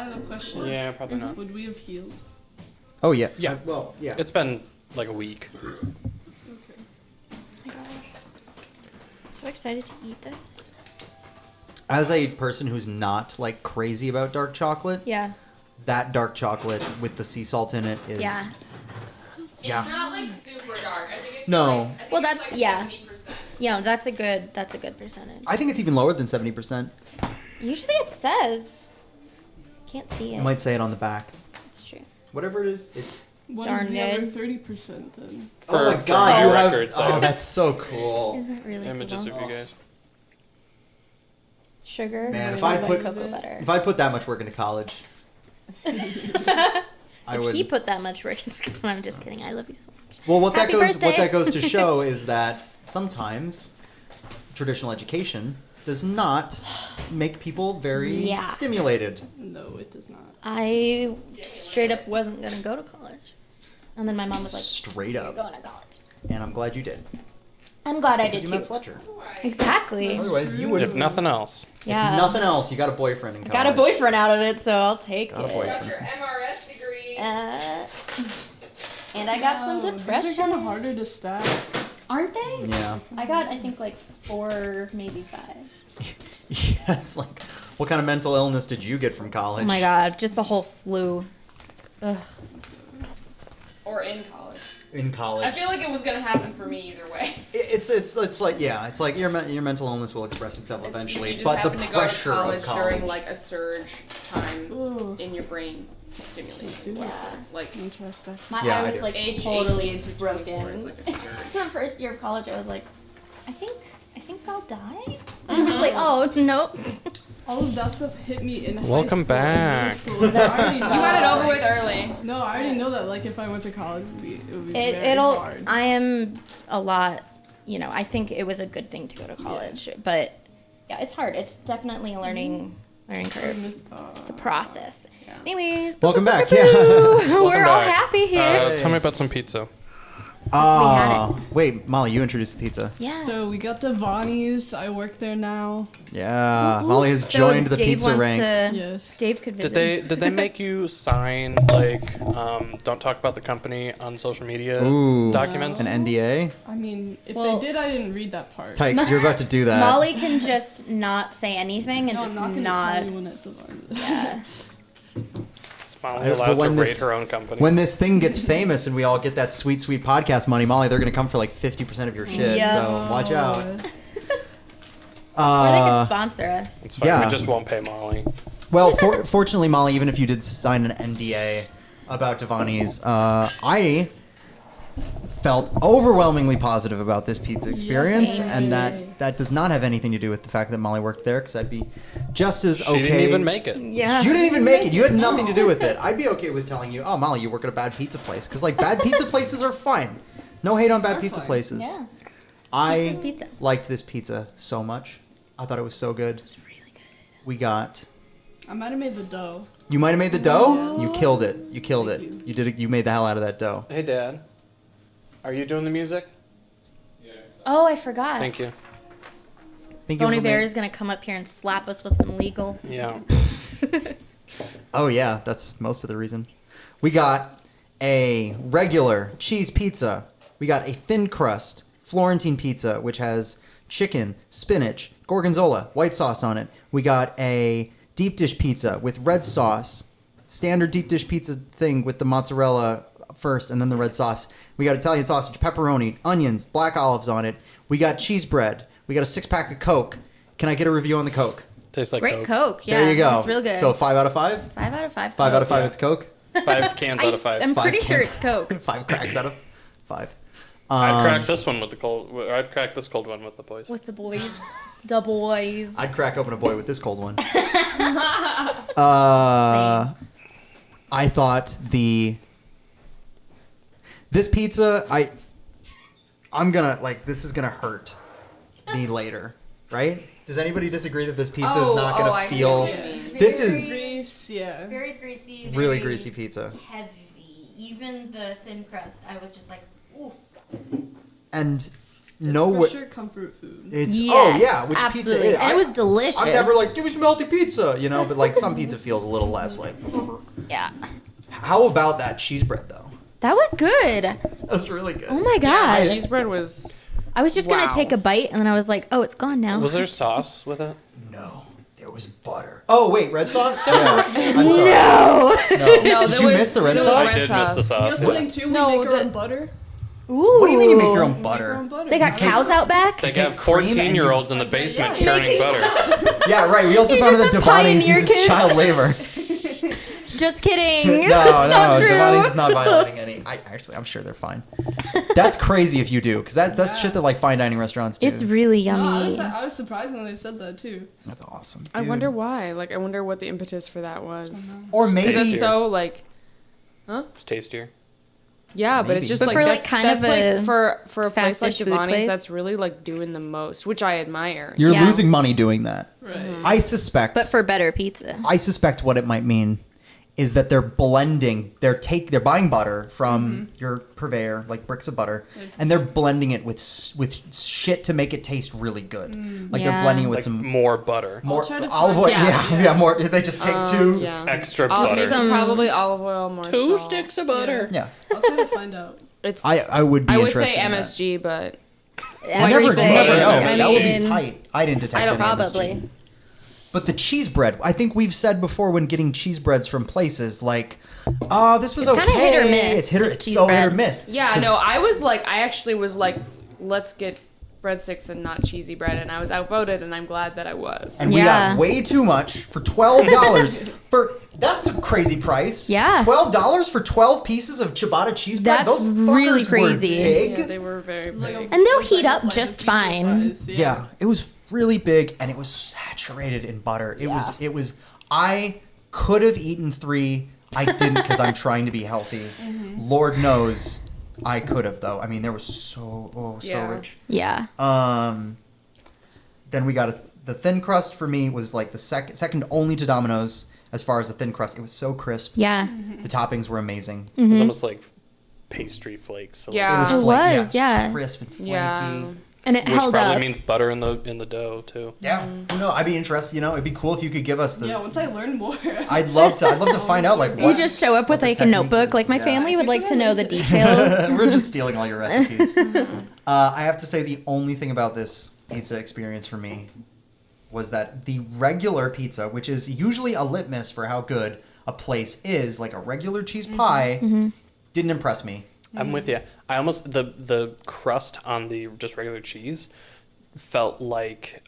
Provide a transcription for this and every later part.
I have a question. Yeah, probably not. Would we have healed? Oh, yeah. Yeah. Well, yeah. It's been like a week. Okay. Oh my gosh. So excited to eat those. As a person who's not, like, crazy about dark chocolate, Yeah. that dark chocolate with the sea salt in it is... Yeah. It's not like super dark. I think it's No. like, I think Well, it's that's- like yeah. 70%. Yeah, that's a good percentage. I think it's even lower than 70%. Usually it says. Can't see it. You might say it on the back. It's true. Whatever it is, it's... What Darn is the other good. 30% then? oh my for god, you have... records, Oh, that's so cool. Isn't that really images cool? of you guys. Sugar, Man, if and I then put- cocoa butter. If I put that much work into college, I If would... he put that much work into I'm just kidding. I love you so much. Well, what Happy that birthday. goes to show is that sometimes traditional education does not make people very Yeah. stimulated. No, it does not. I straight up wasn't gonna go to college, and then my mom was like, Straight "You're up. going to college." And I'm glad you did. I'm glad I Because did you met too. Fletcher. Exactly. Otherwise, you would If have... nothing else. Yeah. If nothing else, you got a boyfriend in I college. got a boyfriend out of it, so I'll take Got a it. boyfriend. Got your MRS degree. And I got some Wow, These are depression. kind of harder to stack. Aren't they? Yeah. I got, I think, like 4, maybe 5. Yes, like, what kind of mental illness did you get from college? Oh my god, just a whole slew. Ugh. Or in college. In college. I feel like it was gonna happen for me either way. It's like, yeah, it's like your mental illness will express itself eventually, You just but the happen to go to pressure of college. during like a surge time Ooh, in your brain stimulation. do Yeah. Like interesting. My Yeah, eye I was do. like age totally 18 to 24 broken. is like a surge. The first year of college, I was like, I think I'll die. And I was like, oh nope. All of that stuff hit me in high Welcome school and back. middle school. So I already You know got it that, over like- with early. No, I already know that. Like, if I went to college, it would be very It'll. hard. I am a lot. You know, I think it was a good thing to go to college, but yeah, it's hard. It's definitely a learning curve. It's a process. Yeah. Anyways, Welcome back, boo-boo-boo-boo. yeah. We're all back. happy here. Tell me about some pizza. Wait, Molly, you introduced the pizza. Yeah. So we got Devani's. I work there now. Yeah, Ooh, ooh. Molly has So joined the Dave pizza wants ranks. to- Yes. Dave could visit. Did they make you sign like don't talk about the company on social media Ooh. documents? An NDA? I mean, if Well- they did, I didn't read that part. Tight, 'cause you're about to do that. Molly can just not say anything and No, just I'm not gonna not. tell anyone at Devani's. Yeah. Is Molly I- but allowed to when rate this- her own company? When this thing gets famous and we all get that sweet, sweet podcast money, Molly, they're going to come for like 50% of your shit. Yeah. So watch out. Or they could sponsor us. It's fine. yeah. We just won't pay Molly. Well, fortunately, Molly, even if you did sign an NDA about Devani's, I felt overwhelmingly positive about this pizza experience, Yes. and that does not have anything to do with the fact that Molly worked there, because I'd be just as okay. She didn't even make it. Yeah. You didn't even make it. You had nothing to do with it. I'd be okay with telling you, oh, Molly, you work at a bad pizza place, because like bad pizza places are fine. No hate on bad They're pizza fine. places. Yeah. I Pizza's pizza. liked this pizza so much. I thought it was so good. It's really good. We got. I might have made the dough. You might have made the dough. Yeah. You killed it. You killed it. Thank you. You did it. You made the hell out of that dough. Hey, Dad. Are you doing the music? Oh, I forgot. Thank you. Think you Bonnie ever Bear made- is gonna come up here and slap us with some legal. Yeah. Oh yeah, that's most of the reason. We got a regular cheese pizza. We got a thin crust Florentine pizza, which has chicken, spinach, gorgonzola, white sauce on it. We got a deep dish pizza with red sauce. Standard deep dish pizza thing with the mozzarella first and then the red sauce. We got Italian sausage, pepperoni, onions, black olives on it. We got cheese bread. We got a 6-pack of Coke. Can I get a review on the Coke? Tastes like Great Coke. Coke. Yeah. There you go. It's real good. So 5 out of 5? 5 out of 5. 5 out of 5 Yeah. it's Coke? 5 cans out of 5. I'm 5 pretty sure cans. it's Coke. 5 cracks out of 5. I'd crack this one with the cold. I'd crack this cold one with the boys. With the boys. The boys. I'd crack open a boy with this cold one. I thought this pizza, I'm gonna, like, this is gonna hurt me later, right? Does anybody disagree that this pizza is not gonna I see feel, what you mean. this is Grease, yeah. Very greasy. really very greasy pizza. Heavy. Even the thin crust, I was just like, ooh. And nowhere. For sure comfort food. It's Yes, which absolutely. pizza is. And it was delicious. I'm never like, give me some healthy pizza, but like some pizza feels a little less like. Yeah. How about that cheese bread though? That was good. That's really good. Oh my gosh. Cheese bread was. I was just going Wow. to take a bite and then I was like, oh, it's gone now. Was there sauce with it? No, there was butter. Oh wait, red sauce? Yeah. I'm sorry. No. No, Did you miss the red there sauce? was I did miss the You know sauce. something too? We No, make our the- own butter. Ooh. What do you mean you make your own We make our own butter? butter. They got cows out back? They Take got cream and you- 14-year-olds in the basement Yeah. churning butter. Yeah, right. We also You're found that just a Devani's pioneer, uses kids. child labor. Just kidding. No, That's not true. Devani's is not violating any. I'm sure they're fine. That's crazy if you do, because that's shit that like fine dining restaurants do. It's really No, yummy. I was surprised when they said that too. That's awesome. I dude. wonder why. Like, I wonder what the impetus for that was. Or Because maybe it's so like. It's tastier. Yeah, but Maybe. it's just But like for, like, that's, kind that's of like a for a place like fast-ish food Devani's place. that's really like doing the most, which I admire. you're Yeah. losing money doing that. Right. I suspect. but for better pizza. I suspect what it might mean is that they're blending. They're buying butter from your purveyor, like bricks of butter, and they're blending it with shit to make it taste really good. Like they're Yeah. blending it with Like some more butter. more try to olive find- oil. Yeah. Yeah, more. They just take two. Yeah. Extra I'll butter. make Some- probably olive oil, more Two salt. sticks of butter. Yeah, I'll try to find out. It's I would be. I would interested say in that. MSG, but You never know. I That would be mean, tight. I didn't detect I don't- any probably. MSG. But the cheese bread, I think we've said before when getting cheese breads from places like, this was It's okay. kinda hit or miss It's hit or with it's cheese so hit or bread. miss. yeah, 'Cause no, I actually was like, let's get breadsticks and not cheesy bread, and I was outvoted, and I'm glad that I was. And we Yeah. got way too much for $12 for that's a crazy price. Yeah. $12 for 12 pieces of ciabatta cheese bread. That's Those fuckers really were crazy. big. Yeah, they were very It's like big. a- And they'll it's like heat a up slice of just pizza fine. size, Yeah, it was really big and it was saturated in butter. It was I could have eaten 3. I didn't because I'm trying to be healthy. Lord knows I could have though. I mean, there was so Yeah. rich. Yeah. Then we got the thin crust for me was like the second only to Domino's as far as the thin crust. It was so crisp. Yeah. The toppings were amazing. It was almost like pastry flakes. a little Yeah. bit. It was, yeah. crisp and flaky. Yeah. And it Which held probably up. means butter in the dough too. Yeah. Who knows? I'd be interested. It'd be cool if you could give us the. Yeah, once I learn more. I'd love to find out like You what. just show up with what the like a technique notebook. is. Like my Yeah. family would Here's like to what know I the did. details. We're just stealing all your recipes. I have to say the only thing about this pizza experience for me was that the regular pizza, which is usually a litmus for how good a place is, like a regular cheese pie, didn't impress me. I'm with you. I almost the crust on the just regular cheese felt like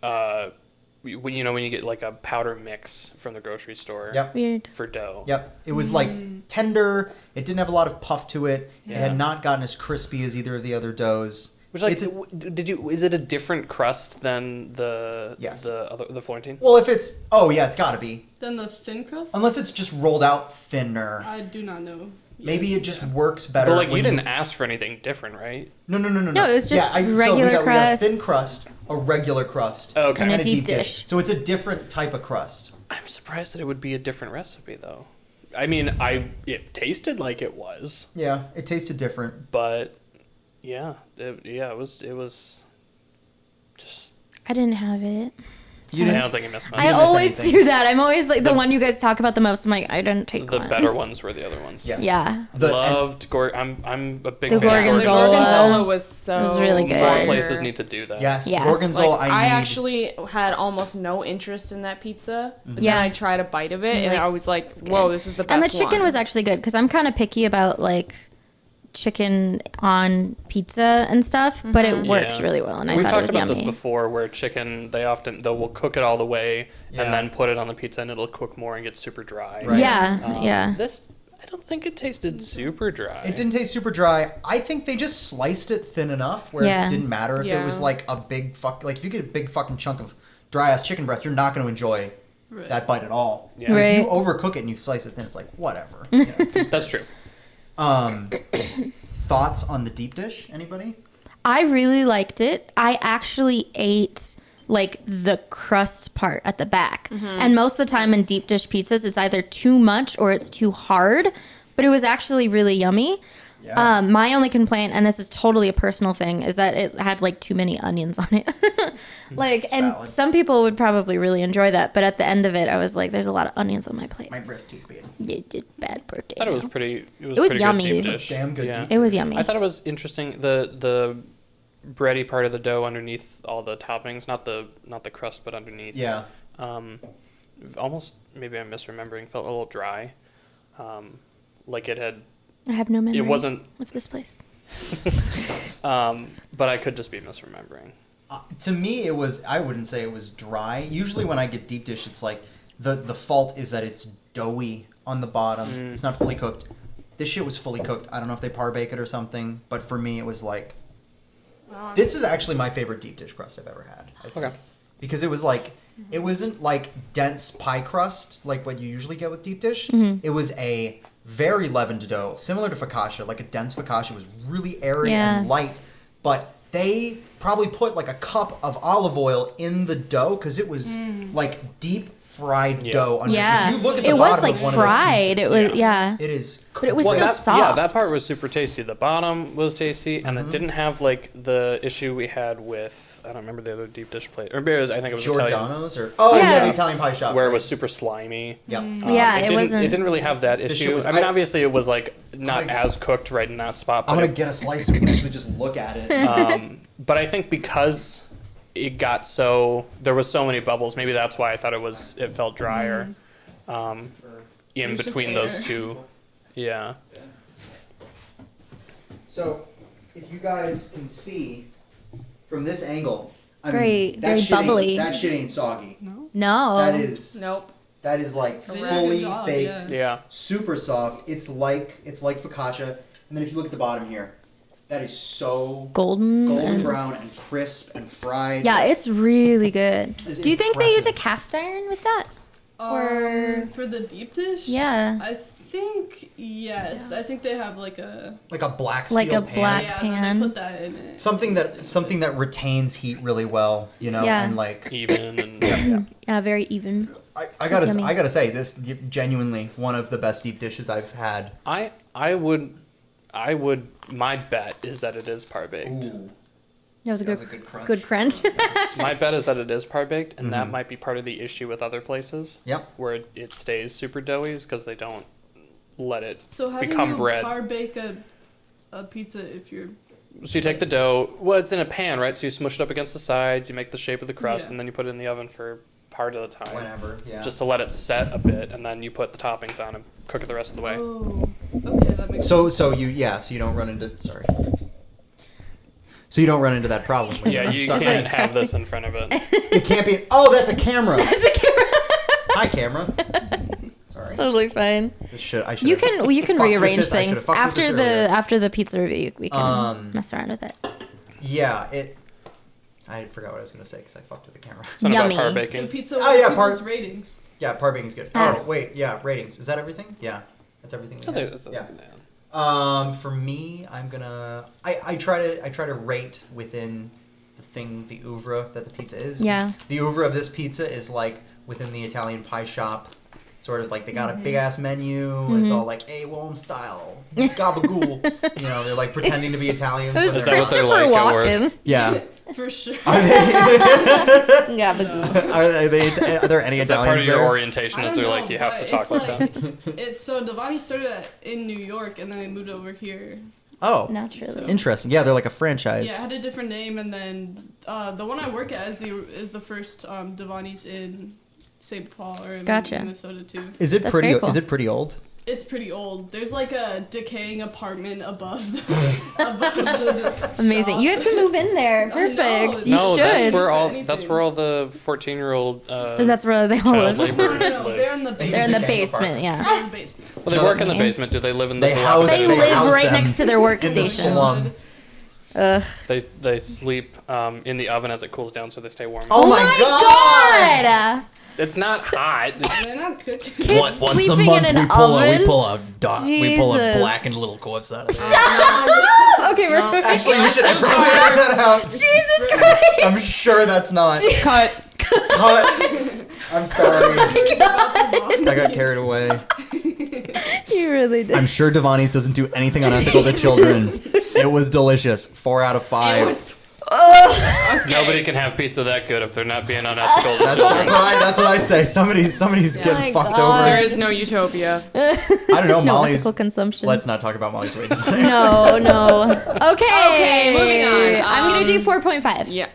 when you get like a powder mix from the grocery store. Yep. Weird. For dough. Yep. It was like tender. It didn't have a lot of puff to it. It Yeah. had not gotten as crispy as either of the other doughs. Which like It's is it a different crust than the Yes. the Florentine? well, if it's it's got to be. Then the thin crust? Unless it's just rolled out thinner. I do not know. Maybe it just works better. But like you when didn't ask for anything different, right? No. No, it was just so regular we got crust. thin crust, a regular crust, Okay. And and a a deep deep dish. So it's a different type of crust. I'm surprised that it would be a different recipe though. I mean, it tasted like it was, Yeah, it tasted different. but it was just. I didn't have it. You I didn't. don't think it missed much. I didn't miss always anything. do that. I'm always like the The- one you guys talk about the most. I'm like, I didn't take The one. better ones were the other ones. Yes. Yeah. Loved I'm a big The fan of The Gorgonzola. gorgonzola was so was really good. More fire. places need to do that. Yes, Yeah. gorgonzola. Like, I I need. actually had almost no interest in that pizza, but Yeah. then I tried a bite of it, and Like, I was like, good. "Whoa, this is the best." And the chicken one. was actually good because I'm kind of picky about like chicken on pizza and stuff, but it worked Yeah. really well, and I We've thought it talked was about yummy. this before, where chicken they will cook it all the way Yeah. and then put it on the pizza, and it'll cook more and get super dry. Right. Yeah, yeah. This I don't think it tasted super dry. It didn't taste super dry. I think they just sliced it thin enough where Yeah. it didn't matter if it was Yeah. like a big like if you get a big fucking chunk of dry ass chicken breast, you're not going to enjoy Right. that bite at all. Yeah. But if you Right. overcook it and you slice it thin, it's like whatever. You know? That's true. Thoughts on the deep dish? Anybody? I really liked it. I actually ate like the crust part at the back. And most of the time in deep dish pizzas, it's either too much or it's too hard, but it was actually really yummy. Yeah. My only complaint, and this is totally a personal thing, is that it had like too many onions on it. And Valid. some people would probably really enjoy that, but at the end of it, I was like, "There's a lot of onions on my plate." My breath too big. You did bad birthday. I thought it was pretty. It was, It was pretty yummy. Good It deep was dish. damn good Yeah. deep It was yummy. I thought it was interesting the bready part of the dough underneath all the toppings, not the crust, but underneath. Yeah. Almost maybe I'm misremembering. Felt a little dry, like it had. I have no memory. It wasn't. of this place. But I could just be misremembering. To me, it was. I wouldn't say it was dry. Usually, when I get deep dish, it's like the fault is that it's doughy on the bottom. It's not fully cooked. This shit was fully cooked. I don't know if they par bake it or something, but for me, it was like. This is actually my favorite deep dish crust I've ever had. I think. Okay. Because it was like, it wasn't like dense pie crust like what you usually get with deep dish. It was a very leavened dough, similar to focaccia. Like a dense focaccia was really airy and light, but they probably put like a cup of olive oil in the dough because it was like deep fried dough. Under. Yeah, If you look at the it was bottom like of one fried. Of It those was yeah. It is. But it was Well, still that, soft. Yeah, that part was super tasty. The bottom was tasty, and it didn't have like the issue we had with I don't remember the other deep dish plate, or maybe it was, I think it was Italian, Giordano's or yeah, the Italian pie shop where it right. was super slimy. Yep. Yeah, it it didn't, wasn't- It didn't really have that This shit issue. was- I mean, I- obviously, it was like not gonna- as cooked right in that spot. But I'm gonna get a slice so we can actually just look at it. But I think because it got there was so many bubbles. Maybe that's why I thought it felt drier. In There's just between those air. two, yeah. So, if you guys can see from this angle, I Very- mean, very shit bubbly. That shit ain't soggy. No. That is Nope. that is like They did a fully good job, baked, yeah. Yeah. super soft. It's like focaccia. And then if you look at the bottom here, that is so golden. golden and- brown and crisp and fried. Yeah, it's really good. It's Do you think they use a impressive. cast iron with that? Or- For the deep dish? Yeah. I think yes. I think they have like a like a black steel Like a pan. black- yeah. pan. Then they put that in it. Something that retains heat really well, you know, Yeah. and like Even and Yeah, very even. I It's yummy. gotta say this genuinely one of the best deep dishes I've had. I would my bet is that it is par baked. That was a That good, was a good crunch. good crunch. My bet is that it is par baked, and that might be part of the issue with other places. Yep. Where it stays super doughy is because they don't let it So how do become you bread. par bake a pizza if you're So you take the dough. Well, it's in a pan, right? So you smush it up against the sides. You make the shape of the crust, Yeah. and then you put it in the oven for part of the time, Whenever, yeah. just to let it set a bit, and then you put the toppings on and cook it the rest of the way. Oh, okay, that makes so you don't run into So you don't run into that problem. when Yeah, you're- you sorry. can't have this in front of it. It can't be. Oh, that's a camera. That's a camera. Hi, camera. Sorry. Totally fine. I should You can fucked with rearrange this. I things should've fucked with this earlier. after the pizza review. We can mess around with it. Yeah, I forgot what I was gonna say because I fucked with the camera. Something Yummy. about par the baking. pizza. Oh, yeah, people's par- ratings. Yeah, par baking's good. Ah. Oh wait, yeah, ratings. Is that everything? Yeah, that's everything. we I think have. that's Yeah. For me, I'm gonna. I try to rate within the oeuvre that the pizza is. Yeah. The oeuvre of this pizza is like within the Italian pie shop. Sort of like they got a big ass menu. It's all like A1 style, gabagool. You know, they're like pretending to be Italians. It was but Is they're that what they're Christopher like at work? Walken. Yeah. For sure. Gabagool. Are there any Is that part Italians of your there? orientation? I Is don't there know, like you have to but talk it's like that? It's so Devani started in New York and then they moved over here. Oh, Naturally. interesting. Yeah, they're like a franchise. Yeah, it had a different name, and then the one I work at is the first Devani's in St. Paul or in Gotcha. Minnesota too. Is it That's pretty? very cool. Is it pretty old? It's pretty old. There's like a decaying apartment above the Amazing. shop. You guys can move in there. I know, Perfect. it's- You No, should. that's where all the 14-year-old That's where they all child live. No, laborers no, live. they're in the basement. They're in the Decaying basement, apartment. yeah. They're in the basement. Well, they work in the Okay. basement. Do they live in the They house- They They live house right them next to their in the workstation. slum. Ugh. They sleep in the oven as it cools down, so they stay warm. Oh, my god! God! It's not hot. They're not cooking. Kids sleeping in an oven? we pull a Jesus. blackened little corpse out of there. Okay, we're Actually, we should probably figure that out. Jesus Christ! I'm sure that's not. Cut. Cut. I'm sorry. I got carried away. You really did. I'm sure Devani's doesn't do anything unethical to children. It was delicious. 4 out of 5. Nobody can have pizza that good if they're not being unethical to That's children. what I say. Somebody's my getting fucked God. There over. is no utopia. I don't know. No Molly's. ethical consumption. Let's not talk about Molly's wages. No. Okay. Okay, moving on. I'm gonna do 4.5. Yeah.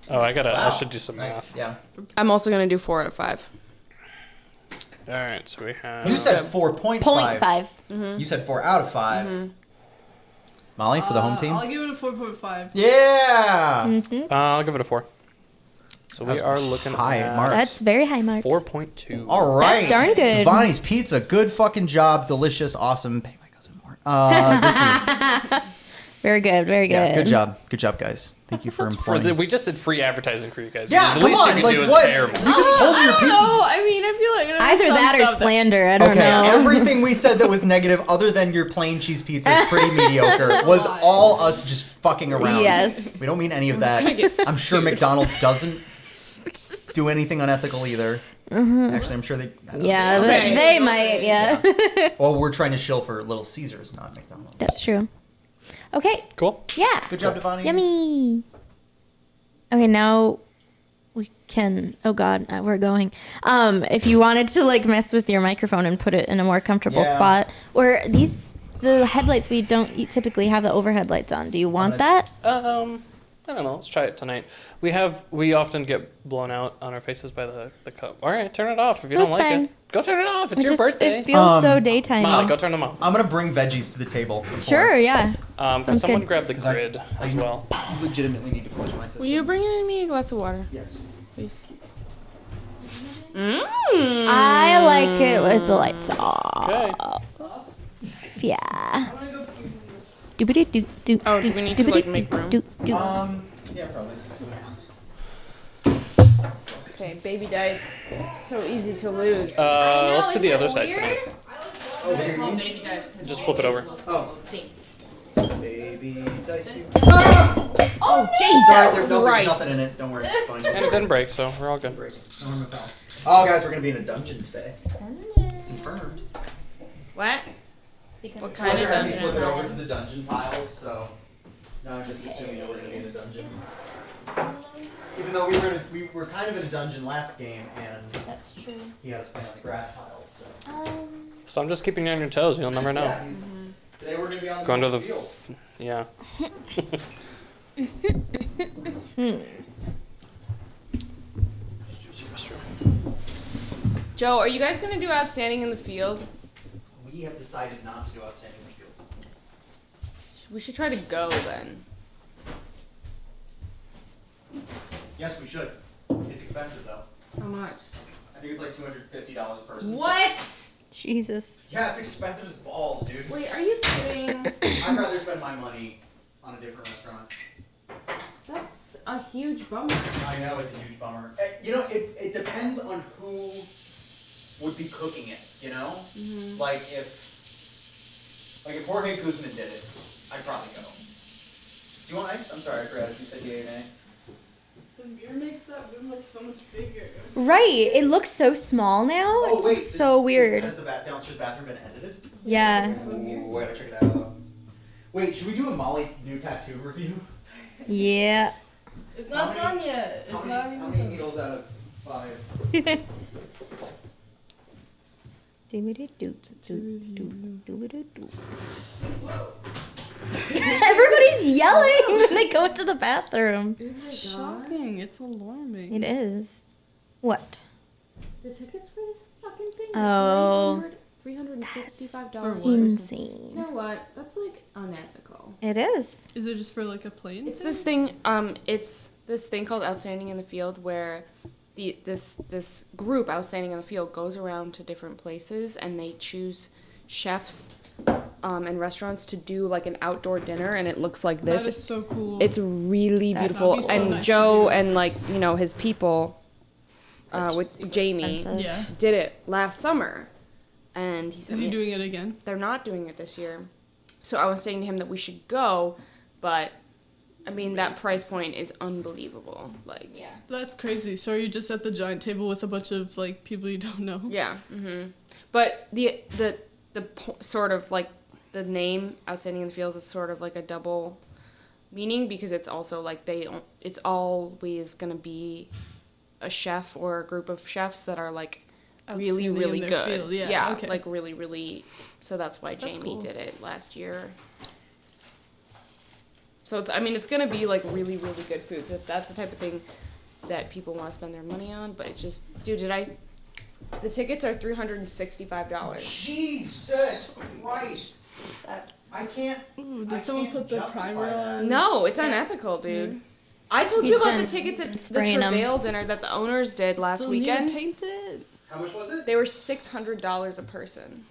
Oh, I Wow. should do some Nice. math. Yeah. I'm also gonna do 4 out of 5. All right, so we have. You said 4.5. 0.5. You said 4 out of 5. Molly for the home team. I'll give it a 4.5. Yeah. I'll give it a 4. So we That's are looking high at marks. That's very high marks. 4.2. All right. That's darn good. Devani's Pizza. Good fucking job. Delicious. Awesome. Pay my cousin more. This is. Very good. Very good. Yeah. Good job. Good job, guys. Thank you for informing. We just did free advertising for you guys. Yeah, the come least on. you can Like do is what? pay her We more. just told you your pizza's. No, I mean, I feel like there's Either some that or stuff slander. I don't Okay, know. everything we said that was negative, other than your plain cheese pizza, is pretty mediocre. Was all us just fucking around. Yes. We don't mean any of that. I'm sure McDonald's doesn't do anything unethical either. Actually, I'm sure they. I don't know. Yeah, Okay. they might. Yeah. Well, we're trying to shill for Little Caesars, not McDonald's. That's true. Okay. Cool. Yeah. Good job, Devani. Yummy. Okay, now we can. Oh God, we're going. If you wanted to like mess with your microphone and put it in a more comfortable Yeah. spot, or the headlights we don't typically have the overhead lights on. Do you want that? I don't know. Let's try it tonight. We often get blown out on our faces by the cup. All right, turn it off if you That's don't like fine. it. Go turn it off. It's It your just birthday. it feels so daytime. Molly, go turn them off. I'm gonna bring veggies to the table. before- Sure. Yeah. Can Sounds someone good. grab the 'Cause I- grid as well? I legitimately need to flush my system. Will you bring me a glass of water, Yes. please? I like it with the lights off. Okay. Yeah. Doobity-doo-doo. Oh, do we need to, like, make room? Doobity-doo-doo. Yeah, probably. Okay, baby dice. So easy to lose. Let's do the other side tonight. Oh, here you- Baby dice. Just flip it over. Oh. Baby dice. Oh, Sorry, there's Christ. nothing in it. Don't worry, it's fine. And it didn't break, so we're all good. Break. Oh, guys, we're gonna be in a dungeon today. It's confirmed. What? What kind Pleasure of had me dungeon? flip it over to the dungeon tiles, so now I'm just assuming that we're gonna be in a dungeon. Even though we were kind of in a dungeon last game, and That's true. he had us playing on the grass tiles. So So I'm just keeping you on your toes. You'll never know. yeah, today we're gonna be on the Going to the field. yeah. Joe, are you guys gonna do outstanding in the field? We have decided not to do outstanding in the field. We should try to go then. Yes, we should. It's expensive though. How much? I think it's like $250 a person. What? Yeah, Jesus. it's expensive as balls, dude. Wait, are you kidding? I'd rather spend my money on a different restaurant. That's a huge bummer. I know it's a huge bummer. You know, it depends on who would be cooking it. You know, like if Jorge Guzman did it, I'd probably go. Do you want ice? I'm sorry, I forgot if you said yay or nay. The beer makes that room look so much bigger. Right. It looks so small now. It's so weird. Has the downstairs bathroom been edited? Yeah. Ooh, I gotta check it out. Wait, should we do a Molly new tattoo review? Yeah. It's not done yet. How It's many, not even how many done. needles out of 5? Everybody's yelling when they go to the bathroom. It's shocking. It's alarming. It is. What? The tickets for this fucking thing Oh. $365. For what? Insane. You know what? That's like unethical. It is. Is it just for like a plane? It's this thing. It's this thing called Outstanding in the Field, where this group Outstanding in the Field goes around to different places and they choose chefs and restaurants to do like an outdoor dinner, and it looks like this. That is so cool. It's really That'd beautiful. be so And nice to Joe do. and like his people with Jamie expensive. yeah. did it last summer, and he said Is he doing it again? they're not doing it this year. So I was saying to him that we should go, but I mean that price point is unbelievable. Like That's crazy. So are you just at the giant table with a bunch of like people you don't know? yeah. But sort of like the name Outstanding in the Fields is sort of like a double meaning because it's also like it's always gonna be a chef or a group of chefs that are like really Outstanding in really their good. field, yeah, okay. Like really really. So that's why That's Jamie cool. did it last year. So it's gonna be like really really good food. So that's the type of thing that people want to spend their money on. But it's just, dude, the tickets are $365. Jesus Christ! That's I can't. Ooh, I did someone can't put the justify primer that. on? No, it's unethical, dude. I told you He's about the been tickets at the spraying 'em. Travail dinner that the owners did last Still need to weekend. paint it. How much was it? They were $600 a person.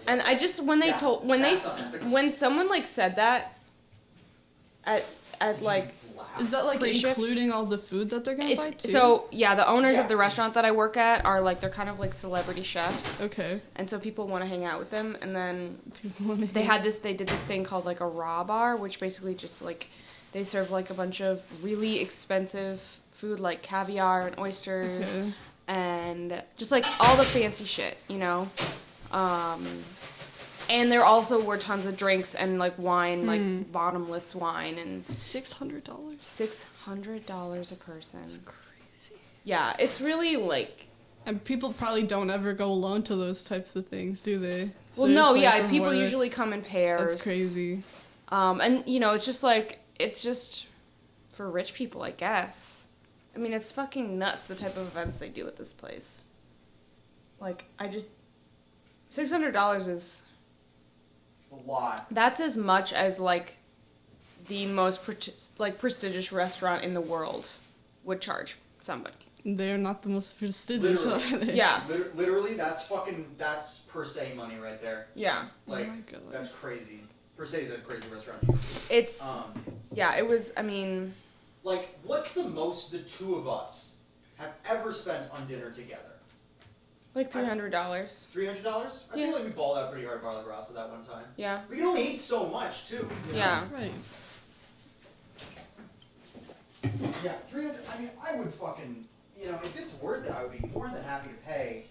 And I just when Yeah, that's unethical. when someone like said that at like Is that like Pre-shift? including all the food that they're gonna buy it's too? so yeah, the owners Yeah. of the restaurant that I work at are like they're kind of like celebrity chefs. Okay. And so people want to hang out with them, and then People wanna they did this thing called like a raw bar, which basically just like they serve like a bunch of really expensive food like caviar and oysters Okay. and just like all the fancy shit, you know. And there also were tons of drinks and like wine, like bottomless wine, and $600. $600 a person. Crazy. Yeah, it's really like. And people probably don't ever go alone to those types of things, do they? So Well, there's no, like yeah, for people more- usually come in pairs. That's crazy. And you know, it's just for rich people, I guess. I mean, it's fucking nuts the type of events they do at this place. Like, $600 is. A lot. That's as much as like the most prestigious restaurant in the world would charge somebody. They're not the most prestigious, Literally. are they? Yeah. Literally, that's per se money right there. Yeah. Like, Oh my God. that's crazy. Per se is a crazy restaurant. It's Um, yeah, it was I mean like, what's the most the two of us have ever spent on dinner together? like $300. $300? I Yeah. feel like we balled out pretty hard Barley Rasa that one time. Yeah. We can only eat so much too. you know? Yeah. Right. Yeah, 300. I mean, I would fucking, if it's worth it, I would be more than happy to pay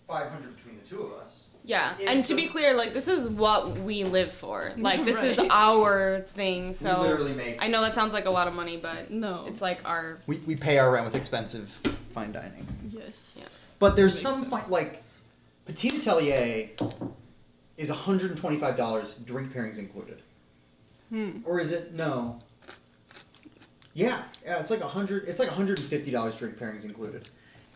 500 between the two of us. Yeah. If And to the- be clear, like this is what we live for. Like this is Right. our thing. So we literally make. I know that sounds like a lot of money, but No. it's like our We pay our rent with expensive fine dining. Yes. Yeah. But there's Makes some sense. like Petit Atelier is $125, drink pairings included. Or is it no? Yeah, it's like It's like $150 drink pairings included,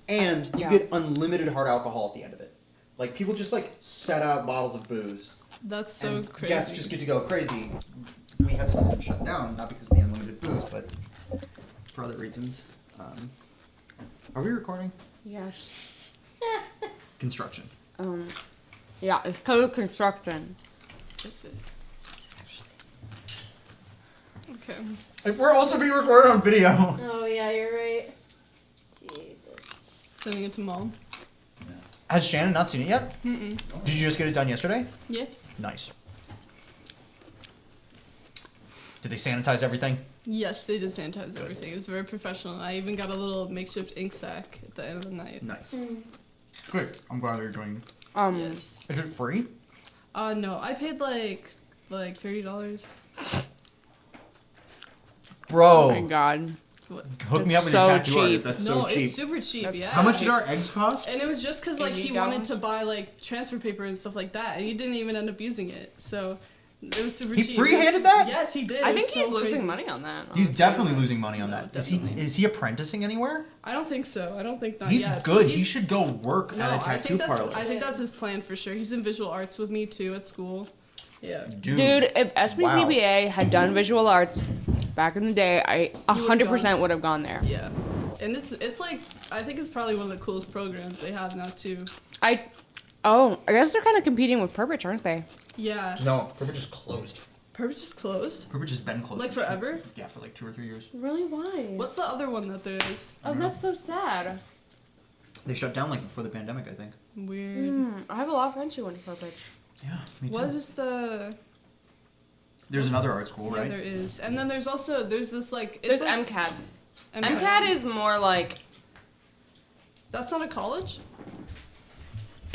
and you Yeah. get unlimited hard alcohol at the end of it. Like people just like set out bottles of booze, That's so and crazy. guests just get to go crazy. We had something shut down, not because of the unlimited booze, but for other reasons. Are we recording? yes. Construction. Yeah, it's code construction. Is it? Is it actually? Okay. We're also being recorded on video. Oh yeah, you're right. Jesus. Sending it to mom. Has Shannon not seen it yet? Mm-mm. Did you just get it done yesterday? Yeah. Nice. Did they sanitize everything? Yes, they did sanitize everything. It was very professional. I even got a little makeshift ink sac at the end of the night. Nice. Good. I'm glad you're joining. Yes. Is it free? No, I paid like $30. Bro, Oh my god. What? hook me That's up with your so tattoo cheap. artist. That's No, so cheap. it's super cheap. That's- Yeah. How much did our eggs cost? And it was just because like he $80? wanted to buy like transfer paper and stuff like that, and he didn't even end up using it. So it was super He cheap. free-handed that? Yes, he did. I It think was he's so losing crazy. money on that. He's honestly. definitely losing money on No, that. definitely. Is he apprenticing anywhere? I don't think so. I don't think not He's yet. good. He He's- should go work No, at a I tattoo think that's parlor. I think that's his plan for sure. He's in visual arts with me too at school. Yeah. Dude, if SBCBA had done visual arts back in the day, I 100% would have gone there. Yeah. And it's like I think it's probably one of the coolest programs they have now too. I guess they're kind of competing with Purpich, aren't they? Yeah. No, Purpich just closed. Purpose just closed. Purpich has been closed. Like for forever? Yeah, for like 2 or 3 years. Really? Why? What's the other one that there is? Oh, that's so sad. They shut down like before the pandemic, I think. Weird. I have a lot of friends who went to Purpich. Yeah, me too. What is the? There's another art school, Yeah, right? there is. And then there's this like. There's It's like, MCAD. MCAD is more like That's not a college.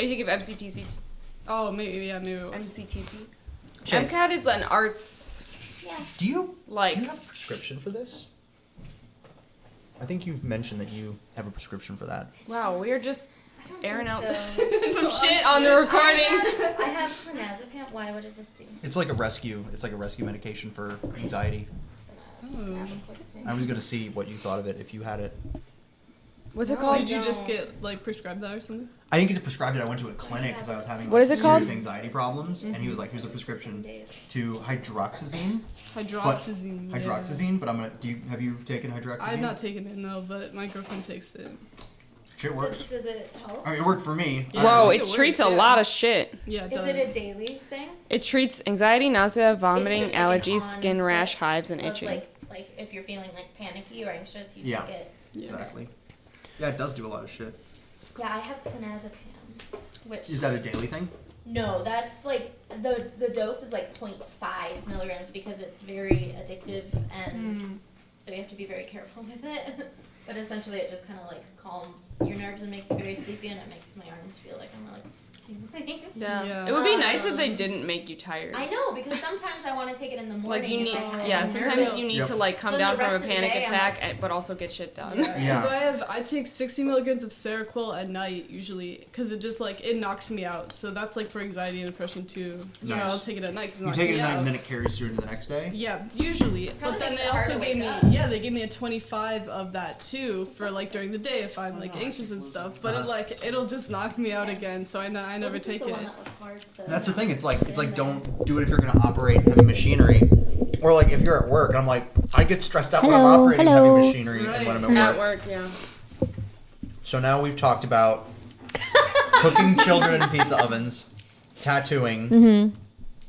you think of MCTC? Oh, maybe it was. MCTC. Check. MCAT is an arts Yeah. Do you like. have a prescription for this? I think you've mentioned that you have a prescription for that. Wow, we are just I don't airing think out so. some shit on the recording. I have clonazepam. Why? What does this do? It's like a rescue. It's like a rescue medication for anxiety. I was gonna see what you thought of it if you had it. What's it No, called? Did you don't. just get like prescribed that or something? I didn't get it prescribed it. I went to a clinic because I was having What is it serious called? anxiety problems, and he was like, "Here's a prescription to hydroxyzine." Hydroxyzine. yeah. Hydroxyzine, but I'm gonna. Have you taken hydroxyzine? I've not taken it, no, but my girlfriend takes it. Shit works. Does it help? I mean, it worked for me. Yeah. Whoa, It it treats a works, yeah. lot of shit. Yeah, it Is does. it a daily thing? It treats anxiety, nausea, vomiting, It's just like an allergies, skin rash, onset hives, and of, itching. Like if you're feeling like panicky or anxious, you Yeah. take it. Yeah. Exactly. Yeah, it does do a lot of shit. Yeah, I have clonazepam, which Is that a daily thing? no, that's like the dose is like 0.5 milligrams because it's very addictive and so you have to be very careful with it. But essentially, it just kind of like calms your nerves and makes you very sleepy, and it makes my arms feel like I'm like tingling. Yeah. It would be nice if they didn't make you tired. I know because sometimes I want to take it in the morning. Like you if need, I have yeah. any Sometimes nerves. you need Yep. to like come Then down the from a rest of the panic day, I'm attack, like- but also get shit done. Yeah. Because I take 60 milligrams of Seroquel at night usually, because it just like it knocks me out. So that's like for anxiety and depression too. So Nice. I'll take it at night because it You knocks take it me at night out. and then it carries through to the next day? Yeah, usually. Probably But then makes they it harder also to gave wake me up. they gave me a 25 of that too for like during the day if I'm like anxious and stuff. But it like it'll just knock me out again. So I never This is take the it. one that was hard to- That's the thing. It's like don't do it if you're gonna operate heavy machinery, or like if you're at work. And I'm like, I get stressed out when I'm Hello, operating hello. heavy machinery and when I'm At at work. work, yeah. So now we've talked about cooking children in pizza ovens, tattooing,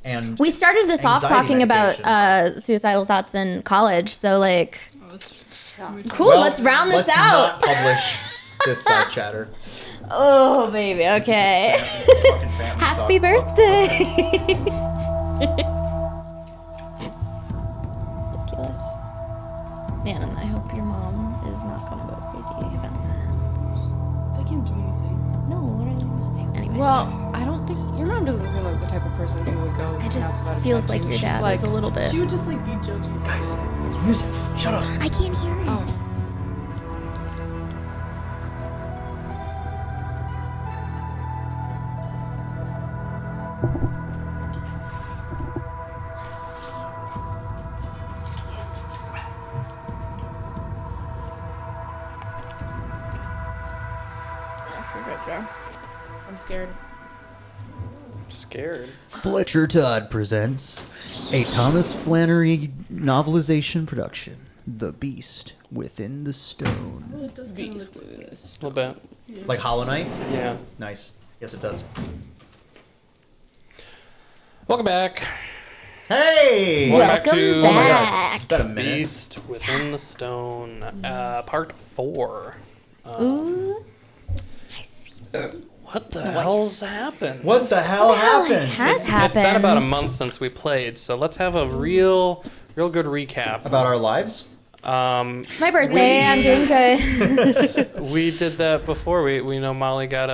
and We started this off Anxiety talking about medication. suicidal thoughts in college, so like, Oh, that's- cool. Well, let's round this let's out. not publish this side chatter. Oh baby, okay. This is fucking family Happy talk. birthday. Ridiculous. Man, I hope your mom is not gonna go crazy about that. They can't do anything. No, what are they gonna do? Anyway. Well, I don't think your mom doesn't seem like the type of person who would go. it nuts just about a feels tattoo. like your She's dad like, is a little bit. She would just like be judging. Guys, it's music. Shut up. I can't hear it. Oh. I'm scared. Scared. Fletcher Todd presents a Thomas Flannery novelization production, The Beast Within the Stone. Oh, it does kind of look A little bit. Like Hollow Knight? Yeah. Nice. Yes, it does. Welcome back. Hey! Welcome back to Oh my god, back. it's been a minute. Beast Within the Stone, part 4. Ooh. What the hell's happened? What the hell happened? Has It's happened. been about a month since we played, so let's have a real good recap. About our lives? It's my birthday. I'm doing good. We did that before. We know Molly got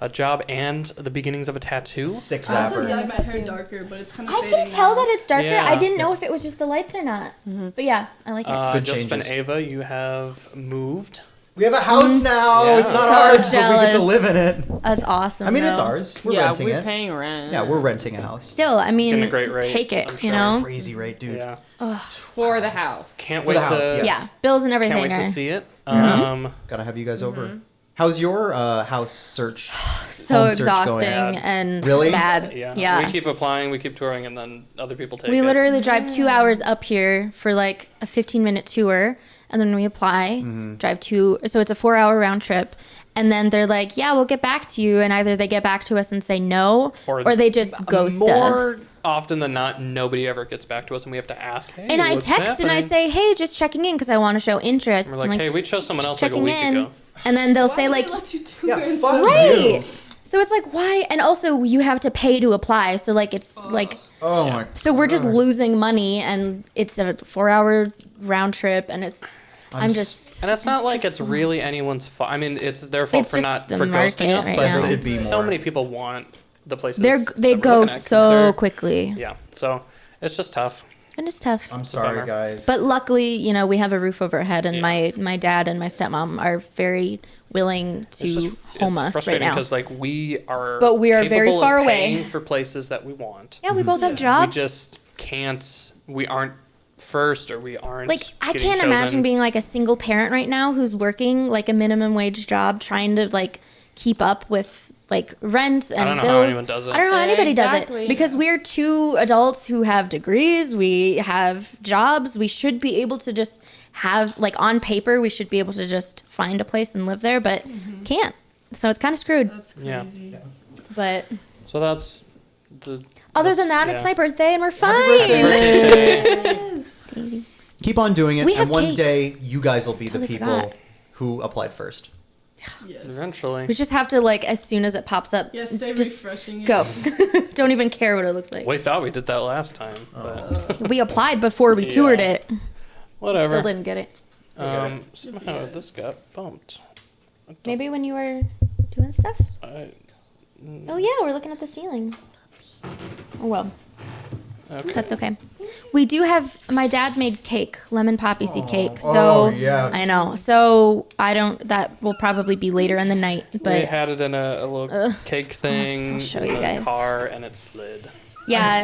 a job and the beginnings of a tattoo. Six I also zapper. dyed my hair darker, but it's kind of I fading can tell now. that it's darker. Yeah. I didn't know if it was just the lights or not. But yeah, I like it. Good Joseph and changes. Ava, you have moved. We have a house now. Yeah. It's not So ours, but we get to jealous. live in it. That's awesome. I mean, it's though. ours. We're yeah, renting we're it. paying rent. Yeah, we're renting a house. Still, I mean, Getting a great rate, take it, I'm you sure. know? Crazy rate, dude. Yeah. for the house. Can't For wait the house, to yes. Yeah, bills and everything can't wait are to see it. Gotta have you guys over. How's your house search? so home search going? exhausting and Really? bad. Yeah. We keep applying, we keep touring, and then other people take We it. literally drive 2 hours up here for like a 15-minute tour, and then we apply, drive so it's a 4-hour round trip. And then they're like, yeah, we'll get back to you. And either they get back to us and say no, or they just ghost More us. often than not, nobody ever gets back to us, and we have to ask, hey, And I what's text and I happening? say, hey, just checking in because I want to show interest. We're like, I'm hey, we chose someone else just like a checking week in. ago. And then they'll Why say would like, they let you do Yeah, it? fuck right. you. So it's like, why? And also you have to pay to apply. So like, it's like, Oh my. so we're just God. losing money and it's a 4-hour round trip and it's, I'm just. And it's not like just it's really anyone's fault. I mean, it's their fault It's for just not the for ghosting market us, right but now. They could be so more. many people want the places. They that we're go looking at 'cause so they're- quickly. Yeah, so it's just tough. And it's tough. I'm a sorry, bummer. guys. But luckily, we have a roof over our head, and Yeah. my dad and my stepmom are very willing It's to just home it's us right frustrating now. because like we are, But we are very capable far of away. paying for places that we want. Yeah, we both have We jobs. just can't. We aren't first, or we aren't. Like, I getting can't imagine chosen. being like a single parent right now who's working like a minimum wage job, trying to like keep up with like rent and don't know bills. how anyone does it. I don't know how anybody does Exactly. it because we're two adults who have degrees, we have jobs. We should be able to just have like on paper, we should be able to just find a place and live there, but can't. So it's kind of screwed. That's Yeah. crazy. But So that's the. other than that, yeah. it's my birthday and we're fine. Birthday Shay. Keep on doing it, We and have one cake. day you guys will be the Totally people forgot. who applied first. Yes. Eventually. We just have to like as soon as it pops up, Yeah, stay just refreshing it. go. Don't even care what it looks like. We thought we did that last time, but We applied before we toured Yeah. it. whatever. Still didn't get it. Somehow this got bumped. Maybe when you were doing stuff. I, Oh yeah, we're looking at the ceiling. Oh well, okay. that's okay. We do have my dad made cake, lemon poppy seed cake. So Oh, yeah. I know. So I don't. That will probably be later in the night. We But had it in a little cake thing I'll show in you the guys. car, and it slid. yeah,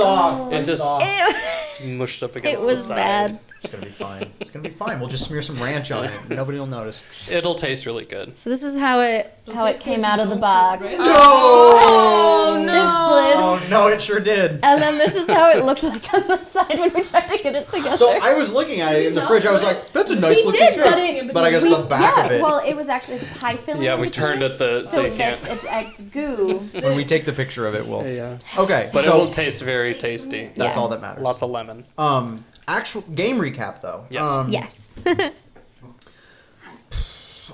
It just Ew. smushed up it against was the side. bad. It's gonna be fine. It's gonna be fine. We'll just smear some ranch on it. Nobody will notice. It'll taste really good. So this is how it taste came good out if of you the don't cook, box. right? Oh no! It slid. Oh no, it sure did. And then this is how it looked like on the side when we tried to get it together. So I was looking at it in the fridge. I was like, "That's a nice We looking did, cake." But I guess the back of it. Well, it was actually it's pie filling. Yeah, in we the turned kitchen. it the so So you can't. it's goo. When we take the picture of it, we'll. Yeah. Okay, But it so will taste very tasty. that's Yeah. all that matters. Lots of lemon. Actual game recap though. Yes. Yes.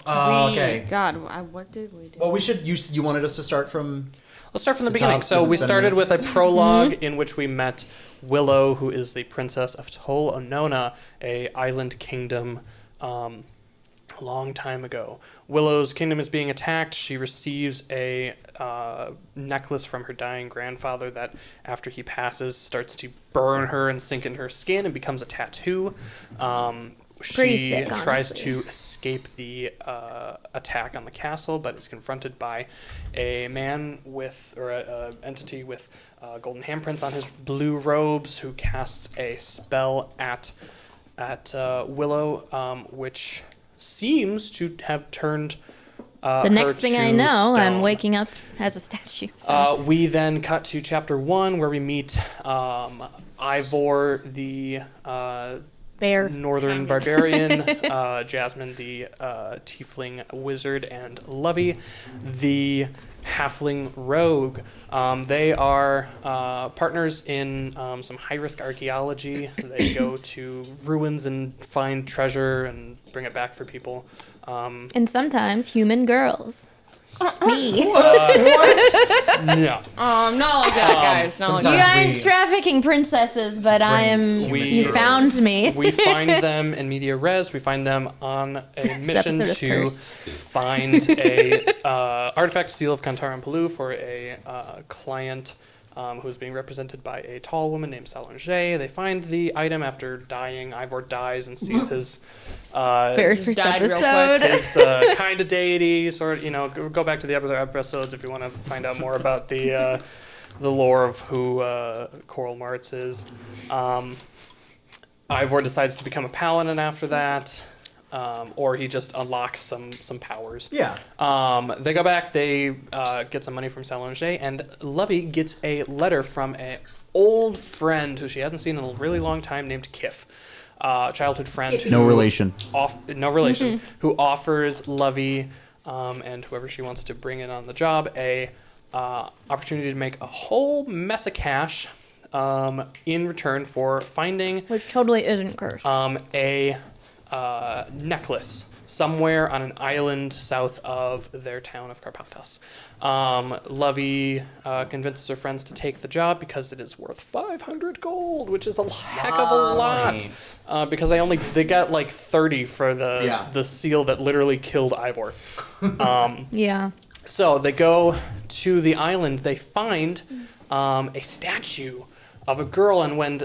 Okay. God, what did we do? Well, we should. You wanted us to start from. Let's start from the The beginning. top, So 'cause we it's been a started minute. with a prologue in which we met Willow, who is the princess of Tol Onona, a island kingdom a long time ago. Willow's kingdom is being attacked. She receives a necklace from her dying grandfather that, after he passes, starts to burn her and sink into her skin and becomes a tattoo. Pretty She sick, tries honestly. to escape the attack on the castle, but is confronted by a man or a entity with golden handprints on his blue robes, who casts a spell at Willow, which seems to have turned. The next her thing I to know, I'm stone. waking up as a statue. So. We then cut to chapter 1, where we meet Ivor, the Bear. northern barbarian, Jasmine, the tiefling wizard, and Lovey, the halfling rogue. They are partners in some high-risk archaeology. They go to ruins and find treasure and bring it back for people. And sometimes human girls. Me. Yeah. Not like that, guys. Not like sometimes- You that. aren't we- trafficking princesses, but I am. We- You found me. We find them in media res. We find them on a mission episode is to cursed. find a artifact seal of Kantaran Palu for a client who is being represented by a tall woman named Solange. They find the item after dying. Ivor dies and sees his Very Just first died real episode. his kind of deity. Sort of, go back to the other episodes if you want to find out more about the lore of who Coral Martz is. Ivor decides to become a paladin after that, or he just unlocks some powers. Yeah. They go back, they get some money from Solange, and Lovey gets a letter from an old friend who she hasn't seen in a really long time named Kif. Childhood friend. No who relation. No relation. Who offers Lovey and whoever she wants to bring in on the job a opportunity to make a whole mess of cash in return for finding Which totally isn't cursed. a necklace somewhere on an island south of their town of Karpatas. Lovey convinces her friends to take the job because it is worth 500 gold, which is a heck of a lot. Because they got like 30 for the seal that literally killed Ivor. Yeah. So they go to the island. They find a statue of a girl, and when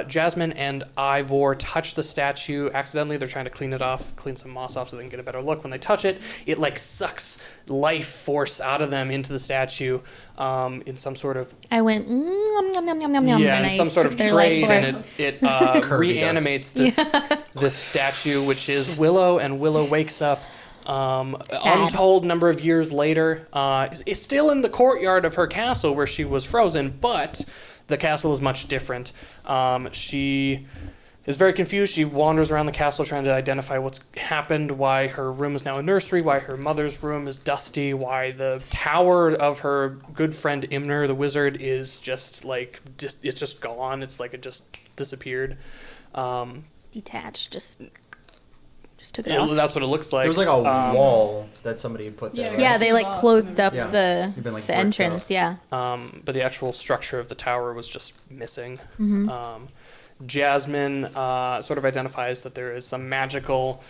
Jasmine and Ivor touch the statue accidentally, they're trying to clean some moss off so they can get a better look. When they touch it, it like sucks life force out of them into the statue in some sort of... I went, nom, nom, nom, nom, nom, nom, yeah, and in I some sort took of their life trade, force. and it reanimates this statue, which is Willow, and Willow wakes up untold number of years later. Is still in the courtyard of her castle where she was frozen, but the castle is much different. She is very confused. She wanders around the castle trying to identify what's happened, why her room is now a nursery, why her mother's room is dusty, why the tower of her good friend Imner, the wizard, is just like, it's just gone. It's like it just disappeared. Detached, just took it off. That's what it looks like. There was like a wall that somebody had put there. Yeah, right? Yeah, they like closed up Yeah. the You've been, like, the bricked entrance. up. Yeah. But the actual structure of the tower was just missing. Mm-hmm. Jasmine sort of identifies that there is some magical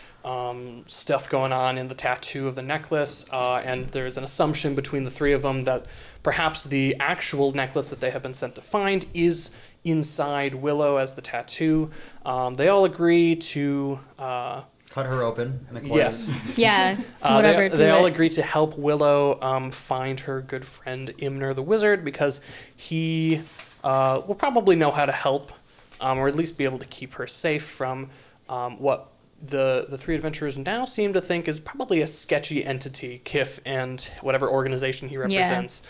stuff going on in the tattoo of the necklace, and there's an assumption between the three of them that perhaps the actual necklace that they have been sent to find is inside Willow as the tattoo. They all agree to... Cut her open and acquire yes. Yeah. Whatever. They all it. agree to help Willow find her good friend Imner the wizard, because he will probably know how to help, or at least be able to keep her safe from what the three adventurers now seem to think is probably a sketchy entity, Kif, and whatever organization he represents.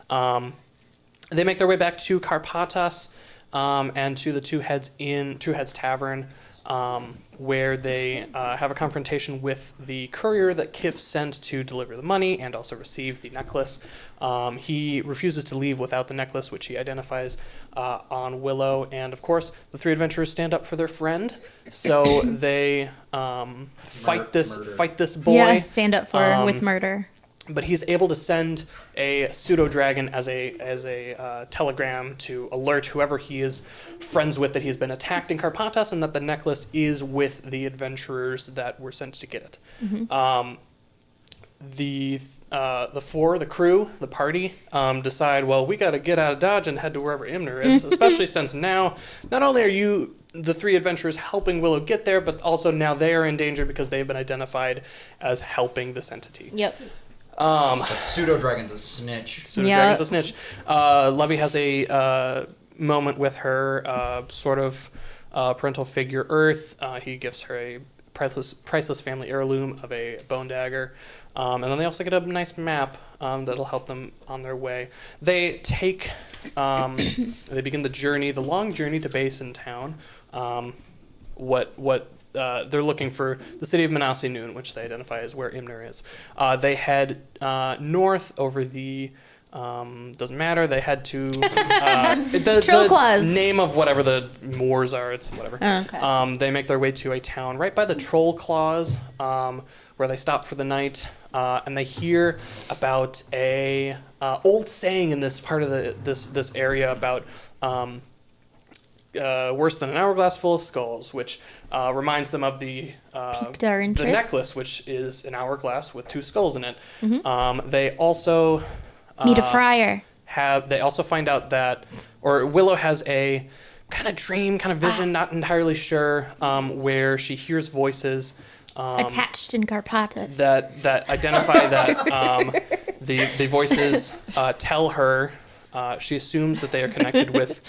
They make their way back to Karpatas and to the Two Heads Tavern, where they have a confrontation with the courier that Kif sent to deliver the money and also receive the necklace. He refuses to leave without the necklace, which he identifies on Willow. And of course, the three adventurers stand up for their friend, so they fight this boy. Yeah, stand up for with murder. But he's able to send a pseudo dragon as a telegram to alert whoever he is friends with that he's been attacked in Karpatas, and that the necklace is with the adventurers that were sent to get it. Mm-hmm. The crew, the party, decide, well, we got to get out of Dodge and head to wherever Imner is, especially since now not only are you the three adventurers helping Willow get there, but also now they are in danger because they've been identified as helping this entity. Yep. But pseudo dragon's a snitch. Dragon's a snitch. Lovey has a moment with her sort of parental figure, Earth. He gives her a priceless family heirloom of a bone dagger. And then they also get a nice map that'll help them on their way. They take, they begin the long journey to base in town. They're looking for the city of Manasi Noon, which they identify as where Imner is. They head north over the... doesn't matter. They head to Trollclaws. The name of whatever the moors are. It's whatever. Oh, okay. They make their way to a town right by the Trollclaws, where they stop for the night, and they hear about a old saying in this part of this area about worse than an hourglass full of skulls, which reminds them of the Piqued our interest. necklace, which is an hourglass with two skulls in it. Mm-hmm. They also Meet a friar. They also find out that, or Willow has a kind of dream, kind of vision, not entirely sure, where she hears voices Attached in Karpatas. that identify that the voices tell her, she assumes that they are connected with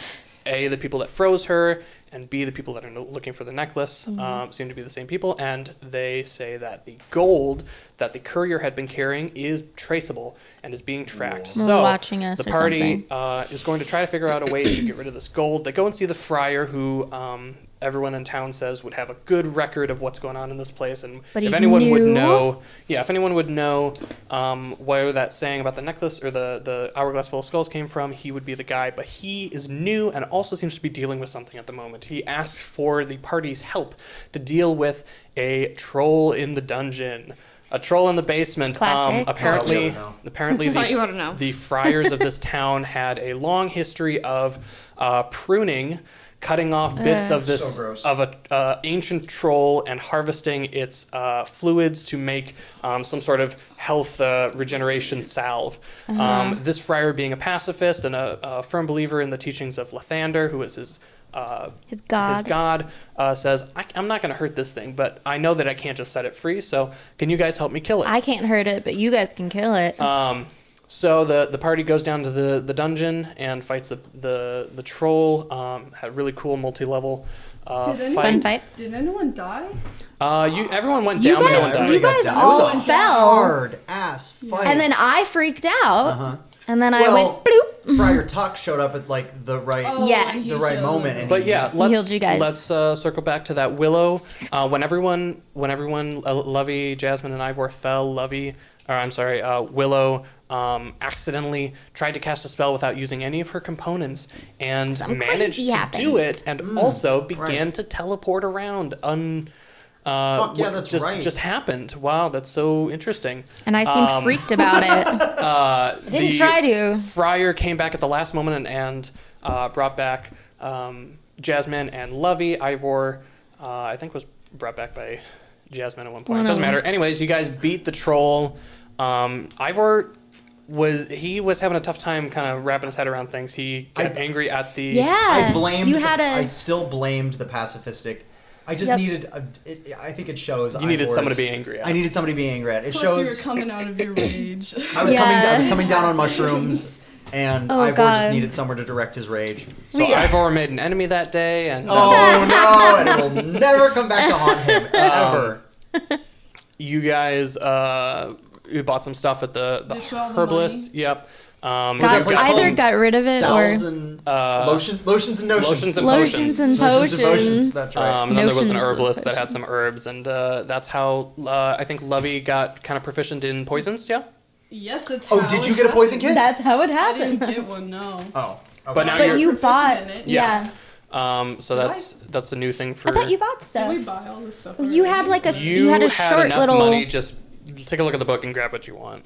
A, the people that froze her, and B, the people that are looking for the necklace, seem to be the same people, and they say that the gold that the courier had been carrying is traceable and is being tracked. So watching us the or party is going to try to figure out a way to get rid of this gold. They go and see the friar, who everyone in town says would have a good record of what's going on in this place, and But if he's anyone would new? know, if anyone would know where that saying about the necklace or the hourglass full of skulls came from, he would be the guy. But he is new and also seems to be dealing with something at the moment. moment. He asks for the party's help to deal with a troll in the dungeon. A troll in the basement. Classic. Apparently, Thought you ought to know. the friars of this town had a long history of pruning, cutting off bits of this So gross. of a ancient troll and harvesting its fluids to make some sort of health regeneration salve. This friar, being a pacifist and a firm believer in the teachings of Lathander, who is his god, says, I'm not going to hurt this thing, but I know that I can't just set it free, so can you guys help me kill it? I can't hurt it, but you guys can kill it. So the party goes down to the dungeon and fights the troll. Had a really cool multi-level Fun fight. Did anyone die? Everyone went You down, but no one guys, died. you guys That all was a fell, hard ass fight. and then I freaked out, Uh-huh. and then I Well, went bloop. Friar Tuck showed up at like the right Yes. the right moment, and But he- yeah, healed you guys. let's circle back to that Willow. When everyone, Lovey, Jasmine, and Ivor fell, Willow accidentally tried to cast a spell without using any of her components and Something managed crazy to happened. do it, and also began right. to teleport around. Fuck yeah, that's just, right. Just happened. Wow, that's so interesting. And I seemed freaked about it. Didn't try to. Friar came back at the last moment and brought back Jasmine and Lovey. Ivor, I think, was brought back by Jasmine at one point. One It doesn't of them. matter. Anyways, you guys beat the troll. Ivor was having a tough time kind of wrapping his head around things. He got angry at the Yeah. I You had I still blamed the pacifistic. I just Yep. needed. I think it shows. You needed Ivor's- someone to be angry at. I needed somebody to be angry at. It Plus, shows. you were coming out of your rage. I was Yeah. coming down on mushrooms, and Oh, Ivor God. just needed somewhere to direct his rage. So We- Ivor made an enemy that day, and Oh no! And it will never come back to haunt him ever. you guys you bought some stuff at the Did you all the herbalist. Yep. that Got, place either called got rid of it Salves or and lotions and notions. Lotions and lotions and Lotions and potions. potions. That's right. And then there was an Notions of herbalist that had potions. some herbs, and that's how I think Lovey got kind of proficient in poisons. Yeah. Yes, it's. Oh, how did it you get a poison happened. kit? That's how it I didn't happened. get one. No. Oh. Okay. But now But you're you proficient bought, in it. yeah. So that's a new thing for. I thought you bought Did stuff. we buy all this stuff? You had already? like a, you had a short enough little. money. Just take a look at the book and grab what you want.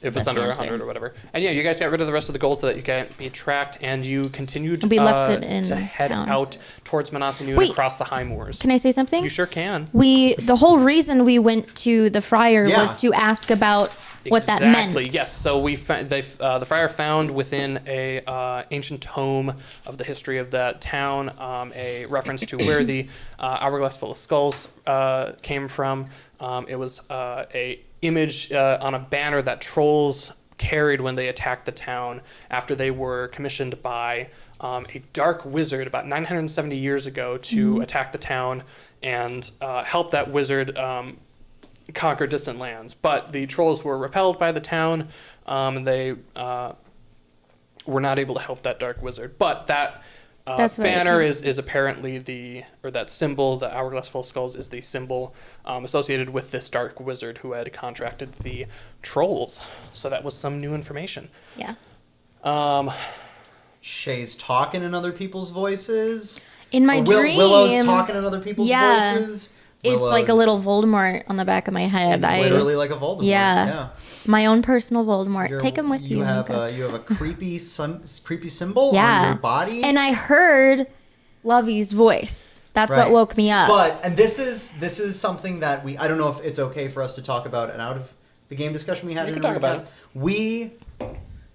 If it's best under answer. 100 or whatever. And yeah, you guys got rid of the rest of the gold so that you can't be tracked, and you continued We left it in to head town. out towards Manasanu and Wait. across the High Moors. Can I say something? You sure can. The whole reason we went to the friar Yeah. was to ask about what that Exactly. meant. Yes. So the friar found within a ancient tome of the history of that town a reference to where the hourglass full of skulls came from. It was a image on a banner that trolls carried when they attacked the town after they were commissioned by a dark wizard about 970 years ago to attack the town and help that wizard conquer distant lands. But the trolls were repelled by the town, and they were not able to help that dark wizard. But that That's what it banner came- is apparently that symbol, the hourglass full of skulls, is the symbol associated with this dark wizard who had contracted the trolls. So that was some new information. Yeah. Shay's talking in other people's voices. In my Or dream, Willow's talking in other people's Yeah. voices. it's like a Willow's- little Voldemort on the back of my head. It's literally like a Voldemort. Yeah. my own personal Voldemort. You're- Take him with you. You have Luca. you have a creepy symbol Yeah. on your body. And I heard Lovey's voice. That's what Right. woke me up. And this is something that I don't know if it's okay for us to talk about and out of the game discussion we had. You in can a talk about recap. it. We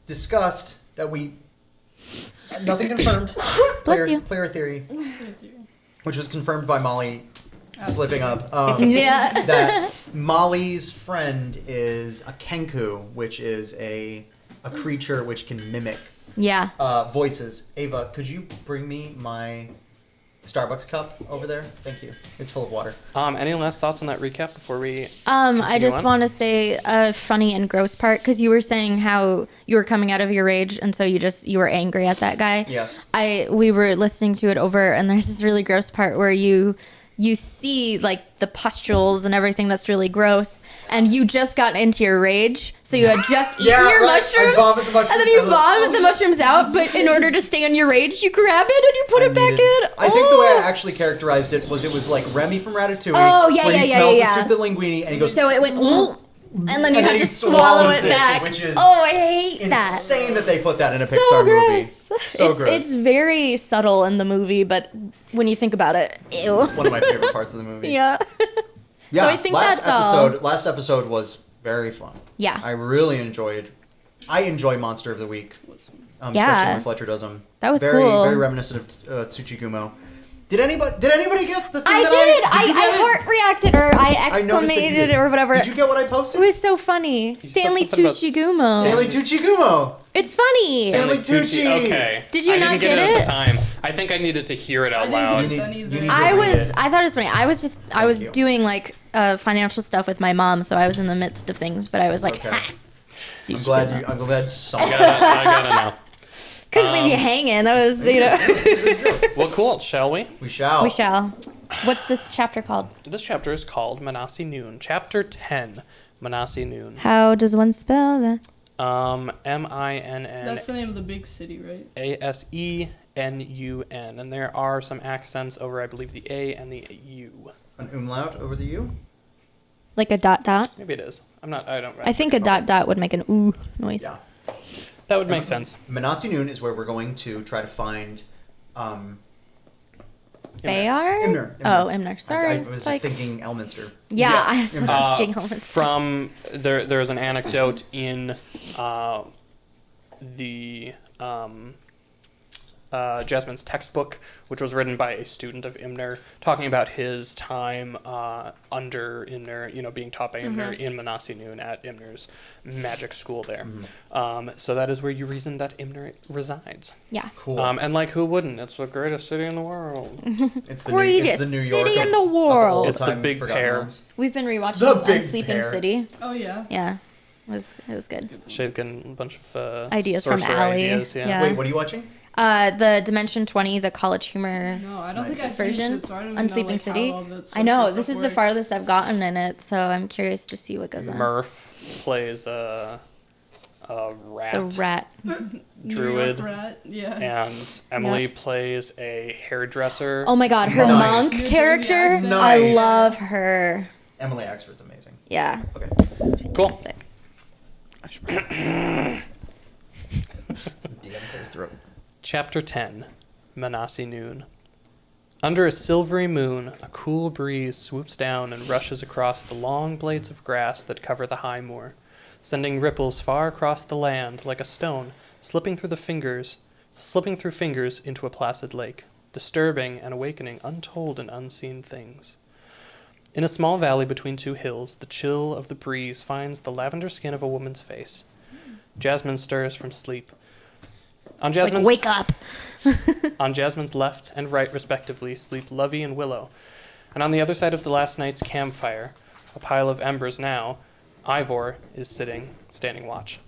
discussed that nothing confirmed. Bless you. Player theory, which was confirmed by Molly slipping up. Yeah. That Molly's friend is a Kenku, which is a creature which can mimic Yeah. voices. Ava, could you bring me my Starbucks cup over there? Thank you. It's full of water. Any last thoughts on that recap before we? I Continue just on? want to say a funny and gross part because you were saying how you were coming out of your rage and so you were angry at that guy. Yes. We were listening to it over and there's this really gross part where you you see like the pustules and everything that's really gross, and you just got into your rage, so you had just eaten your mushrooms, I vomit the mushrooms, and then you vomit the mushrooms out, but in order to stay on your rage, you grab it and you put it back in. I think the way I actually characterized it was like Remy from Ratatouille. Oh, yeah, where yeah, he yeah, smells yeah. the soup, the linguine, and he goes, So it went, and then you And had then to he swallow swallows it it, back. which is Oh, I hate that. insane that they put that in a So Pixar movie. gross. So gross. It's very subtle in the movie, but when you think about it, ew. It's one of my favorite parts of the movie. Yeah. Yeah, So I think last that's all. Last episode was very fun. Yeah. I really enjoyed. I enjoy Monster of the Week, especially Yeah. when Fletcher does them. That was very, cool. Very reminiscent of Tsuchigumo. Did anybody get the thing I that did. I I heart reacted or I I noticed that you exclamated did. or whatever. Did you get what I It posted? was so funny. Stanley something about Tucci-Gumo. Stanley Tucci-Gumo. It's funny. Stanley Tucci. Okay. Did you I not didn't get get it it? at the time. I think I needed to hear it out I loud. didn't You get need- that you need either. to read it. I thought it was funny. I was you. doing like financial stuff with my mom, so I was in the midst of things, but I was like, Okay. ha. I'm glad someone. I gotta know. Couldn't leave you hanging. That was, Well, cool. Shall we? We shall. We shall. What's this chapter called? This chapter is called Manasi Noon. Chapter 10, Manasi Noon. How does one spell that? M-I-N-N. That's the name of the big city, right? A-S-E-N-U-N. And there are some accents over, I believe, the A and the U. An umlaut over the U. Like a dot dot? Maybe it is. I don't I think a dot dot would make an ooh noise. Yeah. That would make sense. Manasi Noon is where we're going to try to find. Bayar? Imner. Oh, Imner. Sorry. I was Like- thinking Elminster. Yeah, Yes. I was thinking Elminster. From there's an anecdote in the Jasmine's textbook, which was written by a student of Imner, talking about his time under Imner, being taught by Imner in Manasi Noon at Imner's magic school there. So that is where you reason that Imner resides. Yeah. Cool. And like, who wouldn't? It's the greatest city in the world. It's the Greatest New York city in of- the of world. old It's the time big forgotten pair. realms. We've been rewatching The Big Sleeping Bear. City. Oh yeah. Yeah. It was good. Shaken a bunch of Ideas from sorcerer Allie. ideas, yeah. Yeah. Wait, what are you watching? The Dimension 20, the college humor No, I don't Nice. think I version finished it, so I don't even on know, Sleeping like, City. how all the I know, sorcerer this stuff is the works. farthest I've gotten in it, so I'm curious to see what goes on. Murph plays a rat. The rat. New druid. York rat. Yeah. And Emily plays a hairdresser. Oh my god, her Nice. monk New Jersey character. accent. I Nice. love her. Emily Axford's amazing. Yeah. Okay. Cool. Fantastic. DM clears throat. Chapter 10, Manasi Noon. Under a silvery moon, a cool breeze swoops down and rushes across the long blades of grass that cover the high moor, sending ripples far across the land like a stone, slipping through fingers into a placid lake, disturbing and awakening untold and unseen things. In a small valley between two hills, the chill of the breeze finds the lavender skin of a woman's face. Jasmine stirs from sleep. On Like, Jasmine's, wake up. on Jasmine's left and right, respectively, sleep Lovey and Willow. And on the other side of the last night's campfire, a pile of embers now, Ivor is standing watch.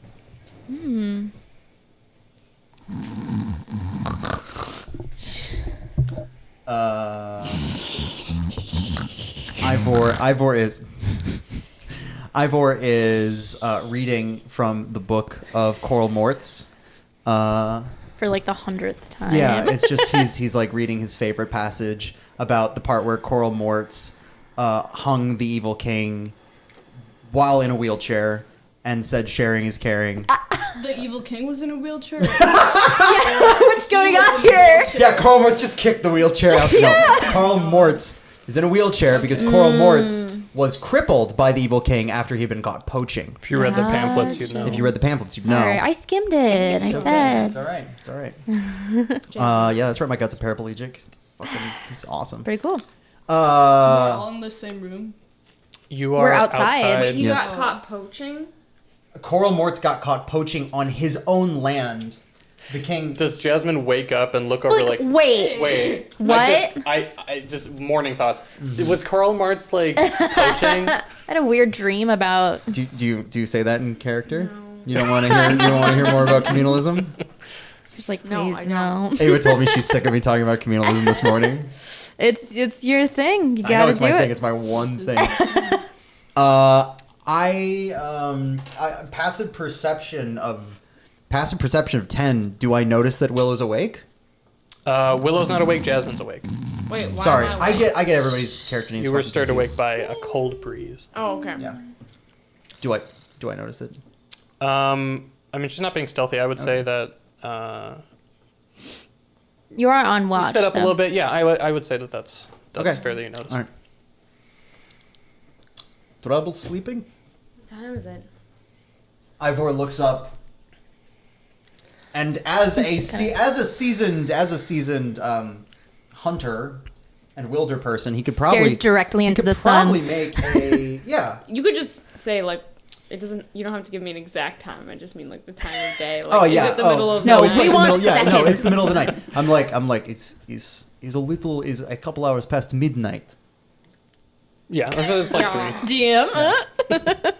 Ivor is reading from the book of Coral Morts. For like the 100th time. Yeah, it's just he's like reading his favorite passage about the part where Coral Morts hung the evil king while in a wheelchair and said sharing is caring. The evil king was in a wheelchair. What's going on here? Yeah, Coral Morts just kicked the wheelchair out. No, Coral Morts is in a wheelchair because Coral Morts was crippled by the evil king after he'd been caught poaching. If you read the pamphlets, you'd know. If you read the pamphlets, you'd Sorry, know. I skimmed it. I It's said. all right. It's all right. Yeah, that's right. My gut's a paraplegic. Fucking, he's awesome. Pretty cool. We're all in the same room. You are We're outside. Wait, he Yes. got caught poaching? Coral Morts got caught poaching on his own land. The king. Does Jasmine wake up and look over Like, like, wait. wait, What? I just morning thoughts. Was Coral Martz like poaching? I had a weird dream about. Do you say that in character? You don't want to hear. You don't want to hear more about communalism. Just like, No, please, I no. Ava told me she's sick of me talking about communalism this morning. It's your thing. You I know gotta it's do my it. thing. It's my one thing. I passive perception of 10. Do I notice that Willow's awake? Willow's not awake. Jasmine's awake. Wait, why Sorry, am I I awake? get everybody's character names. You were fucking stirred confused. awake by a cold breeze. Oh, okay. Yeah. Do I notice it? I mean, she's not being stealthy. I would say that You are on you watch. set up so. a little bit. Yeah, I would say that's Okay. fair that you notice. All right. Trouble sleeping? What time is it? Ivor looks up, and as a seasoned hunter and wilder person, he could probably Stares directly into the probably sun. make a You could just say like, it doesn't. You don't have to give me an exact time. I just mean like the time of day. Like, oh yeah, Is it the middle of No, the it's night? like we the want middle, yeah, no, it's seconds. the middle of the night. I'm like, it's a couple hours past midnight. Yeah, it's like Yeah. 3. DM.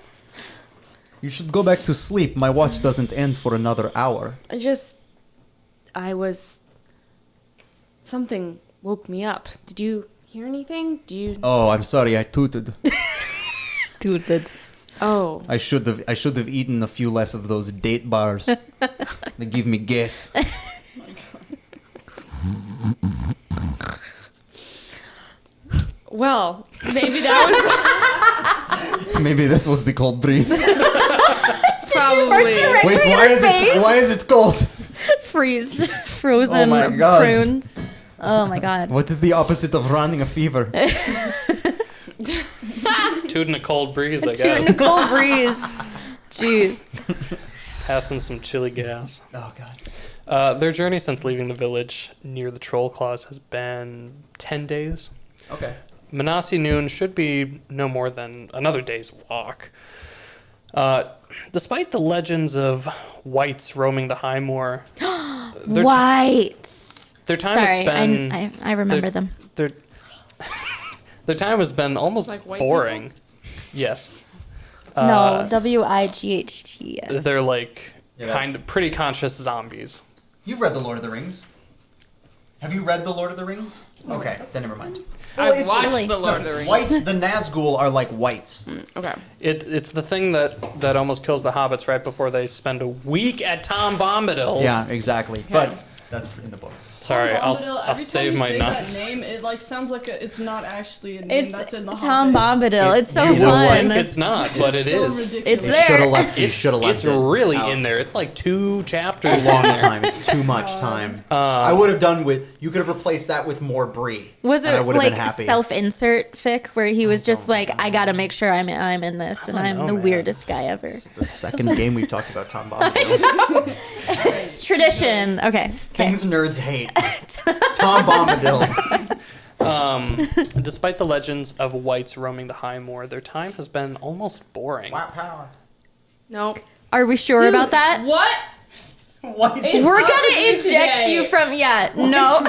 You should go back to sleep. My watch doesn't end for another hour. Something woke me up. Did you hear anything? Oh, I'm sorry, I tooted. Tooted. Oh. I should have eaten a few less of those date bars. They give me gas. Well, maybe that was Maybe that was the cold breeze. probably. Directly Wait, in her face. why is it cold? Freeze. Frozen Oh my God. prunes. Oh my god. What is the opposite of running a fever? Tooting a cold breeze, I Tooting a guess. cold breeze. Jeez. Passing some chilly gas. Oh god. Their journey since leaving the village near the Troll Claws has been 10 days. Okay. Manasi Noon should be no more than another day's walk. Despite the legends of whites roaming the high moor, their, Whites. their time Sorry, has been I remember them. their their time has been almost Like white boring. Yes. No, WIGHTS. They're like Yeah, that- kind of pretty conscious zombies. You've read The Lord of the Rings. Have you read The Lord of the Rings? Okay, then never mind. I've watched really- The Lord of the Rings. Whites, the Nazgul are like whites. Okay. It's the thing that almost kills the hobbits right before they spend a week at Tom Bombadil's. Yeah, exactly. But that's in the books. Sorry, I'll Bombadil, I'll every save time you my say nuts. that name, it like sounds like it's not actually a name It's that's in the Tom Hobbit. Bombadil. It's so You know what? fun. It's not, but it so is. ridiculous. It's You there. should have left. You It's, should have left it's it really out. in there. It's like 2 chapters Too long in a there. time. It's too much time. I would have done with. You could have replaced that with more brie. Was and I it would have like been happy. self-insert fic where he was just like, I gotta make sure I'm in this, and I'm know, the man. weirdest guy ever. It's the second game we've talked about Tom Bombadil. It's tradition. Okay. Things nerds hate. Tom Bombadil. Despite the legends of whites roaming the high moor, their time has been almost boring. power. Nope. Are we sure about that? What? Whites. We're up gonna with you eject today? you from no.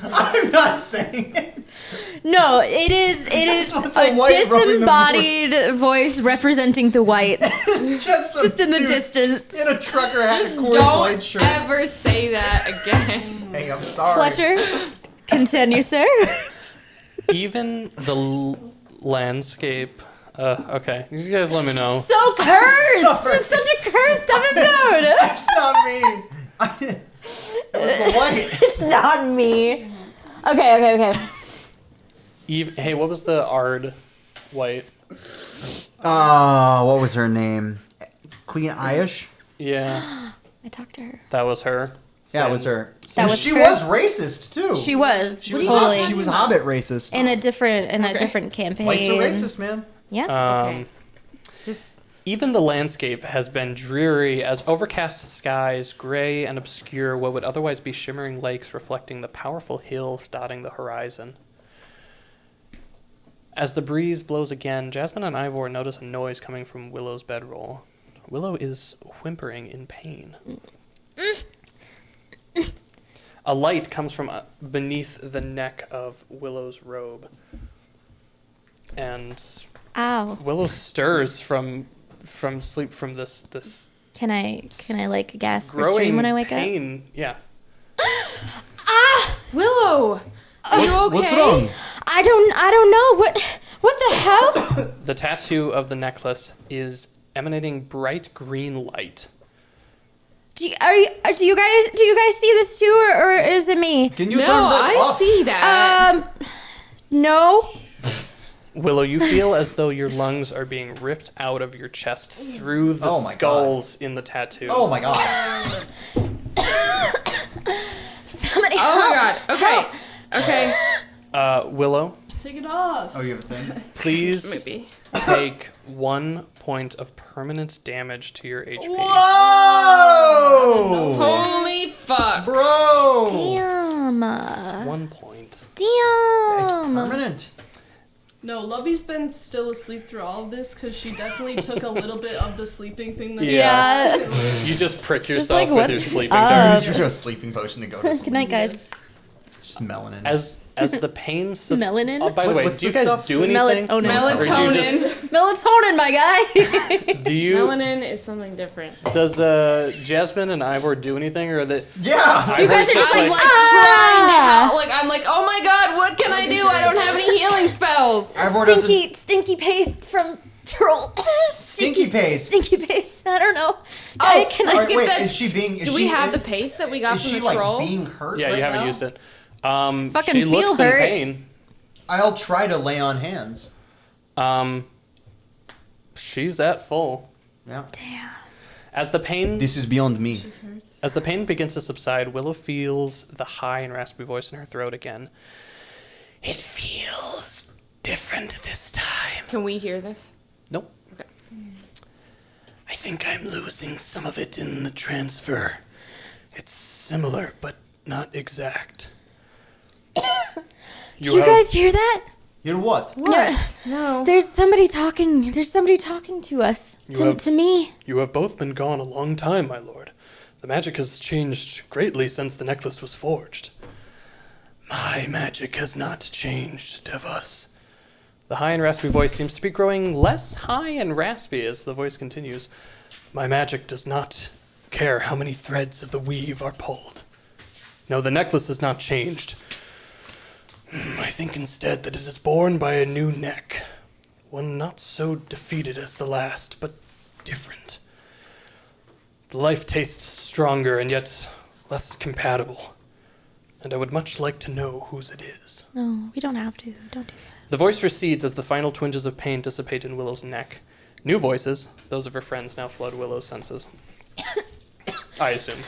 I'm not saying it. No, it is what the a white rubbing the disembodied voice representing the white, Just, some just in the dude distance. in a trucker hat, Just Coors Light don't shirt. ever say that again. Hey, I'm sorry. Fletcher, continue, sir. Even the landscape. Okay, you guys let me know. So cursed. sorry. It's such a cursed episode. That's not me. It was the white. It's not me. Okay. Hey, what was the Ard white? What was her name? Queen Aish? Yeah, I talked to her. that was her. Yeah, it was her. That was she her? was racist too. She was She was totally she was Hobbit racist. in a different campaign. Whites are racist, man. Yeah. Okay. Just Even the landscape has been dreary as overcast skies, gray and obscure what would otherwise be shimmering lakes reflecting the powerful hills dotting the horizon. As the breeze blows again, Jasmine and Ivor notice a noise coming from Willow's bedroll. Willow is whimpering in pain. A light comes from beneath the neck of Willow's robe. And Ow. Willow stirs from sleep from this Can I like gasp or growing scream when I wake up? pain. Yeah. Ah! Willow, are you okay? What's wrong? I don't know. What the hell? The tattoo of the necklace is emanating bright green light. Do you guys see this too, or is it me? Can you No, turn that I off? see that. No. Willow, you feel as though your lungs are being ripped out of your chest through the Oh my skulls in the tattoo. Oh my god. Somebody Oh my god. help. Okay. Okay. Willow, Take it off. Oh, you have a thing? please Maybe. take 1 point of permanent damage to your HP. Whoa! Holy fuck. Bro! Damn. 1 point. It's Damn. permanent. No, Lovey's been still asleep through all of this because she definitely took a little bit of the sleeping thing that Yeah. You just prick yourself like, with what's your sleeping up? darts. Use your sleeping potion to go to Good sleep. night, guys. It's just melanin. As the pain Melanin? Oh, by the way, What's do you this guys stuff? do anything? Melatonin. Or do you just- Melatonin, my guy. Do you? Melanin is something different. Does Jasmine and Ivor do anything, or that? Yeah! You guys Ivor's are just like, Trying to ah! help. Like I'm like, oh my god, what can I do? I don't have any healing spells. Ivor doesn't... Stinky paste from troll. Stinky paste! Stinky paste. I don't know. Oh, Can I Alright, skip wait, that? is she being... Do we have the paste that we got Is from she, the like, troll? being hurt Yeah, right you haven't now? used it. Fucking she feel looks hurt. in pain. I'll try to lay on hands. She's at full. Yeah. Damn. As the pain This is beyond me. As the pain begins to subside, Willow feels the high and raspy voice in her throat again. It feels different this time. Can we hear this? Nope. Okay. I think I'm losing some of it in the transfer. It's similar, but not exact. Do you guys hear that? Hear what? What? No. There's somebody talking. There's somebody talking to us. To me. You have both been gone a long time, my lord. The magic has changed greatly since the necklace was forged. My magic has not changed, Devas. The high and raspy voice seems to be growing less high and raspy as the voice continues. My magic does not care how many threads of the weave are pulled. No, the necklace has not changed. I think instead that it is born by a new neck. One not so defeated as the last, but different. The life tastes stronger and yet less compatible. And I would much like to know whose it is. No, we don't have to. Don't do that. The voice recedes as the final twinges of pain dissipate in Willow's neck. New voices, those of her friends, now flood Willow's senses. I assume.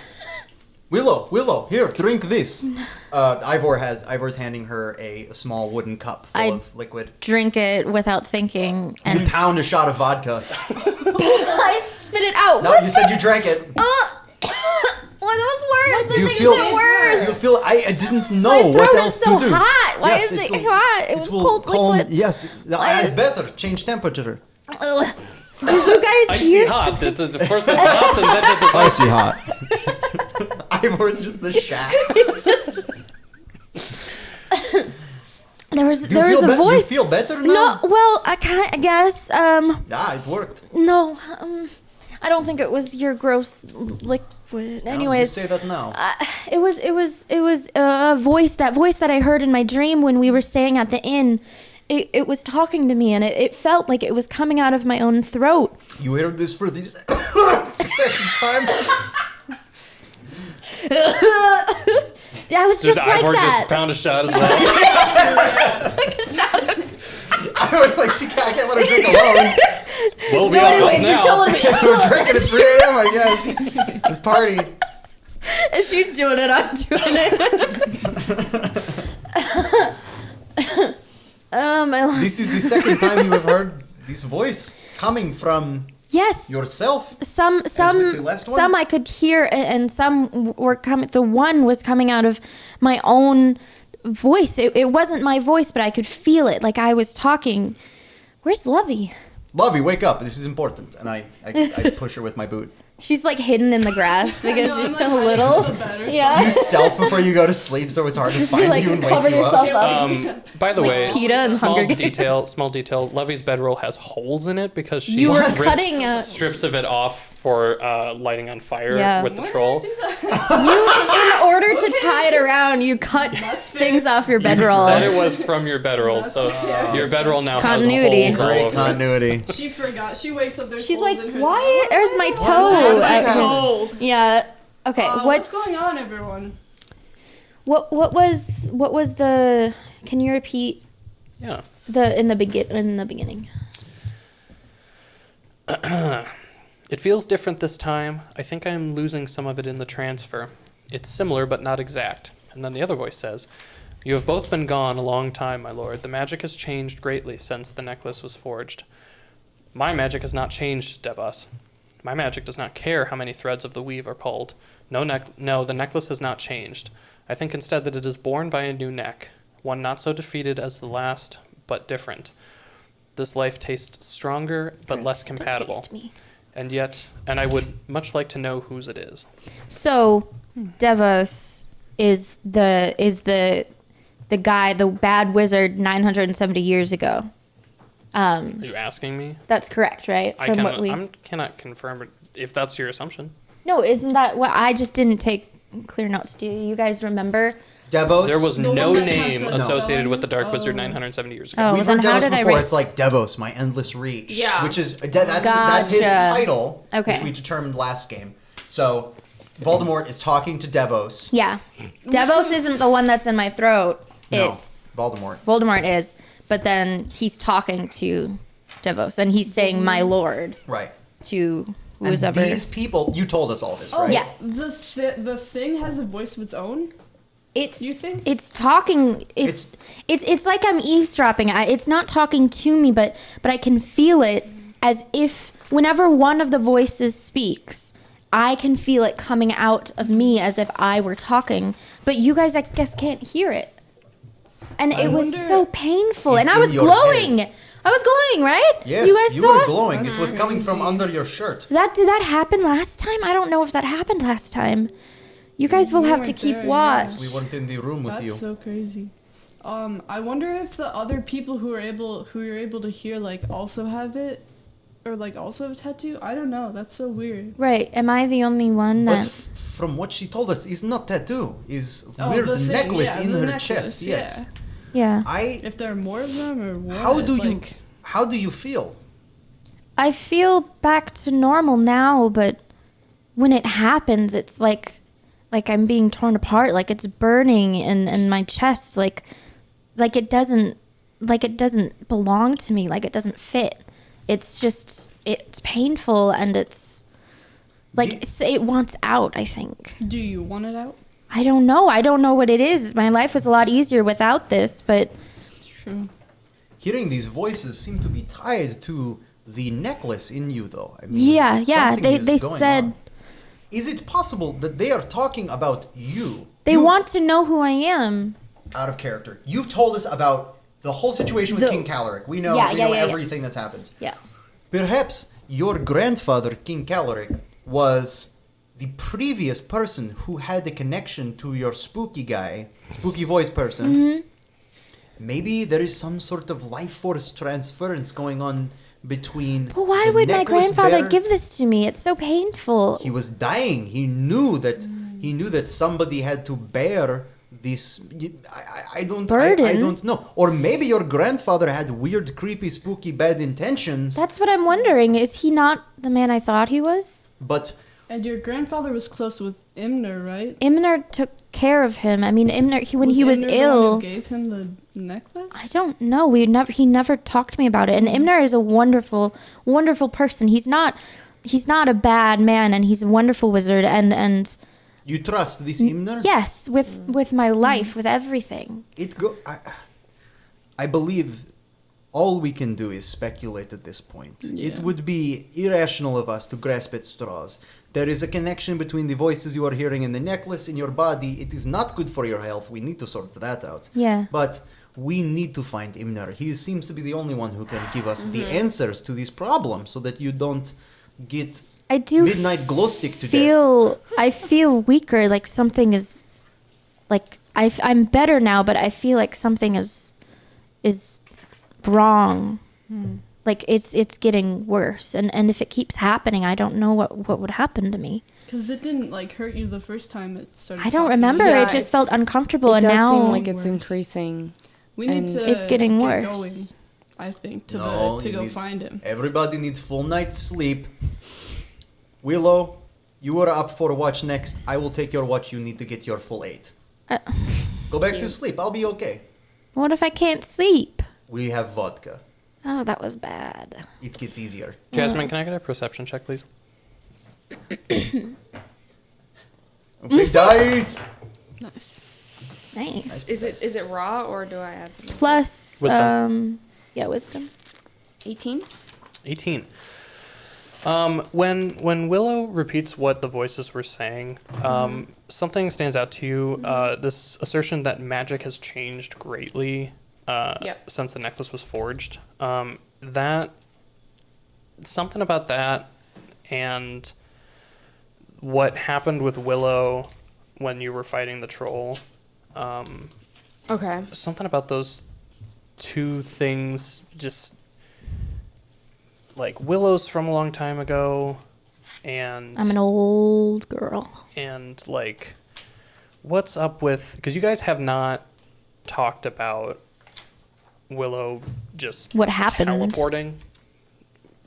Willow, here, drink this. Ivor's handing her a small wooden cup full of liquid. Drink it without thinking. You And pound a shot of vodka. I spit it out. No, you said you drank it. Well, that was worse. The You thing feel- is worse. You feel I didn't know My what throat else is so to do. hot. Why Yes, is it it'll- hot? It was will cold calm- liquid. Yes, Why it's is- better. Change temperature. Ugh. Did you guys Icy hear hot. something? The first it's hot, and then it's Icy hot. Ivor's just the shack. It's just. There was Do you a feel voice. You feel better now? No, well, I guess. Yeah, it worked. No, I don't think it was your gross liquid. You Anyways, say that now. it was a voice. That voice that I heard in my dream when we were staying at the inn. It was talking to me, and it felt like it was coming out of my own throat. You heard this for the second time. I was just like Ivor that. just pound a shot as well. Took a shot. I was like, I can't let her drink alone. We'll be So all anyways, up you're now. telling me. We're drinking at 3 a.m. I guess. This party. If she's doing it, I'm doing it. This is the second time you have heard this voice coming from Yes. yourself. Some with the last one? I could hear, and some were coming. The one was coming out of my own voice. It wasn't my voice, but I could feel it, like I was talking. Where's Lovey? Lovey, wake up. This is important. And I push her with my boot. She's like hidden in the grass because know, you're I'm, so like, little. hiding in the bed or Yeah. You stealth before you go to sleep, so it's hard to Just find be like you and wake cover you yourself up. up. By the way, PETA and Hunger Games. small detail. Lovey's bedroll has holes in it because she You were ripped cutting strips of it off for lighting on fire Yeah. with the Why troll. did I do that? You, in order to tie it around, you cut That's fair. things off your You said bedroll. it was from your bedroll, That's so fair. your bedroll now Continuity. has holes all Great over it. continuity. She forgot. She wakes up. There's She's holes like, in her why? door. There's my What's toe. happening? Yeah. Okay. What's going on, everyone? What was the? Can you repeat Yeah. in the beginning? It feels different this time. I think I'm losing some of it in the transfer. It's similar, but not exact. And then the other voice says, "You have both been gone a long time, my lord. The magic has changed greatly since the necklace was forged. My magic has not changed, Devos. My magic does not care how many threads of the weave are pulled. No, the necklace has not changed. I think instead that it is born by a new neck, one not so defeated as the last, but different. This life tastes stronger, but less Don't compatible. taste me. And I would much like to know whose it is." So, Devos is the guy, the bad wizard 970 years ago. Are you asking me? That's correct, right? I cannot confirm it if that's your assumption. No, isn't that what I just didn't take clear notes? Do you guys remember? Devos. There was The no one that has name the associated spelling? with the Dark Wizard Oh. 970 years ago. Oh, We've then heard how Devos did I before. write? It's like Devos, my endless reach. Yeah. Which is that's his Gotcha. title, Okay. which we determined last game. So, Voldemort is talking to Devos. Yeah, Devos isn't the one that's in my throat. No, It's Voldemort. Voldemort is, but then he's talking to Devos and he's saying "my lord" Right. to And who's ever. these people, you told us all this, Oh right? yeah. The thing has a voice of its own. It's You think? it's talking. It's like I'm eavesdropping. It's not talking to me, but I can feel it as if whenever one of the voices speaks, I can feel it coming out of me as if I were talking. But you guys, I guess, can't hear it. And it was wonder- so painful, It's and I in was your glowing. head. I was glowing, right? Yes, you guys you saw were it? glowing. It was coming from under your shirt. Did that happen last time? I don't know if that happened last time. You guys will We have to weren't keep there, watch. We weren't in the room with That's you. so crazy. I wonder if the other people who you're able to hear like also have it, or like also have a tattoo. I don't know. That's so weird. Right? Am I the only one But that? from what she told us, is not tattoo. Is Oh, weird the thing, necklace yeah, in the her necklace, chest. Yes. Yeah. I. If there are more of them or what? How do you? like, How do you feel? I feel back to normal now, but when it happens, it's like I'm being torn apart, like it's burning in my chest, like it doesn't belong to me, like it doesn't fit. It's painful and it's like it wants out, I think. Do you want it out? I don't know. I don't know what it is. My life was a lot easier without this, but True. Hearing these voices seem to be tied to the necklace in you, though. I mean, yeah. something is They going said on. Is it possible that they are talking about you? they You- want to know who I am. out of character. You've told us about the whole situation with The- King Calaric. We know, Yeah, we yeah, know yeah, yeah. everything that's happened. Yeah. Perhaps your grandfather, King Calaric, was the previous person who had the connection to your spooky guy, spooky voice person. Mm-hmm. Maybe there is some sort of life force transference going on between. But why the would my necklace grandfather bearer- give this to me? It's so painful. He was dying. He knew that somebody had to bear this. I don't. Burden? I don't know. Or maybe your grandfather had weird, creepy, spooky, bad intentions. That's what I'm wondering. Is he not the man I thought he was? But And your grandfather was close with Imner, right? Imner took care of him. I mean, Imner, when he was Imner the one ill, who gave him the necklace? I don't know. He never talked to me about it. And Imner is a wonderful, wonderful person. He's not a bad man, and he's a wonderful wizard. And you trust this Imner? yes, with my life, with everything. I believe all we can do is speculate at this point. It Yeah. would be irrational of us to grasp at straws. There is a connection between the voices you are hearing and the necklace in your body. It is not good for your health. We need to sort that out. Yeah. But we need to find Imner. He seems to be the only one who can give us the answers to these problems so that you don't get I do midnight glow stick to death. I feel weaker. Like something is, like I'm better now, but I feel like something is wrong. like it's getting worse, and if it keeps happening, I don't know what would happen to me. Because it didn't like hurt you the first time it started. I don't talking. remember. Yeah, it just felt uncomfortable, It and does now seem like it's Worse. increasing. We need and to. it's getting get worse. Going, I think to No, to you go need- find him. Everybody needs full night's sleep. Willow, you are up for watch next. I will take your watch. You need to get your full 8. Uh, Go back to sleep. I'll be okay. What if I can't sleep? We have vodka. Oh, that was bad. It gets easier. Jasmine, can I get a perception check, please? Big dice. Nice. Is it raw or do I add something? Plus, Wisdom. wisdom. 18. 18. When Willow repeats what the voices were saying, something stands out to you. This assertion that magic has changed greatly Yep. since the necklace was forged. That something about that, and what happened with Willow when you were fighting the troll. Okay. Something about those two things just. Like Willow's from a long time ago, and I'm an old girl. and like, what's up with? Because you guys have not talked about Willow just What happened? teleporting.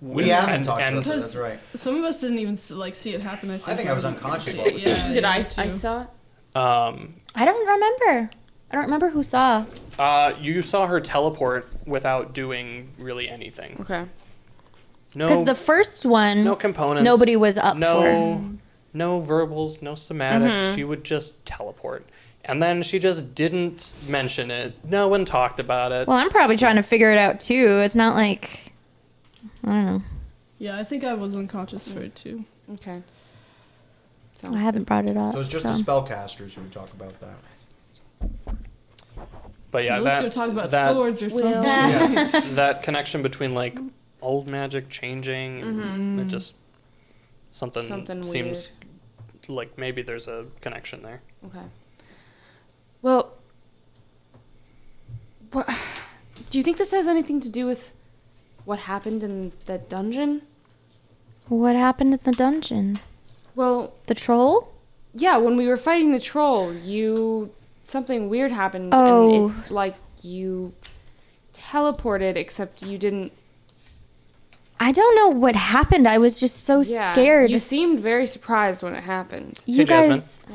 We haven't talked about that. That's right. Some of us didn't even like see it happen. I think I was unconscious while it was happening. Did I me too. saw it? I don't remember. I don't remember who saw. You saw her teleport without doing really anything. Okay. No, Because the first one, no components. nobody was up for. No verbals, no somatics. Mm-hmm. She would just teleport. And then she just didn't mention it. No one talked about it. Well, I'm probably trying to figure it out too. It's not like, I don't know. Yeah, I think I was unconscious for it too. Okay. I haven't brought it up. So it's just the spellcasters who would talk about that. But yeah, Let's that, go talk about that, swords or something. that connection between like old magic changing and it just something seems like maybe there's a connection there. Okay. Well, what, do you think this has anything to do with what happened in that dungeon? What happened in the dungeon? Well, The troll? yeah, when we were fighting the troll, something weird happened, Oh. and it's like you teleported, except you didn't. I don't know what happened. I was just so scared. You seemed very surprised when it happened. You Hey, Jasmine. guys.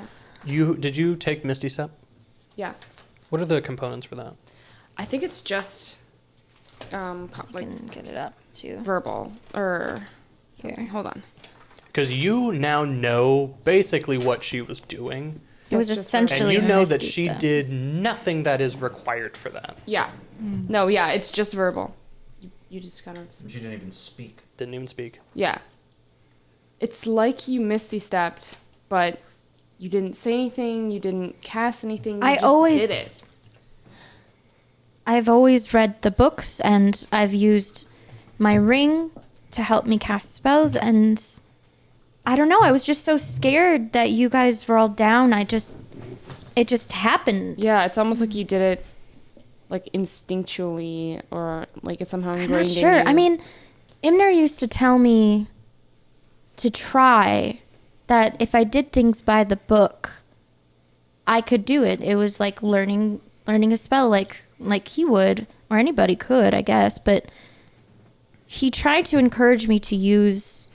Did you take Misty Step? Yeah. What are the components for that? I think it's just like Can get it up too. verbal or Here. hold on. Because you now know basically what she was doing, It was That's just and essentially. you know that Misty she stuff. did nothing that is required for that. Yeah. No, yeah, it's just verbal. You just kind of She didn't even speak. Didn't even speak. yeah. It's like you misty stepped, but you didn't say anything. You didn't cast anything. You I just always did it. I've always read the books and I've used my ring to help me cast spells, and I don't know, I was just so scared that you guys were all down. It just happened. Yeah, it's almost like you did it like instinctually, or like it's somehow I'm ingrained not sure. in you. I mean, Imner used to tell me to try, that if I did things by the book, I could do it. It was like learning a spell like he would, or anybody could, I guess, but he tried to encourage me to use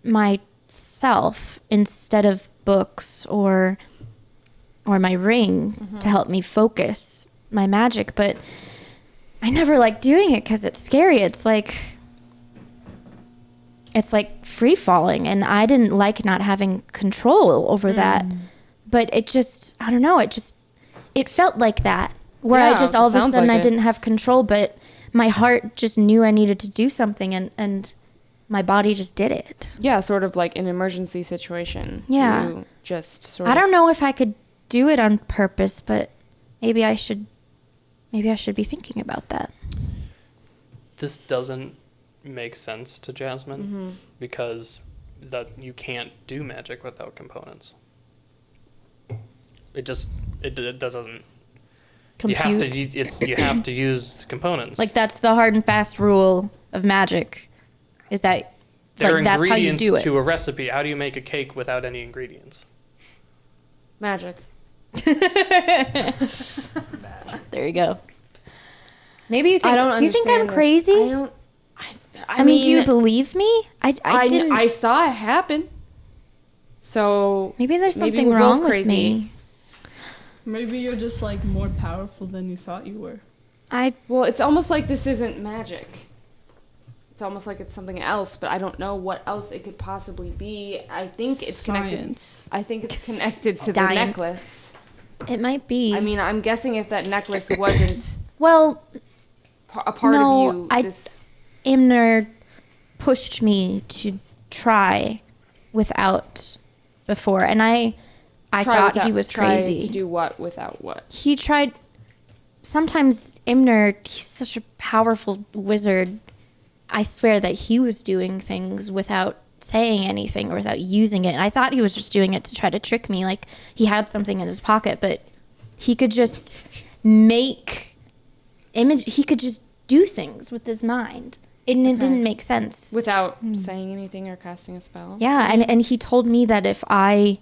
myself instead of books or my ring to help me focus my magic, but I never liked doing it because it's scary. It's like free falling, and I didn't like not having control over that. But it just, I don't know, it felt like that, where I Yeah, just all of a sounds sudden like I it. didn't have control, but my heart just knew I needed to do something, and my body just did it. Yeah, sort of like an emergency situation. Yeah. You just sort I of. don't know if I could do it on purpose, but maybe I should be thinking about that. This doesn't make sense to Jasmine Mm-hmm. because that you can't do magic without components. It doesn't. compute. You have to use components. Like that's the hard and fast rule of magic, is that there are that's how you ingredients do it. to a recipe. How do you make a cake without any ingredients? Magic. There you go. Maybe you think. I don't Do you think I'm understand this. crazy? I don't. I mean, do you believe me? I didn't. I saw it happen. So maybe there's maybe something we're wrong both with crazy. me. Maybe you're just like more powerful than you thought you were. Well, it's almost like this isn't magic. It's almost like it's something else, but I don't know what else it could possibly be. I think it's Science. connected. I think it's connected to the Science. necklace. It might be. I mean, I'm guessing if that necklace wasn't well, a part No, of you, Imner pushed me to try without before, and I thought he was crazy. To do what without what? He tried. Sometimes Imner, he's such a powerful wizard. I swear that he was doing things without saying anything or without using it. And I thought he was just doing it to try to trick me. Like he had something in his pocket, but he could just make image. He could just do things with his mind, and it didn't make sense Without saying anything or casting a spell. Yeah, and he told me that if I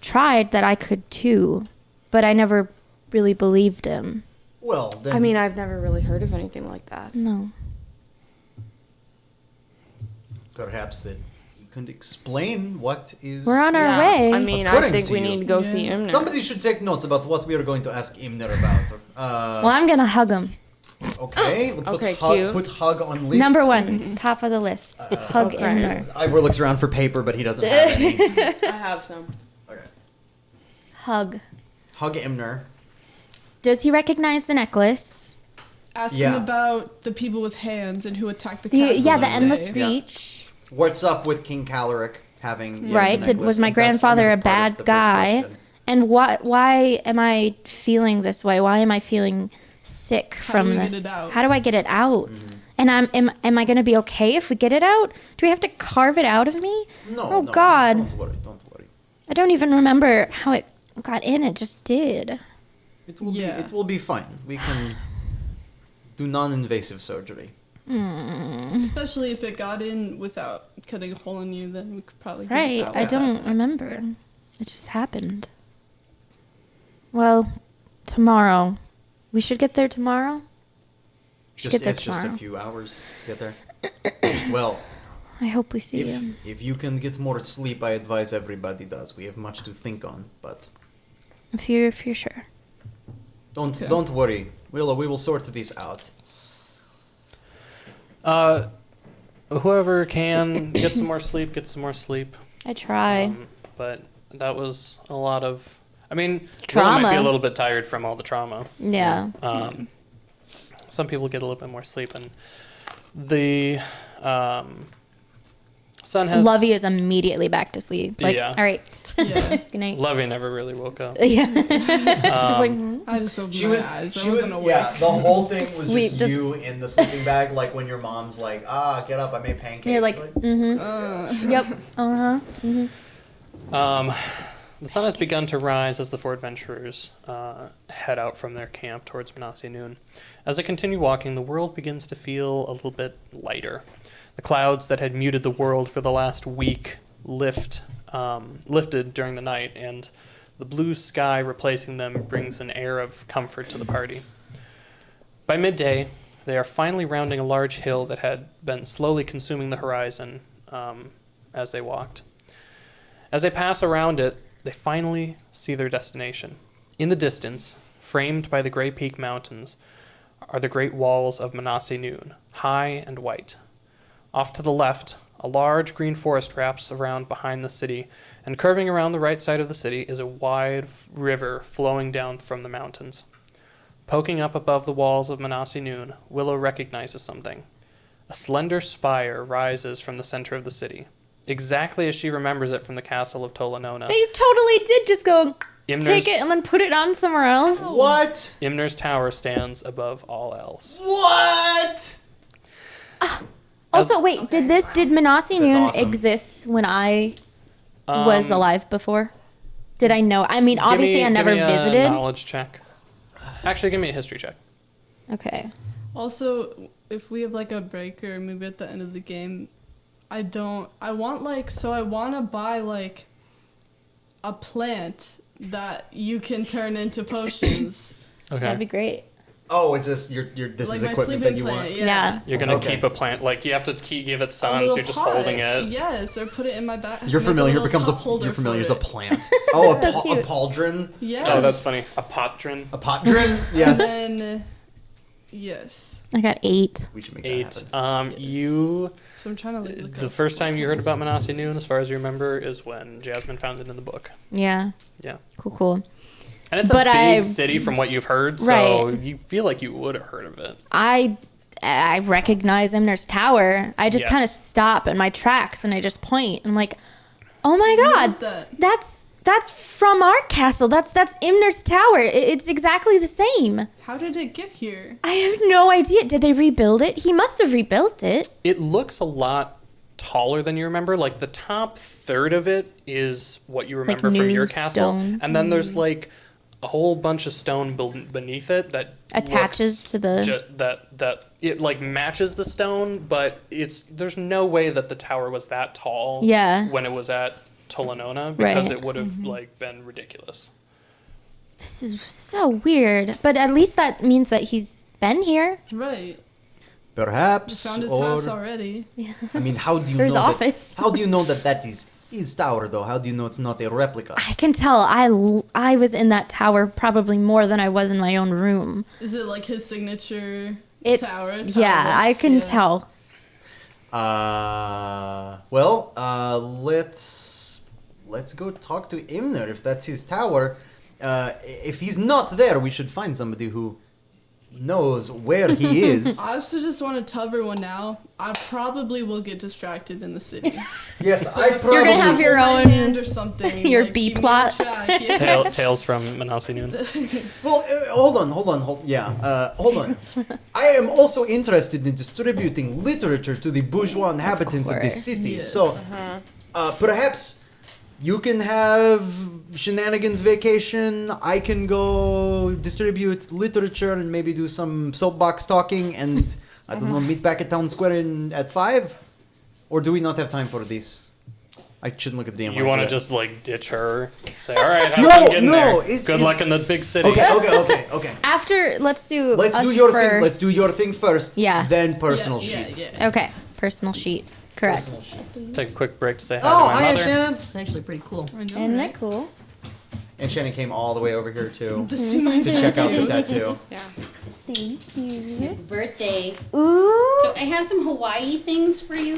tried, that I could too, but I never really believed him. Well, then. I mean, I've never really heard of anything like that. No. Perhaps that you can explain what is. We're on our Yeah. way. I mean, I According think to we you. need to go see him now. Somebody should take notes about what we are going to ask Imner about. Well, I'm gonna hug him. Okay, we'll put, Okay, hug, cute. put hug on list. Number one, top of the list. Hug okay. Imner. Ivor looks around for paper, but he doesn't have any. I have some. Okay. Hug. Hug Imner. Does he recognize the necklace? Ask Yeah. him about the people with hands and who attacked the castle. Yeah, the that endless day. Yeah. reach. What's up with King Caloric having Right. the Did, necklace? was my And that's grandfather a probably part of bad the first guy? question. And why am I feeling this way? Why am I feeling sick How from do we get this? it out? How do I get it out? Mm-hmm. And am I going to be okay if we get it out? Do we have to carve it out of me? No, Oh, no, God. Don't worry, don't worry. I don't even remember how it got in. It just did. It will Yeah. be. It will be fine. We can do non-invasive surgery. Especially if it got in without cutting a hole in you, then we could probably get Right. it out. I don't remember. It just happened. Well, tomorrow. We should get there tomorrow? We should get there It's just tomorrow. a few hours to get there. Well, I hope we see if him. if you can get more sleep, I advise everybody does. We have much to think on, but If you're sure. Okay. don't worry. We will sort this out. Whoever can get some more sleep, get some more sleep. I try. But that was a lot of. I mean, Will might Trauma. be a little bit tired from all the trauma. Yeah. Some people get a little bit more sleep, and the sun has. Lovey is immediately back to sleep. Like, Yeah. all right. Yeah. Good night. Lovey never really woke up. Yeah. She's like, I just opened She my was. eyes. I She was. wasn't awake. Yeah. The whole thing was Sleep, just just- you in the sleeping bag, like when your mom's like, get up, I made pancakes. you're like, mm-hmm. Yep. Uh-huh. Mm-hmm. The sun has begun to rise as the four adventurers head out from their camp towards Manasi Noon. As they continue walking, the world begins to feel a little bit lighter. The clouds that had muted the world for the last week lifted during the night, and the blue sky replacing them brings an air of comfort to the party. By midday, they are finally rounding a large hill that had been slowly consuming the horizon as they walked. As they pass around it, they finally see their destination. In the distance, framed by the Grey Peak Mountains, are the great walls of Manasi Noon, high and white. Off to the left, a large green forest wraps around behind the city, and curving around the right side of the city is a wide river flowing down from the mountains. Poking up above the walls of Manasi Noon, Willow recognizes something. A slender spire rises from the center of the city, exactly as she remembers it from the castle of Tolanona. They totally did just go Imner's, take it and then put it on somewhere else. What? Imner's tower stands above all else. What? Also, wait, did Manasi That's Noon awesome. exist when I was alive before? Did I know? I mean, Give obviously me- I never give me a visited. knowledge check. Actually, give me a history check. Okay. Also, if we have like a break or maybe at the end of the game, I want to buy like a plant that you can turn into potions. That'd be great. Oh, is this this Like is my equipment sleeping that you plant, want? Yeah. You're gonna Okay. keep a plant, like you have to give it A sun, so little you're just pot. holding it. Yes, or put it in my back. You're make familiar little becomes cup holder you're familiar as for a it. plant. Oh, So a cute. pauldron. Yes. Oh, that's funny. A potdrin. A potdrin? Yes. And then, yes. I got 8. We should make 8. that happen. You. So I'm trying to leave the The cup. first time you heard about Manasi Noon, as far as you remember, is when Jasmine found it in the book. Yeah. Yeah. Cool. And it's But a big I- city from what you've heard, so Right. you feel like you would have heard of it. I recognize Imner's Tower. I just Yes. kind of stop in my tracks and I just point. I'm like, oh my What is god, that? that's from our castle. That's Imner's Tower. It's exactly the same. How did it get here? I have no idea. Did they rebuild it? He must have rebuilt it. It looks a lot taller than you remember. Like the top third of it is what you remember from new your castle, stone. and then there's like a whole bunch of stone beneath it that Attaches looks to the- that it like matches the stone, but there's no way that the tower was that tall. Yeah. When it was at Tolanona, because Right. it would have like been ridiculous. This is so weird. But at least that means that he's been here. Right. Oh, We Perhaps. found his or, house already. I mean, how do you Or his know office. that? How do you know that is his tower, though? How do you know it's not a replica? I can tell. I was in that tower probably more than I was in my own room. Is it like his signature It's tower? yeah, I can tell. Let's go talk to Imner if that's his tower. If he's not there, we should find somebody who knows where he is. I also just want to tell everyone now, I probably will get distracted in the city. Yes, So I if probably. You're gonna have your hold my own- hand or something. your like, B keep me plot. on track, yeah. Tales from Manasi Noon. Well, hold on. Hold on. I am also interested in distributing literature to the bourgeois inhabitants of this course. city. Yes. So, perhaps you can have shenanigans vacation. I can go distribute literature and maybe do some soapbox talking. And I don't know, meet back at town square at 5. Or do we not have time for this? I shouldn't look at the damn. You want to just like ditch her? Say, all right, have No, fun getting no, there. it's- Good it's- luck in the big city. Okay. After let's do Let's us do your first. thing. Let's do your thing first. Yeah. Then personal yeah, sheet. Yeah. Okay, personal sheet. Correct. Take a quick break to say hi Oh, to my hi, mother. Shannon. It's actually pretty cool. I know, Isn't right? that cool? And Shannon came all the way over here too To see my to check out the tattoo. tattoo. Yeah. Thank you. Birthday. Ooh. So I have some Hawaii things for you,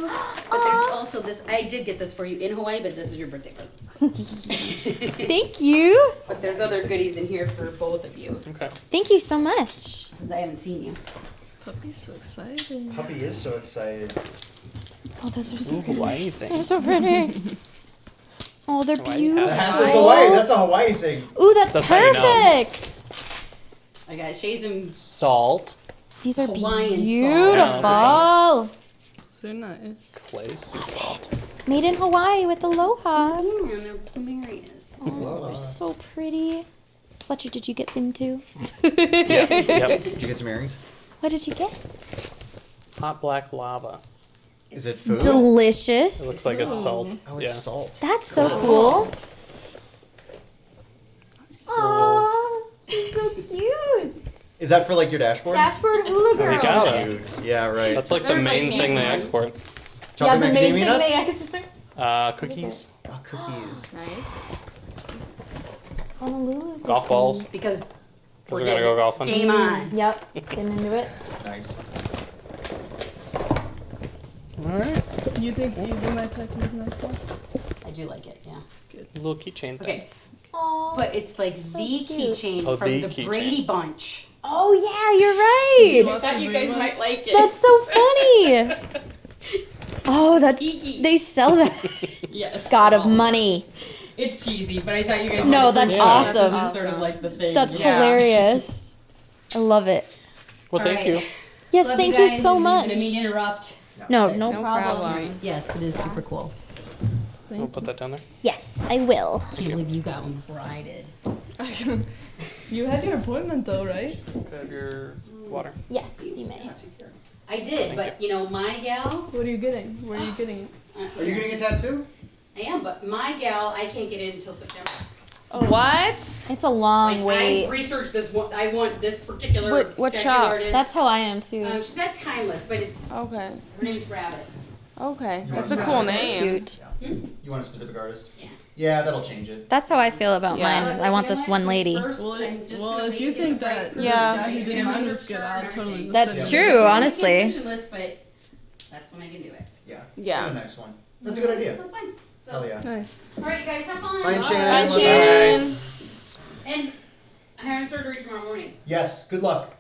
but there's also this. I did get this for you in Hawaii, but this is your birthday present. Thank you. But there's other goodies in here for both of you, Okay. Thank you so much. since I haven't seen you. Puppy's so excited. Puppy is so excited. Oh, those are so Ooh, pretty. Hawaii They're things. so pretty. Oh, they're Hawaii beautiful. hats. That's a Hawaii. That's a Hawaii thing. Ooh, that's That's how you know. perfect. I got Shay's and Salt. These are Hawaiian beautiful. So nice. Clay sea salt. Made in Hawaii with aloha. and they're plumerias. Oh, they're so pretty. Fletcher, did you get them too? Yes. Yep. Did you get some earrings? What did you get? Hot black lava. Is it food? Delicious. It looks like it's salt. Oh, it's Yeah. salt. That's so cool. Aww, he's so cute. Is that for like your dashboard? Dashboard hula girl. Zigala. Yeah, right. That's like the They're main like thing they hands export. Chocolate the main macadamia thing nuts. they export. Cookies. Oh, cookies. Nice. Honolulu. Golf balls. Because We're gonna go golfing. Game on. Yep, getting into it. Nice. Alright. You think my tattoo is nice, Bob? I do like it, yeah. A little keychain thing. Okay, Aww. but it's like So the cute. keychain Oh, from the the keychain. Brady Bunch. Oh yeah, you're You right. want some green ones? like it. That's so funny. Oh, that's Geeky. they sell that. Yes. God of money. It's cheesy, but I thought you guys. No, might that's appreciate it. awesome. That's sort of like the thing. That's yeah. hilarious. I love it. Well, thank Alright. you. Yes, Love thank you you guys. so much. Didn't mean to interrupt. No, No problem. problem. Yes, it is super cool. We'll put that down there. Yes, I will. Can't believe you got one before I did. You had your appointment though, right? Could I have your water? Yes, you may. I did, but you know, my gal. What are you getting? Where are you getting it? Are you getting a tattoo? I am, but my gal, I can't get in until September. What? It's a long I wait. researched this one. I want this particular What tattoo shop? artist. That's how I am too. She's not timeless, but it's Okay. her name's Rabbit. Okay. You That's want a to cool grab it? name. Cute. You want a specific artist? Yeah. Yeah, that'll change it. That's how I feel about Yeah. mine. I want this one lady. Well, if you think that the Yeah. guy who did mine was good, I'll totally That's listen. true, I honestly. can't mention this, but that's when I can do it. Yeah. Yeah. Get a nice one. That's a good idea. That's fine. So, Hell yeah. Nice. all right, you guys, have fun. Bye, Bye, Shannon. Love you. Shannon. And I'm having surgery tomorrow morning. Yes. Good luck.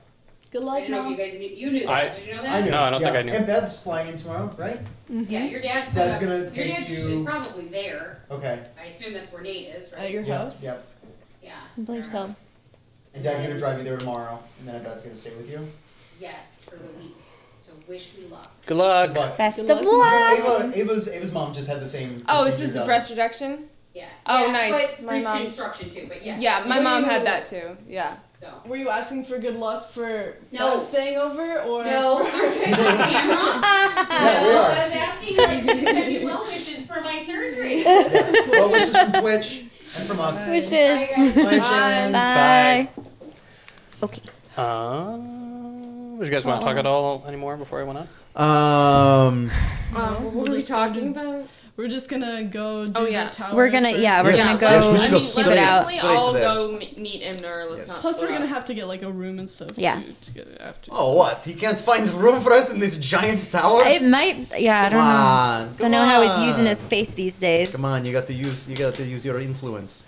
Good I luck, didn't know if Mom. you guys knew. You knew that. Did you know that? I knew. No, I don't think I knew. And Bev's flying in tomorrow, right? Yeah, your dad's Dad's coming gonna up. take Your dad you- is probably there. Okay. I assume that's where Nate is, At right? your Yep. house? Yep. Yeah. I believe so. And Dad's gonna drive you there tomorrow, and then Bev's gonna stay with you. Yes, for the week. So wish me luck. Good luck. Good luck. Best Good of luck. luck. Ava's mom just had the same. Oh, is procedure this a done. breast reduction? Yeah. Oh, yeah, nice. But My mom's- reconstruction too, but yes. Yeah, my Were mom you- had that too. Yeah. So. Were you asking for good luck for No. staying over or? No, are you guys on camera? Yeah, we No, are. I was asking like you send me well wishes for my surgery. Yes. Well wishes from Twitch and from us. Wishes. Bye, guys. Bye, Shannon. Bye. Okay. Would you guys want to talk at all anymore before I went out? What were we just talking going about? We're just gonna go do Oh, yeah. the tower. We're gonna, first. yeah, we're Yes. gonna go Yes, we should go let's straight- check it out. definitely straight to all there. go meet him there. Let's Yes. not Plus, we're split gonna up. have to get like a room and stuff. Yeah. To get it after. Oh, what? He can't find room for us in this giant tower? It might, yeah, I Come don't know. on. Don't know how he's using his space these days. Come on, you got to use your influence.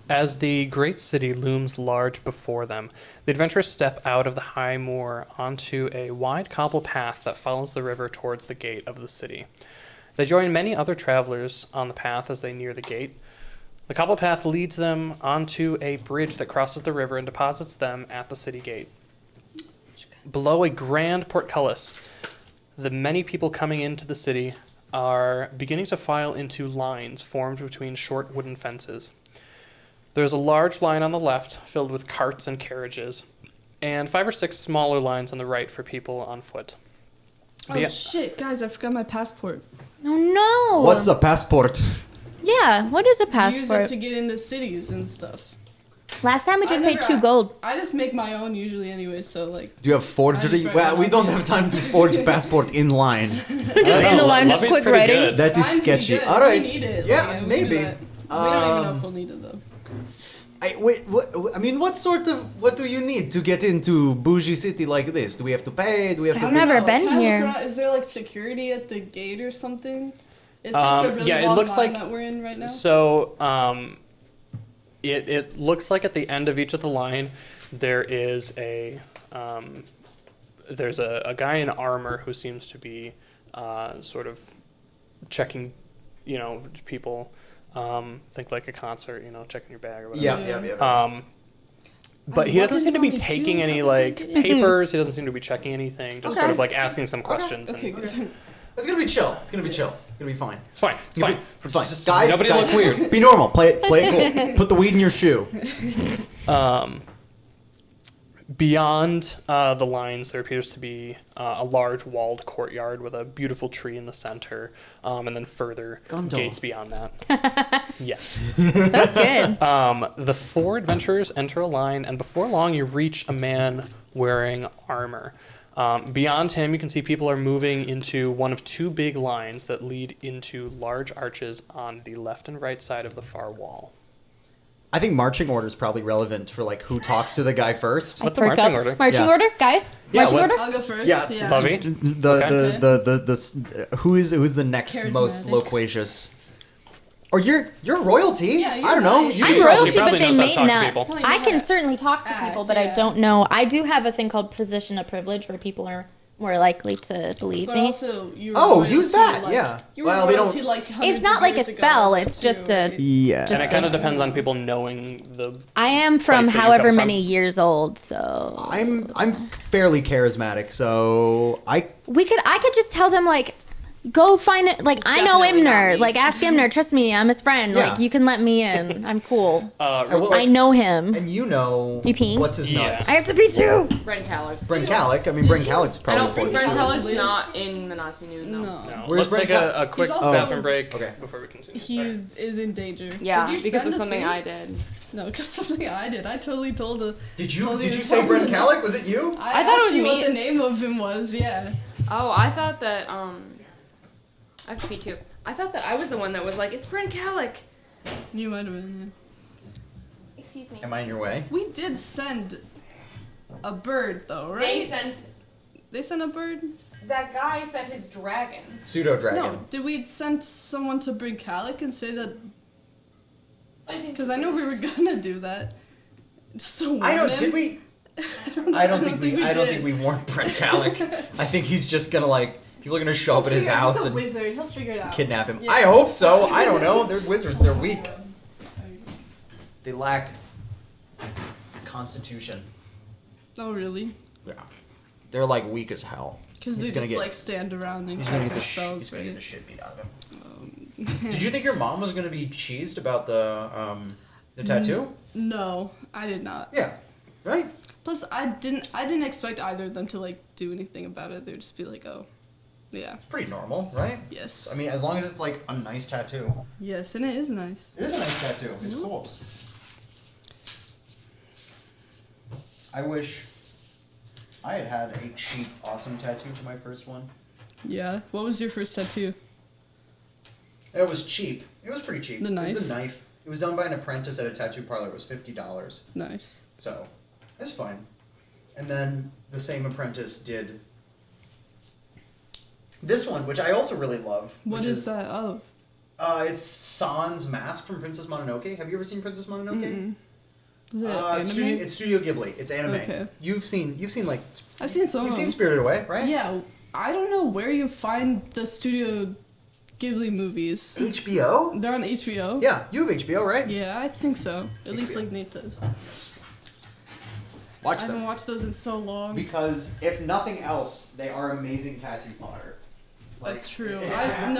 As the great city looms large before them, the adventurers step out of the high moor onto a wide cobble path that follows the river towards the gate of the city. They join many other travelers on the path as they near the gate. The cobble path leads them onto a bridge that crosses the river and deposits them at the city gate. Below a grand portcullis, the many people coming into the city are beginning to file into lines formed between short wooden fences. There's a large line on the left filled with carts and carriages, and 5 or 6 smaller lines on the right for people on foot. Oh Yeah. shit, guys! I forgot my passport. Oh no. What's a passport? Yeah, what is a Use it passport? to get into cities and stuff. Last time we just I paid never- 2 gold. I just make my own usually anyway, so like. Do you have forgery? I just read Well, that we off, don't yeah. have time to forge passport in line. Just in the line, just Lovey's quick pretty writing. good. That is Mine's pretty sketchy. good. All right. We need it. Yeah, we can do maybe. that. We don't even know Um, if we'll need it though. I mean, what do you need to get into bougie city like this? Do we have to pay? Do we have to? I've never No, been can I look here. around? Is there like security at the gate or something? It's just a really yeah, it long looks line like- that we're in right now. So, it looks like at the end of each of the line, there is there's a guy in armor who seems to be sort of checking, people. Think like a concert, checking your bag or whatever. Yeah. But he doesn't seem to be Weapons only taking two? any How did like we get in? papers. He doesn't seem to be checking anything. Just sort of like asking some questions. Okay, And good. It's gonna be chill. It's gonna be chill. It's gonna be fine. it's fine. It's It's fine. fine. Just Guys, nobody guys, look weird. Be normal. Play it cool. Put the weed in your shoe. Beyond the lines, there appears to be a large walled courtyard with a beautiful tree in the center, and then further Gondor. gates beyond that. Yes. That's good. The 4 adventurers enter a line, and before long, you reach a man wearing armor. Beyond him, you can see people are moving into one of 2 big lines that lead into large arches on the left and right side of the far wall. I think marching order is probably relevant for like who talks to the guy first. What's a Perk marching up. order? Marching Yeah. order, guys. Yeah, Marching what- order. I'll go first. Yeah, it's Lovey? who's the next most Charismatic. loquacious? Or you're royalty. Yeah, you're I don't know. nice. You I'm could royalty, She probably but they knows how to may talk to not. people. Well, I can yeah. certainly talk to people, but I yeah. don't know. I do have a thing called position of privilege where people are more likely to believe But me. also, you were Oh, royalty, use that, like- yeah. You were Well, they royalty, don't- like, hundreds It's not of like a years ago, spell, it's too, just a- right? Yeah. Just And it kind of a- depends on people knowing the. I am from Place that you however come many from. years old, so I'm fairly charismatic, so I I could just tell them like Go find it. Like, It's I know definitely not Imner. me. Like, ask Imner. Trust me, I'm his friend. Yeah. Like, you can let me in. I'm cool. Well, I know him. And you know You peeing? what's his Yeah. nuts. I have to pee too. Brent Callick. Brent Callick. I mean, Brent Callick's I probably don't think important Brent too. Callick's not in the Nazi news, no. No. No. Where's Let's take Brent a quick He's also- bathroom break Okay. before we continue. He Sorry. is in danger. Yeah, Did you because send of a something thing? I did. No, because something I did. I totally told her. Did you Totally say Brent something. Callick? Was it you? I thought it asked was you me. what the name of him was. Yeah. Oh, I thought that, I have to pee too. I thought that I was the one that was like, it's Brent Callick. You might have been. Excuse me. Am I in your way? Yeah. We did send a bird though, right? They sent a bird. That guy sent his dragon. Pseudo dragon. No. Did we send someone to bring Calic and say that? Because I know we were gonna do that. Just to warn I don't. him. Did we? I don't think we warned Brent Callick. I think he's just gonna like people are gonna show up at his house He's a and wizard. He'll figure it out. kidnap him. Yeah. I hope so. I don't know. They're wizards. They're weak. They lack constitution. Oh really? Yeah. They're like weak as hell. Because they He's gonna just get- like stand around and He's gonna cast get their the spells, he's gonna get the right? shit beat out of him. Did you think your mom was gonna be cheesed about the tattoo? No, I did not. Yeah. Right? Plus, I didn't expect either of them to like do anything about it. They'd just be like, oh, yeah, It's pretty normal, right? yes. I mean, as long as it's like a nice tattoo. yes, and it is nice. It is a nice tattoo. It's cool. I wish I had had a cheap, awesome tattoo for my first one. Yeah. What was your first tattoo? It was cheap. It was pretty cheap. The It was knife? a knife. It was done by an apprentice at a tattoo parlor. It was $50. Nice. So, it's fine. And then the same apprentice did this one, which I also really love. What which is that of? It's San's mask from Princess Mononoke. Have you ever seen Princess Mononoke? Mm-mm. Is it It's anime? Studio Ghibli. It's anime. Okay. You've seen like I've seen some. you've of seen them. Spirited Away, right? Yeah, I don't know where you find the Studio Ghibli movies. HBO? They're on HBO. Yeah, you have HBO, right? Yeah, I think so. At least HBO. like Nate does. Watch I haven't them. watched those in so long. Because if nothing else, they are amazing tattoo fodder. That's true. I hate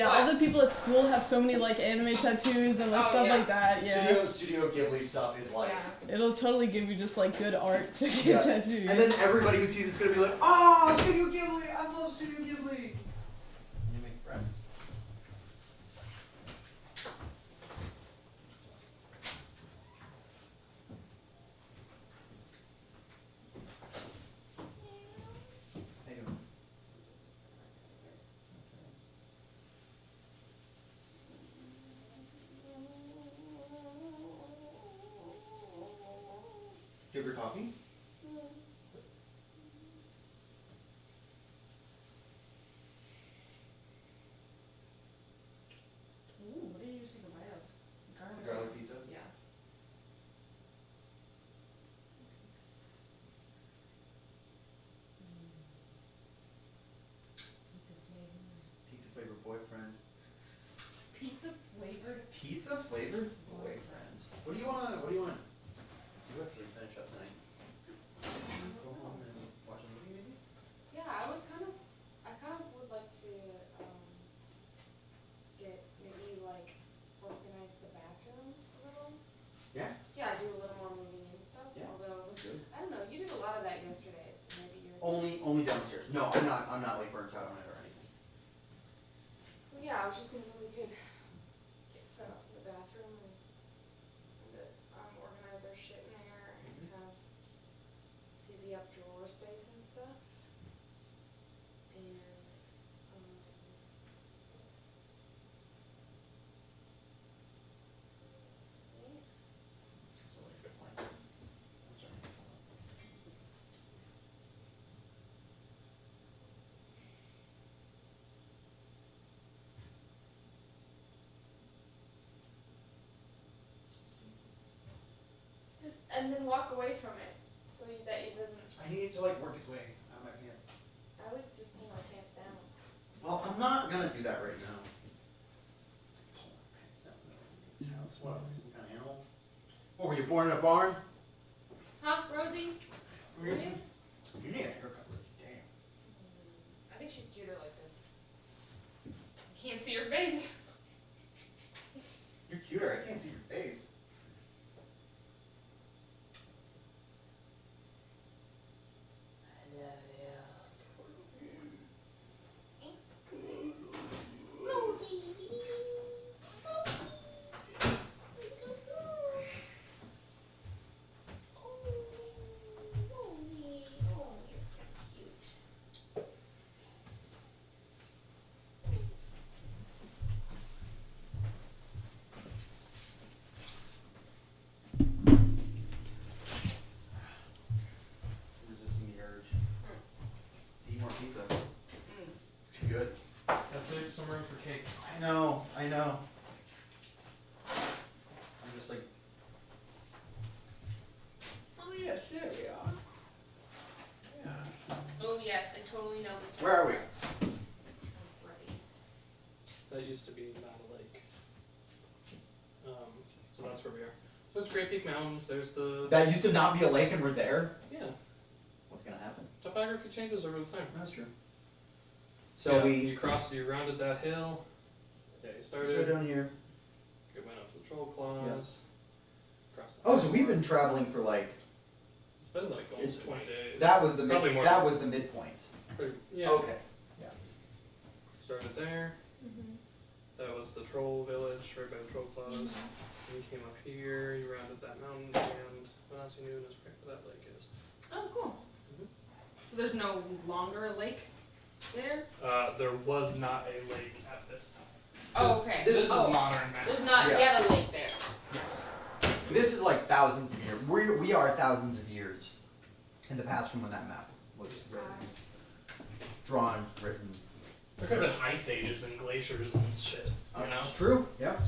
all the people at school have so many like anime tattoos and like Oh, stuff yeah. like that. Yeah, Studio Ghibli stuff is like. it'll totally give you just like good art to get Yeah. tattooed. And then everybody who sees it's gonna be like, oh, Studio Ghibli! I love Studio Ghibli! And you make friends. How you doing? Do you have your coffee? Ooh, what did you just take a bite of? Garlic pizza? Yeah. Pizza flavored boyfriend. Pizza flavored. Pizza flavored boyfriend. What do you want? What do you want? You have to finish up tonight. Go home and watch a movie, maybe. Yeah, I kind of would like to get maybe like organize the bathroom a little. Yeah. Yeah, do a little more moving and stuff. Yeah. Although Good. I don't know, you did a lot of that yesterday, so maybe you're. Only downstairs. No, I'm not like burnt out on it or anything. Well, yeah, I was just thinking we could get set up in the bathroom and organize our shit in there and kind of divvy up drawer space and stuff. And yeah. So like a good plan. I'm sorry. Just and then walk away from it so that it doesn't. I need it to like work its way out of my pants. I always just pull my pants down. Well, I'm not gonna do that right now. It's like pulling my pants down in the middle of Nate's house. What? Some kind of animal? What, were you born in a barn? Huh, Rosie? Were you? You need a haircut, Rosie. Damn. I think she's cuter like this. see your face. You're cuter. I can't see your face. Resisting the urge to eat more pizza. It's good. Let's leave some room for cake. I know. I'm just like. Oh yes, there we are. Yeah. Oh yes, I totally know this. Where are we? That used to be not a lake. So that's where we are. So it's Great Peak Mountains. There's the. That used to not be a lake, and we're there. Yeah. What's gonna happen? Topography changes over the time. That's true. So So yeah, we you rounded that hill. Yeah, you started. started down here. You went up to the Troll Claws. Across the Oh, so we've been traveling for like. It's been like almost 20 days. That was the Probably more. that was the midpoint. Pretty, yeah. Okay. Started there. That was the troll village right by the Troll Claws. And you came up here. You rounded that mountain, and Manasi Noon is right where that lake is. Oh, cool. Mhm. So there's no longer a lake there? There was not a lake at this time. Oh, okay. This This is is oh. modern map. There's not Yeah. yet a lake there. Yes. This is like thousands of years. We are thousands of years in the past from when that map was written, drawn, written. There could have been ice ages and glaciers and shit. You know? It's true. Yep.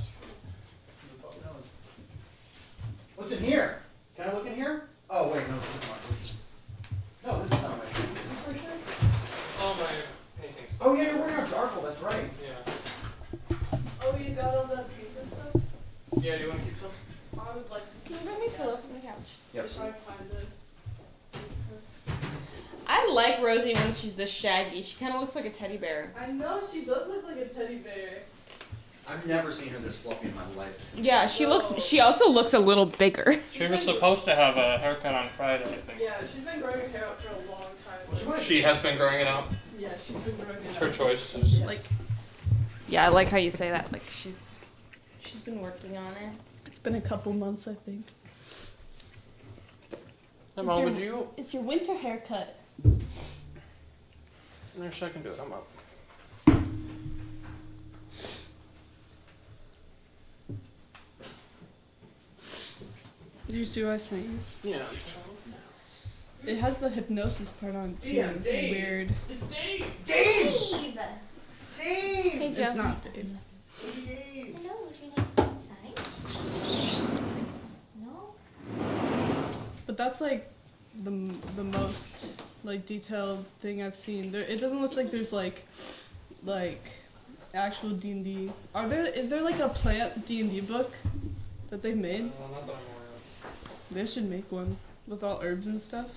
What's in here? Can I look in here? Oh wait, no, this is not. No, this is not my. Is this for sure? All my paintings. Oh yeah, you're wearing a darkle. That's right. Yeah. Oh, you got all that pizza stuff? Yeah, do you want to keep some? I would like to. Can you bring me a pillow from the couch? Yes. If I find it. I like Rosie when she's this shaggy. She kind of looks like a teddy bear. I know, she does look like a teddy bear. I've never seen her this fluffy in my life. Yeah, she looks. She also looks a little bigger. She was supposed to have a haircut on Friday, I think. Yeah, she's been growing her hair out for a long time. She has been growing it out. Yeah, she's been growing it out. It's her choice. It's Yes. Like, yeah, I like how you say that. Like she's been working on it. It's been a couple months, I think. Hey, Mom, would you? It's your winter haircut. Actually, I can do it. I'm up. Did you see what I was saying? Yeah. It has the hypnosis part on too. Yeah, Dave. Weird. It's Dave. Dave! Dave! Dave! It's not Dave. Dave! Hello, would you like to go outside? No? But that's like the most like detailed thing I've seen. There, it doesn't look like there's like actual D&D. Is there like a plant D&D book that they've made? Not that I'm aware of. They should make one with all herbs and stuff.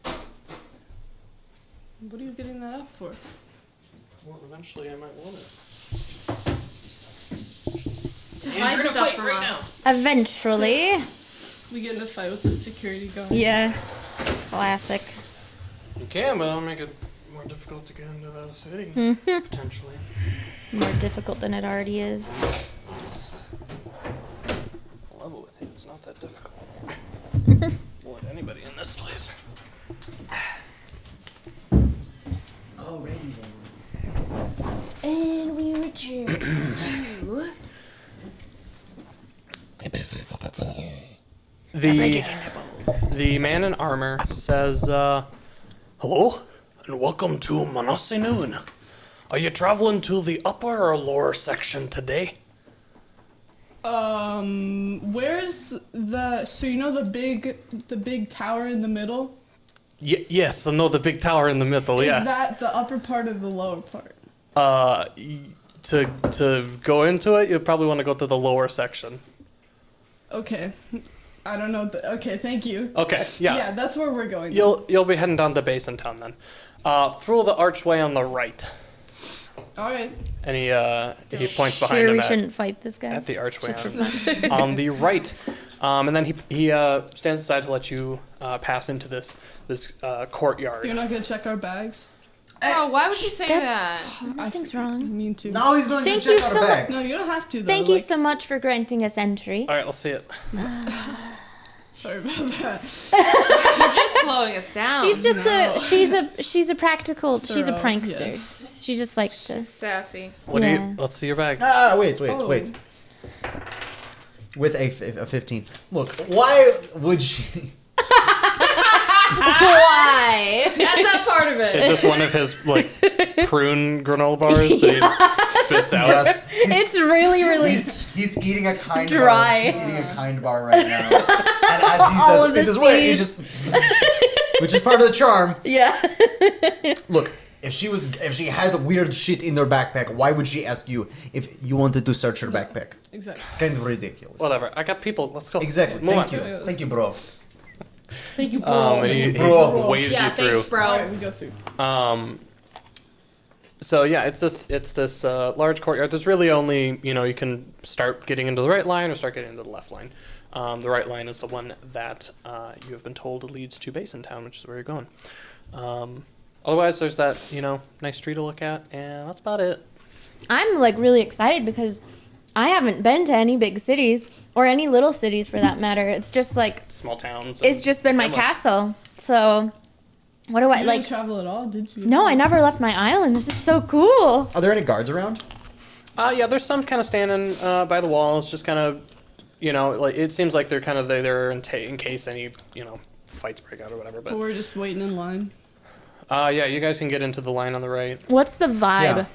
Yeah. What are you getting that up for? Well, eventually I might want it. To hide stuff from us. Eventually. We get in a fight with the security guard. Yeah. Classic. You can, but it'll make it more difficult to get into the city. Mhm. Potentially. More difficult than it already is. I'll level with you. It's not that difficult. More than anybody in this place. Alrighty then. And we return to The man in armor says, hello, and welcome to Manasi Noon. Are you traveling to the upper or lower section today? Where's so you know the big tower in the middle? Yes, I know the big tower in the middle, Is yeah. that the upper part or the lower part? To go into it, you'd probably want to go to the lower section. Okay. I don't know. Okay, thank you. Okay, yeah. Yeah, that's where we're going. You'll be heading down to Basin Town then. Through the archway on the right. All right. And he points behind Sure, him we at, shouldn't fight this guy. at the archway Just for fun. on the right. And then he stands aside to let you pass into this courtyard. You're not gonna check our bags? Oh, why would you say that? Nothing's wrong. Mean to. Now he's going Thank to check you our so much. bags. No, you don't have to. Though. Thank you like, so much for granting us entry. All right, let's see it. Sorry about that. You're just slowing us down. She's just she's a practical, she's a Thorough, prankster. yes. She just likes to. sassy. What do Yeah. you? Let's see your bag. Wait. Oh. With a 15. Look, why would she? Why? That's not part of it. Is this one of his like prune granola bars that he spits out? Yes. It's really He's eating a kind dry. bar. He's eating a kind bar right now. And as he All says, of the this is what he seeds. just, which is part of the charm. yeah. Look, if she had weird shit in her backpack, why would she ask you if you wanted to search her backpack? Exactly. It's kind of ridiculous. Whatever. I got people. Let's go. Exactly. Move Thank on. you. Thank you, bro. Thank you, bro. And he Bro. waves Yeah, you through. thanks, bro. All right, we go through. So yeah, it's this large courtyard. There's really only you can start getting into the right line or start getting into the left line. The right line is the one that you have been told leads to Basin Town, which is where you're going. Otherwise, there's that nice tree to look at, and that's about it. I'm like really excited because I haven't been to any big cities or any little cities for that matter. It's just like Small towns. it's just been my hamlets. castle. So what do I You like? didn't travel at all, did you? No, I never left my island. This is so cool. Are there any guards around? Yeah, there's some kind of standing by the walls, just kind of, like it seems like they're kind of there in case any, fights break out or whatever. But But we're just waiting in line. yeah, you guys can get into the line on the right. What's the vibe? Yeah.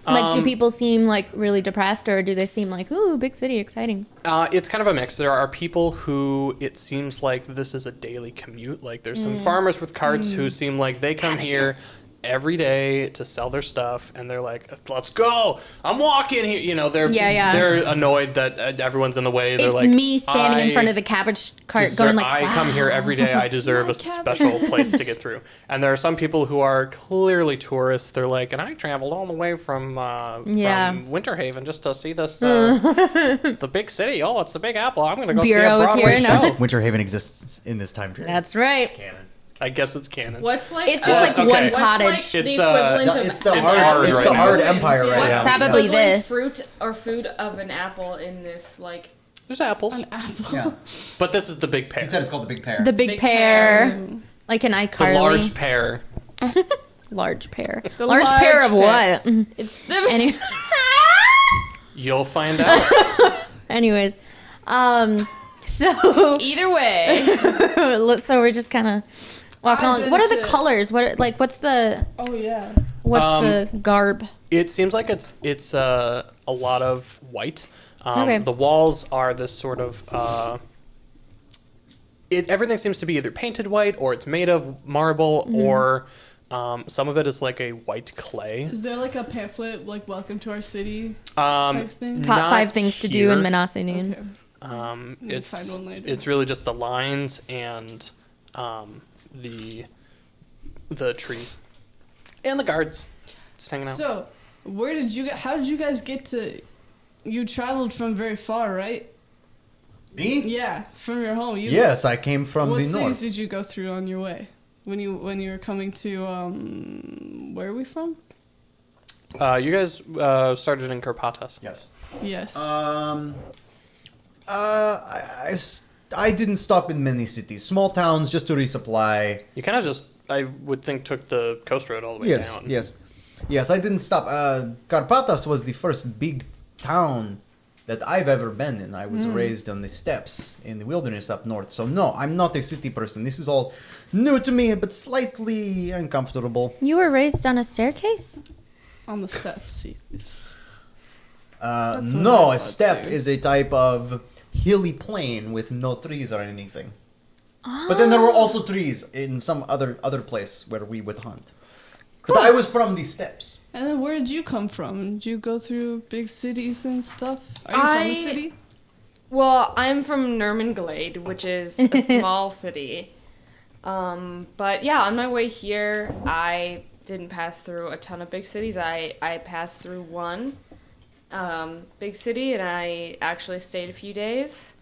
Like, do people seem like really depressed, or do they seem like, ooh, big city, exciting? It's kind of a mix. There are people who it seems like this is a daily commute. Like there's some farmers with carts who seem like they come here every day to sell their stuff, and they're like, "Let's go! I'm walking here." They're they're annoyed that everyone's in the way. They're It's like, me standing in front of the cabbage cart, going like, I come here every day. I deserve a special place to get through. And there are some people who are clearly tourists. They're like, and I traveled all the way from Winter Haven just to see this the big city. Oh, it's the Big Apple. I'm gonna go Bureau is see a Broadway here, no? show. Winter Haven exists in this time period. That's right. It's canon. I guess it's canon. What's like? It's just like okay. one What's cottage. What's like the It's, equivalent No, of it's the It's hard. hard It's right the now. hard empire What's right now. probably equivalent this. fruit or food of an apple in this like? There's apples, An apple. Yeah. but this is the big pear. He said it's called the Big Pear. The big, Big pear. pear. Like an the iCarly. large pear. Large pear. The large pear of large what? It's the Any- You'll find out. Anyways, so either way. so we're just kind of walking I've along. been What are the to- colors? What's the Oh yeah. the garb? It seems like it's a lot of white. Okay. The walls are this sort of. Everything seems to be either painted white or it's made of marble or some of it is like a white clay. Is there like a pamphlet like "Welcome to our city" Um, type thing? Top not 5 things to do in here. Manase Noon. Okay. We'll find one later. It's really just the lines and the tree and the guards just hanging out. So, where did you how did you guys get to? You traveled from very far, right? Me? Yeah, from your home. Yes, I came from What the cities north. did you go through on your way when you were coming to where are we from? You guys started in Karpatas. Yes. Yes. I didn't stop in many cities, small towns, just to resupply. You kind of just, I would think, took the coast road all the way Yes, down. yes. I didn't stop. Karpatas was the first big town that I've ever been in. I was raised on the steppes in the wilderness up north. So no, I'm not a city person. This is all new to me, but slightly uncomfortable. You were raised on a staircase? On the steps. Yes. No, what I a thought steppe too. is a type of hilly plain with no trees or anything. But then there were also trees in some other place where we would hunt. But I was from the steppes. And then where did you come from? Did you go through big cities and stuff? Are you from a city? Well, I'm from Nurmenglade, which is a small city. But yeah, on my way here, I didn't pass through a ton of big cities. I passed through one big city, and I actually stayed a few days.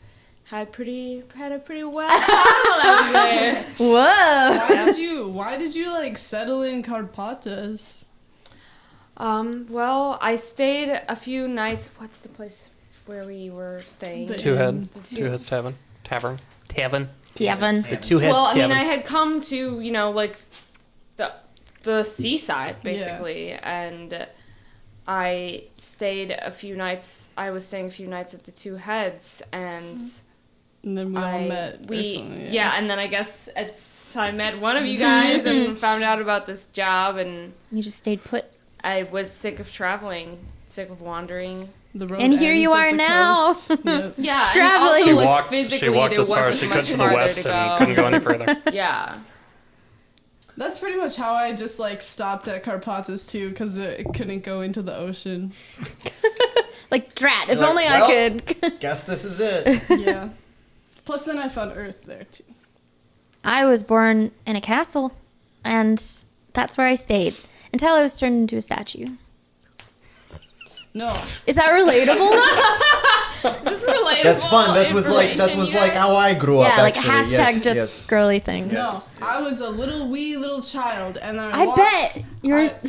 Had a pretty wild time while I was there. Whoa. Why did you like settle in Carpatas? Well, I stayed a few nights. What's the place where we were staying? The Two inn. Heads Tavern. Tavern. Kevin. The Two Heads Well, I Tavern. mean, I had come to, like, the seaside, basically, and I stayed a few nights. I was staying a few nights at the Two Heads, and And then we all met. Or something, and then I guess I met one of you guys and found out about this job, and You just stayed put. I was sick of traveling, sick of wandering. The road And here ends you at are the now. coast. Yep. Yeah, Traveling. She And also, walked, physically, she walked there as far as wasn't she could much to the farther west to and go. couldn't go any further. Yeah. That's pretty much how I just like stopped at Carpatas too, because it couldn't go into the ocean. Like, drat, if You're like, only well. I could. Guess this is it. Yeah. Plus, then I found Earth there too. I was born in a castle, and that's where I stayed until I was turned into a statue. No. Is that relatable? This is relatable. That's fun. That was like information, how I grew up. Yeah, like actually. hashtag Yes, just yes. girly things. Yes. No, I was a wee little child, and I walked, bet yours.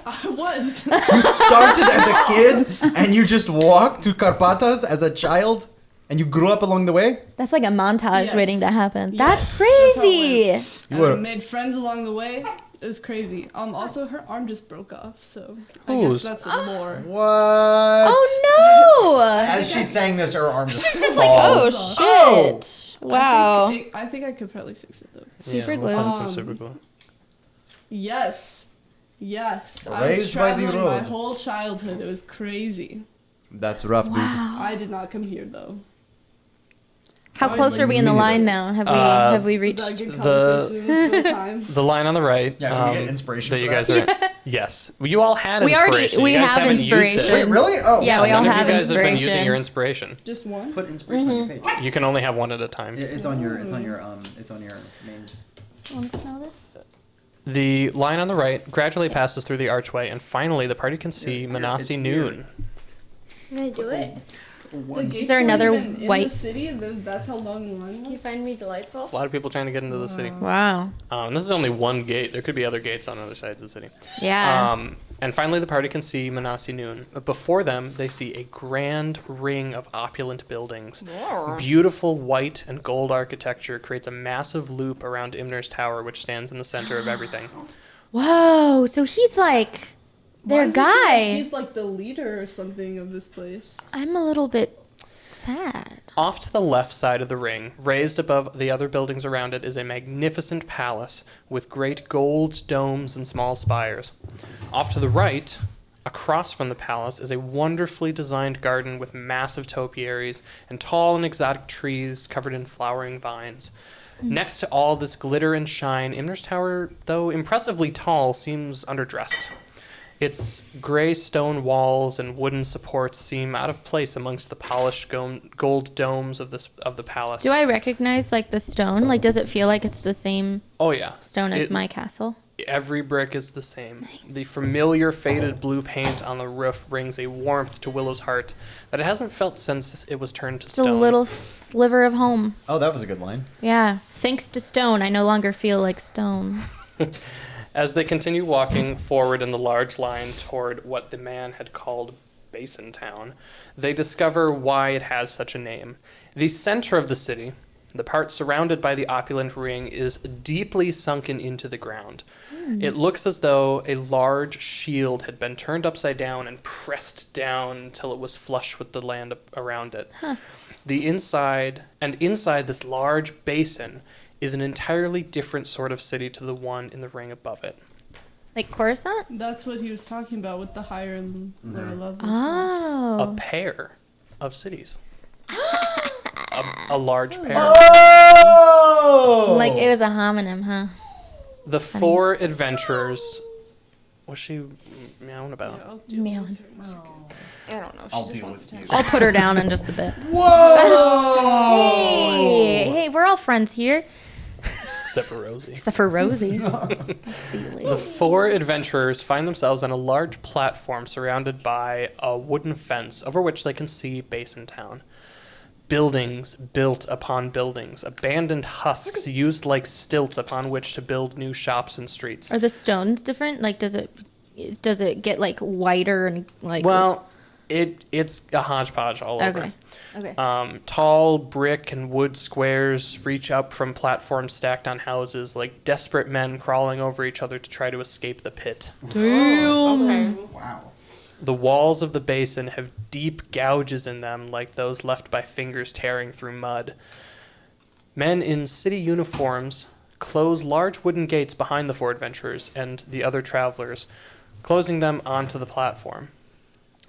I was. You started as a kid and you just walked to Carpatas as a child, and you grew up along the way. That's like a montage Yes. waiting to happen. Yes, That's that's how it crazy. went. You And were- I made friends along the way. It was crazy. Also, her arm just broke off, so I Whose? guess that's a lore. What? Oh no! As she's saying this, her arm just She's just like, oh falls. shit! Wow. I think I could probably fix it though. Super yeah, glue. we'll find some Um, super glue. Yes. Yes. I was Raised by the traveling my road. whole childhood. It was crazy. That's rough, dude. Wow. I did not come here though. How I was close like are we in the me. line now? Have we Was reached? that a good the- conversation for the time? The line on the right. Yeah, can we get inspiration that for you that? guys are. Yes, you all had We already- inspiration. we you guys have haven't inspiration. Used it. Wait, really? Oh, Yeah, we all None of have you guys have been using inspiration. your inspiration. Just one. Put inspiration on your page. You can only have one at a time. It's on your main. Want to smell this? The line on the right gradually passes through the archway, and finally the party can see Here, Manasi it's here. Noon. Can I do it? The gates there weren't another even in white- the city? That's how long the line Can you was? find me delightful? A lot of people trying to get into the city. Wow. This is only one gate. There could be other gates on other sides of the city. Yeah. And finally, the party can see Manasi Noon. But before them, they see a grand ring of opulent buildings. Beautiful white and gold architecture creates a massive loop around Imner's Tower, which stands in the center of everything. Whoa. So he's like Why their does it feel like guy. he's like the leader or something of this place. I'm a little bit sad. Off to the left side of the ring, raised above the other buildings around it, is a magnificent palace with great gold domes and small spires. Off to the right, across from the palace, is a wonderfully designed garden with massive topiaries and tall and exotic trees covered in flowering vines. Next to all this glitter and shine, Imner's Tower, though impressively tall, seems underdressed. Its gray stone walls and wooden supports seem out of place amongst the polished gold domes of the palace. Do I recognize like the stone? Like, does it feel like it's the same Oh yeah, stone as It- my castle? every brick is the same. Nice. The familiar faded blue paint on the roof brings a warmth to Willow's heart that it hasn't felt since it was turned to It's a stone. little sliver of home. Oh, that was a good line. Yeah. Thanks to stone, I no longer feel like stone. As they continue walking forward in the large line toward what the man had called Basin Town, they discover why it has such a name. The center of the city, the part surrounded by the opulent ring, is deeply sunken into the ground. It looks as though a large shield had been turned upside down and pressed down until it was flush with the land around it. Inside this large basin is an entirely different sort of city to the one in the ring above it. Like Coruscant? That's what he was talking about with the higher and lower levels. A Oh. pair of cities. a large pair. Oh! Like it was a homonym, huh? The four adventurers. What's she meowing about? Yeah, I'll deal Meow. with her in a second. I don't know. She I'll just deal wants with to you. I'll put her down in just a bit. Whoa! Hey, we're all friends here. Except for Rosie. Except for Rosie. The four adventurers find themselves on a large platform surrounded by a wooden fence over which they can see Basin Town. Buildings built upon buildings, abandoned husks used like stilts upon which to build new shops and streets. Are the stones different? Like, does it get like whiter and like? Well, it's a hodgepodge all over. Okay. Tall brick and wood squares reach up from platforms stacked on houses like desperate men crawling over each other to try to escape the pit. Okay. Wow. The walls of the basin have deep gouges in them like those left by fingers tearing through mud. Men in city uniforms close large wooden gates behind the four adventurers and the other travelers, closing them onto the platform.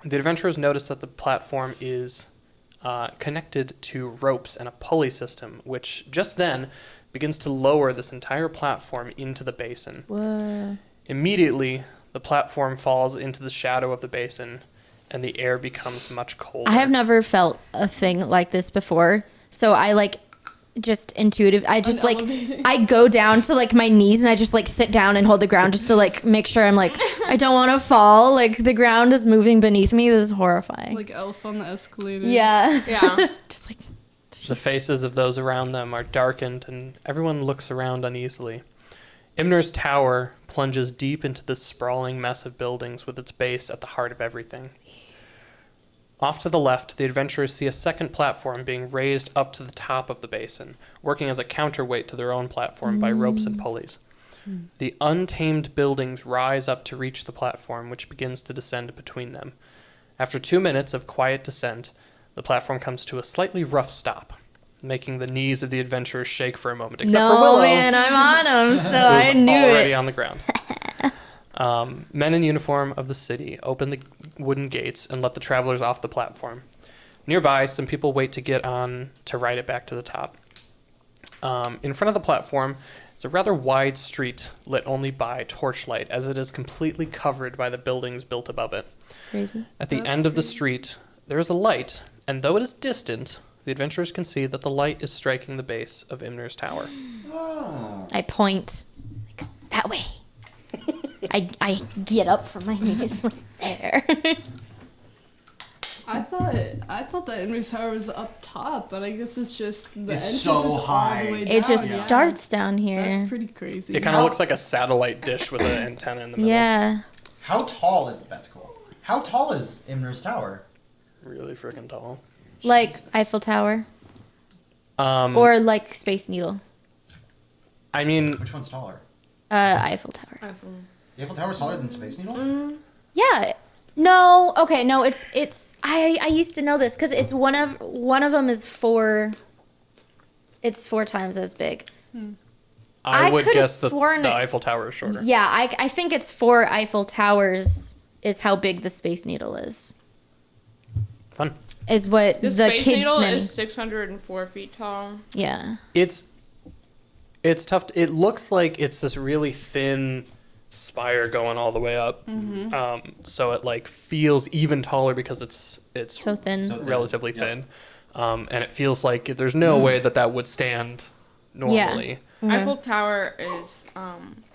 The adventurers notice that the platform is connected to ropes and a pulley system, which just then begins to lower this entire platform into the basin. Whoa. Immediately, the platform falls into the shadow of the basin, and the air becomes much colder. I have never felt a thing like this before, so I like just intuitive. I just like Elevating. I go down to like my knees and I just like sit down and hold the ground just to like make sure I'm like I don't want to fall. Like the ground is moving beneath me. This is horrifying. Like Elf on the escalator. Yeah. Yeah. Just like The faces of those around them are darkened, and everyone looks around uneasily. Imner's tower plunges deep into this sprawling mess of buildings with its base at the heart of everything. Off to the left, the adventurers see a second platform being raised up to the top of the basin, working as a counterweight to their own platform by ropes and pulleys. The untamed buildings rise up to reach the platform, which begins to descend between them. After 2 minutes of quiet descent, the platform comes to a slightly rough stop, making the knees of the adventurers shake for a moment, except for Willow, man, I'm on him, so who's I knew already it. on the ground. Men in uniform of the city open the wooden gates and let the travelers off the platform. Nearby, some people wait to get on to ride it back to the top. In front of the platform is a rather wide street lit only by torchlight, as it is completely covered by the buildings built above it. Crazy. At the That's end of the crazy. street, there is a light, and though it is distant, the adventurers can see that the light is striking the base of Imner's tower. Oh. I point like, that way. I get up from my knees like there. I thought that Imre's Tower was up top, but I guess it's just the It's entrance so is all high. the way down. It just yeah. starts down here. That's pretty crazy. It kind of looks like a satellite dish with an antenna in the middle. Yeah. How tall is that's cool? How tall is Imner's tower? Really freaking tall. Like Jesus. Eiffel Tower. Or Or like Space Needle. I mean, Which one's taller? Eiffel Tower. The Eiffel Tower's taller than Space Needle? Yeah. No. Okay. No. It's. I used to know this because it's one of them is 4. It's 4 times as big. I I would could've guess that sworn the it- Eiffel Tower is shorter. Yeah. I think it's 4 Eiffel Towers is how big the Space Needle is. Fun. Is what The the Space kids Needle men. is 604 feet tall. Yeah. It's tough. It looks like it's this really thin spire going all the way up. So it like feels even taller because it's So thin. So- relatively Yep. thin. And it feels like there's no way that would stand normally. Eiffel Tower is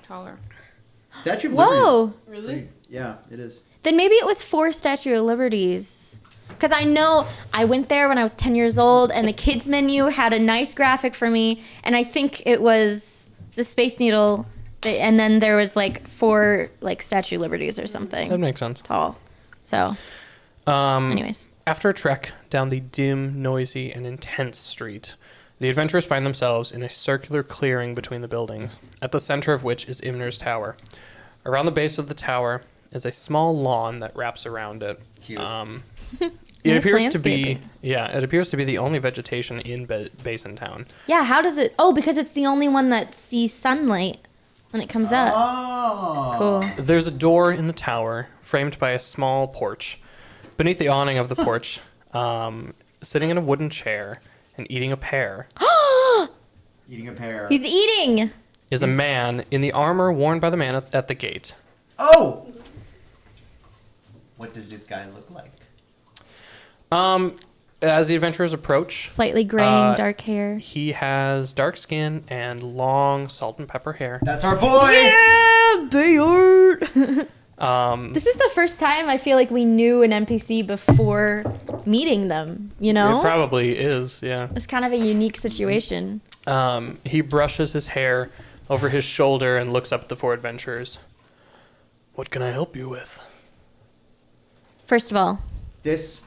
taller. Statue of Liberty. Whoa. is pretty- yeah, it is. Then maybe it was 4 Statue of Liberties. Because I know I went there when I was 10 years old, and the kids menu had a nice graphic for me, and I think it was the Space Needle, and then there was like 4 like Statue of Liberties or something That makes sense. tall. So, anyways, After a trek down the dim, noisy, and intense street, the adventurers find themselves in a circular clearing between the buildings, at the center of which is Imner's Tower. Around the base of the tower is a small lawn that wraps around it. Cute. It Nice appears to be, landscaping. it appears to be the only vegetation in Basin Town. yeah. How does it? Oh, because it's the only one that sees sunlight when it comes up. Oh. Cool. There's a door in the tower, framed by a small porch. Beneath the awning of the porch, sitting in a wooden chair and eating a pear, Eating a pear. He's eating. is a man in the armor worn by the man at the gate. Oh! What does this guy look like? as the adventurers approach, Slightly graying, dark hair. he has dark skin and long salt and pepper hair. That's our boy. Yeah, Bayard. Um, This is the first time I feel like we knew an NPC before meeting them. You know, It probably is, yeah. it's kind of a unique situation. He brushes his hair over his shoulder and looks up at the four adventurers. What can I help you with? First of all, This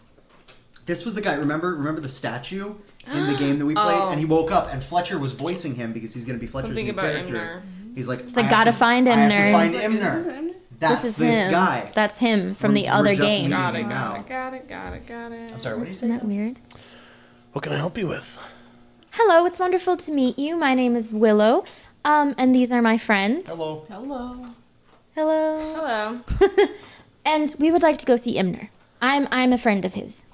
was the guy. Remember the statue in the game that we played, and he woke up, and Fletcher was voicing him because he's going to be Fletcher's Something new about character. He's like, like, gotta find I have to Imner. find Is this Imner. him? That's this is this him. guy. That's him from the We're other just game. meeting Got it, him got now. it, got it, got it, got it. I'm sorry. What did you say? Isn't that weird? What can I help you with? Hello, it's wonderful to meet you. My name is Willow, and these are my friends. Hello. Hello. Hello. Hello. And we would like to go see Imner. I'm a friend of his.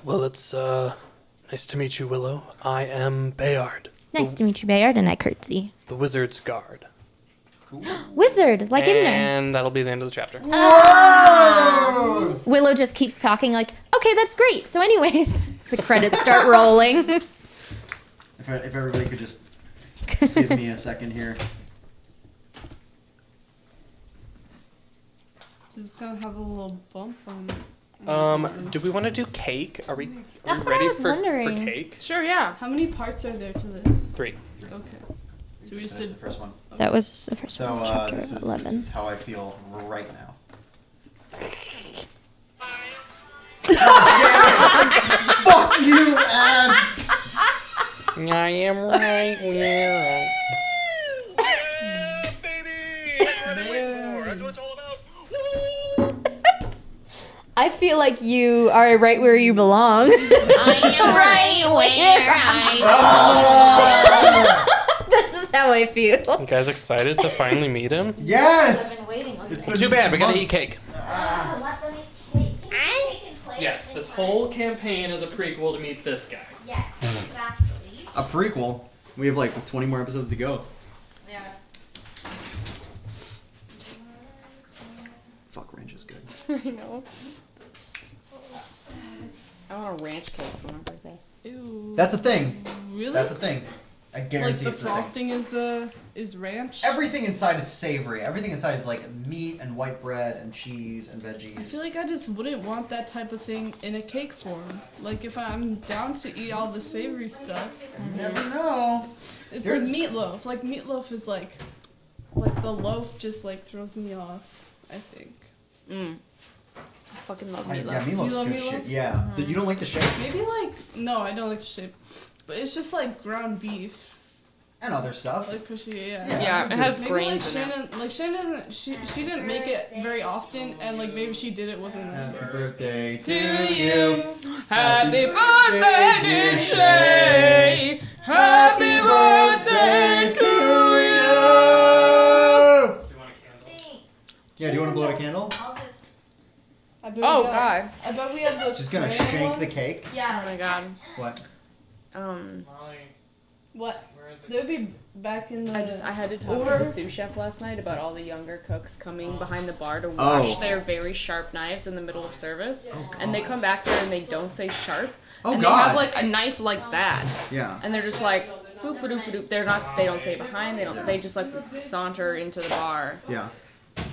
Well, it's nice to meet you, Willow. I am Bayard, Nice to meet you, Bayard, and I curtsy. the wizard's guard. Wizard, like Imner. And that'll be the end of the chapter. Willow just keeps talking like, okay, that's great. So anyways, the credits start rolling. If everybody could just give me a second here. Just gonna have a little bump on it. Do we want to do cake? Are we That's what I ready was for wondering. cake? Sure, yeah. How many parts are there to this? 3. Okay. So we That's said the first one. That was the first So one, chapter this 11. is how I feel right now. Fuck you, ads! I am right. We're I feel like you are right where you belong. I am right where I This is how I feel. You guys excited to finally meet him? Yes! am. Waiting. It's Too bad, we gotta months. eat cake. Let them eat cake. Yes, this whole campaign is a prequel to meet this guy. Yes, exactly. A prequel. We have like 20 more episodes to go. Yeah. Fuck, ranch is good. I know. I want a ranch cake for my birthday. Ew. That's a thing. Really? That's a thing. I like guarantee the it's a thing. frosting is ranch. Everything inside is savory. Everything inside is like meat and white bread and cheese and I veggies. feel like I just wouldn't want that type of thing in a cake form. Like if I'm down to eat all the savory stuff, You never know. it's There's- like meatloaf. Like meatloaf is like the loaf just like throws me off. I think. I fucking love Yeah, meatloaf. meatloaf's You love good meatloaf? shit. Yeah. You don't like the shape? Maybe like no, I don't like the shape, but it's just like ground beef. And other stuff. Like pushy, yeah. Yeah, it has Maybe grains like in it. Shannon, like Shannon doesn't, she didn't make it very often, and like maybe she did it wasn't that Happy good. birthday To you. Happy birthday, dear Shay. Happy birthday to you. Thanks. Yeah, do you want to blow a candle? I'll just. I bet we Oh got- God. I bet we have those. Just gonna crayon shake the ones. cake. Yeah. Oh my God. What? What? They would be back in the. I had to talk Or- to the sous chef last night about all the younger cooks coming behind the bar to Oh. wash their very sharp knives in the middle of service, and they come back there and they don't say sharp, Oh and God. they have like a knife like that, Yeah. and they're just like boop a doop doop. They don't say behind. They just like saunter into the bar Yeah.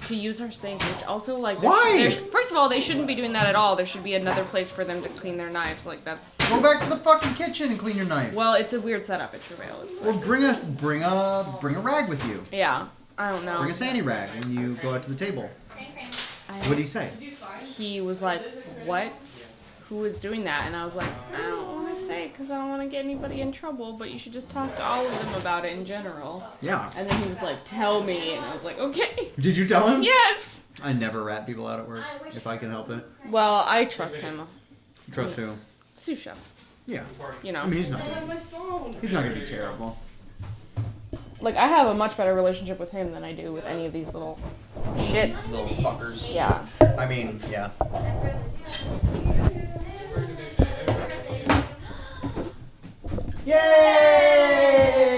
to use our sink, which also like Why? first of all, they shouldn't be doing that at all. There should be another place for them to clean their knives. Like that's Go back to the fucking kitchen and clean your knife. well, it's a weird setup at Travail. It's Or like, bring a rag with you. yeah, I don't know. Bring a sandy rag when you go out to the table. What did he say? He was like, "What? Who is doing that?" And I was like, "I don't want to say because I don't want to get anybody in trouble. But you should just talk to all of them about it in general." Yeah. And then he was like, "Tell me," and I was like, "Okay, Did you tell him? yes." I never rat people out at work if I can help it. Well, I trust him, Trust who? sous chef. Yeah. You know, I mean, he's not I have gonna, my phone. he's not gonna be terrible. like I have a much better relationship with him than I do with any of these little shits. Little fuckers. Yeah. I mean, yeah.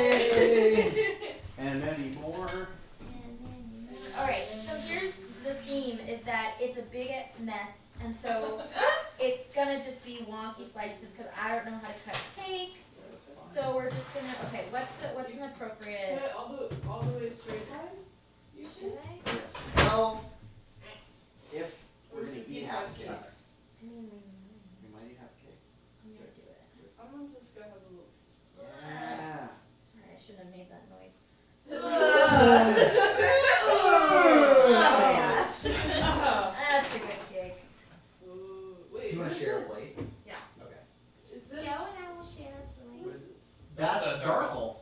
Yay! And any more? Alright, so here's the theme is that it's a big mess, and so it's gonna just be wonky wonky slices because I don't know how to cut cake. So we're just gonna, okay, what's an appropriate? Cut it all the way straight line? You Should I? Yes. Well, if we're gonna eat half cakes, I mean, we might eat half cake. I'm gonna do it. I'm just gonna have a little. Yeah. Sorry, I shouldn't have made that noise. Oh, yes. That's a good cake. Ooh, Do wait. you want to share a plate? Yeah. Okay. Is this? Joe and I will share a plate. What is it? That's Darkle.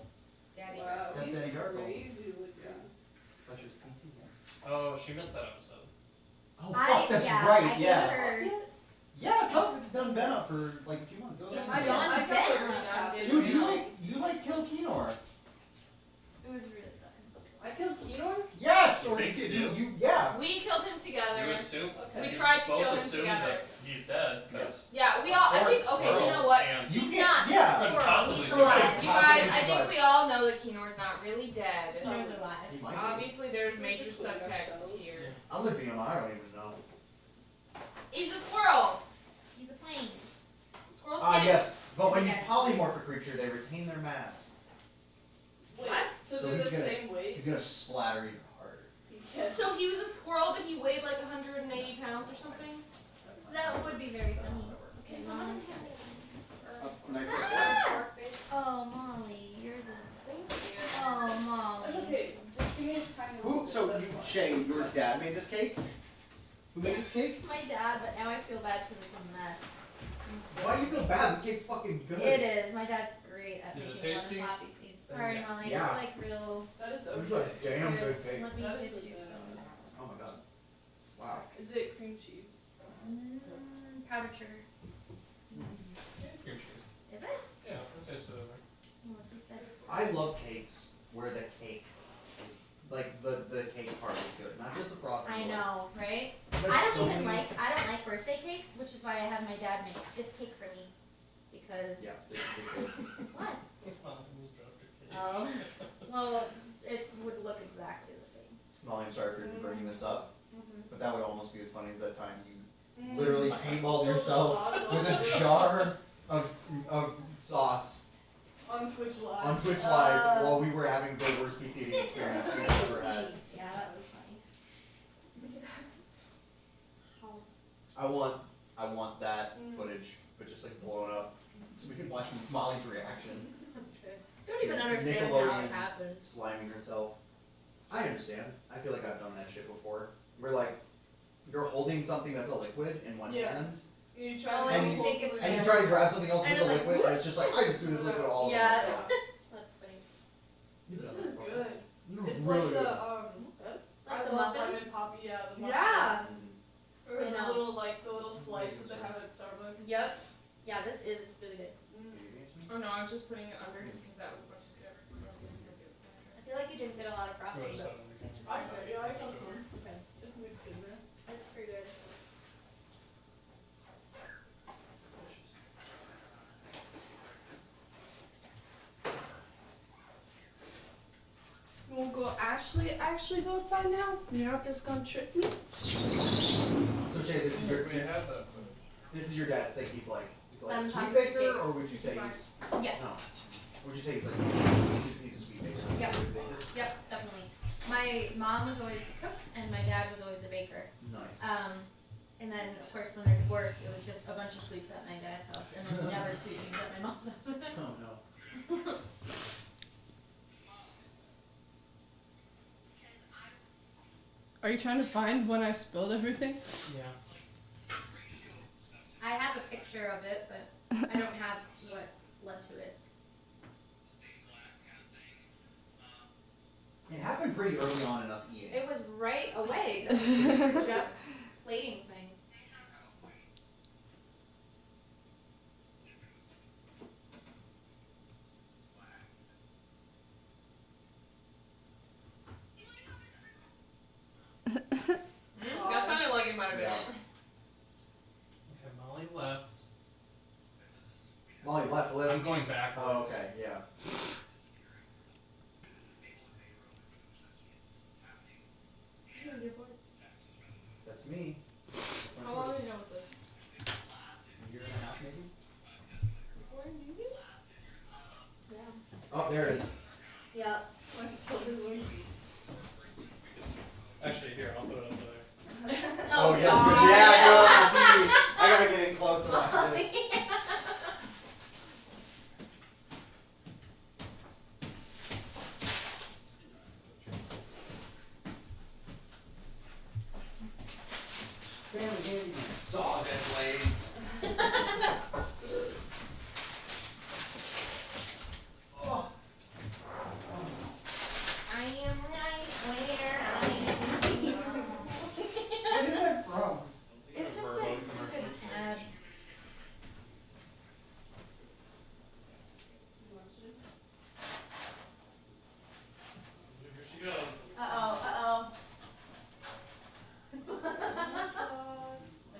Daddy. Wow, That's he's Daddy Darkle. crazy looking. Fletcher's PT, yeah. Oh, she missed that episode. Oh, fuck, that's right, I yeah. gave her. Yeah, it's up. It's done been up for like a few months. Go It's ahead. done. I got the Dude, you like Kill Kinor. It was really fun. I killed Keynor? Yes! You Or think you do? yeah. We killed him together. You assume Okay. We tried to both kill him assume together. that he's dead because Yeah, we all. I think. Okay, you know what? You He's can't, not. yeah. Couldn't Squirrel. possibly He's survive. alive. You guys, I think survive. we all know that Keenor's not really dead. Keynors are alive. He might be. Obviously, there's major subtext here. I'm living him. I don't even know. He's a squirrel. He's a plane. Squirrels Ah, can't. yes. But when you Yes. polymorph a creature, they retain their mass. Wait, What? So, So they're he's the gonna- same weight? He's gonna splatter even harder. Yes. So he was a squirrel, but he weighed like 180 pounds or something. That would be very That's funny. how that works. Okay, Mom. Knife Ah! Oh, Molly, yours is. Oh, That's Molly. okay. Just give me a tiny Who? little So bit, you, that's fine. Shay, your dad made this cake? Who made this cake? My dad, but now I feel bad because it's a mess. Why do you feel bad? This cake's fucking good. It is. My dad's great at Is it making lemon tasty? poppy seeds. Sorry, Molly. Yeah. It's like real. That is It was okay. a damn good cake. Let me That get is you okay. some. Oh my god. Wow. Is it cream cheese? Powdered sugar. Cream cheese. Is it? Yeah, I'll taste it over. Well, he said it. I love cakes where the cake is like the cake part is good, not just the frosting. I know, right? Like I don't so even many- like. I don't like birthday cakes, which is why I have my dad make this cake for me, because. Yeah. they're What? Oh. Oh. Well, it would look exactly the same. Molly, I'm sorry for bringing this up, Mm-hmm. but that would almost be as funny as that time you Mm. literally paintballed yourself with a jar of sauce On Twitch Live. on Twitch Live while we were having the worst pizza eating This is experience we've crazy. ever had. Yeah, that was funny. I want that footage, but just like blown up, so we can watch Molly's reaction, Don't even understand how Nickelodeon. it happens. sliming herself. I understand. I feel like I've done that shit before. We're like, you're holding something that's a liquid in one Yeah. hand, You Oh, try and to you hold think to it's the- and you try to grab something else And with a it's like, liquid, and it's just like, I just do this liquid all over Yeah. myself. That's funny. You've This done is that before. good. No, It's really like good. the Like I the love muffins? lemon poppy. Yeah, the muffins. Yeah. Mhm. Or I the know. little slice that they have at Starbucks. Yep. Yeah, this is really good. Oh no, I was just putting it under because that was a bunch of good. I feel like you didn't get a lot of frosting, but I got you. I got some. okay. Definitely good there. That's pretty good. We'll go actually go outside now? You're not just gonna trick me? So Shay, this is your We have that footage. this is your dad's thing. He's like Lemon sweet poppy baker, cake. or would you say he's Yes. no? Would you say he's like he's a sweet baker? Yep. Sweet baker? Yep, definitely. My mom was always the cook, and my dad was always the baker. Nice. And then, of course, when they're divorced, it was just a bunch of sweets at my dad's house, and then never sweet things at my mom's house. Oh no. Are you trying to find when I spilled everything? Yeah. I have a picture of it, but I don't have what led to it. It happened pretty early on in us eating. It was right away, just plating things. That sounded like it might have been Yeah. it. Okay, Molly left. Molly left Liz. I'm going back. Oh, okay, yeah. That's me. How long ago was this? A year and a half, maybe? There it is. Yep. Actually, here, I'll put it up there. Oh, yeah. God. Yeah, go on TV. I gotta get in close to watch this. Saws and blades. Oh. I am right where I am. What is that from? It's just a stupid ad. Here she goes. Uh-oh.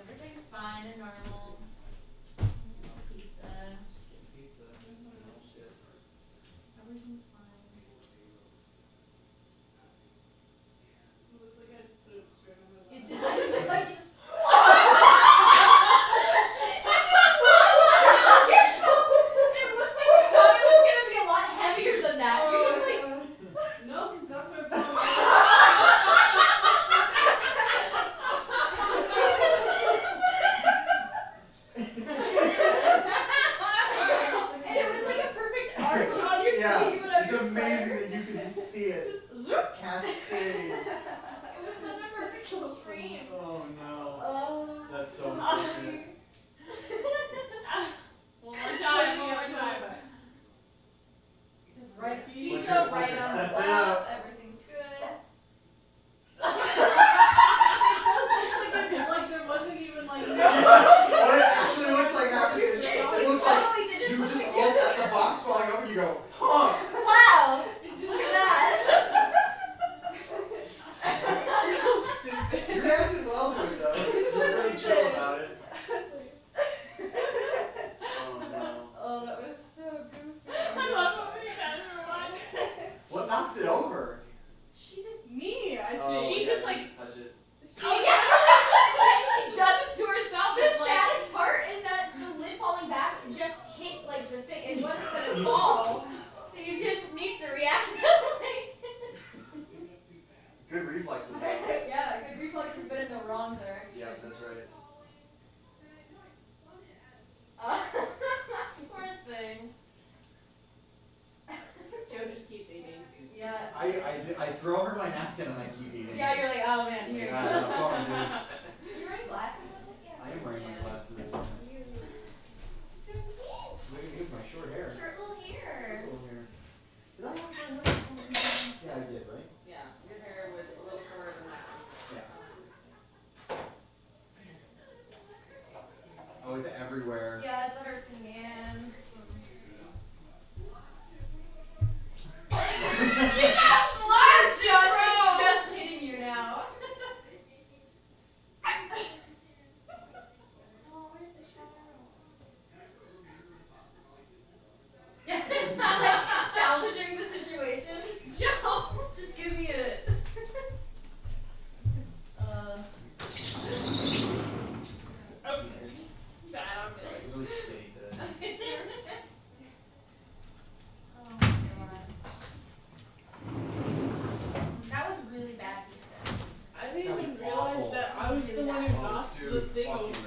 Everything's fine and normal. Pizza. Everything's fine. It does look like you just... It looks like you thought it was gonna be a lot heavier than that. You're just like... No, because that's our problem. And it was like a perfect arch on your Yeah, sleeve, and I'm it's just amazing like... that you can see it. Just zoop. Cascade. It was such a perfect stream. Oh no. Oh. That's so unfortunate. One more time, one more time. Just right, Look pizza at- right look at- on sets the it lap. up. Everything's good. Like there wasn't even like. What it actually looks like happening is it looks like Totally did you just just look look like at the box falling over and you go, huh? wow! Look at that. So stupid. You reacted well to it though. You're really chill about it. Oh no. Oh, that was so goofy. I love when you guys are watching. What knocks it over? She just... Me, I Oh, She yeah, just, you like- touch it. Oh yeah. She does it to herself. The It's like saddest part is that the lid falling back just hit like the thing. It wasn't gonna fall, so you didn't need to react that way. Good reflexes. Yeah, good reflexes, but in the wrong direction. Yeah, that's right. Poor thing. Joe just keeps eating. Yeah. I throw her my napkin and I keep eating. Yeah, you're like, oh man, here. Yeah, no problem, dude. You wearing glasses with it? Yeah. I am wearing my glasses. Look at my short hair. Short little hair. Little hair. Did I have my hair? Yeah, I did, right? Yeah, your hair was a little shorter than that. Yeah. Oh, it's everywhere. Yeah, it's at her hands. It's just hitting you now. Oh, where's the shower? Yeah, like salvaging the situation. Joe, just give me it. Oops. Bad on me. Really skinny today. Oh my god. That was really bad pizza. I didn't That was even realize awful. that I was the one who Oh, knocked dude, the thing fucking- over.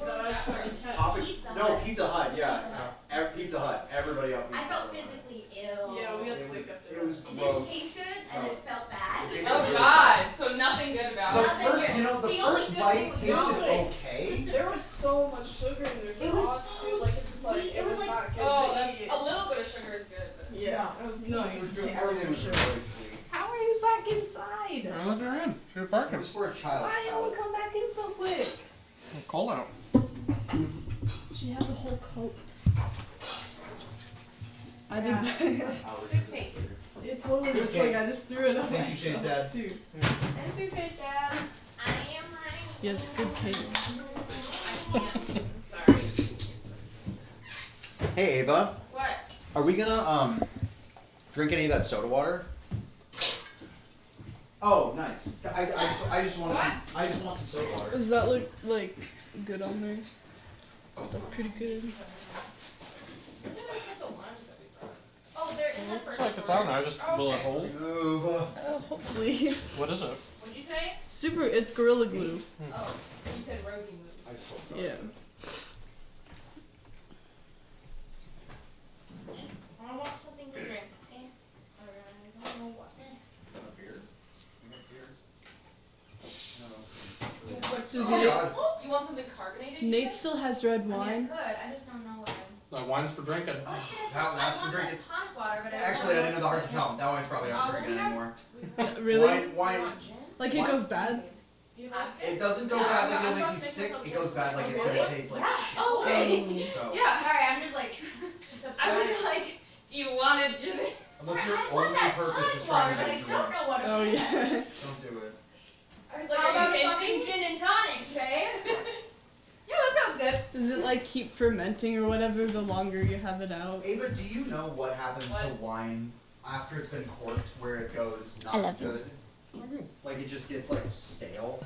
That I was trying to catch. Pop it- Pizza No, Hut. Pizza Hut, yeah. Pizza Hut. Pizza Hut. Everybody up Pizza I felt Hut. physically ill. Yeah, we got It sick was- after it that. was It didn't gross. taste good and No. it felt bad. It tasted Oh really God. So nothing good The about it. Nothing first, good. you know, the The only first good bite thing was tasted nothing. okay. There was so much sugar in their It was sauce. so too. Like it's like sweet. it was like- not good Oh, to that's eat. a little bit of sugar is good. But Yeah, it was not even tasty. Everything was really sweet. How are you back inside? I'll let her in. She was It barking. was for a child. Why didn't we come back in so quick? Cold out. She had the whole coat. I didn't. Good cake. It totally Good looks cake. like I just threw it on Thank you, myself Shane's dad. too. Thank you, Fish Dad. I am right. Yes, good cake. Sorry. Hey Ava, What? are we gonna drink any of that soda water? Oh, nice. I just want some soda water. Does that look like good on there? It's like pretty good. Where did I put the limes that we brought? Oh, there is a It's like it's on. I just will it hold? Hopefully. What is it? What'd you say? Super, it's Gorilla Glue. Oh, you said Rosie moved. Yeah. I want something to drink. I don't know what. Does Oh, he, God. You want something carbonated? you Nate said? still has red I mean, wine. I could. I just don't know what I'm. Wine's for drinking. Oh shit! That's I for want drinking. that tonic water, but Actually, I didn't have the heart to tell him. That wine's probably not Oh, drinking we have- anymore. Really? Wine, You want gin? Like it Wine? goes bad? Do you have it doesn't go Yeah, bad like I'm it'll not make you sick. making It goes bad like it's Really? gonna taste like Yeah. shit. Oh, okay. So, Yeah. Sorry, I'm just like. I was like, do you want a gin? unless your I want only that purpose is tonic trying water, to get but I don't drunk, know what it Oh is. yeah. don't do it. I was How like, about are a you fucking hinting? gin and tonic, Shay? Yeah, that sounds good. Does it like keep fermenting or whatever the longer you have it out? Ava, do you know what happens to What? wine after it's been corked, where it goes I love not good? Like it just gets like stale.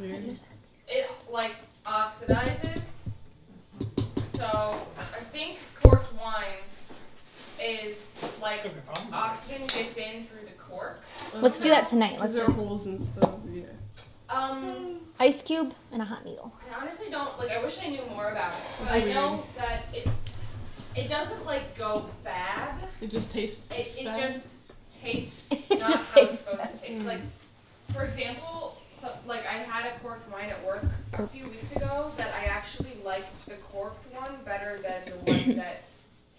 Weird. It like oxidizes. So I think corked wine is like oxygen gets in through the cork. Let's do that tonight. Let's Because there are just holes and stuff. Yeah. ice cube and a hot needle. I honestly don't like. I wish I knew more about it, but That's I know that it doesn't like go bad. It just tastes. It Bad? just tastes It not just how tastes it's supposed bad. to taste. Like, for example, like I had a corked wine at work a few weeks ago that I actually liked the corked one better than the one that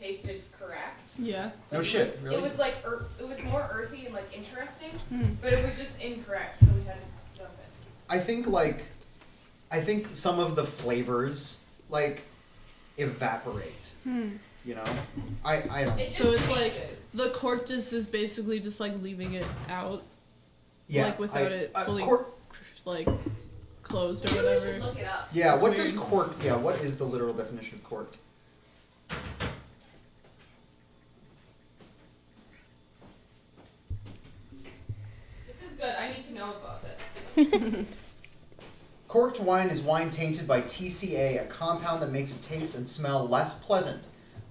tasted correct. Yeah. No shit, really? It was like it was more earthy and like interesting, Hmm. but it was just incorrect, so we had to dump it. I think some of the flavors like evaporate. Hmm. You know, I don't. It just So it's like changes. the corked is basically just like leaving it out, Yeah, like without it fully cork. like closed or Maybe we whatever. should look it up. Yeah, That's what does weird. corked? Yeah, what is the literal definition of corked? This is good. I need to know about this. Corked wine is wine tainted by TCA, a compound that makes it taste and smell less pleasant.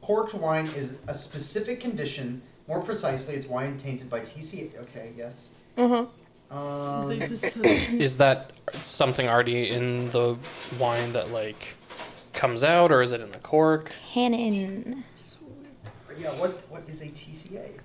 Corked wine is a specific condition. More precisely, it's wine tainted by TCA. Okay, yes. They just Is that something already in the wine that like comes out, or is it in the cork? Tannin. Yeah, what is a TCA?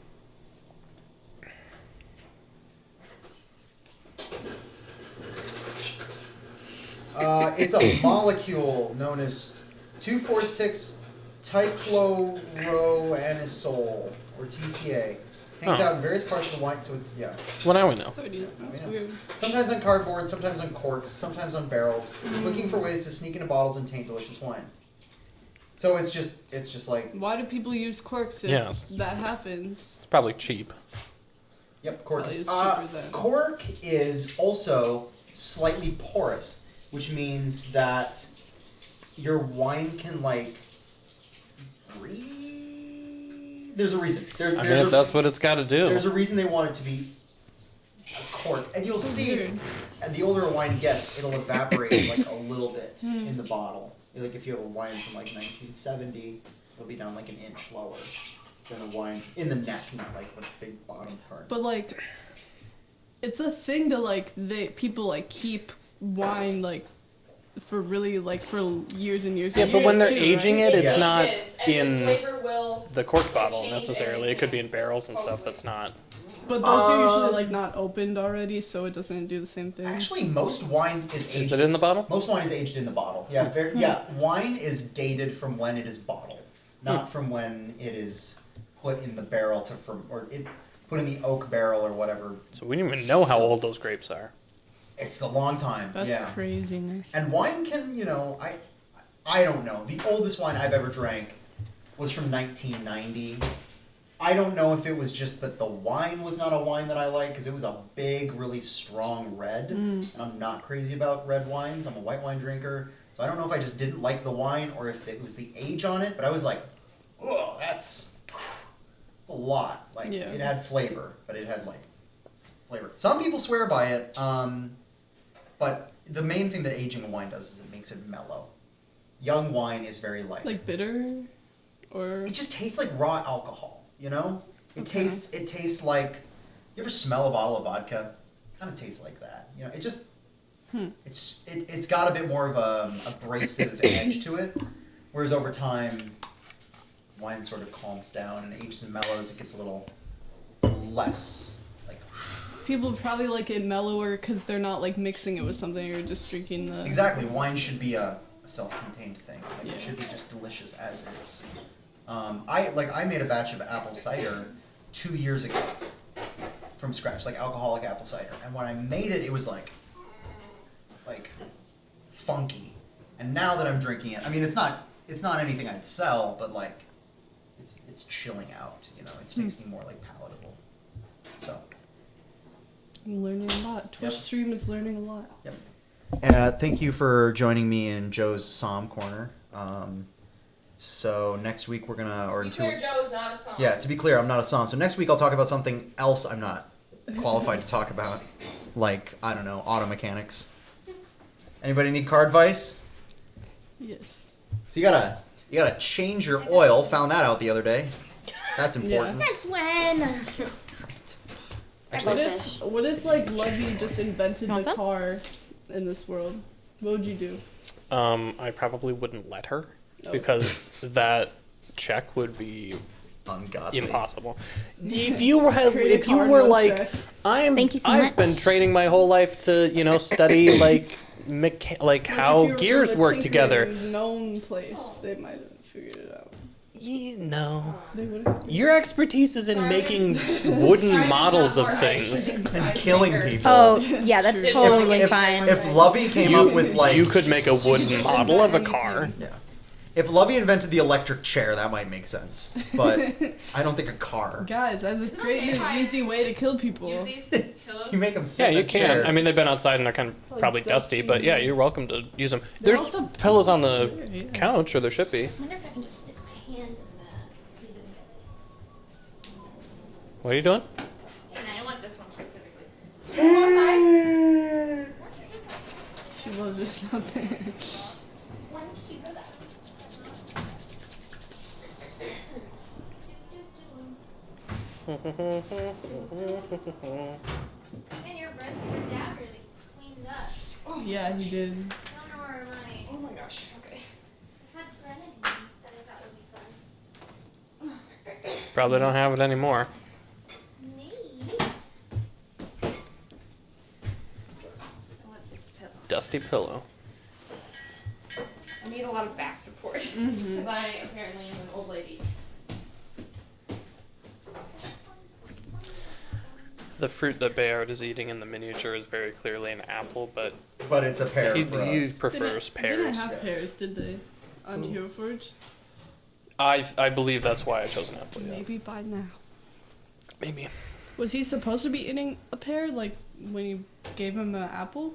It's a molecule known as 2,4,6 trichloroanisole, or TCA. Hangs Huh. out in various parts of the wine, so it's, yeah. Well, now we know. That's already that's Yeah. weird. Sometimes on cardboard, sometimes on corks, sometimes on barrels, looking for ways to sneak into bottles and taint delicious wine. So it's just like, Why do people use corks if Yes. that happens? It's probably cheap. yep, cork Probably is, is cheaper than- cork is also slightly porous, which means that your wine can like breathe. There's a reason. I mean, if that's what it's got to do. There's a reason they want it to be a cork, and you'll So see. weird. And the older a wine gets, it'll evaporate like a little bit in the bottle. Like if you have a wine from like 1970, it'll be down like an inch lower than a wine in the neck, not like the big bottom part. But like, it's a thing to like people like keep wine like for really like for years and years. Yeah, and but when years, they're too, aging right? it, it's Yeah. not changes, and in the flavor will the corked like, bottle change necessarily. It could be in barrels and stuff hopefully. that's not. But those are usually like not opened already, so it doesn't do the same thing. Actually, most wine is aged. Is it in the bottle? Most wine is aged in the bottle. Yeah, wine is dated from when it is bottled, not from when it is put in the barrel to put in the oak barrel or whatever. So we don't even know how old those grapes are. It's a long time. That's yeah. craziness. And wine can, I don't know. The oldest wine I've ever drank was from 1990. I don't know if it was just that the wine was not a wine that I like, because it was a big, really strong red. And I'm not crazy about red wines. I'm a white wine drinker. So I don't know if I just didn't like the wine or if it was the age on it, but I was like, oh, that's a lot. Like, Yeah. it had flavor, but it had, flavor. Some people swear by it, but the main thing that aging a wine does is it makes it mellow. Young wine is very light. Like bitter, or It just tastes like raw alcohol, you know? It tastes like, you ever smell a bottle of vodka? Kind of tastes like that. You know, it just it's got a bit more of a abrasive edge to it, whereas over time, wine sort of calms down and ages and mellows. It gets a little less like. People probably like it mellower because they're not like mixing it with something. You're just drinking the. Exactly, wine should be a self-contained thing. Like Yeah. it should be just delicious as is. I made a batch of apple cider 2 years ago from scratch, like alcoholic apple cider. And when I made it, it was like funky. And now that I'm drinking it, I mean, it's not anything I'd sell, but like it's chilling out. You know, it's tasting more like palatable. So. I'm learning a lot. Twitch stream is learning a lot. Yep. Thank you for joining me in Joe's Psalm Corner. So next week we're gonna, or in Be 2 clear, Joe is not a song. Yeah, to be clear, I'm not a Psalm. So next week I'll talk about something else I'm not qualified to talk about, like I don't know, auto mechanics. Anybody need car advice? Yes. So you gotta change your oil. Found that out the other day. That's important. Since when? Actually, What if like Lovey just invented Want the some? car in this world? What would you do? I probably wouldn't let her Oh. because that check would be ungodly. impossible. If you were Create a if you card were note like check. Thank you so I've much. been training my whole life to study like Like, how if you were gears from a work together. tinkering known place, they might have figured it out. They would have. Your expertise is in making wooden models of things. And killing people. Oh, yeah, that's true. totally if, fine. If Lovey came up with like, You could make a wooden model of a car. yeah, if Lovey invented the electric chair, that might make sense. But I don't think a car. Guys, I have this great new easy way to kill people. Use these pillows. You make them sit Yeah, in you a can. chair. I mean, they've been outside and they're kind of Like probably dusty, dusty. but yeah, you're welcome to use them. They're There's also pillows on the clear, yeah. couch, or there should be. I wonder if I can just stick my hand in the. What are you doing? And I want this one specifically. She was just not there. One key for that. And your dad really cleaned up. Yeah, he did. I don't know where my. Oh my gosh. Okay. I had grenadine that I thought would be fun. Probably don't have it anymore. Neat. I want this pillow. Dusty pillow. I need a lot of back support because I apparently am an old lady. The fruit that Bayard is eating in the miniature is very clearly an apple, but But it's a pear he, for he us. prefers They didn't pears. have yes. pears, did they? On Hero Forge? I believe that's why I chose an apple. Yeah. Maybe by now. Maybe. Was he supposed to be eating a pear, like when you gave him an apple?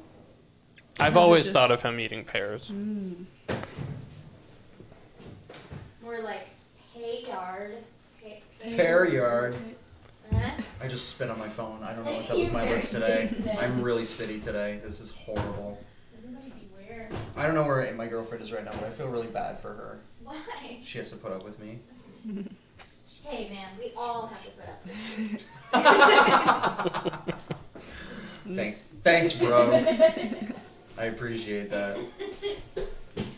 I've Or is it always just- thought of him eating pears. More like hay yard. Pear yard. Huh? I just spit on my phone. I don't know what's up with my lips today. I'm really spitty today. This is horrible. Everybody beware. I don't know where my girlfriend is right now, but I feel really bad for her. Why? She has to put up with me. Hey man, we all have to put up with it. Thanks. Thanks, bro. I appreciate that.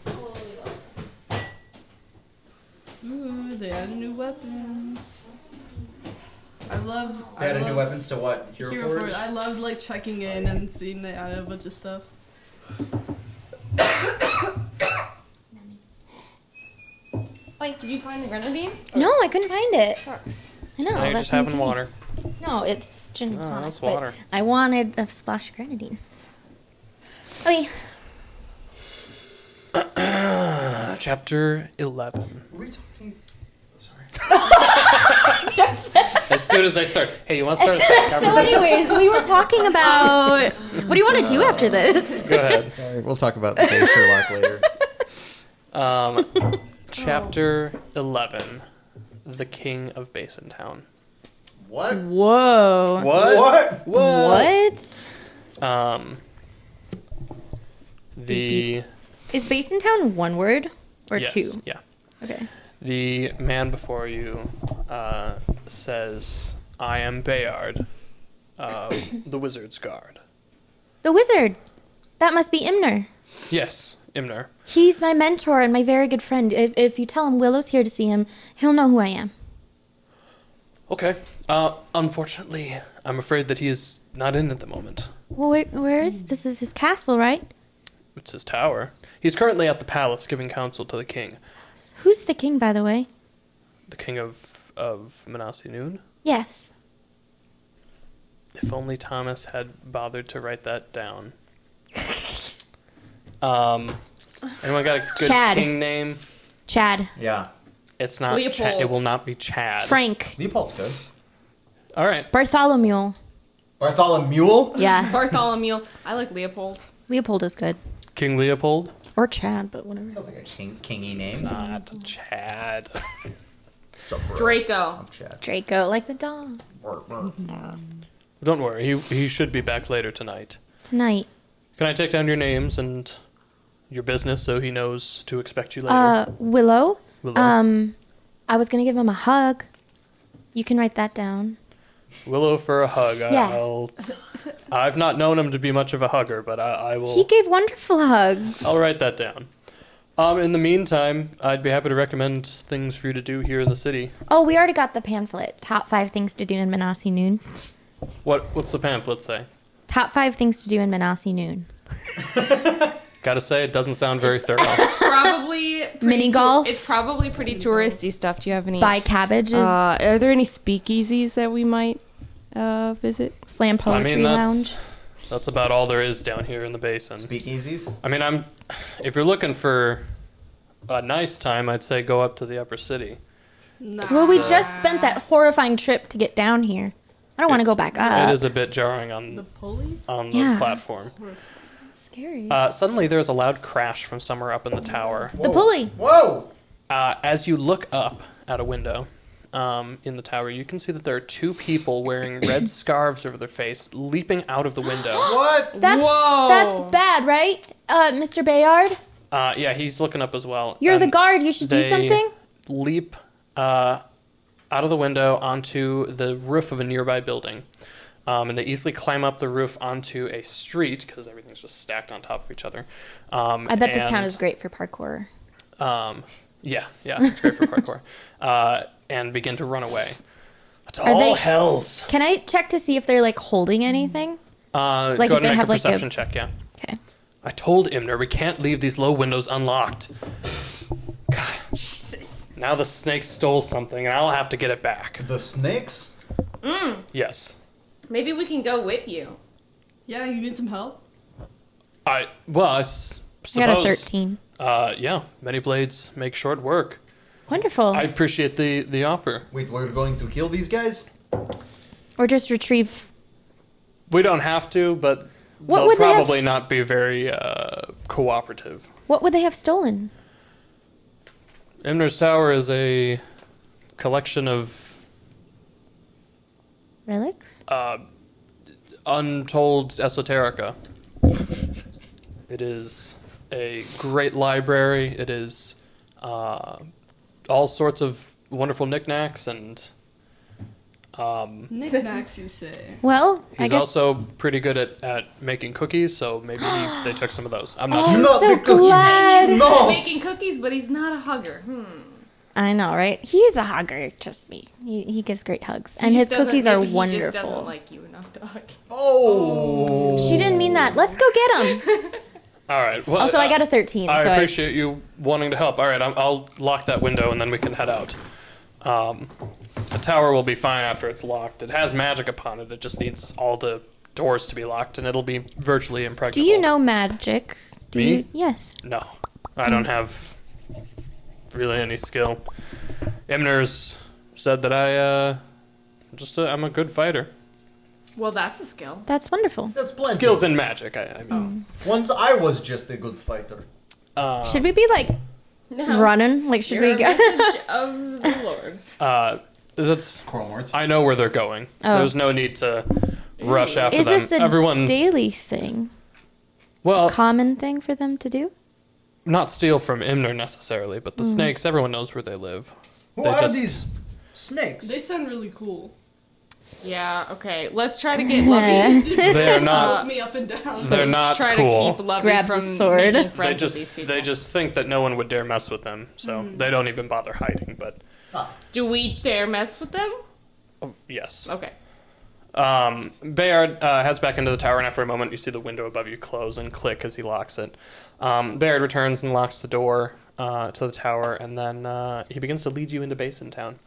Totally welcome. Ooh, they added new weapons. I love. They added new weapons to what? Hero Forge? I loved like checking in and seeing they added a bunch of stuff. Like, did you find the grenadine? No, I couldn't find it. Sucks. I know. Now you're that's just having insane. water. No, it's gin and Oh, tonic. that's but water. I wanted a splash of grenadine. Okay. Chapter 11. Were we talking? Sorry. As soon as I start, hey, you want to start? So, anyways, we were talking about what do you want to do after this? Go ahead. Sorry. We'll talk about the day Sherlock later. Chapter 11. The King of Basin Town. What? Whoa. What? What? The Is Basin Town one word or yes, two? yeah. Okay. The man before you says, I am Bayard, the wizard's guard. The wizard. That must be Imner. Yes, Imner. He's my mentor and my very good friend. If you tell him Willow's here to see him, he'll know who I am. Okay. Unfortunately, I'm afraid that he is not in at the moment. Well, where is this? Is his castle, right? It's his tower. He's currently at the palace giving counsel to the king. Who's the king, by the way? The king of Manasi Noon? Yes. If only Thomas had bothered to write that down. Anyone got a good Chad. king name? Chad. Yeah. It's not Chad. Leopold. It will not be Chad. Frank. Leopold's good. All right. Bartholomew. Bartholomew? Yeah. Bartholomew. I like Leopold. Leopold is good. King Leopold? Or Chad, but whatever. Sounds like a kingy name. Not Chad. What's up, bro? Draco. I'm Chad. Draco, like the dog. Don't worry. He should be back later tonight. Tonight. Can I take down your names and your business so he knows to expect you later? Willow. Willow. I was gonna give him a hug. You can write that down. Willow for a hug. Yeah. I've not known him to be much of a hugger, but I will. He gave wonderful hugs. I'll write that down. In the meantime, I'd be happy to recommend things for you to do here in the city. Oh, we already got the pamphlet. Top 5 things to do in Manasi Noon. What's the pamphlet say? Top 5 things to do in Manasi Noon. Gotta say, it doesn't sound very thorough. Probably pretty Mini golf? It's probably pretty touristy stuff. Do you have any? Buy cabbages. Are there any speakeasies that we might visit? Slam Poetry Lounge. That's about all there is down here in the basin. Speakeasies? I mean, if you're looking for a nice time, I'd say go up to the upper city. Nah. Well, we just spent that horrifying trip to get down here. I don't want to go back up. It is a bit jarring on The pulley? the Yeah. platform. Scary. Suddenly, there's a loud crash from somewhere up in the tower. The pulley. Whoa! As you look up at a window in the tower, you can see that there are 2 people wearing red scarves over their face, leaping out of the window. What? That's bad, right? Mr. Bayard? Yeah, he's looking up as well. You're the And guard. You should do they something. leap out of the window onto the roof of a nearby building. And they easily climb up the roof onto a street because everything's just stacked on top of each other. I bet this town is great for parkour. Yeah, it's great for parkour. And begin to run away. It's Are all they- hells. Can I check to see if they're like holding anything? Go if ahead and they make have, a like, a- perception check, yeah. Okay. I told Imner we can't leave these low windows unlocked. God. Jesus. Now the snake stole something, and I'll have to get it back. The snakes? Yes. Maybe we can go with you. Yeah, you need some help? I suppose. I got a 13. Yeah, many blades make short work. Wonderful. I appreciate the offer. Wait, we're going to kill these guys? Or just retrieve. We don't have to, but What they'll would they have probably s- not be very cooperative. What would they have stolen? Imner's Tower is a collection of Relics? untold esoterica. It is a great library. It is all sorts of wonderful knickknacks, and Knickknacks, you say? Well, I he's guess. also pretty good at making cookies, so maybe they took some of those. I'm not Oh, sure. I'm Not so the cookies. glad. No! Making cookies, but he's not a hugger. I know, right? He's a hugger. Trust me. He gives great hugs, and his cookies are He just wonderful. doesn't like you enough to hug. Oh! She didn't mean that. Let's go get him. All right. Well, Also, I got a 13. I so appreciate you wanting to help. All right, I'll lock that window and then we can head out. The tower will be fine after it's locked. It has magic upon it. It just needs all the doors to be locked, and it'll be virtually impregnable. Do you know magic? Do Me? you? Yes. No, I don't have really any skill. Imner's said that I'm a good fighter. Well, that's a skill. That's wonderful. That's plenty. Skills in magic, I mean. Once I was just a good fighter. Should we be like No. running? Like, should You're we a go? message of the Lord. That's Cornworts. I know where they're going. Oh. There's no need to rush after Is them. this a Everyone, daily thing? well, Common thing for them to do? not steal from Imner necessarily, but the snakes. Everyone knows where they live. Who They are just- these Snakes. They sound really cool. Yeah, okay. Let's try to get Lovey. They are not. Smoke me up and down. They're not try cool. to keep Lovey Grabs from the sword. making friends with these people. They just think that no one would dare mess with them, so they don't even bother hiding. But Do we dare mess with them? yes. Okay. Bayard heads back into the tower, and after a moment, you see the window above you close and click as he locks it. Bayard returns and locks the door to the tower, and then he begins to lead you into Basin Town.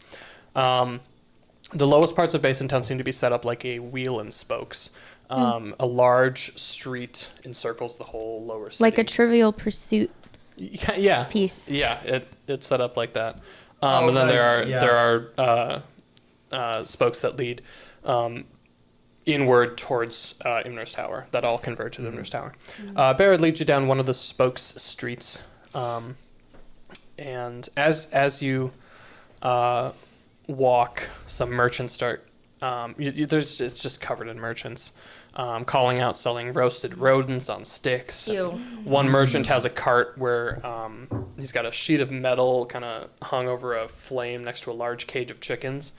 The lowest parts of Basin Town seem to be set up like a wheel and spokes. A large street encircles the whole lower city. Like a Trivial Pursuit yeah. piece. Yeah, it's set up like that. Oh, and then nice. there are spokes that lead inward towards Imner's Tower that all converge at Imner's Tower. Bayard leads you down one of the spokes streets, and as you walk, some merchants start. It's just covered in merchants, calling out, selling roasted rodents on sticks. Ew. One merchant has a cart where he's got a sheet of metal kind of hung over a flame next to a large cage of chickens.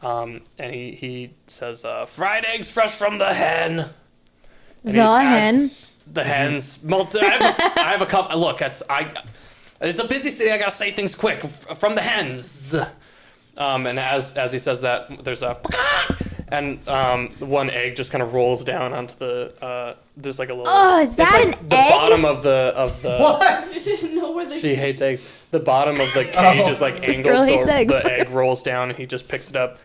And he says, fried eggs fresh from the hen. And the hens. I have a couple. Look, it's a busy city. I gotta say things quick. From the hens. And as he says that, there's a and one egg just kind of rolls down onto the. There's like a little. Oh, is that it's like an the egg? bottom of the. What? I didn't know where they She hates eggs. The bottom of the cage is like This angled, girl so hates eggs. the egg rolls down, and he just picks it up,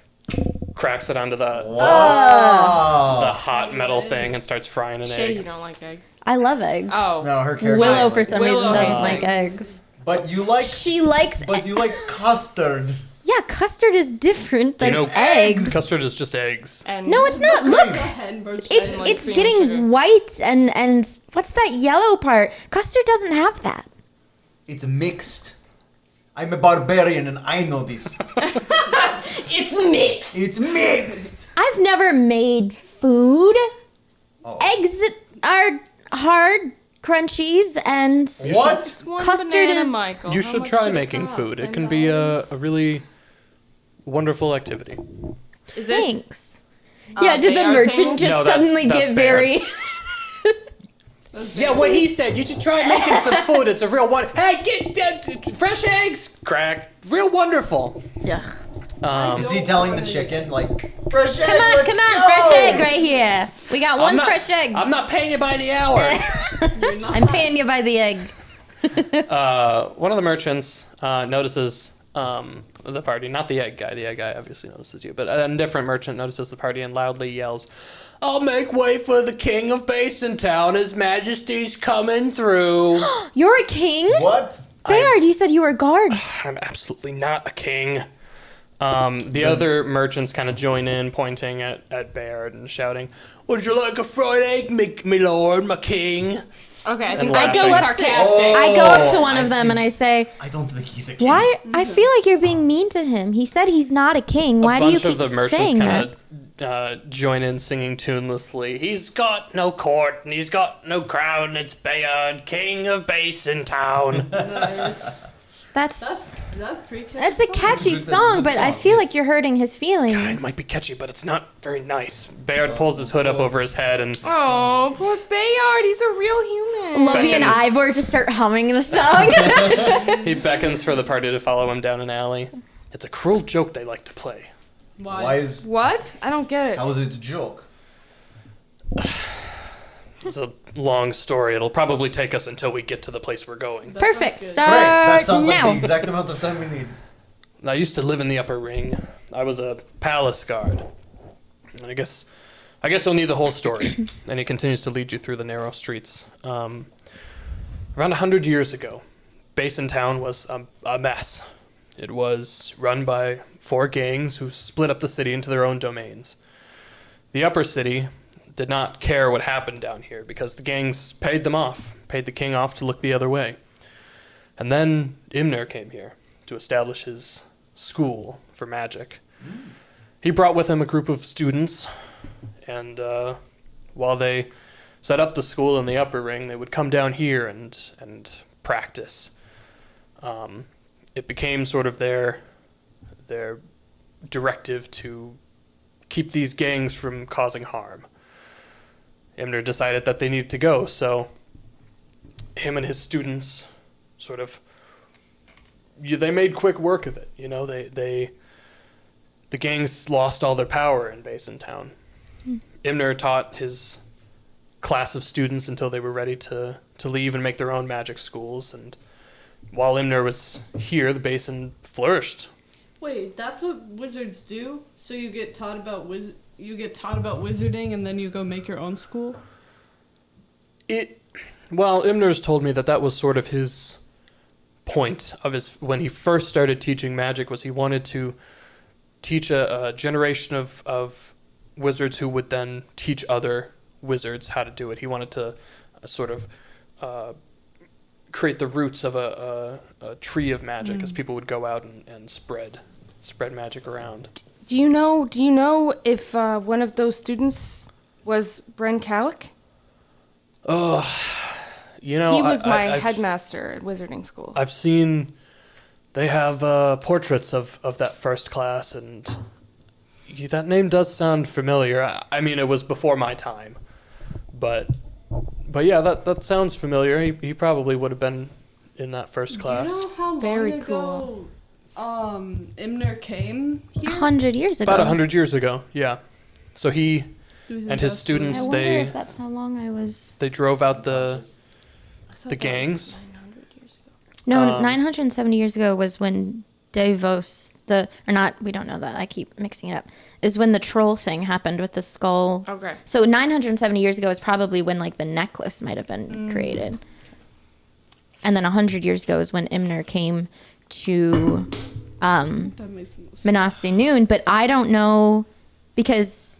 cracks it onto the Wow. hot metal thing, and starts frying an Shay, you egg. don't like eggs. I love eggs. Oh. No, her character. Willow, for some Willow reason, doesn't hates like eggs. But you like. She likes. But you like custard. Yeah, custard is different than You know, eggs. Custard is just eggs. And No, it's not. Look, The hen birds. it's like it's cream and getting sugar. white and what's that yellow part? Custard doesn't have that. It's mixed. I'm a barbarian and I know this. It's mixed. It's mixed. I've never made food. Oh. Eggs are hard crunchies and What? It's one Custard banana, is- Michael. You How should much try would making cost? food. It can be a really wonderful activity. Is this? thanks. Yeah, did the Bayard merchant table? just No, that's- suddenly that's get very Yeah, what he said. You should try making some food. It's a real one. Hey, get fresh eggs. Crack. Real wonderful. Ugh. Is he telling the chicken like fresh eggs? Come on, let's come on, go! fresh egg right here. We got one fresh egg. I'm not paying you by the hour. I'm paying you by the egg. One of the merchants notices the party, not the egg guy. The egg guy obviously notices you, but a different merchant notices the party and loudly yells, "I'll make way for the king of Basin Town. His Majesty's coming through." You're a king? What? Bayard, you said you were a guard. I'm absolutely not a king. The other merchants kind of join in, pointing at Bayard and shouting, "Would you like a fried egg, me lord, my king?" Okay, I And think laughing. that's I go up to- sarcastic. I go up to Oh, one I of them see. and I say, I don't think he's a king. "Why? I feel like you're being mean to him. He said he's not a king. Why a do you bunch keep of the merchants saying kind that?" of join in singing tunelessly. He's got no court and he's got no crown. It's Bayard, king of Basin Town. Nice. That's That's pretty catchy. that's a song. catchy That's a song, good but I song, feel yes. like you're hurting his feelings. It might be catchy, but it's not very nice. Bayard pulls his hood up over his head and Oh, poor Bayard. He's a real human. Lovey and Beckons. Ivor just start humming the song. he beckons for the party to follow him down an alley. It's a cruel joke they like to play. Why is? What? I don't get it. How is it a joke? It's a long story. It'll probably take us until we get to the place we're going. That Perfect. sounds good. Start Great. That sounds like now. the exact amount of time we need. I used to live in the upper ring. I was a palace guard. And I guess you'll need the whole story. And he continues to lead you through the narrow streets. Around 100 years ago, Basin Town was a mess. It was run by 4 gangs who split up the city into their own domains. The upper city did not care what happened down here because the gangs paid them off, paid the king off to look the other way. And then Imner came here to establish his school for magic. He brought with him a group of students, and while they set up the school in the upper ring, they would come down here and practice. It became sort of their directive to keep these gangs from causing harm. Imner decided that they needed to go, so him and his students sort of, they made quick work of it. You know, the gangs lost all their power in Basin Town. Imner taught his class of students until they were ready to leave and make their own magic schools, and while Imner was here, the Basin flourished. Wait, that's what wizards do? So you get taught about wizarding and then you go make your own school? Well, Imner's told me that was sort of his point of when he first started teaching magic, was he wanted to teach a generation of wizards who would then teach other wizards how to do it. He wanted to sort of create the roots of a tree of magic as people would go out and spread magic around. Do you know if one of those students was Bren Calick? Oh, you know, he was my I've headmaster at Wizarding School. I've seen they have portraits of that first class, and that name does sound familiar. I mean, it was before my time, but yeah, that sounds familiar. He probably would have been in that first class. Do you know how long Very ago Imner came here? 100 years ago. About 100 years ago, yeah. So he Do you think and his that's students, I wonder if that's how long I was. they drove out the I thought that gangs. was 900 years ago. No, 970 years ago was when Davos, we don't know that, I keep mixing it up, is when the troll thing happened with the skull. Okay. So 970 years ago is probably when, like, the necklace might have been created. And then 100 years ago is when Imner came to That makes the most Manasi Noon, but I don't know, because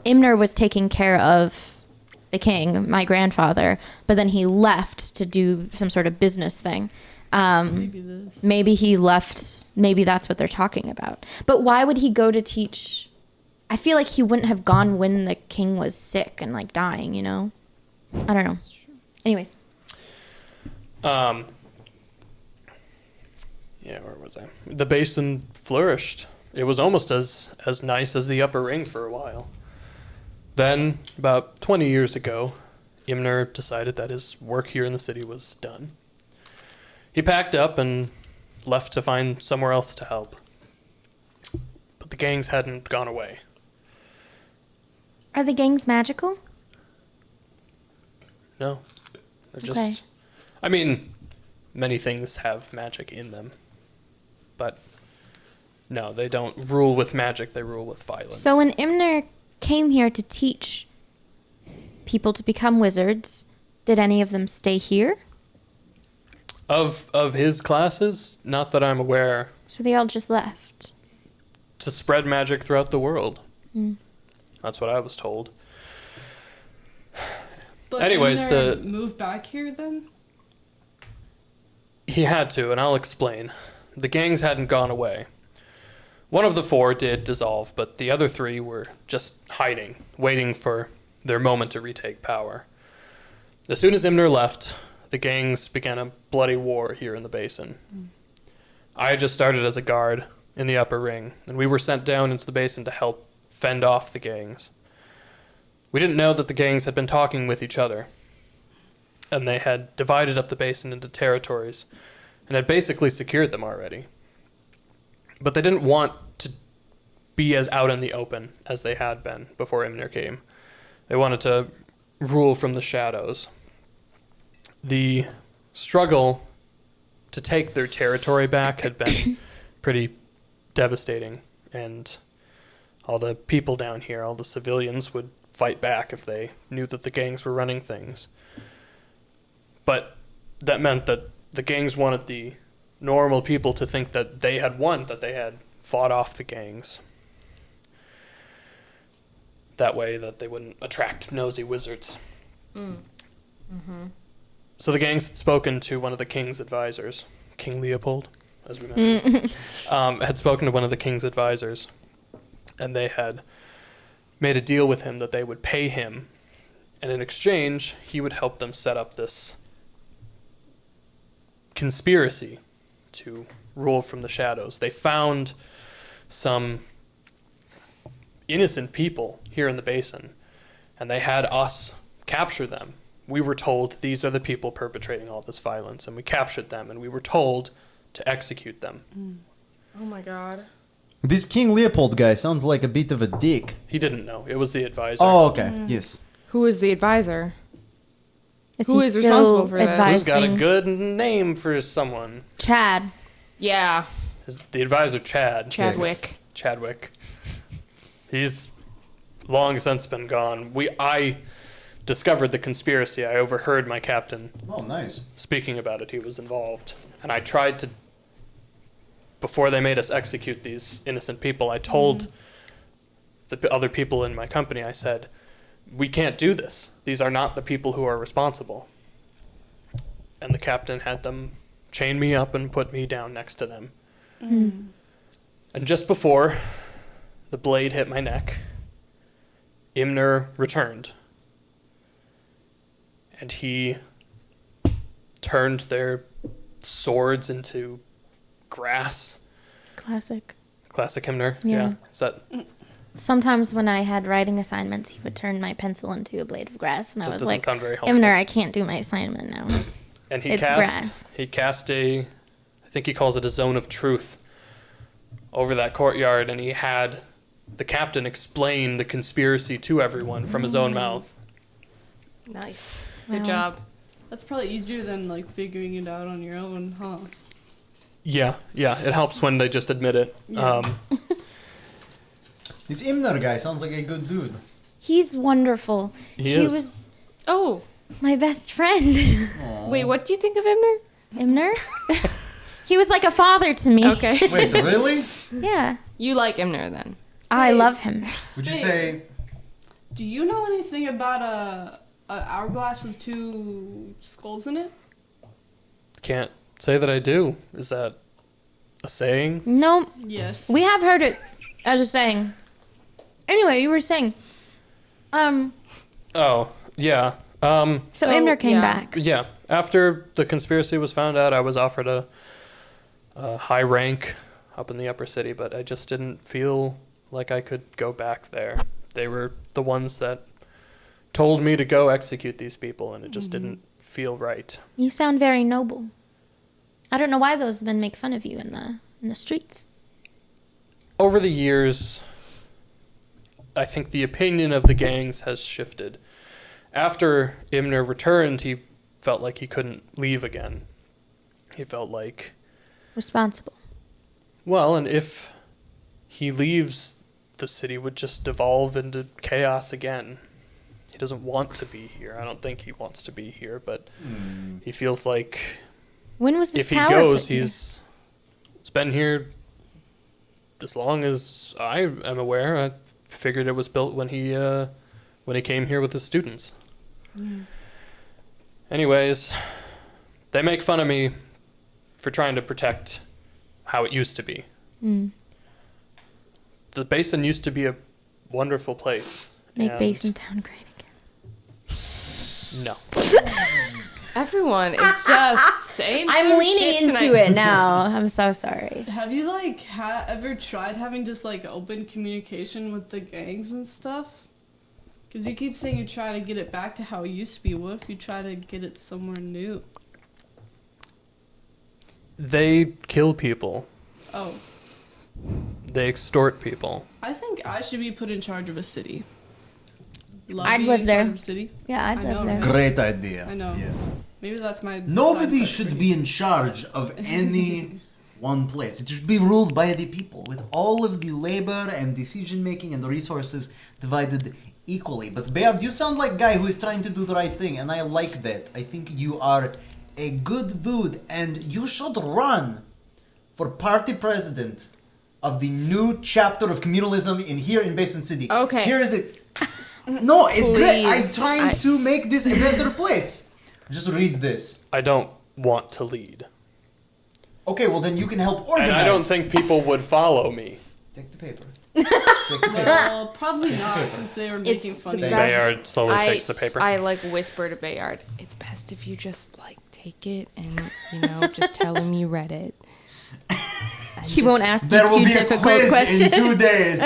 Imner was taking care of the king, my grandfather, but then he left to do some sort of business thing. maybe this. Maybe he left, maybe that's what they're talking about. But why would he go to teach? I feel like he wouldn't have gone when the king was sick and, like, dying, you know? I don't know. Anyways. Yeah, where was I? The Basin flourished. It was almost as nice as the Upper Ring for a while. Then, about 20 years ago, Imner decided that his work here in the city was done. He packed up and left to find somewhere else to help. But the gangs hadn't gone away. Are the gangs magical? No. They're Okay. just... I mean, many things have magic in them. But no, they don't rule with magic, they rule with violence. So when Imner came here to teach people to become wizards, did any of them stay here? Of his classes, not that I'm aware, So they all just left. to spread magic throughout the world. Mm. That's what I was told. But Anyways, Imner moved back here then? He had to, and I'll explain. The gangs hadn't gone away. One of the four did dissolve, but the other three were just hiding, waiting for their moment to retake power. As soon as Imner left, the gangs began a bloody war here in the Basin. I had just started as a guard in the Upper Ring, and we were sent down into the Basin to help fend off the gangs. We didn't know that the gangs had been talking with each other, and they had divided up the Basin into territories, and had basically secured them already. But they didn't want to be as out in the open as they had been before Imner came. They wanted to rule from the shadows. The struggle to take their territory back had been pretty devastating, and all the people down here, all the civilians, would fight back if they knew that the gangs were running things. But that meant that the gangs wanted the normal people to think that they had won, that they had fought off the gangs. That way that they wouldn't attract nosy wizards. So the gangs had spoken to one of the king's advisors, King Leopold, as we mentioned, had spoken to one of the king's advisors, and they had made a deal with him that they would pay him, and in exchange, he would help them set up this conspiracy to rule from the shadows. They found some innocent people here in the basin, and they had us capture them. We were told these are the people perpetrating all this violence, and we captured them, and we were told to execute them. Oh my god. This King Leopold guy sounds like a bit of a dick. He didn't know. It was the advisor. Oh, okay. Yes. Who is the advisor? Is Who he is still responsible for this? Who's got a advising? good name for someone? Chad. Yeah, The advisor, Chad. Chadwick. Chadwick. He's long since been gone. I discovered the conspiracy. I overheard my captain Oh, nice. speaking about it. He was involved. And I tried to, before they made us execute these innocent people, I told the other people in my company, I said, we can't do this. These are not the people who are responsible. And the captain had them chain me up and put me down next to them. And just before the blade hit my neck, Imner returned. And he turned their swords into grass. Classic. Classic Imner. Yeah. Is that Sometimes when I had writing assignments, he would turn my pencil into a blade of grass, and I that was doesn't like, sound very helpful. Imner, I can't do my assignment now. And It's grass. he cast I think he calls it a zone of truth over that courtyard, and he had the captain explain the conspiracy to everyone from his own mouth. Nice. Wow. Good job. That's probably easier than like figuring it out on your own, huh? Yeah, it helps when they just admit it. Yeah. This Imner guy sounds like a good dude. He's wonderful. He He is. was Oh, my best friend. wait, what do you think of Imner? Imner? He was like a father to me. Okay. Wait, really? Yeah. You like Imner then? I Hey. love him. Would you Hey. say... Do you know anything about a hourglass with two skulls in it? Can't say that I do. Is that a saying? No, Yes. we have heard it as a saying. Anyway, you were saying. Oh, yeah. So Imner came yeah. back. Yeah. After the conspiracy was found out, I was offered a high rank up in the upper city, but I just didn't feel like I could go back there. They were the ones that told me to go execute these people, and it just didn't feel right. You sound very noble. I don't know why those men make fun of you in the streets. Over the years, I think the opinion of the gangs has shifted. After Imner returned, he felt like he couldn't leave again. He felt like, Responsible. well, and if he leaves, the city would just devolve into chaos again. He doesn't want to be here. I don't think he wants to be here, but he feels like When was this if he tower goes, put here? he's been here as long as I am aware. I figured it was built when he came here with his students. Anyways, they make fun of me for trying to protect how it used to be. The basin used to be a wonderful place. Make and Basin Town great again. No. Everyone is just saying I'm some leaning shit into tonight. it now. I'm so sorry. Have you like ever tried having just like open communication with the gangs and stuff? Because you keep saying you try to get it back to how it used to be. What if you try to get it somewhere new? They kill people. Oh, They extort people. I think I should be put in charge of a city. Love I'd being live in there. charge of a city. Yeah, I'd I live know, there. right? Great idea. I know. Yes. Maybe that's my. Nobody side should quest be in charge of any one place. It should be ruled by the people, with all of the labor and decision making and the resources divided equally. But Beard, you sound like a guy who is trying to do the right thing, and I like that. I think you are a good dude, and you should run for party president of the new chapter of communalism here in Basin City. Okay. Here is it. No, it's great. I'm Please. trying to make this a better place. Just read this. I don't want to lead. Okay, well then you can help organize. And I don't think people would follow me. Take the paper. Take the paper. Well, probably not, since they were It's making the fun of best. you. Bayard slowly takes the paper. I like whisper to Bayard. It's best if you just like take it and just tell him you read it. And He won't ask There you will too be a difficult quiz questions. in 2 days.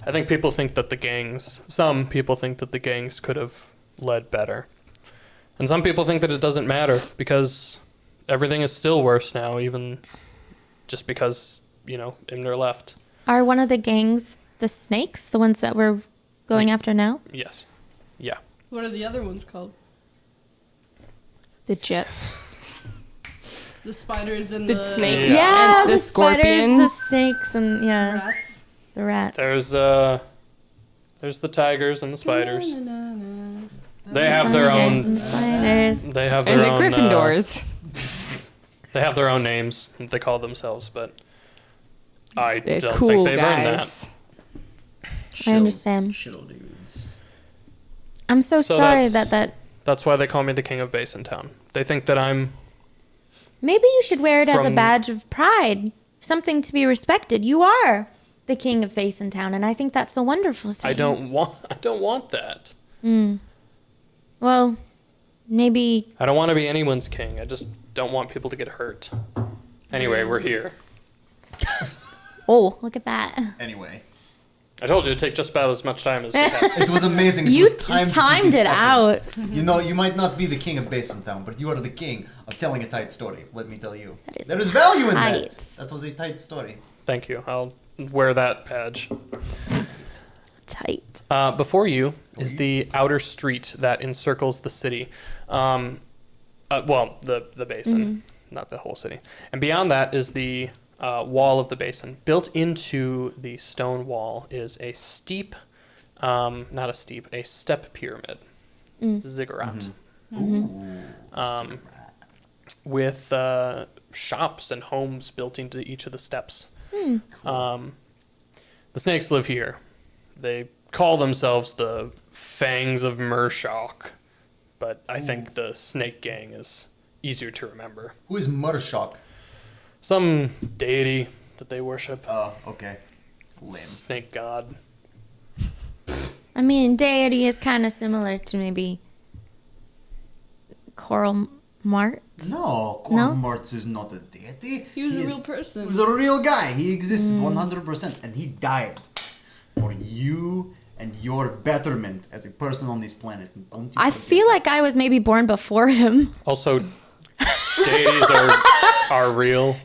I think people think that some people think that the gangs could have led better. And some people think that it doesn't matter because everything is still worse now, even just because, Imner left. Are one of the gangs the snakes, the ones that we're going after now? Yes. Yeah. What are the other ones called? The jets. The spiders and The the snakes. Yeah, And the the spiders, the scorpions. snakes, and rats. the rats. There's the tigers and the spiders. They have their Tigers own. and spiders. They have And their the own. Gryffindors. They have their own names that they call themselves, but I They're don't cool think they've earned that. guys. I understand. Chill dudes. I'm so So sorry that's- that. That's why they call me the King of Basin Town. They think that I'm. Maybe you should wear it as a From- badge of pride, something to be respected. You are the king of Basin Town, and I think that's a wonderful thing. I don't want that. Well, maybe. I don't want to be anyone's king. I just don't want people to get hurt. Anyway, we're here. Oh, look at that! Anyway, I told you it'd take just about as much time as we had. it was amazing. It You was timed to timed the it second. out. You might not be the king of Basin Town, but you are the king of telling a tight story. Let me tell you. That is There is value in tight. that. That was a tight story. Thank you. I'll wear that badge. Tight. Before you is the outer street that encircles the city. The basin, not the whole city. And beyond that is the wall of the basin. Built into the stone wall is a steep, a step pyramid, ziggurat, with shops and homes built into each of the steps. The snakes live here. They call themselves the Fangs of Mershok, but I think the snake gang is easier to remember. Who is Murshok? Some deity that they worship. Oh, okay. Lame. Snake god. I mean, deity is kind of similar to maybe Coral Mart. No, No? Cornmarts is not a deity. He was a is- real person. He was a real guy. He existed 100%, and he died for you and your betterment as a person on this planet. And don't you I forget feel that. like I was maybe born before him. Also, deities are real.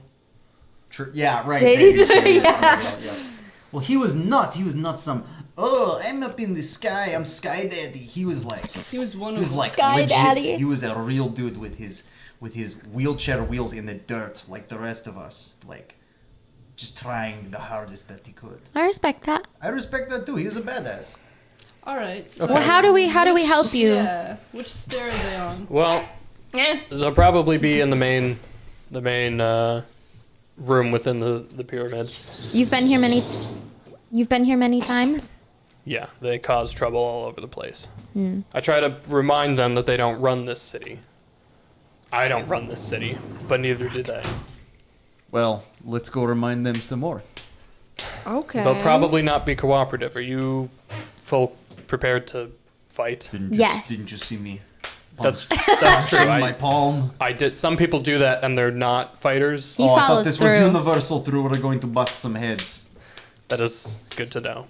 Yeah, right. Deities there you are- go. yeah. Yes. Well, he was not. He was not some. Oh, I'm up in the sky. I'm sky daddy. He was like. He was one He was of like Sky legit. daddy. He was a real dude with his wheelchair wheels in the dirt, like the rest of us. Like, just trying the hardest that he could. I respect that. I respect that too. He was a badass. All right. So Well, how do we help you? Yeah. Which stair are they on? Well, they'll probably be in the main room within the pyramid. You've been here many times? Yeah, they cause trouble all over the place. I try to remind them that they don't run this city. I don't run this city, but neither did they. Well, let's go remind them some more. Okay. They'll probably not be cooperative. Are you folk prepared to fight? Yes. Didn't you see me? That's true. In my palm. I did. Some people do that, and they're not fighters. He I thought follows this through. was universal through. We're going to bust some heads. That is good to know.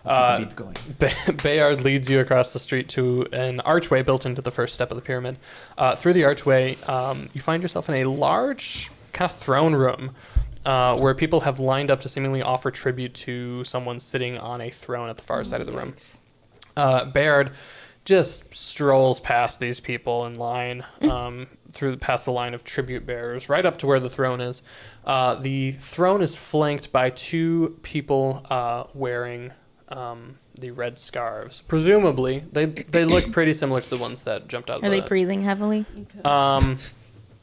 Let's get the beat going. Bayard leads you across the street to an archway built into the first step of the pyramid. Through the archway, you find yourself in a large kind of throne room where people have lined up to seemingly offer tribute to someone sitting on a throne at the far side of the room. Bayard just strolls past these people in line, past the line of tribute bearers, right up to where the throne is. The throne is flanked by two people wearing the red scarves. Presumably, they look pretty similar to the ones that jumped out of Are they the... breathing heavily?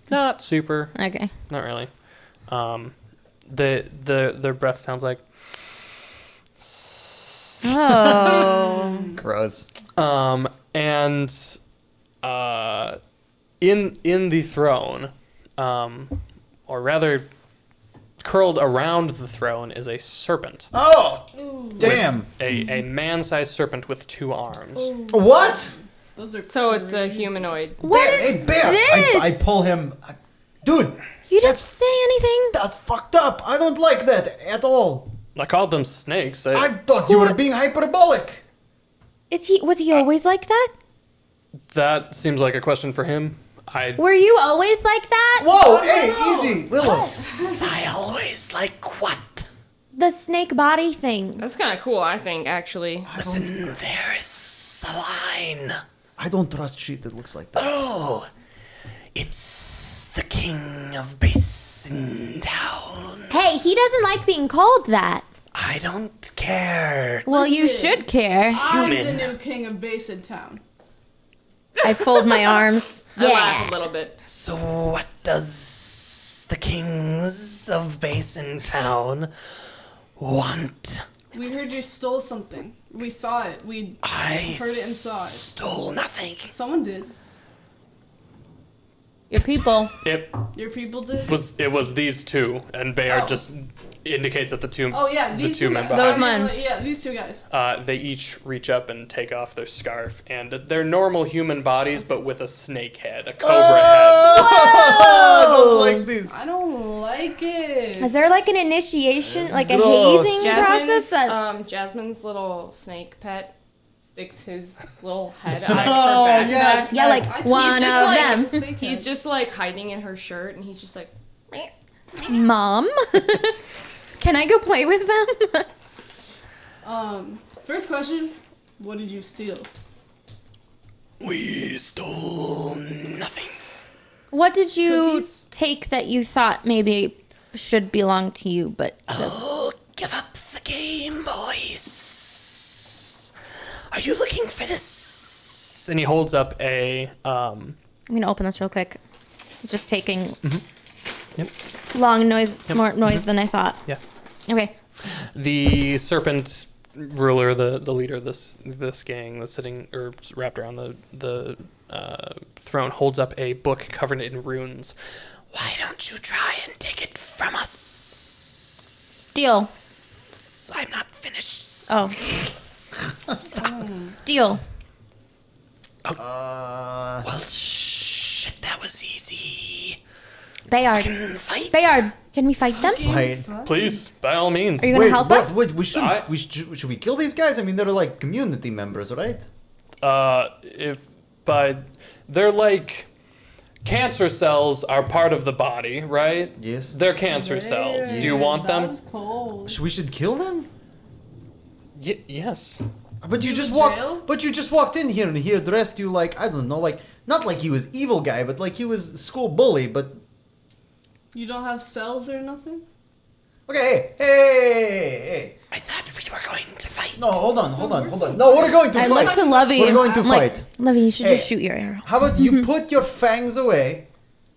Not super. Okay. Not really. Their breath sounds like... Oh. Gross. In the throne, or rather, curled around the throne is a serpent. Oh, damn! A man-sized serpent with two arms. What? Those are So it's a humanoid. What Bear, is hey, Bear! this? I pull him. Dude, You didn't say anything? that's fucked up. I don't like that at all. I called them snakes. I thought you were being hyperbolic. Was he always like that? That seems like a question for him. Were you always like that? Whoa, hey, easy. Willow. I always like what? The snake body thing. That's kind of cool, I think, actually. Listen, there's a line. I don't trust shit that looks like that. Oh, it's the king of Basin Town. Hey, he doesn't like being called that. I don't care. Well, you Listen, should care. I'm the Human. new king of Basin Town. I fold my arms. I laugh Yeah. a little bit. So what does the kings of Basin Town want? We heard you stole something. We saw it. We I heard it and saw it. stole nothing. Someone did. Your people. It Your people did. was these two, and Bayard Oh. just indicates that the two Oh yeah, the these two two men guys. Those behind. ones. Yeah, these two guys. They each reach up and take off their scarf, and they're normal human bodies, but with a snake head, a cobra I don't like this. I don't like it. Is there like an initiation, like a gross. hazing process? That Jasmine's little snake pet sticks his little head out Oh, of her backpack. yes. yeah, like I one just of like- them. Snake He's head. just like hiding in her shirt, and he's just like, "Meh." Mom, can I go play with them? First question. What did you steal? We stole nothing. What did you Cookies. take that you thought maybe should belong to you, but doesn't? Oh, give up the game, boys. Are you looking for this? And he holds up a I'm gonna open this real quick. It's just taking Yep. long noise, more noise than I thought. Yeah. Okay. The serpent ruler, the leader of this gang that's sitting or wrapped around the throne, holds up a book covered in runes. Why don't you try and take it from us? Deal. I'm not finished. Oh. Deal. Well, shit, that was easy. Bayard. Fucking fight. Bayard, can we fight them? Wait, Please, by all means. Are you gonna help us? Wait, we should we kill these guys? I mean, they're like community members, right? They're like cancer cells are part of the body, right? Yes. They're cancer cells. Do you want That them? was cold. We should kill them. Yes. But you You just in walked. jail? But you just walked in here, and he addressed you like I don't know, like not like he was evil guy, but like he was school bully. But You don't have cells or nothing? okay, hey. I thought we were going to fight. No, hold on. No, we're going to I fight. look to Lovey. We're going to I'm like, fight. Lovey, you should Hey. just shoot your arrow. How about you put your fangs away,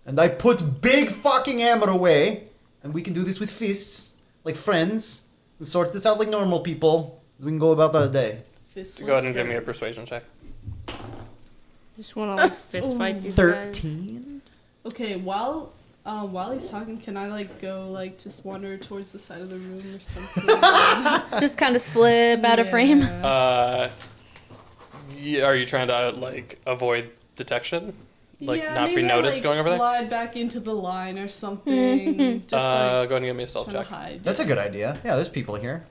and I put big fucking hammer away, and we can do this with fists, like friends, and sort this out like normal people. We can go about our day. Fist Go ahead and give me a persuasion check. Just want to like fist fight these guys. 13. Okay, while he's talking, can I like go like just wander towards the side of the room or something? Just kind of slip out of frame. Yeah. Are you trying to like avoid detection? Like Yeah, not be maybe I, noticed like, going over there? Slide back into the line or something. Just Go like ahead and give me a stealth trying to check. hide. That's a good idea. Yeah, there's people here.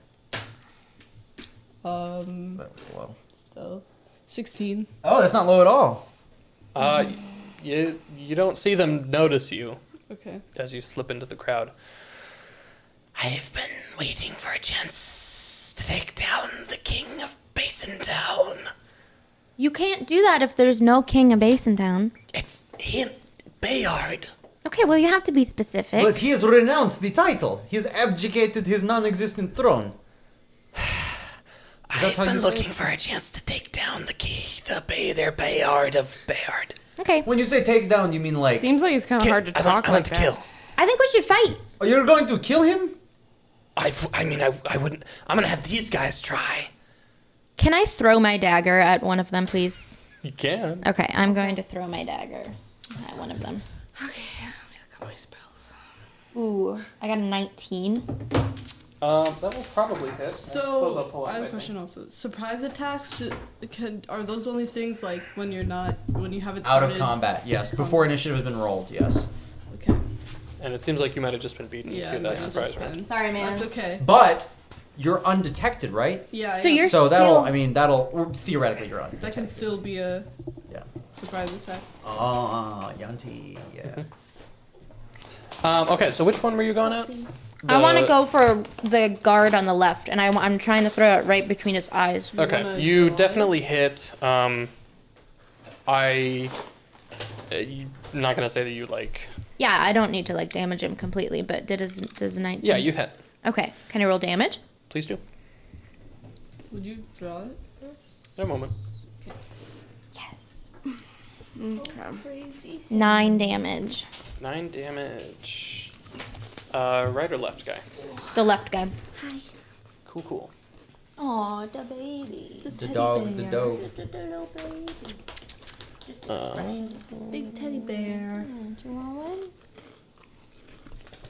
That was low. So, 16. Oh, that's not low at all. You don't see them notice you Okay. as you slip into the crowd. I've been waiting for a chance to take down the king of Basin Town. You can't do that if there's no king of Basin Town. It's him, Bayard. Okay, well, you have to be specific. But he has renounced the title. He has abdicated his non-existent throne. Is that I've how been you say looking it? for a chance to take down their Bayard of Bayard. Okay, When you say take down, you mean like... Seems like it's kind of hard to talk I like want to that. kill. I think we should fight. Oh, you're going to kill him? I wouldn't. I'm gonna have these guys try. Can I throw my dagger at one of them, please? You can. Okay, I'm going to throw my dagger at one of them. Okay, let me look at my spells. Ooh, I got a 19. That will probably hit. suppose I'll So, pull out I have my a question thing. also. Surprise attacks, are those only things like when you haven't Out started? of combat, yes. Before initiative has been rolled, yes. Okay. And it seems like you might have just been beaten Yeah, to it that might have surprise just round. been. Sorry, man. That's okay. But you're undetected, right? Yeah. So yeah. you're So still... that'll theoretically you're undetected. That can still be a Yeah. surprise attack. Yanti. Yeah. Okay, so which one were you going at? I want to The- go for the guard on the left, and I'm trying to throw it right between his eyes. Okay, wanna you go definitely hit. I'm not gonna say that you like. Yeah, I don't need to like damage him completely, but does a 19? Yeah, you hit. Okay, can I roll damage? Please do. Would you draw it first? In a moment. Crazy. 9 damage. 9 damage. Right or left guy? The left guy. Cool. Oh, the baby. The dog. The dog. The little baby. Just big teddy bear. Do you want one?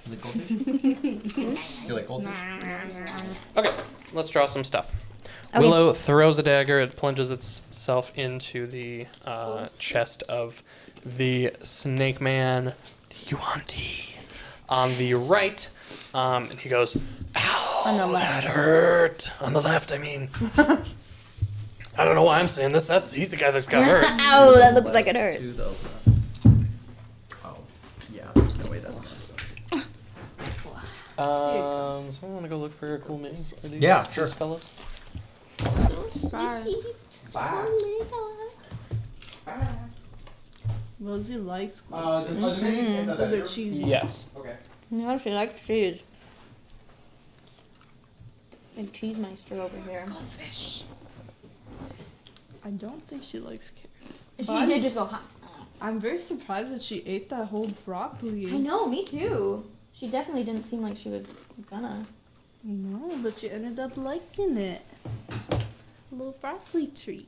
You like goldfish? Do you like goldfish? Okay, let's draw some stuff. Okay. Willow throws a dagger. It plunges itself into the chest of the snake man, Yuanti, on the right. And he goes, "Ow, On the left. that hurt." On the left, I mean. I don't know why I'm saying this. He's the guy that's got hurt. Ow, that looks like it hurts. Oh, yeah. There's no way that's gonna suck. So I want to go look for a cool mini for these, Yeah, sure. these fellas. Rosie likes Those are cheesy. Yes. Okay. No, she likes cheese. Big cheese meister over here. I don't think she likes carrots. She did just go, huh? I'm very surprised that she ate that whole broccoli. I know, me too. She definitely didn't seem like she was gonna. No, but she ended up liking it. A little broccoli treat.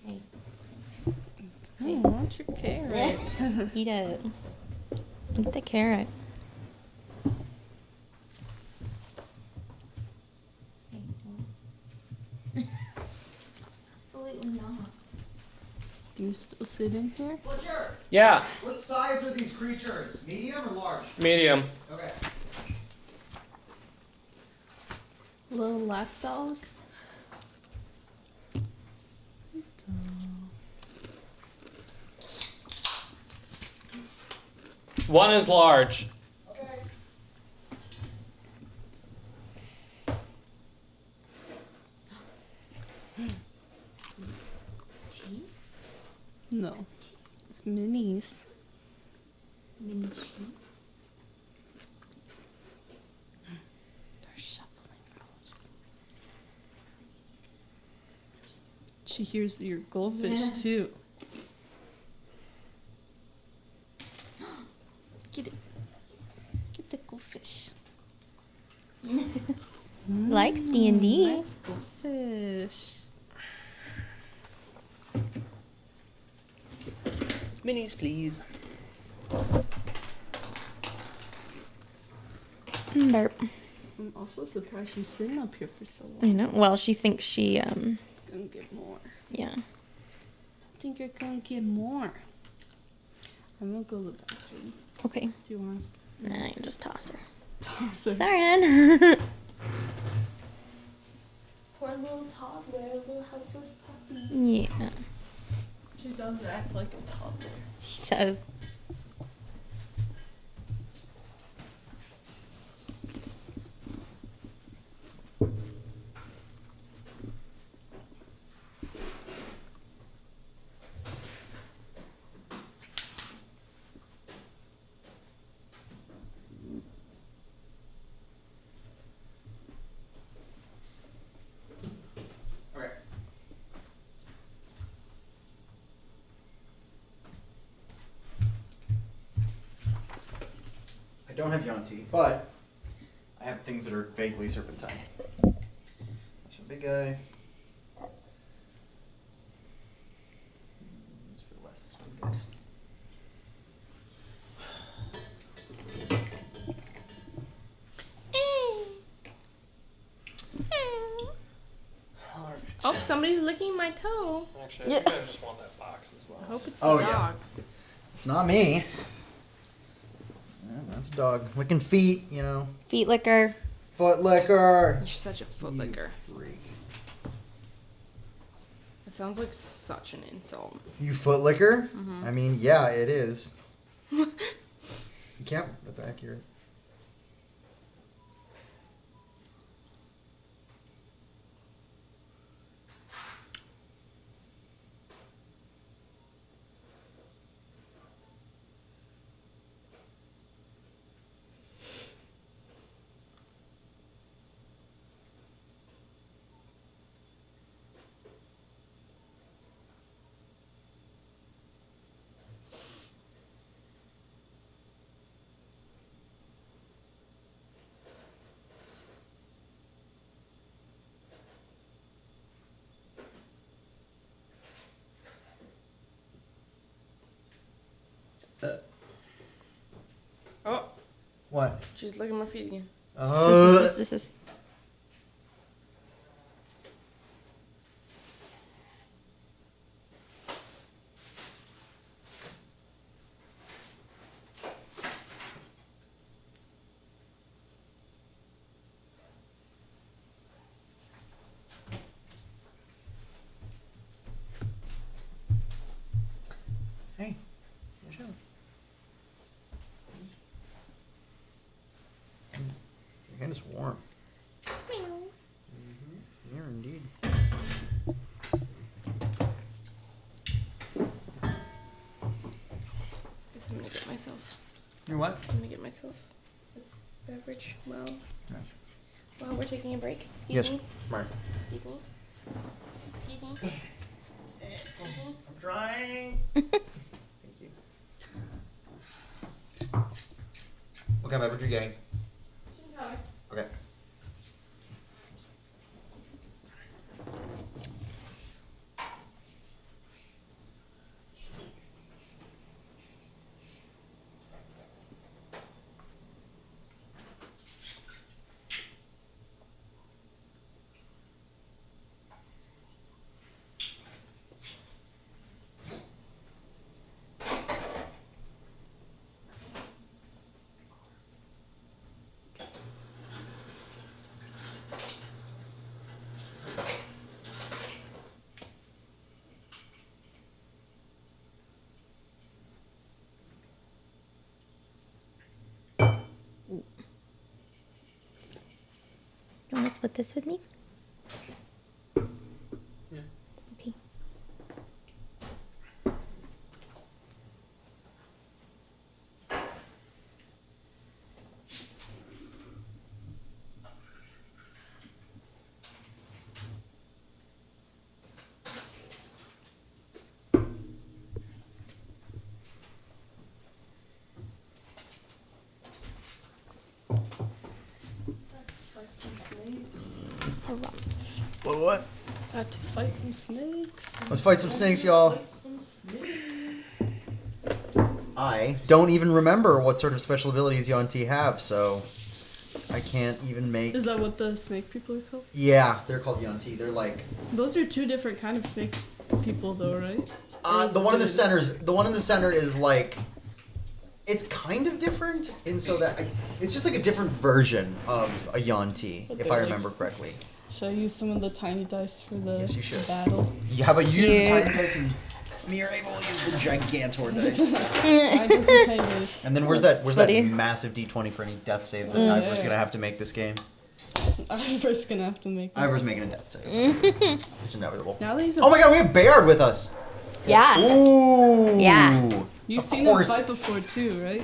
Hey. I want your carrot. Eat it. Eat the carrot. Absolutely not. Do you still sit in here? Butcher, Yeah. what size are these creatures? Medium or large? Medium. Okay. Little lap dog? One is large. No. It's minis. Mini cheese. They're shuffling those. She hears your goldfish Yeah. too. Get it. Get the goldfish. Likes D&D. Nice goldfish. Minis, please. Burp. I'm also surprised she's sitting up here for so long. I know. Well, she thinks she, Gonna get more. yeah. I think you're gonna get more. I'm gonna go to the bathroom. Okay. Do you want to Nah, you just toss her. toss her? Sorry, Ann. Poor little toddler, little helpless puppy. Yeah, She does act like a toddler. she does. Okay. I don't have Yanti, but I have things that are vaguely serpentine. That's for the big guy. That's for the less big guys. Oh, somebody's licking my toe. Actually, I think I just want that box as well. I hope it's Oh, the yeah. dog. It's not me. Yeah, that's It's a dog. Licking feet, you know. Feet licker. Foot licker. You're such a foot licker. Freak. It sounds like such an insult. You foot licker? Mm-hmm. I mean, yeah, it is. You can't. That's accurate. Oh, What? she's licking my feet again. This is. Hey. Watch out. Your hand is warm. Here indeed. Guess I'm gonna get myself. You what? I'm gonna get myself a beverage. Well, Yes. while we're taking a break. Excuse Yes. me. Smart. Excuse me. Excuse me. I'm trying. Thank you. What kind of beverage are you getting? Okay. You want to split this with me? Yeah. Okay. What? Got to fight some snakes. Let's fight some snakes, y'all. I don't even remember what sort of special abilities Yuan-Ti have, so I can't even make. Is that what the snake people are called? Yeah, they're called Yuan-Ti. They're like Those are two different kind of snake people, though, right? the one in the center is like it's kind of different in so that it's just like a different version of a Yuan-Ti, But if they're I like- remember correctly. Should I use some of the tiny dice for the Yes, you should. battle? Yeah, but you use the Cute. tiny dice and me are able to use the gigantor dice. I got some tiny dice. And then where's That's that funny. massive D20 for any death saves that Mm. Ivor's gonna have to make this game? Ivor's gonna have to make it. Ivor's making a death save. It's inevitable. Now that he's a Oh my god, we have Bayard with us! Yeah. Ooh! Yeah. You've Of seen course. him fight before too, right?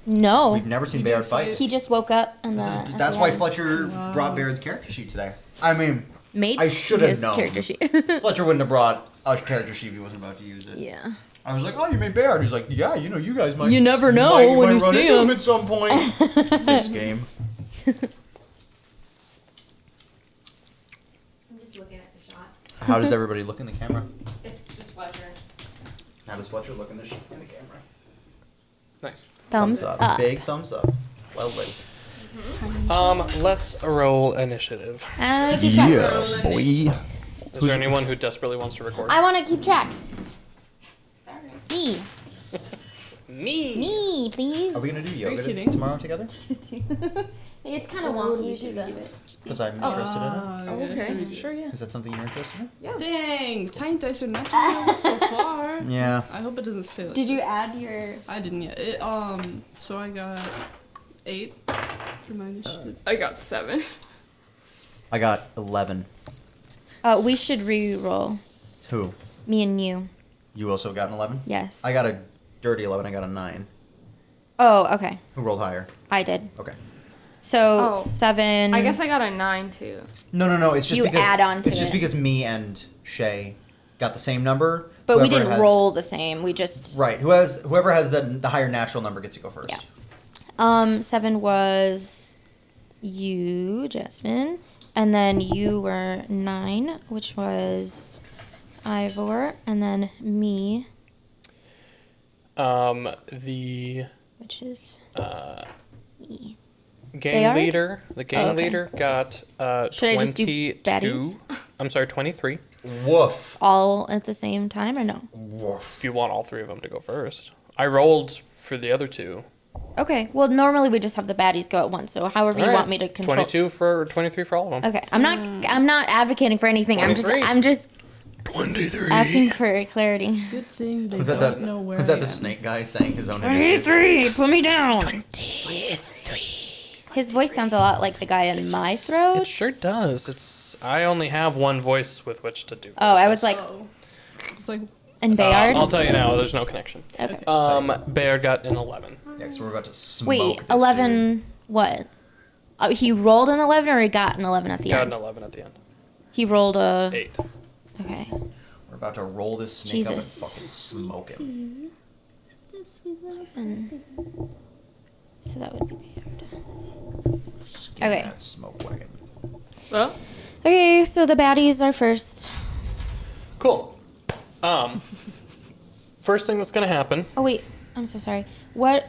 No. We've never seen You Bayard didn't fight. fight- He just woke up and That's why Fletcher brought Bayard's character sheet today. I mean, made I should have his known. character sheet. Fletcher wouldn't have brought a character sheet if he wasn't about to use it. Yeah. I was like, oh, you made Bayard. He's like, yeah, you know, you guys might. You never know when you run see into him. at some point. This game. I'm just looking at the shot. How does everybody look in the camera? It's just Fletcher. How does Fletcher look in the camera? Nice. Thumbs up. Big thumbs up. Well lit. Let's roll initiative. Keep track. boy. Is there anyone who desperately wants to record? I want to keep track. Sorry. E. Me. Me, please. Are we gonna do yoga kidding? tomorrow together? It's kind of wonky. You should do it. Because I'm interested in it. Oh, okay. Sure, yeah. Is that something you're interested in? Dang, tiny dice are not doing well so far. Yeah. I hope it doesn't stay like Did you this. add your? I didn't yet. So I got 8 for my initiative. I got 7. I got 11. We should re-roll. Who? Me and you. You also got an 11? Yes. I got a dirty 11. I got a 9. Oh, okay. Who rolled higher? I did. Okay. So Oh. 7. I guess I got a 9 too. No. It's just You because add on to it's just it. because me and Shay got the same number. But we Whoever didn't has- roll the same. We just. Right. Whoever has the higher natural number gets to go first. Yeah. 7 was you, Jasmine, and then you were 9, which was Ivor, and then me, The which is me. gang Bayard? leader. The gang Oh, okay. leader got Should I just do 22. baddies? I'm sorry, 23. Woof. All at the same time, or no? Woof. If you want all 3 of them to go first. I rolled for the other 2. Okay. Well, normally we just have the baddies go at once. So however you All right. want me to control. 23 for all of them. Okay. I'm not advocating for anything. 23. I'm just 23. asking for clarity. Good thing they Was that don't know where was that I the am. snake guy saying his own initiative? 23. Put me down. 23. His voice sounds a lot like the guy in my throat. It sure does. I only have one voice with which to do. Oh, I was like, Oh. It's like, and Bayard. I'll tell you now. There's no connection. Okay. Bayard got an 11. Yeah, so we're about to smoke Wait, this 11. What? He rolled an 11, or he got an 11 at the Got end. an 11 at the end. He rolled a. 8. Okay. Dude. We're about to roll this snake Jesus. up and fucking smoke him. So that would be Bayard. Skin Okay. that smoke wagon. Well, Okay, so the baddies are first. Cool. First thing that's gonna happen. Oh wait, I'm so sorry. What?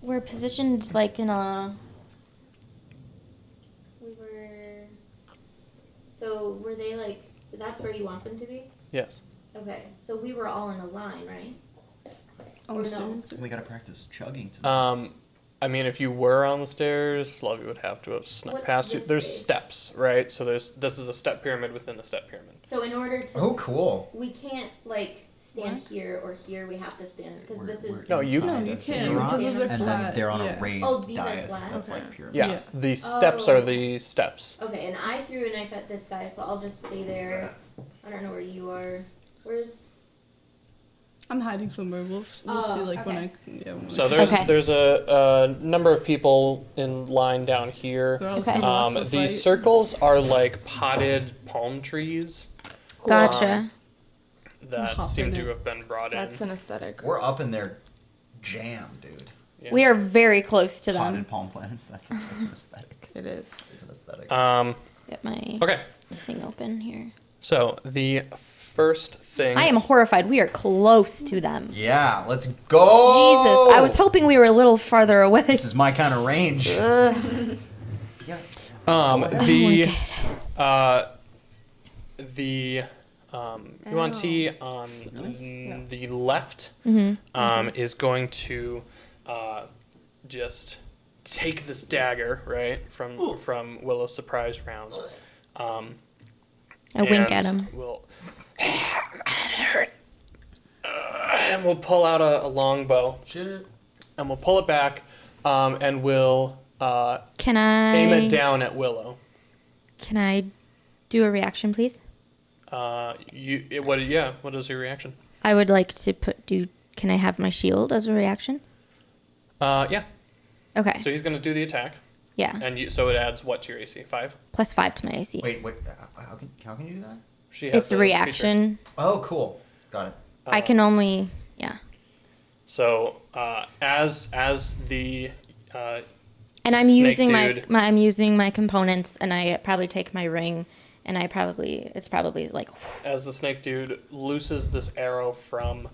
We're positioned like in a. We were. So were they like? That's where you want them to be? Yes. Okay, so we were all in a line, right? on Or the no? stairs. We gotta practice chugging to I mean, if you were on the stairs, Lovey would have to have snuck What's past you. this There's space? steps, right? So this is a step pyramid within the step pyramid. So in order to. Oh, cool. We can't like stand here or here. We have to stand because this is. No, you- No, you inside can't, a rock, because those are and flat, then they're on yeah. a raised Oh, these are dais flat? that's Okay. like pyramid. Yeah. Yeah. The steps are the steps. Okay, and I threw a knife at this guy, so I'll just stay there. I don't know where you are. Where's? I'm hiding somewhere. We'll see like when okay. when So we there's a number of people in line down here. They're all Okay. gonna watch the These fight. circles are like potted palm trees Gotcha. that Hop seem in to it. have been brought that's in. an aesthetic. We're up in their jam, dude. Yeah. We are very close to them. potted palm plants. That's an aesthetic. It is. It's an aesthetic. Get my Okay. thing open here. So the first thing. I am horrified. We are close to them. Yeah, let's go. Jesus, I was hoping we were a little farther away. This is my kind of range. Ugh. The UNT on the left is going to just take this dagger right from Willow's surprise round. I wink at him. We'll and we'll pull out a long bow. And we'll pull it back, and we'll Can I aim it down at Willow. Can I do a reaction, please? What is your reaction? I would like to can I have my shield as a reaction? Yeah. Okay. So he's gonna do the attack, Yeah. and so it adds what to your AC? 5. Plus 5 to my AC. Wait, how can you do that? She has It's a the feature. reaction. Oh, cool. Got it. I can only So as the and I'm Snake using dude. I'm using my components, and I probably take my ring, and it's probably like as the snake dude looses this arrow from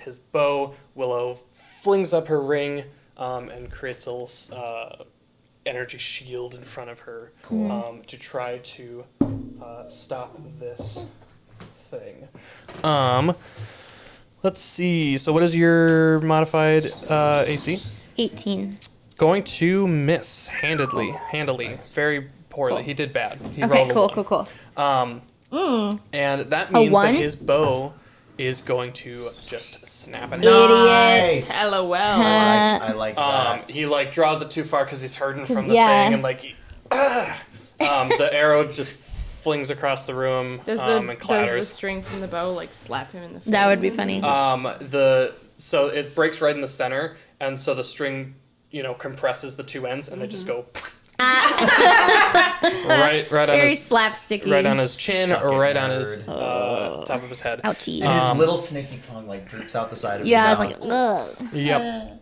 his bow, Willow flings up her ring and creates a little energy shield in front of her to try to stop this thing. Let's see. So what is your modified AC? 18. Going to miss handily, very poorly. He did bad. He Okay, rolled a cool. one. And that means that one? his bow is going to just snap at him. Nice. LOL. I like that. He like draws it too far because he's hurting from the yeah. thing, and like the arrow just flings across the room Does and the clatters. string from the bow like slap him in the face? That would be funny. So it breaks right in the center, and so the string, compresses the two ends, and they just go right on Very his slapsticky. right on his chin, Suck it, or right on nerd. his top of his head. Ouchie. And his little snaky tongue like droops out the side of Yeah, his I was mouth. like, ugh. Yep.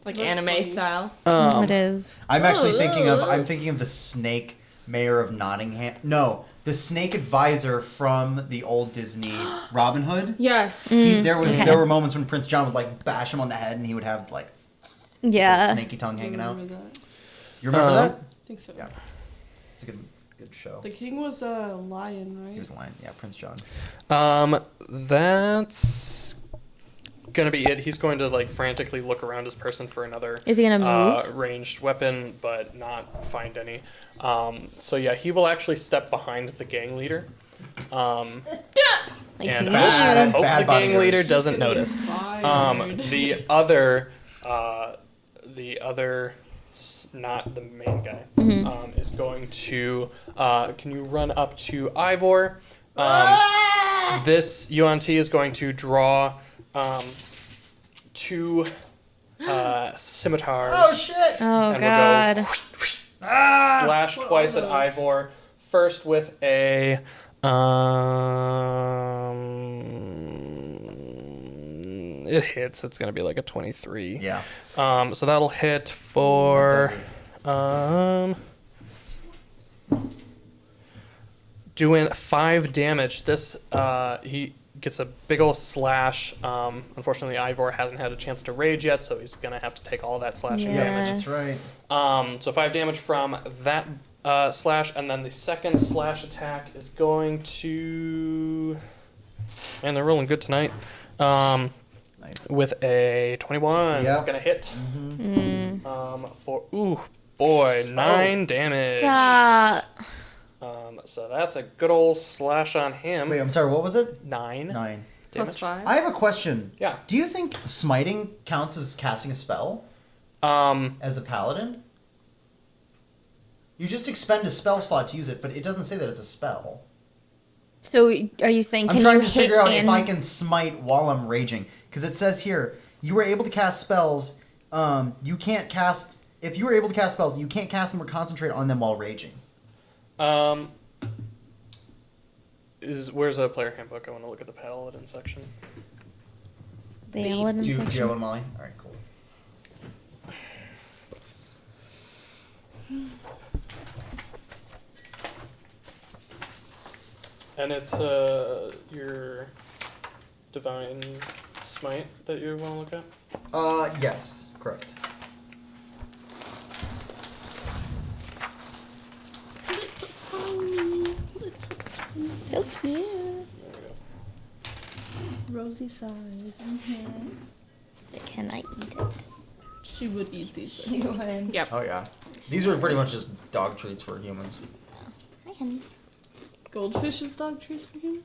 Like That's anime funny. style. It is. I'm actually I'm thinking of the snake mayor of Nottingham. No, the snake advisor from the old Disney Robin Hood. Yes. There okay. were moments when Prince John would like bash him on the head, and he would have like Yeah. his snaky tongue hanging out. Remember that? You remember that? I think so. Yeah. It's a good show. The king was a lion, right? He was a lion. Yeah, Prince John. That's gonna be it. He's going to like frantically look around his person for another Is he gonna move? ranged weapon, but not find any. So yeah, he will actually step behind the gang leader. Like And me? Bad hope the gang bodyguard. leader doesn't notice. Fired. The other, not the main guy, is going to. Can you run up to Ivor? This UNT is going to draw two scimitars. Oh shit! Oh, and God. we'll go slash twice at Ivor. First with a it hits. It's gonna be like a 23. Yeah. So that'll hit for doing 5 damage. This he gets a big ol' slash. Unfortunately, Ivor hasn't had a chance to rage yet, so he's gonna have to take all that slashing Yeah. damage. That's right. So 5 damage from that slash, and then the second slash attack is going to. Man, they're rolling good tonight. Nice. With a 21, Yep. it's gonna hit. Mm-hmm. For 9 damage. Stop. So that's a good old slash on him. Wait, I'm sorry. What was it? 9 9. Plus damage. 5. I have a question. Yeah. Do you think smiting counts as casting a spell as a paladin? You just expend a spell slot to use it, but it doesn't say that it's a spell. So are you saying I'm can trying you to hit figure out and if I can smite while I'm raging, because it says here you were able to cast spells. You can't cast if you were able to cast spells. You can't cast them or concentrate on them while raging. Where's a player handbook? I want to look at the paladin section. the paladin Do you section? have one, Molly? All right, cool. And it's your divine smite that you want to look at. Yes, correct. So cute. There we go. Rosy size. Can I eat it? She would eat these. Yep. Oh yeah, these are pretty much just dog treats for humans. Hi, honey. Goldfish is dog treats for humans?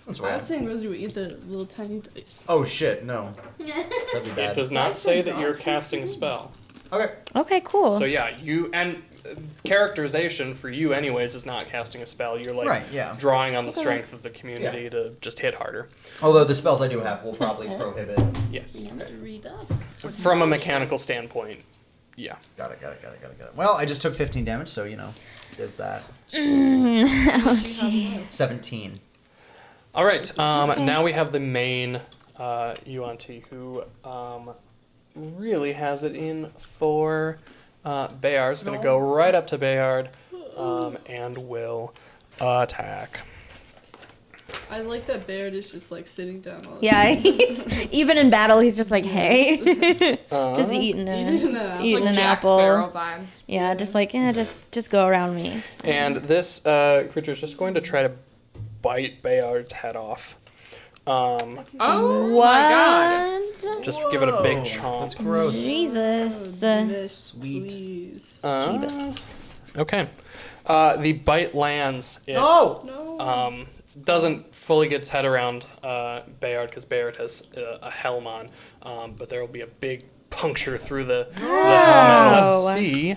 That's I right. was saying Rosie would eat the little tiny dice. Oh shit, no. That'd be bad. It does not That's say a that you're dog casting a treats. spell. Okay. Okay, cool. So yeah, you and characterization for you anyways is not casting a spell. You're like Right, yeah. drawing on the strength of the community to just hit harder. Although the spells I do have will probably prohibit. Yes. You have to read up. From a mechanical standpoint, yeah. Got it. Well, I just took 15 damage, so there's that. 17. All right. Now we have the main UNT who really has it in for Bayard's going to go right up to Bayard and will attack. I like that Baird is just like sitting down all the Yeah, time. even in battle, he's just like, hey, just eating Eating an an Jack apple. Sparrow vibes. Yeah, just like just go around me. It's fine. And this creature is just going to try to bite Bayard's head off. Oh my god. Just give it a big Whoa, chomp. That's gross. Jesus. Sweet. Please. Jeebus. Okay. The bite lands. It No! No. doesn't fully get its head around Bayard because Bayard has a helm on, but there will be a big puncture through the helmet. Oh. Let's see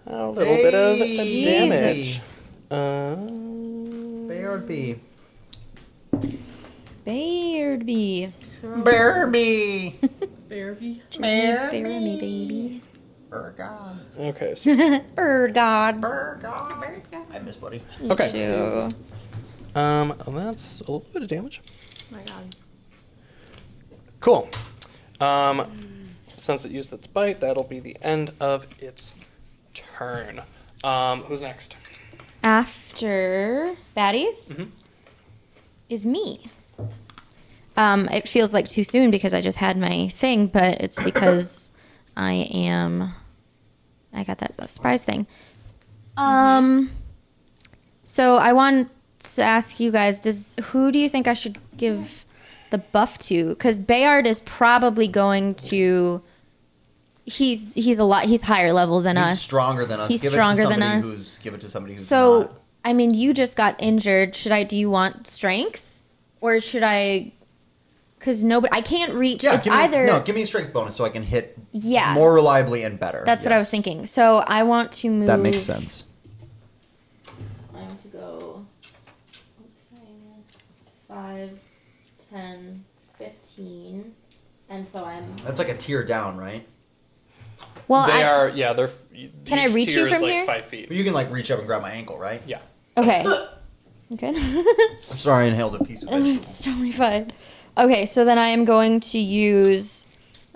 a little bit of damage. Jesus. Bayard B. Beardby. Bearby. Therapy. Bear me, baby. Burgod. Okay. So, Bird God. I miss Buddy. okay. Too. That's a little bit of damage. Oh my god. Cool. Since it used its bite, that'll be the end of its turn. Who's next? After baddies Mhm. is me. It feels like too soon because I just had my thing, but it's because I got that surprise thing. So I want to ask you guys, who do you think I should give the buff to? Because Bayard is probably going to. He's higher level than us. He's stronger than us. He's give stronger it to than somebody us. Give it to somebody who's So, not. I mean, you just got injured. Do you want strength? Or should I... Because I can't reach... Yeah, it's either... give me a strength bonus so I can hit Yeah. more reliably and better. That's what I was thinking. So, I want to move... That makes sense. I want to go... Oops, 5, 10, 15... And so I'm... That's like a tier down, right? Well, They I... are, yeah, they're. Can I each reach you tier is from like here? 5 feet. But you can like reach up and grab my ankle, right? Yeah. Okay. Okay. I'm sorry, I inhaled a piece of vegetable. It's totally fine. Okay, so then I am going to use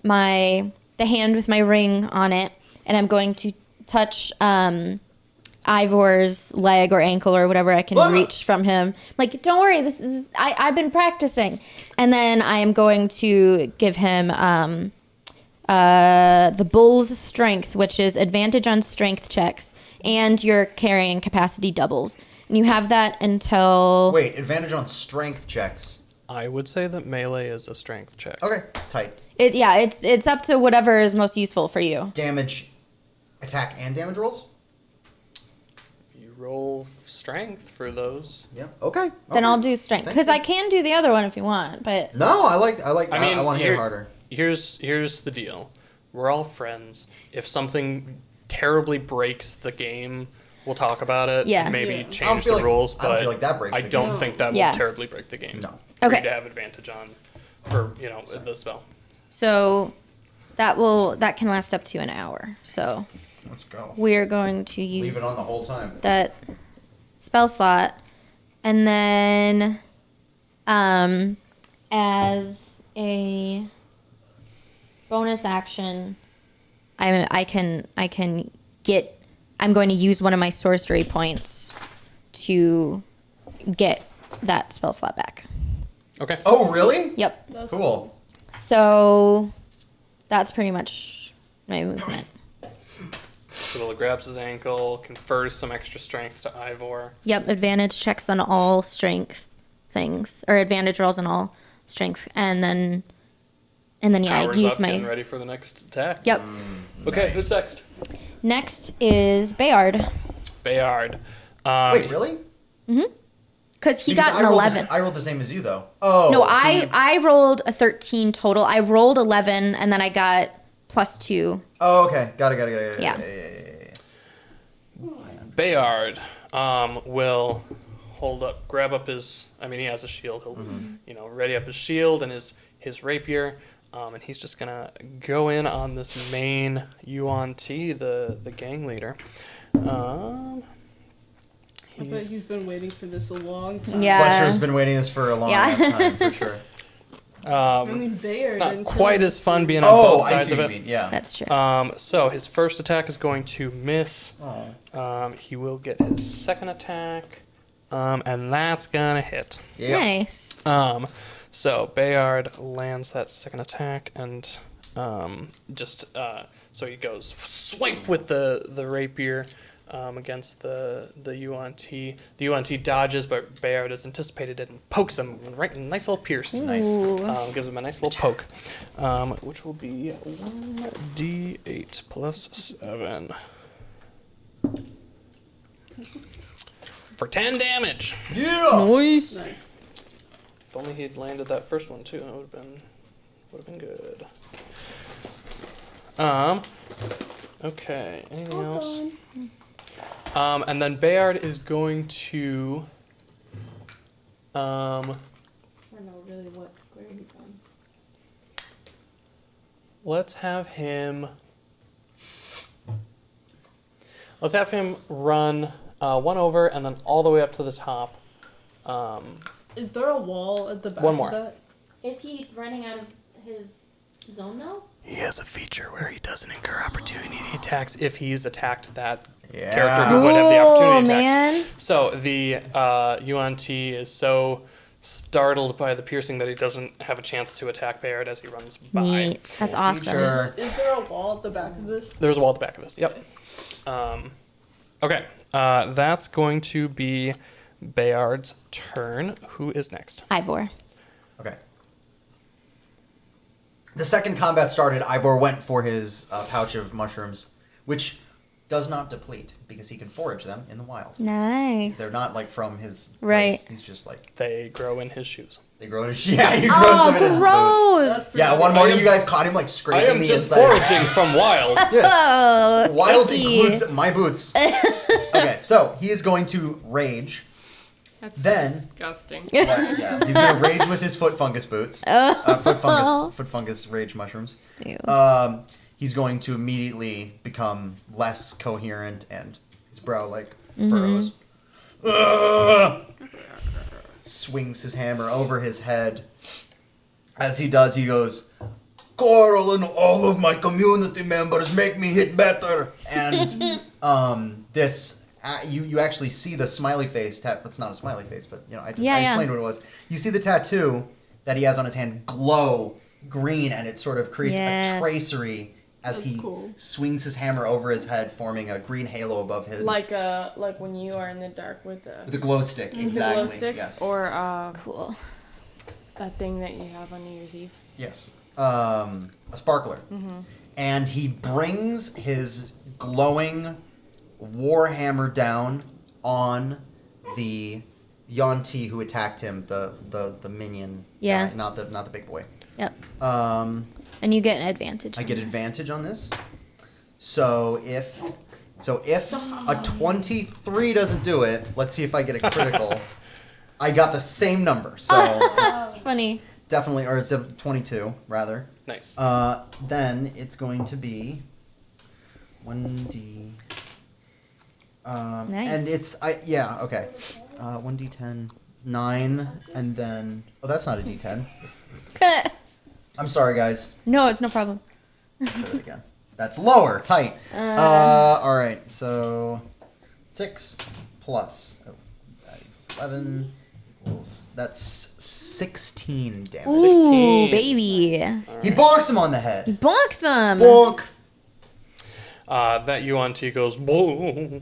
the hand with my ring on it, and I'm going to touch Ivor's leg or ankle or whatever I can reach from him. Like, don't worry, I've been practicing. And then I am going to give him the bull's strength, which is advantage on strength checks, and your carrying capacity doubles. And you have that until... Wait, advantage on strength checks. I would say that melee is a strength check. Okay, tight. It's up to whatever is most useful for you. Damage, attack, and damage rolls? You roll strength for those. Yeah. Okay. Then I'll do strength. Thank Because you. I can do the other one if you want, but... No, I want to hit here- harder. Here's the deal. We're all friends. If something terribly breaks the game, we'll talk about it. Yeah. Maybe Yeah. I don't change feel the like- rules, I don't but feel like that breaks I the don't game. think that will Yeah. terribly break the game. No. For Okay. you to have advantage on for, the spell. So that can last up to an hour. So Let's go. we're going to use Leave it on the whole time. that spell slot. And then as a bonus action, I'm going to use one of my sorcery points to get that spell slot back. Okay. Oh, really? Yep. That's Cool. So that's pretty much my movement. So grabs his ankle, confers some extra strength to Ivor. Yep, advantage checks on all strength things, or advantage rolls on all strength, and then yeah, I Powers use up, my. getting ready for the next attack. Yep. Okay, who's next? Next is Bayard, Bayard. Wait, really? because he Because got an 11. I rolled the same as you, though. Oh. No, I rolled a 13 total. I rolled 11, and then I got +2. Oh, okay. Got it. Yeah. Bayard will grab up his. I mean, he has a shield. He'll, ready up his shield and his rapier, and he's just gonna go in on this main UNT, the gang leader. I bet he's been waiting for this a long time. Yeah. Fletcher's been waiting this for a long ass time, for sure. I mean, Bayard It's not didn't quite kill as fun him. being on Oh, both I sides see of what it. you mean. Yeah. That's true. So his first attack is going to miss. Oh. He will get his second attack, and that's gonna hit. Yeah. Nice. So Bayard lands that second attack, and so he goes swipe with the rapier, against the UNT. The UNT dodges, but Bayard has anticipated it and pokes him right in a nice little pierce. Nice. Gives him a nice little poke, which will be 1d8 plus 7. For 10 damage. Nice. If only he'd landed that first one too, that would have been good. Okay. Anything else? And then Bayard is going to. I don't know really what square he's on. Let's have him run one over and then all the way up to the top. Is there a wall at the back One more. of that? Is he running out of his zone now? He has a feature where he doesn't incur opportunity attacks if he's attacked that Yeah. character who would have the opportunity Cool, attack. man. So the UNT is so startled by the piercing that he doesn't have a chance to attack Bayard as he runs by. Neat. That's Cool awesome. feature. Is there a wall at the back of this? There's a wall at the back of this. Yep. Okay. That's going to be Bayard's turn. Who is next? Ivor. Okay. The second combat started, Ivor went for his pouch of mushrooms, which does not deplete because he can forage them in the wild. Nice. They're not like from his Right. place. He's just like They grow in his shoes. they grow in his he grows them in his boots. Gross. Yeah, one morning you guys caught him like scraping the inside. foraging from wild. Yes. Oh, Wild icky. includes my boots. Okay, so he is going to rage. That's Then- disgusting. Yeah, he's gonna rage with his foot fungus boots. Foot fungus rage mushrooms. Ew. He's going to immediately become less coherent and his brow like furrows. Swings his hammer over his head. As he does, he goes, Coral and all of my community members make me hit better. And this, you actually see the smiley face. It's not a smiley face, but I explained what it was. You see the tattoo that he has on his hand glow green, and it sort of creates a tracery as That's he cool. swings his hammer over his head, forming a green halo above his. Like when you are in the dark with The glow stick, the exactly. glow stick, Yes. or Cool. that thing that you have on New Year's Eve. Yes. A sparkler. Mm-hmm. And he brings his glowing warhammer down on the Yonti who attacked him, the minion. Yeah. Guy, not the big boy. Yep. And you get an advantage. I get advantage on this. So if a 23 doesn't do it, let's see if I get a critical. I got the same number, so it's Funny. definitely, or it's a 22 rather. Nice. Then it's going to be 1d. Nice. And it's okay. 1d10, 9, and then that's not a d10. I'm sorry, guys. No, it's no problem. Let's try that again. That's lower, tight. All right, so 6 plus 11 equals that's 16 damage. Ooh, 16. baby. He bonks him on the head. Bonks him. Bonk. That UNT goes. Whoa.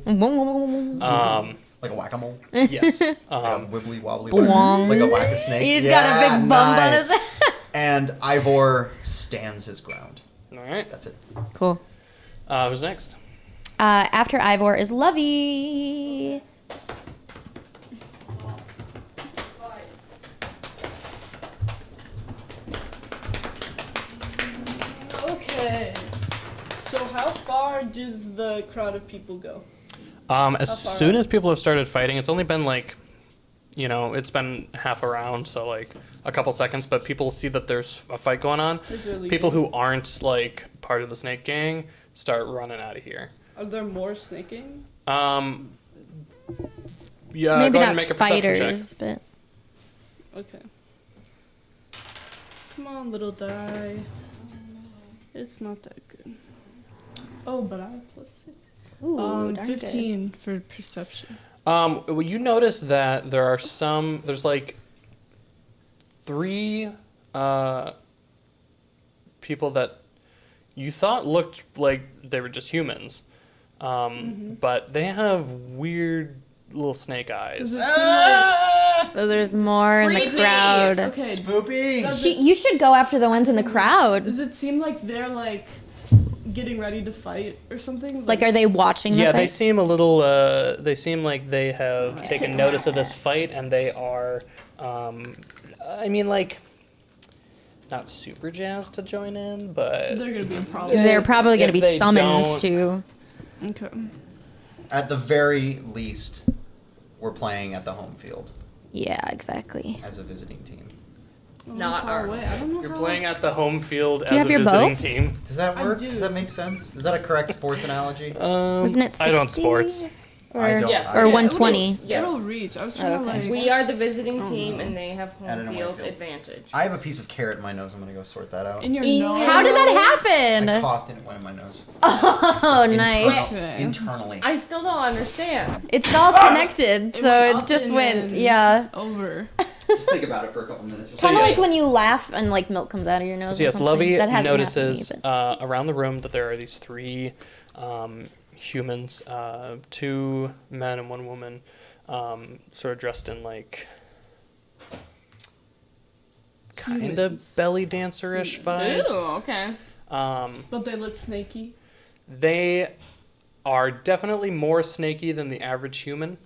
Like a whack-a-mole. Yes. Like a wibbly wobbly. Bwong. Like a whack-a-snake. He's got a big bump on his head. And Ivor stands his ground. All right. That's it. Cool. Who's next? After Ivor is Lovey. Okay. So how far does the crowd of people go? As How far soon out? as people have started fighting, it's only been like, it's been half a round, so like a couple seconds, but people see that there's a fight going on. Is there People who aren't like part of the snake gang start running out of here. Are there more snaking? Yeah, Maybe go ahead not and make a perception check. fighters, but Okay. Come on, little die. It's not that good. Oh, but I have +6. ooh, darn 15 for perception. Well, you notice that there's like 3 people that you thought looked like they were just humans, But they have weird little snake eyes. Does it seem like, So there's more in the Creepy. crowd. okay. Spoopy. Does it You should go after the ones in the crowd. Does it seem like they're like getting ready to fight or something? Like, are they watching the Yeah, fight? they seem a little. They seem like they have taken notice of this fight, and they are. I mean, like, not super jazzed to join in, but they're gonna be a problem. They're probably going to If be they summoned don't- to. Okay. At the very least, we're playing at the home field Yeah, exactly. as a visiting team. Not far our away. I don't know you're how playing at the home field you as have a your visiting bow? team. Does that I work? do. Does that make sense? Is that a correct sports analogy? Wasn't it 60? I don't sports. Or, I don't. Yes. I- or 120? It'll reach. I was trying to Okay. like. We are the visiting team, and they have At home an away field field. advantage. I have a piece of carrot in my nose. I'm gonna go sort that out. in your nose. How did that I happen? coughed and it went in my nose. Oh, nice. Okay. Internally. I still don't understand. It's all connected, It so went it's up just and went, then yeah. Over. Just think about it for a couple minutes. Just Kind of yeah. like when you laugh and like milk comes out of your nose. So or yes, something. Lovey That hasn't notices happened to me, around the room that there are these three humans, 2 men and 1 woman, sort of dressed in like kind of Humans. belly dancer-ish vibes. Ooh, okay. But they look snaky. They are definitely more snaky than the average human.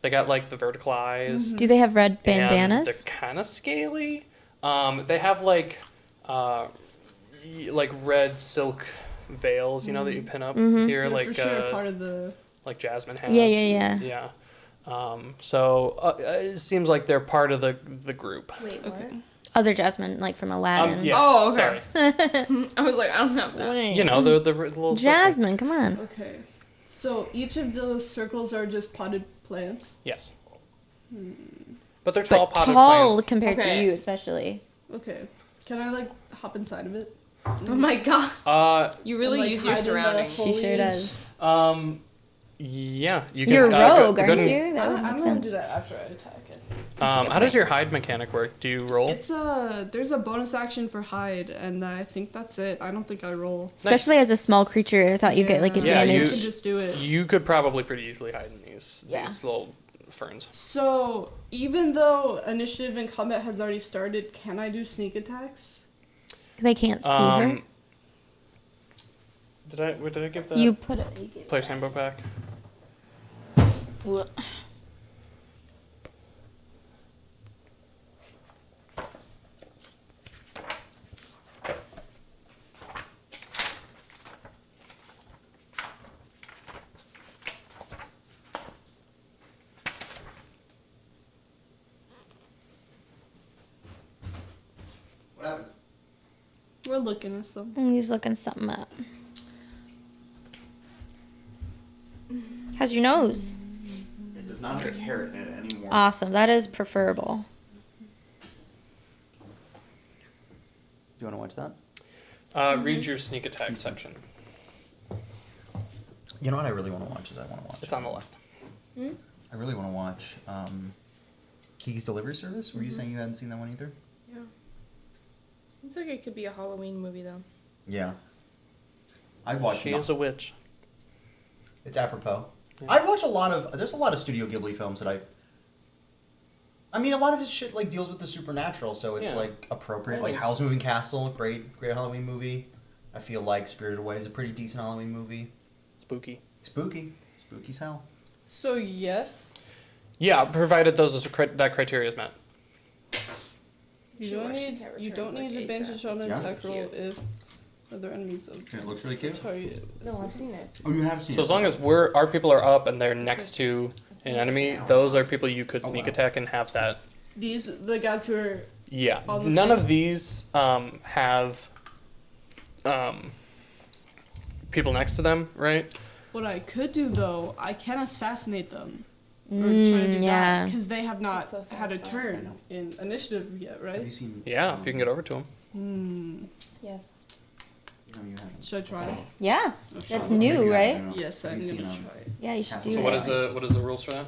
They got like the vertical eyes. but- Do they have red And bandanas? they're kind of scaly. They have like red silk veils, you know, that you pin up here, They're like for sure part of the. like Jasmine has. Yeah. Yeah. So it seems like they're part of the group. Wait, what? Okay. Other Jasmine, like from Aladdin. Yes, Oh, okay. Sorry. I was like, I don't have that. You know, the little Jasmine, come on. Okay. So each of those circles are just potted plants. Yes. But they're tall But potted tall plants. compared to Okay. you, especially. Okay. Can I like hop inside of it? Oh my god. You really Like, use your hide in the surroundings. foliage? She sure does. Yeah. You can. You're a go- rogue, go ahead aren't and- you? That would I'm make gonna sense. do that after I attack it. How does your hide mechanic work? Do you roll? It's there's a bonus action for hide, and I think that's it. I don't think I roll. Especially as a small creature, I thought you'd get like Yeah, advantage. I could just do it. You could probably pretty easily hide in these Yeah. little ferns. So even though initiative and combat has already started, can I do sneak attacks? They can't see her. Did I give the You put it. player's handbook back? What happened? We're looking at some. He's looking something up. How's your nose? It does not have a carrot in it anymore. Awesome. That is preferable. Do you want to watch that? Read your sneak attack section. You know what I really want to watch is I want to watch. It's on the left. I really want to watch Kiki's Delivery Service. Were you saying you hadn't seen that one either? Yeah. Seems like it could be a Halloween movie though. Yeah. I'd watch She it. is a witch. It's apropos. Yeah. I'd watch a lot of. There's a lot of Studio Ghibli films that I mean, a lot of his shit like deals with the supernatural, so it's Yeah. like appropriate. Always. Like Howl's Moving Castle, great Halloween movie. I feel like Spirited Away is a pretty decent Halloween movie. Spooky. Spooky as hell. So yes, Yeah, provided that criteria is met. you Sure, don't she need can't you return don't like need advantage on an Yeah. attack roll Cute. if other enemies of It looks really cute. target. No, I've seen it. Oh, you have seen So as long as our people are up and they're next to an enemy, those are people you could sneak wow. attack and have that. The guys who are Yeah. All the None things. of these have people next to them, right? what I could do though, I can assassinate them. Or try to do yeah. because they have not That's so had a satisfying. turn I know. in initiative yet, Have right? you seen? Yeah, if you can get over to them. Hmm. Yes. No, you haven't. Should I try? Yeah. Okay. That's Maybe new, you right? haven't, I don't know. Yes, Have I'm you gonna seen, try. Yeah, you should Castle do So that. what is the rules for that?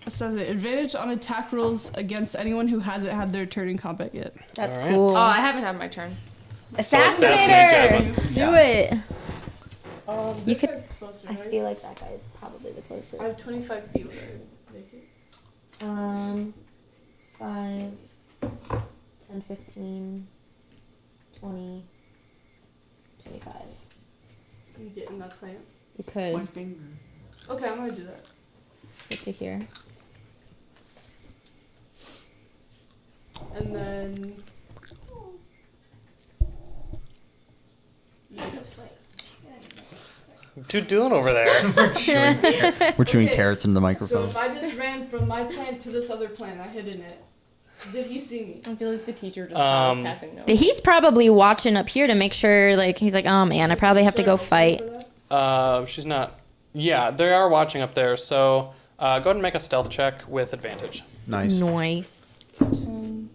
It says it. Advantage on attack rolls against anyone who hasn't had their turn in combat yet. That's Alright. cool. Oh, I haven't had my turn. assassinate Assassinator! Jasmine. Do it. You this could- guy's closer, I right? feel like that guy's probably the closest. I have 25 feet. Would I make it? 5, 10, 15, 20, 25. Can you get in that plant? You could finger. Okay, I'm gonna do that. get to here. And then. Yes. What you doing over there? We're chewing Okay, carrots into the So microphone. if I just ran from my plant to this other plant, I hid in it. Did he see me? I feel like the teacher just Um, passing notes. He's probably watching up here to make sure, like, he's like, oh man, I probably have to go fight. She's not. Yeah, they are watching up there. So go ahead and make a stealth check with advantage. Nice. Nice. 10,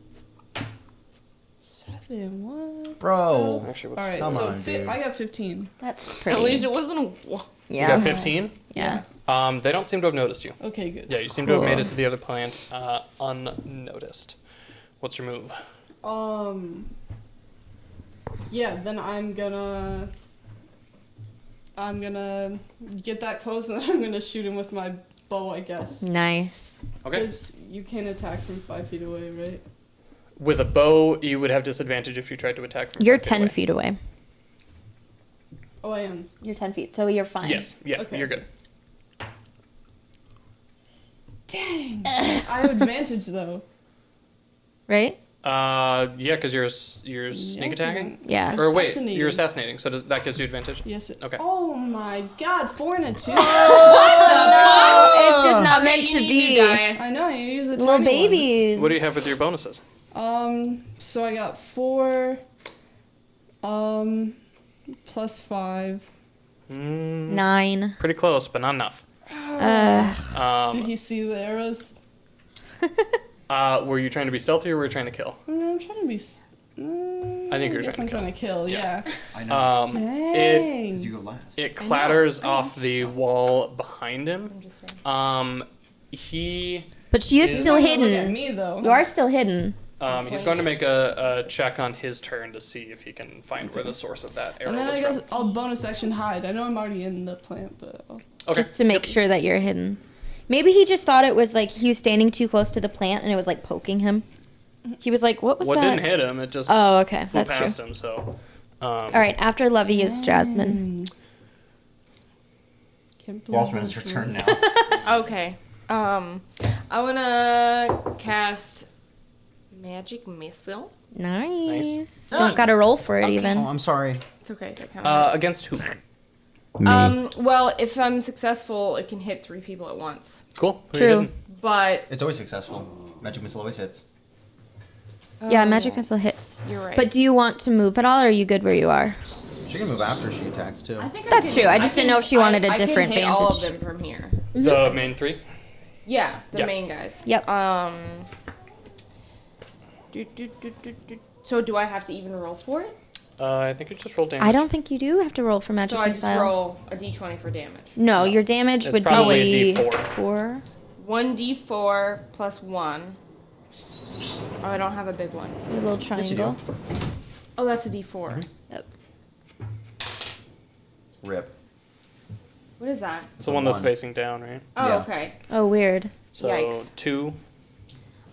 7, what? Bro. Actually, what's Alright, Come so on, dude. I got 15. That's At pretty. least it wasn't a. You Yeah. got 15. Yeah. They don't seem to have noticed you. Okay, good. Yeah, you seem to have made Cool. it to the other plant unnoticed. What's your move? Yeah, then I'm gonna get that close and I'm gonna shoot him with my bow, I guess. Nice. Okay. Because you can't attack from 5 feet away, right? With a bow, you would have disadvantage if you tried to attack from You're 5 10 away. feet away. Oh, I am. You're 10 feet, so you're fine. Yes. Yeah. Okay. You're good. Dang. I have advantage though. Right? Yeah, because you're sneak attacking. Yeah. Or wait, Assassinating. you're assassinating. So that gives you advantage. Yes. It, Okay. Oh my God! 4 and a 2. It's just not Okay, meant you to need be. new die. I know. You use the Little tiny babies. What do you have with your bonuses? ones. So I got 4. Plus 5. 9. Pretty close, but not enough. Did he see the arrows? Were you trying to be stealthy or were you trying to kill? I'm trying to be. I think you're guess trying to I'm trying to kill. Yeah. Yeah. I know. Dang. Because you go last. It clatters off the wall behind him. He But she is Is- still Look at hidden. me though. You are still hidden. he's going to make a check on his turn to see if he can find where the source of that arrow And then was I from. guess I'll bonus action hide. I know I'm already in the plant, but Okay. Just to make sure that you're hidden. Maybe he just thought it was like he was standing too close to the plant and it was like poking him. He was like, what was What that? didn't hit him? It just Oh, okay. flew That's true. past him. So. All right. After Lovey is Jasmine. can't believe Waltman, it's your that's turn right. now. Okay. I wanna cast magic missile. Nice. Don't gotta roll for it Oh, even. I'm sorry. It's okay. That kind of. Against who? Well, if I'm successful, it can hit 3 people at once. Cool. Who True. you hitting? But It's always successful. Magic missile always hits. Yeah, magic missile hits. You're right. But do you want to move at all, or are you good where you are? She can move after she attacks too. I think That's true. I just didn't know if she wanted a I different can hit all of vantage. them from here. The main 3. Yeah, the Yeah. main guys. Yep. So do I have to even roll for it? I think you just roll damage. I don't think you do have to roll for magic So I just missile. roll a d20 for damage. No, your damage It's would probably be a D4. 4. 1d4 plus 1. Oh, I don't have a big one. Your little Yes, you do. triangle. Oh, that's a d4. Yep. Rip. What is that? It's the one that's facing down, right? Oh, Yeah. okay. Oh, weird. So Yikes. 2.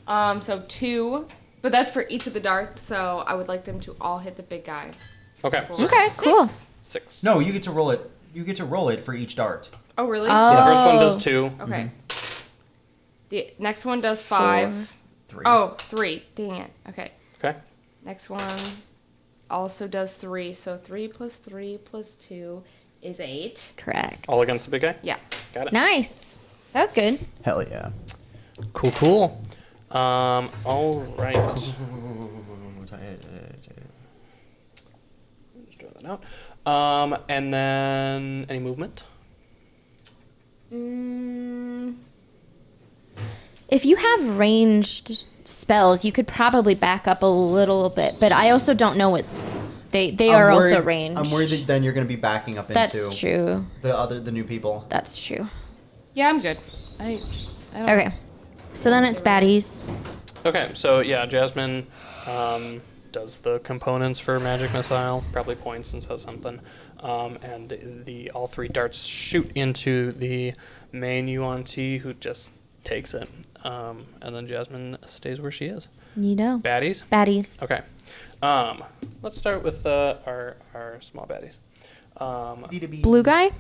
So 2. But that's for each of the darts, so I would like them to all hit the big guy. Okay. For So Okay, cool. 6. No, you get to roll it. You get to roll it for each dart. Oh, really? So the first one Oh. does 2. Okay. The next one does 5. 3. Oh, 3. Dang it. Okay. Okay. Next one also does 3. So 3 plus 3 plus 2 is 8. Correct. All against the big guy? Yeah. Got it. Nice. That was good. Hell yeah. Cool, cool. All right. Just draw that out. And then any movement? If you have ranged spells, you could probably back up a little bit, but I also don't know what they are also ranged. I'm worried that then you're going to be backing up That's into true. the new people. That's true. Yeah, I'm good. I don't Okay. So then it's baddies. Okay, so yeah, Jasmine does the components for magic missile, probably points and says something. And all 3 darts shoot into the main UNT, who just takes it. And then Jasmine stays where she is. Neato. Baddies? Baddies. Okay. Let's start with our small baddies. Blue guy?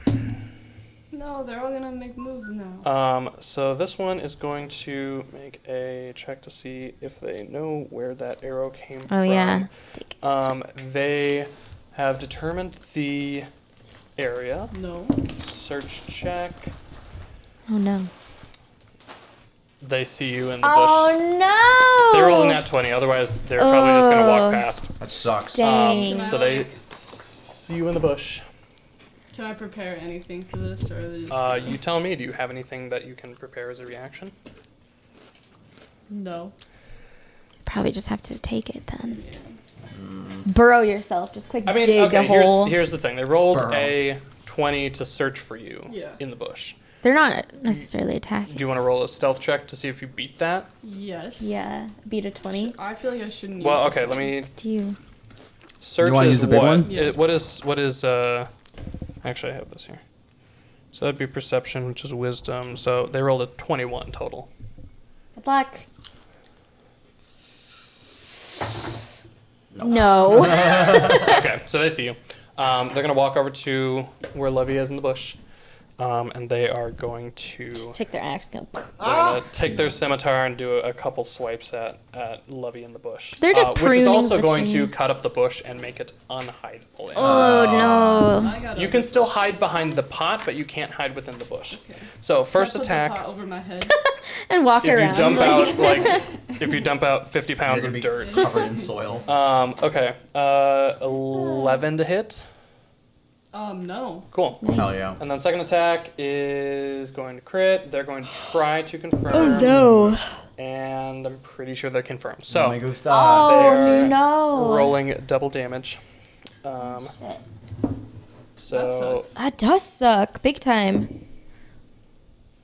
No, they're all gonna make moves now. So this one is going to make a check to see if they know where that arrow came from. Oh, yeah. They have determined the area. No. Search check. Oh, no. They see you in the Oh, bush. no! They rolled a nat 20, otherwise they're probably just going to walk past. That sucks. Dang. So they see you in the bush. Can I prepare anything for this, or are they just You tell me, do you have anything that you can prepare as a reaction? No. Probably just have to take it then. Burrow yourself. Just quick I mean, dig okay, a hole. here's the thing. They rolled Burrow. a 20 to search for you Yeah. in the bush. They're not necessarily attacking. Do you want to roll a stealth check to see if you beat that? Yes. Yeah. Beat a 20. I feel like I shouldn't. Well, use okay, this let me... Do you? Search You wanna is use the big what? one? Yeah. What is actually I have this here. So that'd be perception, which is wisdom. So they rolled a 21 total. Good luck. No. Okay, so they see you. They're gonna walk over to where Levy is in the bush, and they are going to Just take their axe. Go. they're gonna take their scimitar and do a couple swipes at Levy in the bush. They're just which is pruning also the going tree. to cut up the bush and make it unhideable. Oh no. I gotta You can still hide behind the pot, but you can't hide within the bush. Okay. So Can I first put the attack. pot over my head. And walk If you around. dump like- out if you dump out 50 pounds You're of gonna be dirt. covered in soil. Okay. 11 to hit. No. Cool. Hell yeah. And then second attack is going to crit. They're going to try to confirm. Oh no. And I'm pretty sure they're confirmed. So Me gusta. Oh they're no. rolling double damage. That So sucks. That does suck. Big time.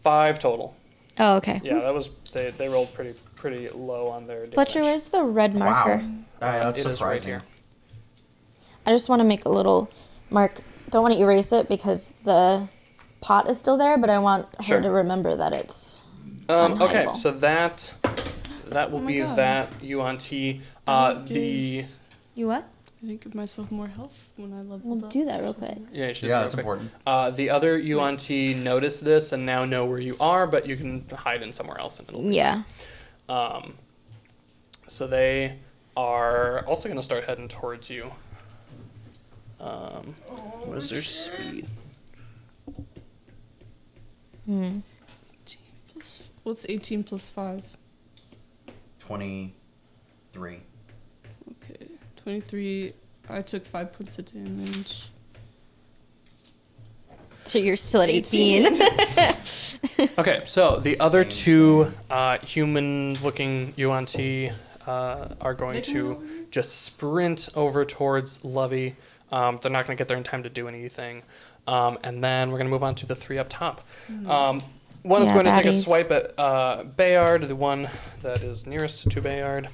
5 total. Oh, okay. Yeah, that was they rolled pretty low on their damage. Fletcher, where's the red marker? Wow. That's It is right surprising. here. I just want to make a little mark. Don't want to erase it because the pot is still there, but I want Sure. her to remember that it's Okay, unhideable. so that will Oh my be God. that UNT. I didn't The You what? I didn't give myself more health when I leveled We'll up. do that real quick. yeah, you should Yeah, real that's quick. important. The other UNT noticed this and now know where you are, but you can hide in somewhere else and it'll be Yeah. So they are also going to start heading towards you. What is their speed? What's 18 plus 5? 23. Okay. 23. I took 5 points of damage. So you're still at 18. Okay, so the other two human-looking UNT are going They can to go. just sprint over towards Lovey. They're not going to get there in time to do anything. And then we're going to move on to the 3 up top. One is Yeah, going to take a baddies. swipe at Bayard, the one that is nearest to Bayard.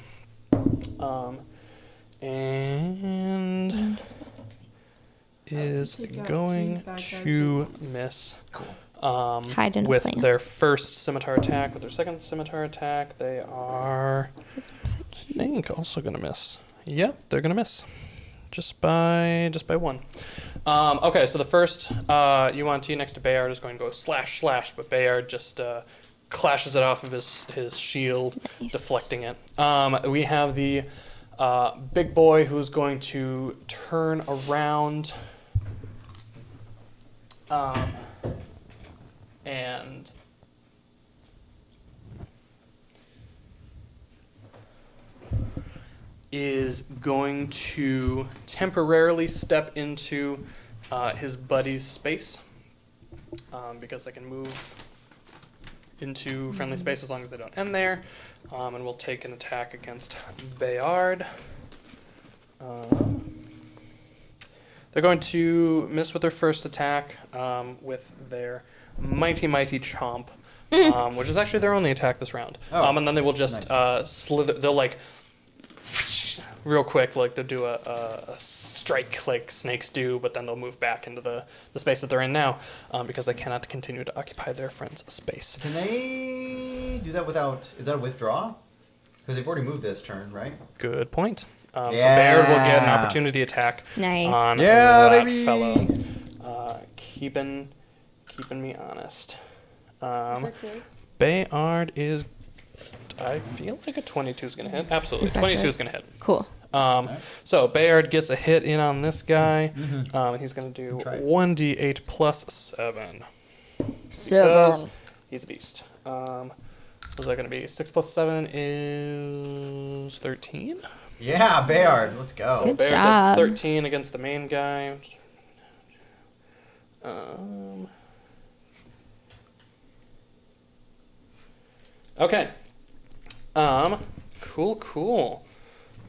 And is take out going 3 bad guys to at once. miss. Hide in a With plant. their first scimitar attack. With their second scimitar attack, they are, I think, also going to miss. Yep, they're going to miss. Just by 1. Okay, so the first UNT next to Bayard is going to go slash, but Bayard just clashes it off of his shield, Nice. deflecting it. We have the big boy who's going to turn around and is going to temporarily step into his buddy's space because they can move into friendly space as long as they don't end there. And we'll take an attack against Bayard. They're going to miss with their first attack with their mighty chomp, which is actually their only attack this round. Oh, And then they will just slither. They'll like real quick, like they'll do a strike like snakes do, but then they'll move back into the space that they're in now because they cannot continue to occupy their friend's space. Can they do that without? Is that a withdraw? Because they've already moved this turn, right? Good point. So Bayard will get an opportunity attack Nice. on Yeah, that baby. fellow. Keeping me honest. Bayard is. I feel like a 22 is going to hit. Absolutely. Is that 22 good? is going to hit. Cool. So Bayard gets a hit in on this guy. And he's going to do Try it. 1d8 plus 7. So Because he's a beast. What's that going to be? 6 plus 7 is 13. Yeah, Bayard. Let's go. Good Bayard job. does 13 against the main guy. Okay. Cool.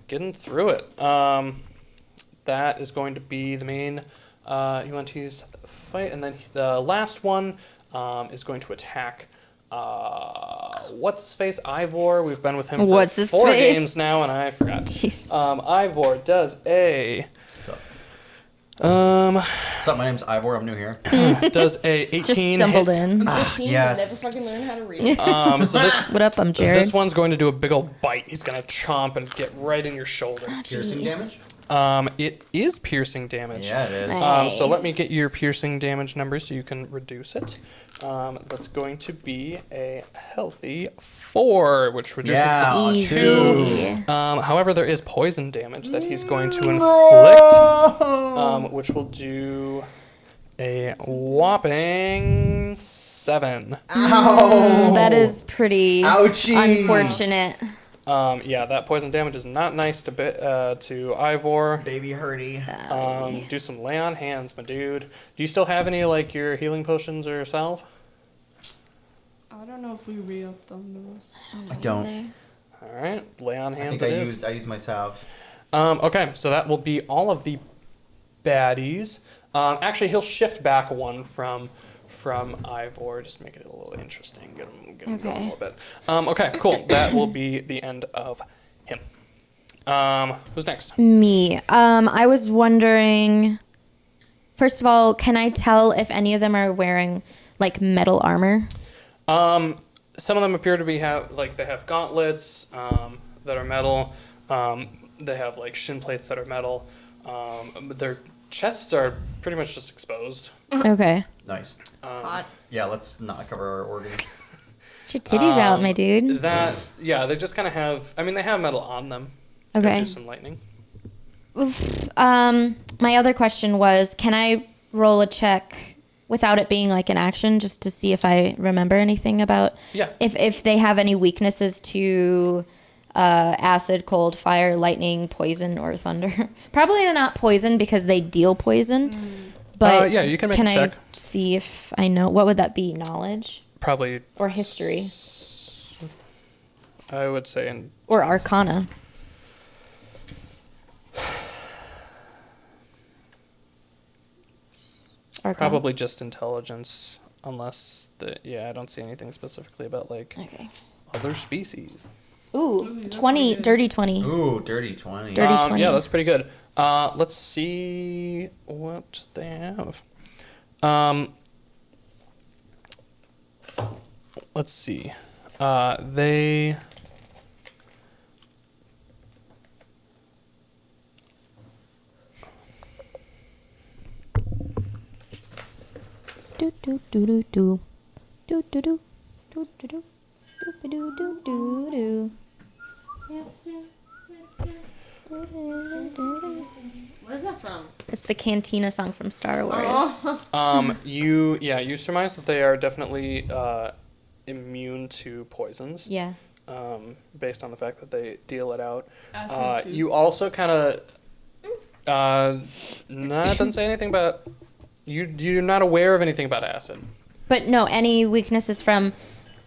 Getting through it. That is going to be the main UNT's fight, and then the last one is going to attack. What's his face? Ivor. We've been with him for What's his 4 face? games now, and I forgot. Jeez. Ivor does a. What's up? Um, What's up? My name's Ivor. I'm new here. does a 18 Just stumbled hit. in. Yes. Never fucking learn how to read. So this What up? I'm Jared. this one's going to do a big old bite. He's going to chomp and get right in your shoulder. Piercing damage? It is piercing damage. Yeah, it is. Nice. So let me get your piercing damage number so you can reduce it. That's going to be a healthy 4, which reduces Yeah, to 2. Easy. However, there is poison damage that he's going to inflict, which will do a whopping 7. Ow! That is pretty Ouchie! unfortunate. Yeah, that poison damage is not nice to Ivor. Baby hurty. Do some lay on hands, my dude. Do you still have any, like, your healing potions or salve? I don't know if we re-upped on those. I don't. Alright, lay on I hands think it is. I used my salve. Okay, so that will be all of the baddies. Actually, he'll shift back one from Ivor, just to make it a little interesting. Get him going a little bit. Okay, cool. That will be the end of him. Who's next? Me. I was wondering. First of all, can I tell if any of them are wearing like metal armor? Some of them appear to be they have gauntlets that are metal. They have like shin plates that are metal. But their chests are pretty much just exposed. Okay. Nice. Hot. Yeah, let's not cover our organs. Get your titties out, my dude. They just kind of have. I mean, they have metal on them. Okay. Do some lightning. My other question was, can I roll a check without it being like an action, just to see if I remember anything about? Yeah. If they have any weaknesses to acid, cold, fire, lightning, poison, or thunder. Probably not poison because they deal poison. But yeah, you can make a check. I see if I know? What would that be? Knowledge Probably. or history I would say or arcana? Arcana. probably just intelligence, unless I don't see anything specifically about like Okay. other species. Ooh, 20, dirty 20. Ooh, dirty 20. Dirty 20. Yeah, that's pretty good. Let's see what they have. Let's see. They. Do do do do do do do do do do do do do do do. Where's that from? It's the Cantina song from Star Wars. You surmise that they are definitely immune to poisons. Yeah. Based on the fact that they deal it out. Acid, too. You also kind of. No, it doesn't say anything about. You're not aware of anything about acid. But no, any weaknesses from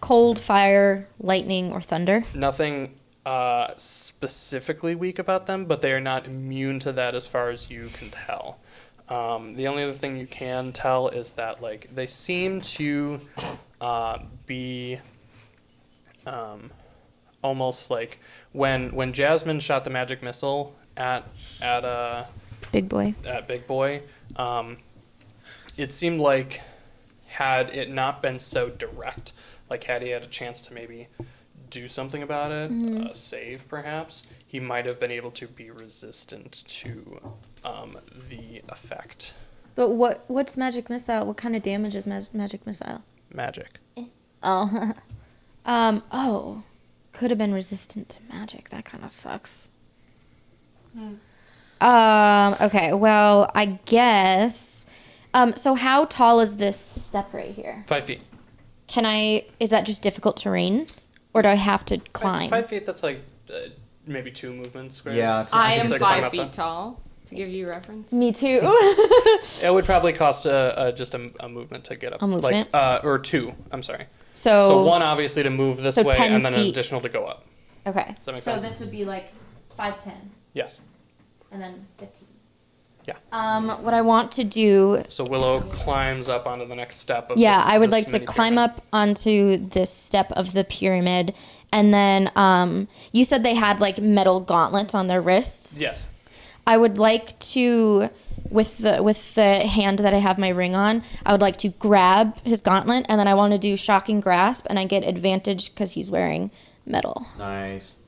cold, fire, lightning, or thunder? Nothing specifically weak about them, but they are not immune to that as far as you can tell. The only other thing you can tell is that like they seem to be almost like when Jasmine shot the magic missile at Big boy. Big Boy, it seemed like had it not been so direct, like had he had a chance to maybe do something about it, save perhaps, he might have been able to be resistant to the effect. But what's magic missile? What kind of damage is magic missile? Magic. Oh. Could have been resistant to magic. That kind of sucks. Okay, well, I guess. So how tall is this step right here? 5 feet. Is that just difficult terrain? Or do I have to climb? 5 feet, that's like maybe 2 movements. Right? Yeah, it's I am like climb 5 up feet that. tall, to give you reference. Me too. It would probably cost just a movement to get up. A movement? Or 2, I'm sorry. So So 1 obviously to move this so way, 10 and then an feet. additional to go up. Okay. Does that make So sense? this would be like 5'10", Yes. and then 15. What I want to do, So Willow climbs up onto the next step of yeah, this, I would this like to mini climb pyramid. up onto this step of the pyramid, and then you said they had like metal gauntlets on their wrists. Yes. I would like to, with the hand that I have my ring on, I would like to grab his gauntlet, and then I want to do shocking grasp, and I get advantage because he's wearing metal. Nice.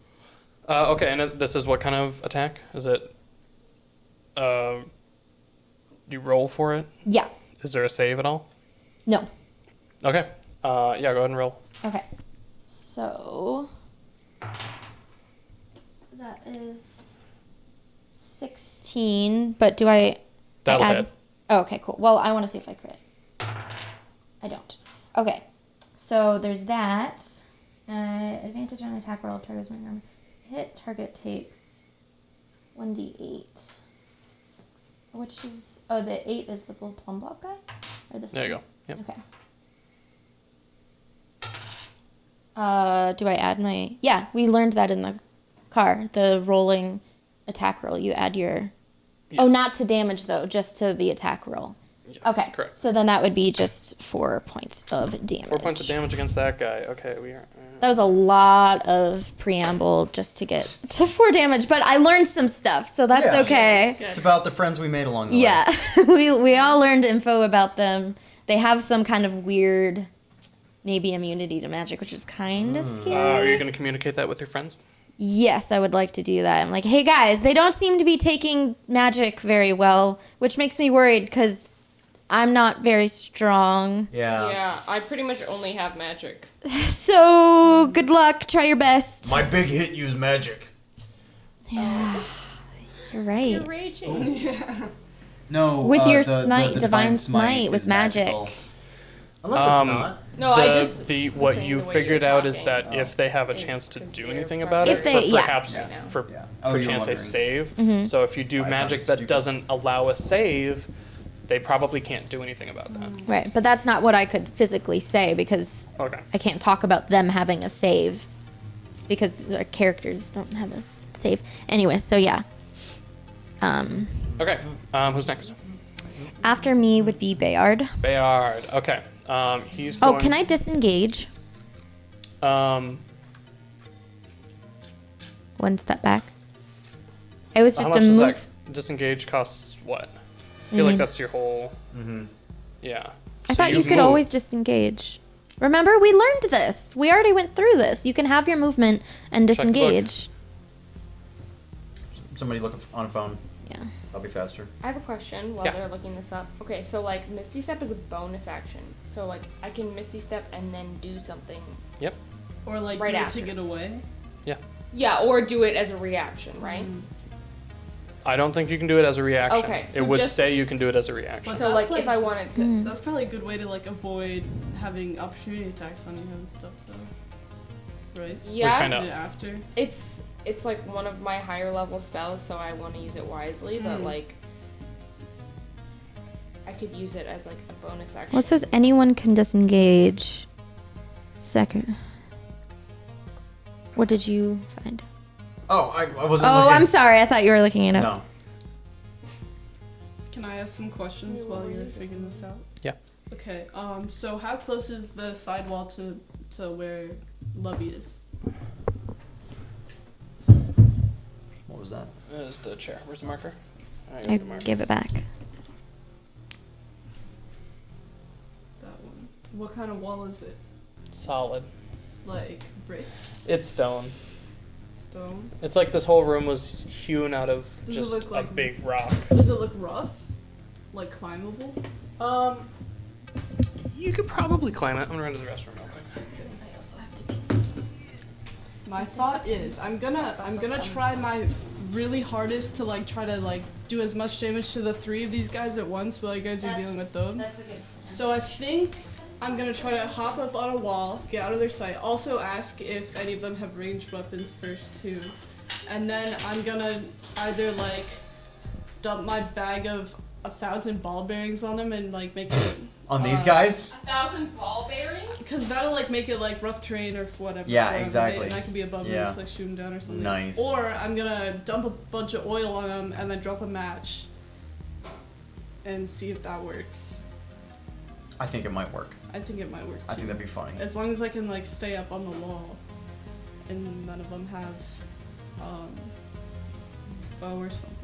Okay, and this is what kind of attack? Is it... you roll for it? Yeah. Is there a save at all? No. Okay. Yeah, go ahead and roll. Okay. So that is 16. But do I? That'll add, hit. Oh, okay, cool. Well, I want to see if I crit. I don't. Okay. So there's that. Advantage on attack roll. Target's armor. Hit target takes 1d8. Which is the 8 is the little plum block guy, or this? There you one? go. Yep. Okay. Do I add my? Yeah, we learned that in the car. The rolling attack roll. You add your. Oh, Yes. not to damage though, just to the attack roll. Yes, Okay. correct. So then that would be just 4 points of damage. 4 points of damage against that guy. Okay, we are... That was a lot of preamble just to get to 4 damage, but I learned some stuff, so that's Yeah. okay. It's about the friends we made along the way. Yeah, we all learned info about them. They have some kind of weird, maybe immunity to magic, which is kind of are scary. you going to communicate that with your friends? Yes, I would like to do that. I'm like, hey guys, they don't seem to be taking magic very well, which makes me worried because I'm not very strong. Yeah. Yeah, I pretty much only have magic. So good luck. Try your best. My big hit used magic. Yeah, you're right. You're raging. No. With your the smite, divine smite was is magic. magical. Unless it's not. No, I just what saying you the way figured you're out is talking that if they have a is chance to do considered anything part about of it, If they- for yeah. perhaps Yeah. for Yeah. Oh, you're perchance a wondering. save. Mm-hmm. So if you do I magic sounded that stupid. doesn't allow a save, they probably can't do anything about that. Right, but that's not what I could physically say because Okay. I can't talk about them having a save because their characters don't have a save. Anyway, so yeah. Okay. Who's next? After me would be Bayard. Bayard. Okay. He's Oh, going. can I disengage? One step back. It was How just much a does move. that disengage costs? What? I feel like that's your whole. Mm-hmm. Yeah. I So thought you you've could moved. always disengage. Remember, we learned this. We already went through this. You can have your movement and Check the book. disengage. Somebody look on a phone. Yeah. That'll be faster. I have a question while Yeah. they're looking this up. Okay, so like Misty Step is a bonus action. So like I can Misty Step and then do something. Yep. Or like Right do it after. to get away. Yeah, or do it as a reaction, right? I don't think you can do it as a reaction. Okay, it so would just- say you can do it as a reaction. But So that's like if like- I wanted to Mm. That's probably a good way to like avoid having opportunity attacks on you and stuff though. Right? find out. Do it after. it's like one of my higher level spells, so I want to use it wisely, but Mm. like I could use it as like a bonus action. Well, it says anyone can disengage. Second. What did you find? Oh, I wasn't. Oh, looking. I'm sorry. I thought you were looking it up. No. Can I ask some questions while you're figuring this out? Yeah. Okay. So how close is the sidewall to where Lubby is? What was that? There's the chair. Where's the marker? I got I the marker. give it back. That one. What kind of wall is it? Solid. Like bricks? It's stone. Stone? It's like this whole room was hewn out of Does it just look a like- big rock. Does it look rough? Like climbable? You could probably climb it. I'm gonna run to the restroom real quick. I also have to pee. My thought is I'm gonna try my really hardest to like try to like do as much damage to the 3 of these guys at once while you guys are dealing with them. That's a good. So I think I'm gonna try to hop up on a wall, get out of their sight. Also ask if any of them have ranged weapons first too, and then I'm gonna either like dump my bag of 1,000 ball bearings on them and like make it On these guys? 1,000 ball bearings? because that'll like make it like rough terrain or whatever. Yeah, for 'em, right? exactly. And I can be above Yeah. them, just like shoot them down or something. Nice. Or I'm gonna dump a bunch of oil on them and then drop a match and see if that works. I think it might work. I think it might work too. I think that'd be funny. As long as I can like stay up on the wall, and none of them have bow or something.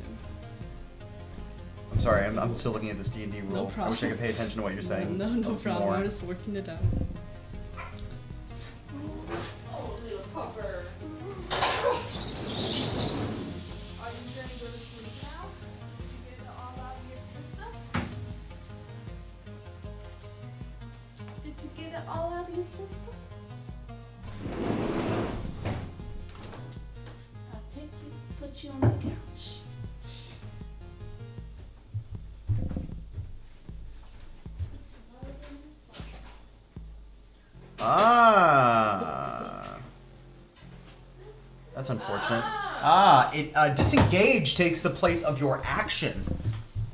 I'm sorry, I'm still looking at this D&D No rule. I problem. wish I could pay attention to what you're saying. No problem. more. I'm just working it out. Oh, little pupper. Are you gonna go to sleep now? Did you get it all out of your system? Did you get it all out of your system? I'll take you, put you on the couch. Ah. That's unfortunate. Disengage takes the place of your action.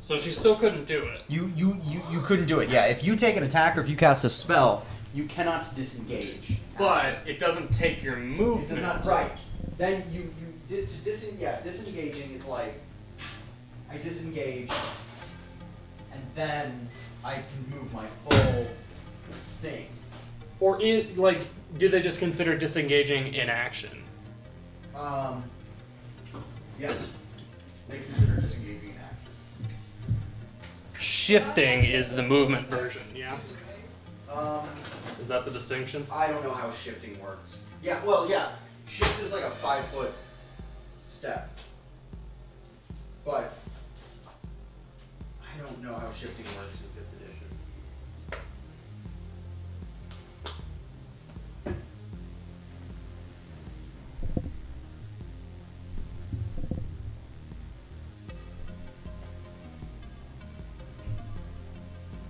So she still couldn't do it. You couldn't do it. Yeah, if you take an attack or if you cast a spell, you cannot disengage. But it doesn't take your It movement. does not. Right. Then disengaging is like I disengage, and then I can move my full thing. Or do they just consider disengaging inaction? Yes. They consider disengaging an action. Shifting is the movement version, yeah? Um, Is that the distinction? I don't know how shifting works. Yeah, well, yeah. Shift is like a 5-foot step. But I don't know how shifting works in 5th edition.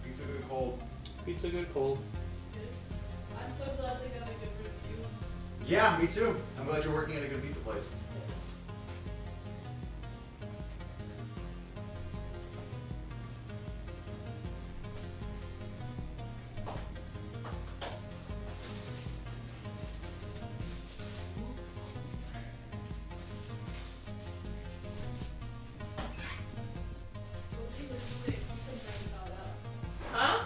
Pizza good cold. Pizza good cold. I'm so glad they got a good review. Yeah, me too. I'm glad you're working at a good pizza place. Huh?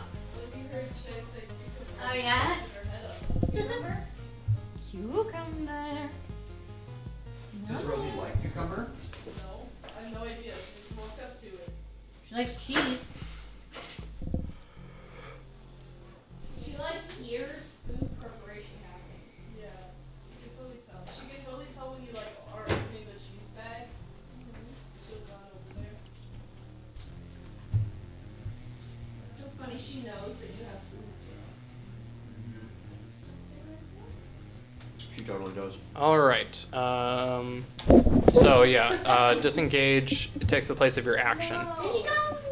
Oh yeah. Remember? Cucumber. Does Rosie like cucumber? No, I have no idea. She just walked up to it. She likes cheese. She like hears food preparation happening. Yeah, you can totally tell. She can totally tell when you like are opening the cheese bag. She'll run over there. It's so funny she knows that you have food. She totally does. All right. So yeah, disengage takes the place of your action.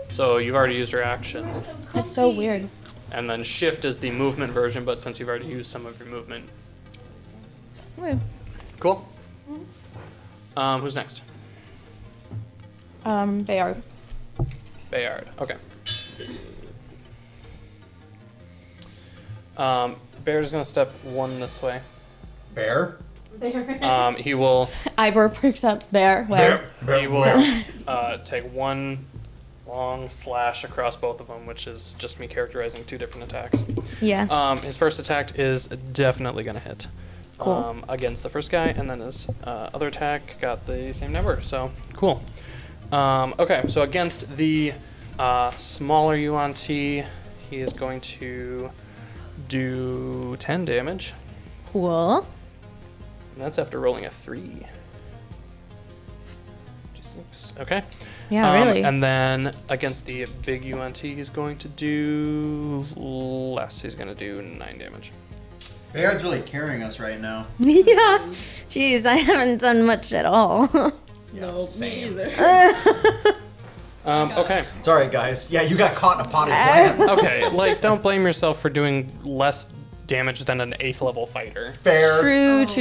So you've already used your action, That's so weird. and then shift is the movement version. But since you've already used some of your movement, Wait. cool. Who's next? Bayard. Bayard. Okay. Bayard's gonna step 1 this way. Bear? He will. Ivor perks up there. Where? He will take 1 long slash across both of them, which is just me characterizing 2 different attacks. Yes. His first attack is definitely gonna hit. Cool. Against the first guy, and then his other attack got the same number. So cool. Okay, so against the smaller Yuan-Ti, he is going to do 10 damage. Cool. And that's after rolling a 3. Okay. Yeah, really. And then against the big Yuan-Ti, he's going to do less. He's going to do 9 damage. Bayard's really carrying us right now. Yeah. Jeez, I haven't done much at all. No, same. me either. Okay. It's alright, guys. Yeah, you got caught in a potted plant. Okay, like, don't blame yourself for doing less damage than an 8th level fighter. Fair. True. He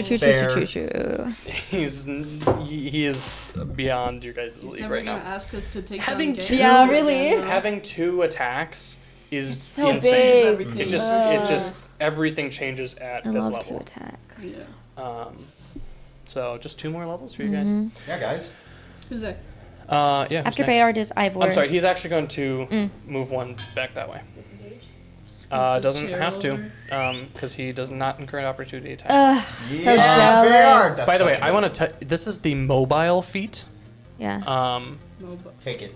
is beyond your guys' He's league never right gonna now. ask us to take Having down two- Yeah, really? Having 2 attacks is so insane. big. Everything. It just everything changes at I 5th love level. 2 attacks. Yeah. So just 2 more levels for you guys. Yeah, guys. Who's that? Yeah. who's After next? Bayard is Ivor. I'm sorry. He's actually going to move 1 back that way. Doesn't have to, because he does not incur an opportunity attack. Ugh, so Bayard. jealous. That's By the way, such a I good- want to. This is the mobile feat. Yeah. Take it.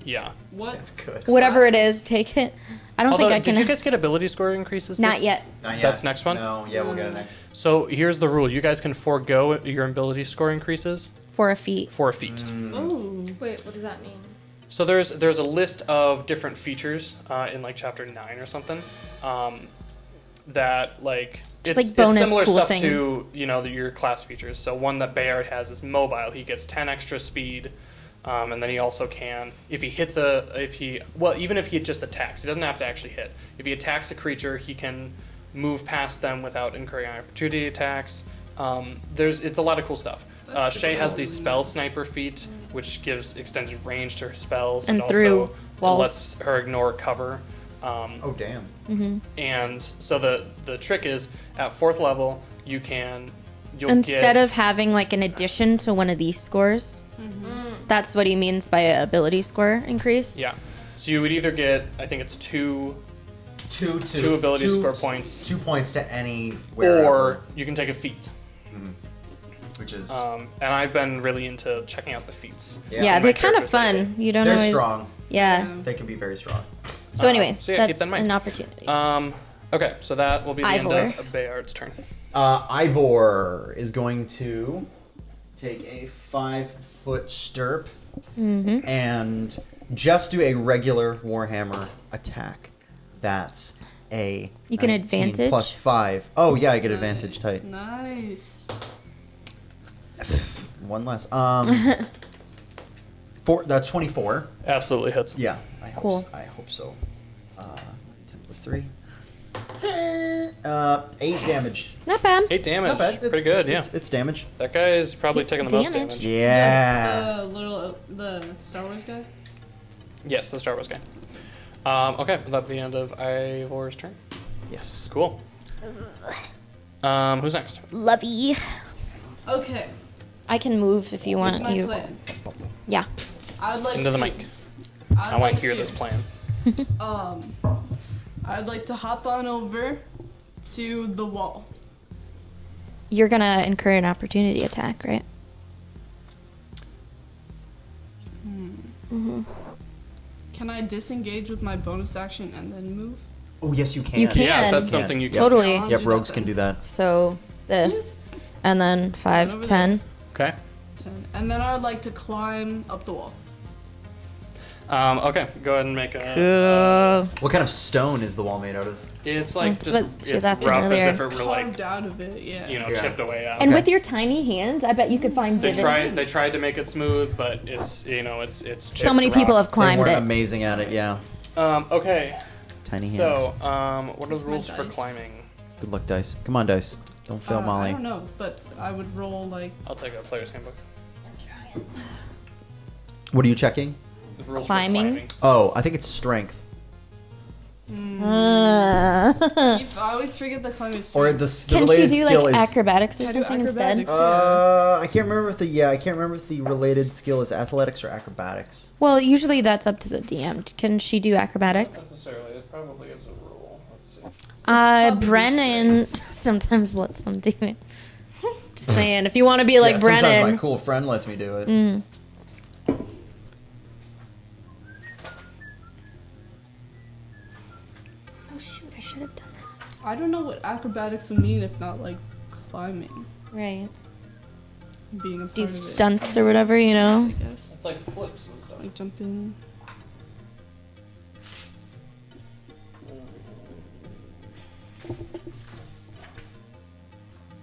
Yeah. What? That's good. Whatever it is, take it. I don't Although, think I can. did you guys get ability score increases? Not this- yet. Not yet. That's next one? No, yeah, we'll get it next. So here's the rule: you guys can forego your ability score increases For a feat. for a feat. Oh. Wait, what does that mean? So there's a list of different features in like chapter 9 or something. That like it's, like bonus it's similar cool stuff things. to your class features. So one that Bayard has is mobile. He gets 10 extra speed, and then he also can even if he just attacks, he doesn't have to actually hit. If he attacks a creature, he can move past them without incurring opportunity attacks. It's a lot of cool stuff. That's Shay super has cool. the spell sniper feat, which gives extended range to her spells And also through walls. lets her ignore cover. Oh, damn. And so the trick is at 4th level you'll Instead get of having like an addition to one of these scores, that's what he means by a ability score increase. yeah. So you would either get, I think it's two Two ability score points, 2 points to any wherever, or you can take a feat. which is And I've been really into checking out the feats. Yeah, my they're kind of characters lately. fun. You don't they're always. strong. Yeah. They can be very strong. So, anyways, so yeah, keep that's that in mind. an opportunity. Okay, so that will be the Ivor. end of Bayard's turn. Ivor is going to take a 5-foot stirp and just do a regular Warhammer attack. That's a You can 19 advantage? plus 5. Oh yeah, I get advantage type. Nice. One less. That's 24. Absolutely hits. Yeah. I hope Cool. I hope so. 10 plus 3. 8 damage. Not bad. 8 damage. Not bad. It's, Pretty good, it's damage. That guy is probably It's taking the most damage. damage. Yeah. The Star Wars guy? Yes, the Star Wars guy. Okay, that's the end of Ivor's turn. Yes. Cool. Who's next? Lovey. Okay. I can move if you What's want. my You. plan? Yeah. I would like Into the to, mic. I want to hear this plan. I'd like to hop on over to the wall. You're gonna incur an opportunity attack, right? Can I disengage with my bonus action and then move? Oh yes, you can. You can. Yeah, that's You can. something you can. Totally. I'll Yep, do rogues that can then. do that. So this, and then 5, over 10. Okay. 10. And then I'd like to climb up the wall. Okay, go ahead and make a. Cool. What kind of stone is the wall made out of? It's like That's just what she was it's asking rough earlier. as if it were like Carved out of it, yeah. Yeah. chipped away out. And Okay. with your tiny hands, I bet you could find They divots. tried to make it smooth, but it's it's So chipped many people rock. have climbed they weren't it. amazing at it. Yeah. Okay, Tiny hands. so what are Where's the my rules for dice? climbing? Good luck, dice. Come on, dice. Don't fail, I Molly. don't know, but I would roll like I'll take a player's handbook. What are you checking? The rules for Climbing? Oh, I think it's strength. Uh, I always forget the climbing Or strength. the Can she related do skill like is. acrobatics or Can I do something instead? acrobatics? I can't remember if the related skill is athletics or acrobatics. Well, usually that's up to the DM. Can she do Not acrobatics? necessarily. It probably is a rule. Let's see. probably Brennan sometimes lets them do it. Just saying, if you want to be like Sometimes Brennan. my cool friend lets me do it. Mm. Oh shoot! I should have done I don't know what acrobatics would mean if not like climbing, that. Right. being a part Do of stunts or whatever, you it. know. I guess It's like flips and stuff. like jumping.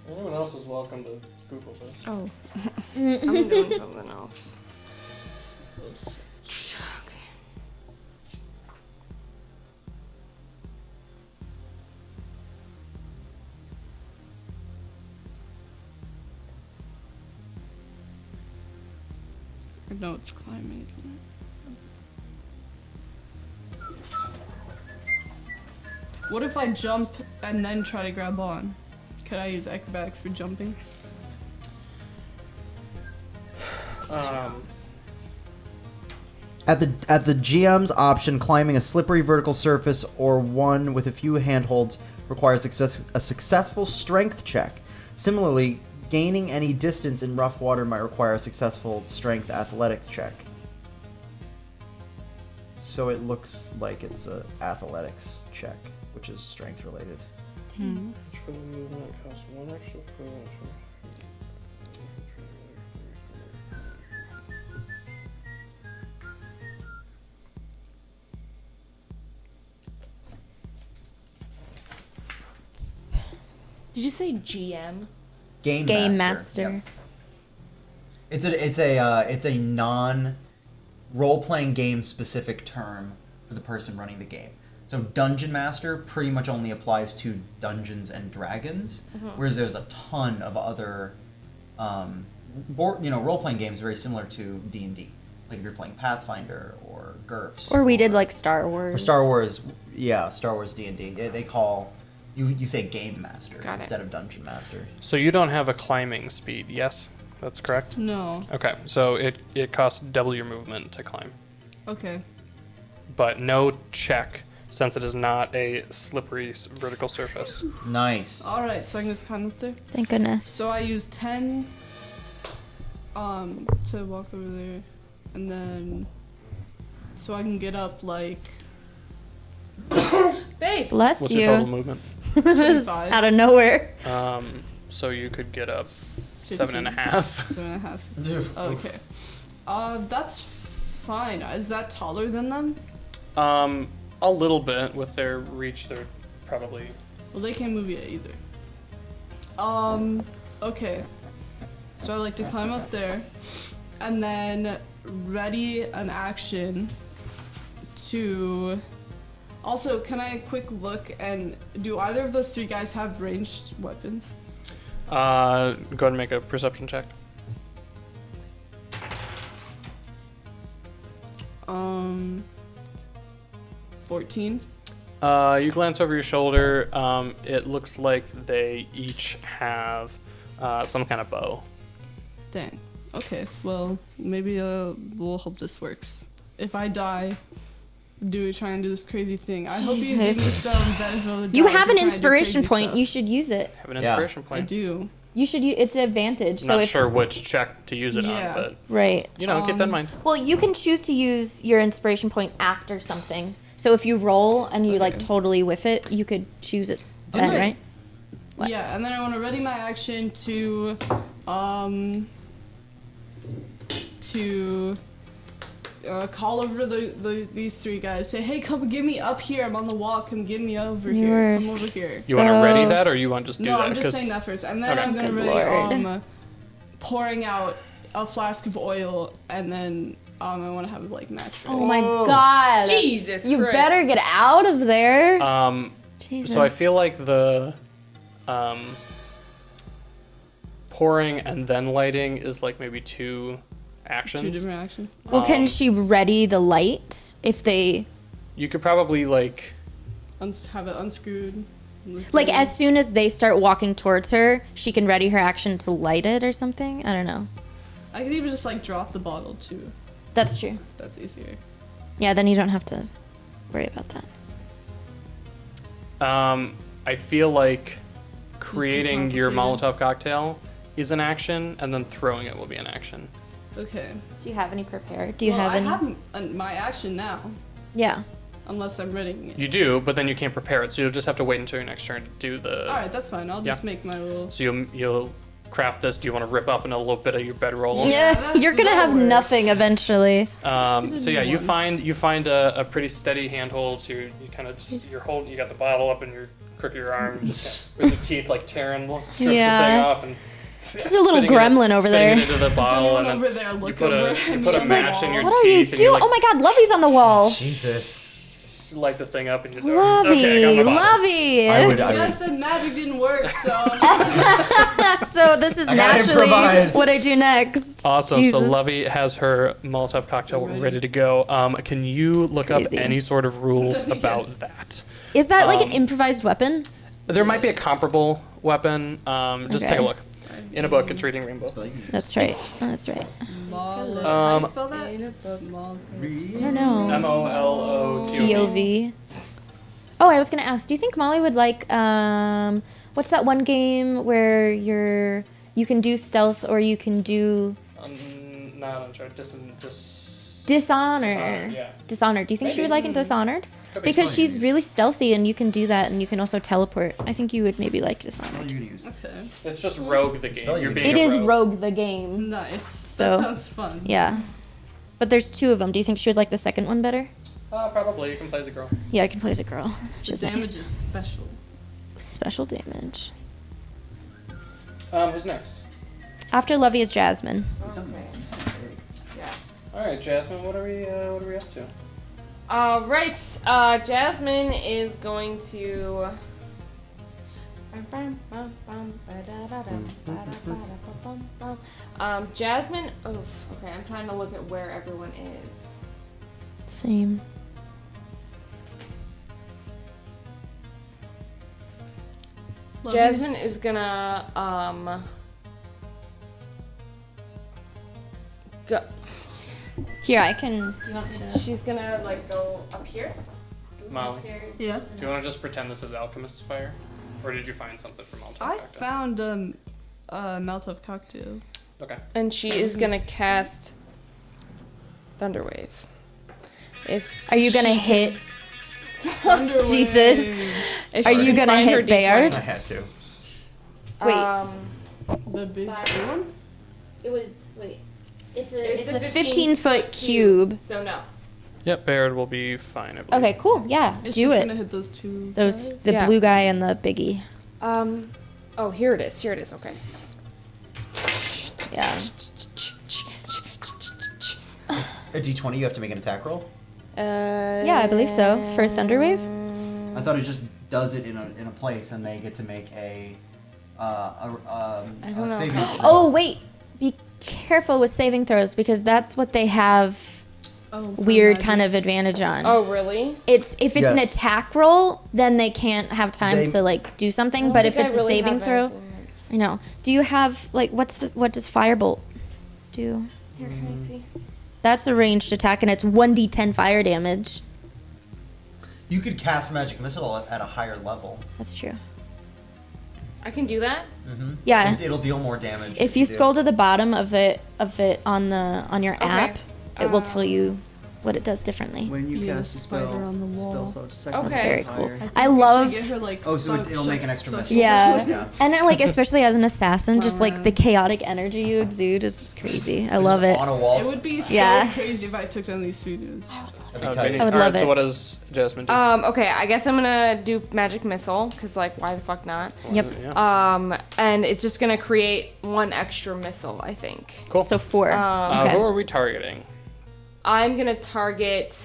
Anyone else is welcome to Google this. Oh. I'm doing something else. Or no, it's climbing. Isn't it? What if I jump and then try to grab on? Could I use acrobatics for jumping? At the GM's option, climbing a slippery vertical surface or one with a few handholds requires a successful strength check. Similarly, gaining any distance in rough water might require a successful strength athletics check. So it looks like it's a athletics check, which is strength related. For the movement, it costs 1 extra foot. Did you say GM? Game Master. Yep. It's a non role playing game specific term for the person running the game. So Dungeon Master pretty much only applies to Dungeons and Dragons, whereas there's a ton of other role playing games very similar to D&D. Like if you're playing Pathfinder or GURPS. Or we did like Star Wars. Or Star Wars, yeah, Star Wars D&D. They call you say Game Master Got it. instead of Dungeon Master. So you don't have a climbing speed, yes? That's correct? No. Okay, so it costs double your movement to climb. Okay. But no check, since it is not a slippery vertical surface. Nice. Alright, so I can just climb up there. Thank goodness. So I use 10 to walk over there, and then so I can get up like Babe. Bless What's you. your total movement? This is out of nowhere. So you could get up 15. 7.5. 7.5. Okay. That's fine. Is that taller than them? A little bit. With their reach, they're probably... Well, they can't move yet either. Okay. So I like to climb up there, and then ready an action to... Also, can I quick look, and do either of those 3 guys have ranged weapons? Go ahead and make a perception check. 14. You glance over your shoulder. It looks like they each have some kind of bow. Dang. Okay, well, maybe we'll hope this works. If I die, do we try and do this crazy thing? I hope you give me Jesus. some benefit of the doubt. You if have we're an trying to do inspiration crazy point. stuff. You should use it. Have an Yeah. inspiration I point. do. You should use it's an advantage. Not So if sure which check to use it Yeah. on, but right. keep that in mind. Well, you can choose to use your inspiration point after something. So if you roll and you like totally whiff it, you could choose it then, I- right? What? Yeah, and then I want to ready my action to call over these 3 guys. Say, hey, come get me up here. I'm on the wall. Come get me over here. Come over here. You want to ready So- that, or you want to just do No, that? I'm just 'Cause- saying that first, and then Okay. I'm gonna Good ready Lord. pouring out a flask of oil, and then I want to have it like match ready. Oh my god. Jesus You Christ. better get out of there. Jesus. So I feel like the pouring and then lighting is like maybe 2 actions. 2 different actions. Well, can she ready the light if they You could probably like Have it unscrewed. like as soon as they start walking towards her, she can ready her action to light it or something? I don't know. I could even just like drop the bottle too. That's true. That's easier. Yeah, then you don't have to worry about that. I feel like creating your complicated. Molotov cocktail is an action, and then throwing it will be an action. Okay. Do you have any prepared? Do you Well, have I any? have my action now, Yeah. unless I'm reading it. You do, but then you can't prepare it, so you'll just have to wait until your next turn to do the. All right, that's fine. I'll just make my little. So you'll craft this. Do you want to rip off a little bit of your bedroll? Yeah, you're gonna have nothing eventually. So yeah, you find a pretty steady handhold. So you kind of you're holding. You got the bottle up in your crook of your arm, just with the teeth like tearing strips of thing off, and just a little gremlin over there. It into the bottle, and then over there you put a It's match like, in your what are you teeth, and you doing? Oh my God, Lovey's on the wall. Jesus. light the thing up, and you just Lovey, okay, I got my bottle. Lovey. I would. I said magic didn't work, so. So this is I gotta naturally improvise. what I do next. Awesome. Jesus. So Lovey has her Molotov cocktail ready to go. Can you look Crazy. up any sort of rules Yes. about that? Is that like an improvised weapon? There might be a comparable weapon. Just Okay. take a look. In a book, it's Reading Rainbow. That's right. That's right. How do you spell that? I don't know. MOLOTOV. TOV. Oh, I was gonna ask. Do you think Molly would like what's that one game where you can do stealth or you can do Not unsure. Dishonored? yeah. Dishonored. Do you think she would like Dishonored? Could be Because fun. she's really stealthy and you can do that and you can also teleport. I think you would maybe like What are Dishonored. you gonna use? Okay. It's just Rogue the game. Spell You're you being It a is rogue. Rogue the game. Nice. So- That sounds fun. Yeah. But there's two of them. Do you think she would like the second one better? Probably. You can play as a girl. Yeah, I can play as a girl. The She's damage nice. is special. Special damage. Who's next? After Lovey is Jasmine. All right, Jasmine. What are we up to? Right. Jasmine is going to. Jasmine. Oh, okay. I'm trying to look at where everyone is. Same. Jasmine is gonna go. Here, I can. Do you want me to? She's gonna like go up here. Molly. Upstairs. Yeah. Do you want to just pretend this is Alchemist's fire, or did you find something from Molotov I cocktail? found Molotov cocktail. Okay. And she is gonna cast Thunderwave. If Are you gonna hit? Thunderwave. Jesus. if Are she you can gonna find her hit D20. Bayard? I had to. Wait. The big one? It was wait. It's It's a a 15-foot cube. So no. Yep, Bayard will be fine. I believe. Okay, cool. Yeah, It's do just it. gonna hit those two. Those guys? the Yeah. blue guy and the biggie. Oh, here it is. Here it is. Okay. Yeah. A D20, you have to make an attack roll? Yeah, I believe so. For Thunderwave? I thought it just does it in a place and they get to make a don't know. saving throw. Oh, wait. Be careful with saving throws because that's what they have Oh, for weird magic. kind of advantage on. Oh, really? If it's an Yes. attack roll, then they can't have time They- to like do I something. don't But if think it's I a really saving have throw, anything that's- I know. Do you have like what does Firebolt do? Here, can I see? That's a ranged attack and it's 1d10 fire damage. You could cast Magic Missile at a higher level. That's true. I can do that. Mm-hmm. Yeah. It'll deal more damage. If you do. scroll to the bottom of it on your app, it will tell you what it does differently. When you Yeah, cast a spider spell, on the the spell wall. slots second Okay. That's very cool. higher. I We should love. get her, like, Oh, so suck- it'll make an suck- extra suck- missile. Yeah. Yeah. And then, like, especially as an assassin, just like Wow. the chaotic energy you exude is just crazy. I love it. On a wall. It would be so Yeah. crazy if I took down these studios. That'd be tight. I would All love right, it. So what does Jasmine do? Okay, I guess I'm gonna do magic missile because like why the fuck not? Yep. Yeah. And it's just gonna create one extra missile. I think. Cool. So 4. Um, okay. Who are we targeting? I'm gonna target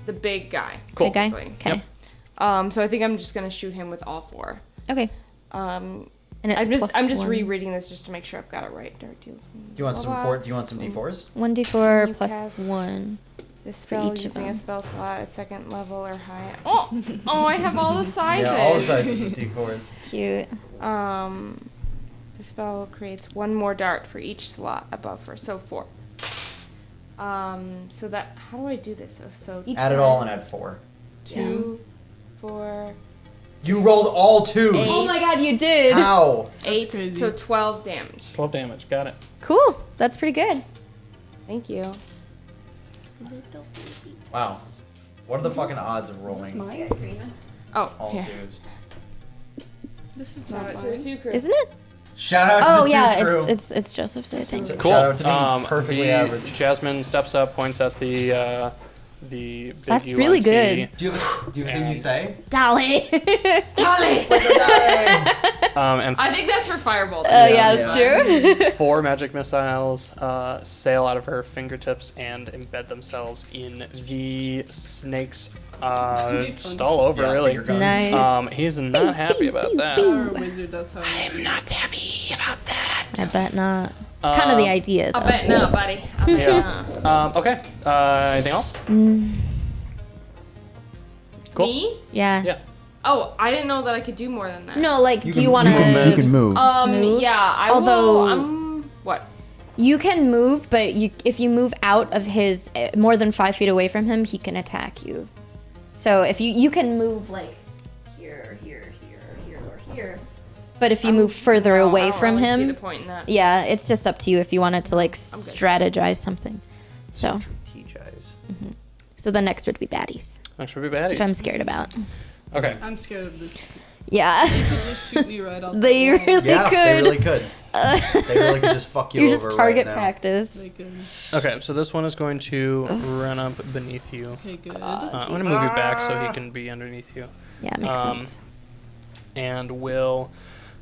the big guy. Cool. Big guy? basically. Okay. So I think I'm just gonna shoot him with all 4. Okay. Um, And it's I'm just +1. rereading this just to make sure I've got it right. Dark deals. Do you want some blah, four? blah. Do you want some D4s? 1d4 You plus cast- 1. This For spell each of using them. a spell slot at second level or higher. Oh, I have all the sizes. Yeah, all the sizes of D4s. Cute. The spell creates one more dart for each slot above her, so 4. So that how do I do this? So each Add it side- all and add 4. 2, 4, You rolled all twos. Oh my god, you did. How? 8, crazy. so 12 damage. 12 damage. Got it. Cool. That's pretty good. Thank you. Wow. What are the fucking odds of rolling Oh, all here. twos? This is Shout not out to the mine. 2 crew. Isn't it? Shout out to Oh the yeah, two crew. it's Joseph's, I think. Cool. Shout out to me. Perfectly average. Jasmine steps up, points at the big That's really UNT. good. Do you have a thing you say? Dolly. Dolly. And I think that's for Firebolt. Oh yeah, that's true. 4 magic missiles sail out of her fingertips and embed themselves in the snake's just all over, Yeah, really. finger guns. Nice. He's not happy about that. You're a wizard, that's how I'm not happy about that. I bet not. It's kind of the idea, though. I bet not, buddy. I bet Yeah. not. Okay. Anything else? Cool. Me? Yeah. Yeah. Oh, I didn't know that I could do more than that. No, like, do you want You can to? move. Move? Yeah, I Although- will. What? You can move, but if you move out of his more than 5 feet away from him, he can attack you. So if you can move like here, or here. But if you move further No, I away don't from really see him, the point in that. yeah, it's just up to you if you wanted to like good. strategize something. So, Strategize. so the next would be baddies, Next would be baddies. which I'm scared about. Okay. I'm scared of this. Yeah, You could just shoot me right out they the wall. really Yeah, could. they really could. They really could just fuck you You're over just target right now. practice. They could. Okay, so this one is going to run up beneath you. Okay, good. I'm going to move you back so he can be underneath you. Yeah, makes sense. And will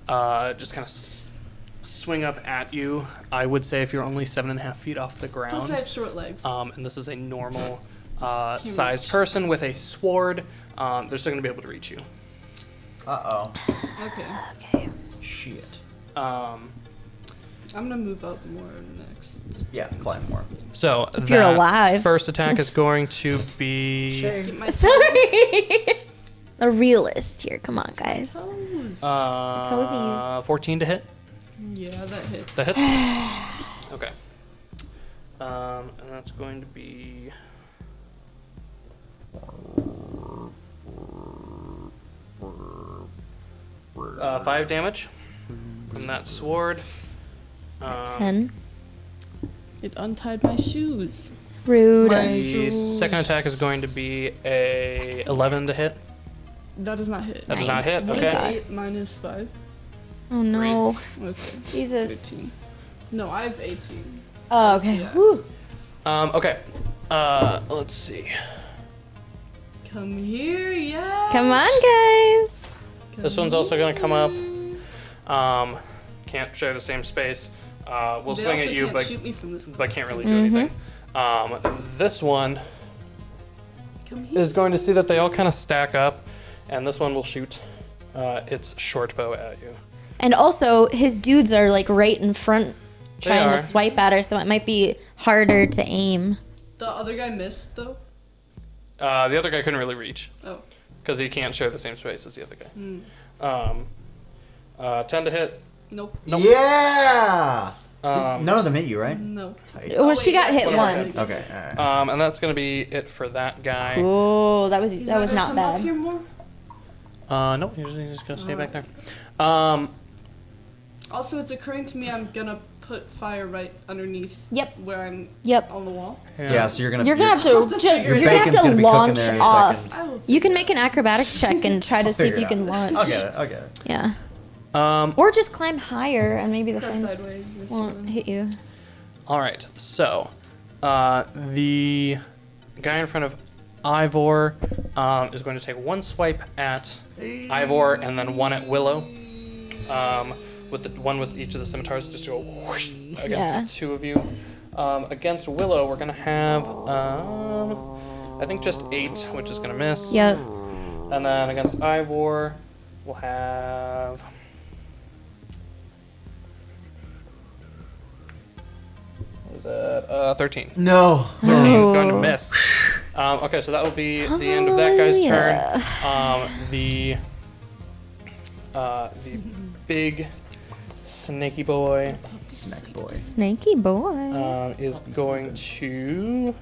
just kind of swing up at you. I would say if you're only 7.5 feet off the ground. Plus I have short legs. And this is a normal sized person with a sword. They're still going to be able to reach you. Uh-oh. Okay. Okay. Shit. Um, I'm gonna move up more next. Yeah, climb more. so If you're that alive. first attack is going to be Get my Sorry. A realist here. Come on, guys. toes. Toesies. 14 to hit. Yeah, that hits. That hits? Okay. And that's going to be... 5 damage from that sword. 10. It untied my shoes. Rude. The second attack is going to be a 11 to hit. That does not hit. That does not hit, Nice. okay. 8 minus 5. Oh no. Okay. Jesus. 18. No, I have 18. Oh, okay. Yeah. Woo. Okay. Let's see. Come here, yeah. Come on, guys. This one's also going to come up. Can't share the same space. We'll They swing also at you, can't but shoot me from this can't really close. do anything. This one Come here. is going to see that they all kind of stack up, and this one will shoot its short bow at you. And also, his dudes are like right in front They trying are. to swipe at her, so it might be harder to aim. The other guy missed though. The other guy couldn't really reach Oh. because he can't share the same space as the other guy. Hmm. 10 to hit. Nope. Yeah! Um, None of them hit you, right? No. Tight. Well, she got hit one of our once. hits. Okay, alright. and that's going to be it for that guy. Cool. That was He's that was gonna not come up bad. here more? No, he's just going to stay back there. Also, it's occurring to me I'm gonna put fire right underneath. Yep. Where I'm. Yep. On the wall. Yeah, so you're gonna... You're gonna have to. I'll have to figure You're it gonna out. have bacon's to gonna be cooking launch there in a off. second. I will. You can make an acrobatics check and try to see if Figure you it can out. launch. I'll get it, I'll get it. Yeah. Or just climb higher and maybe the Go flames sideways. This won't one. hit you. All right. So, the guy in front of Ivor is going to take one swipe at Ivor and then one at Willow. With the one with each of the scimitars just go whoosh against Yeah. the two of you. Against Willow, we're gonna have I think just 8, which is gonna miss. Yep. And then against Ivor, we'll have. What is that? 13. No. 13 is going to Oh. miss. Okay, so that will be the end of that guy's turn. The big snaky boy Snack boy. Snaky boy. is going to.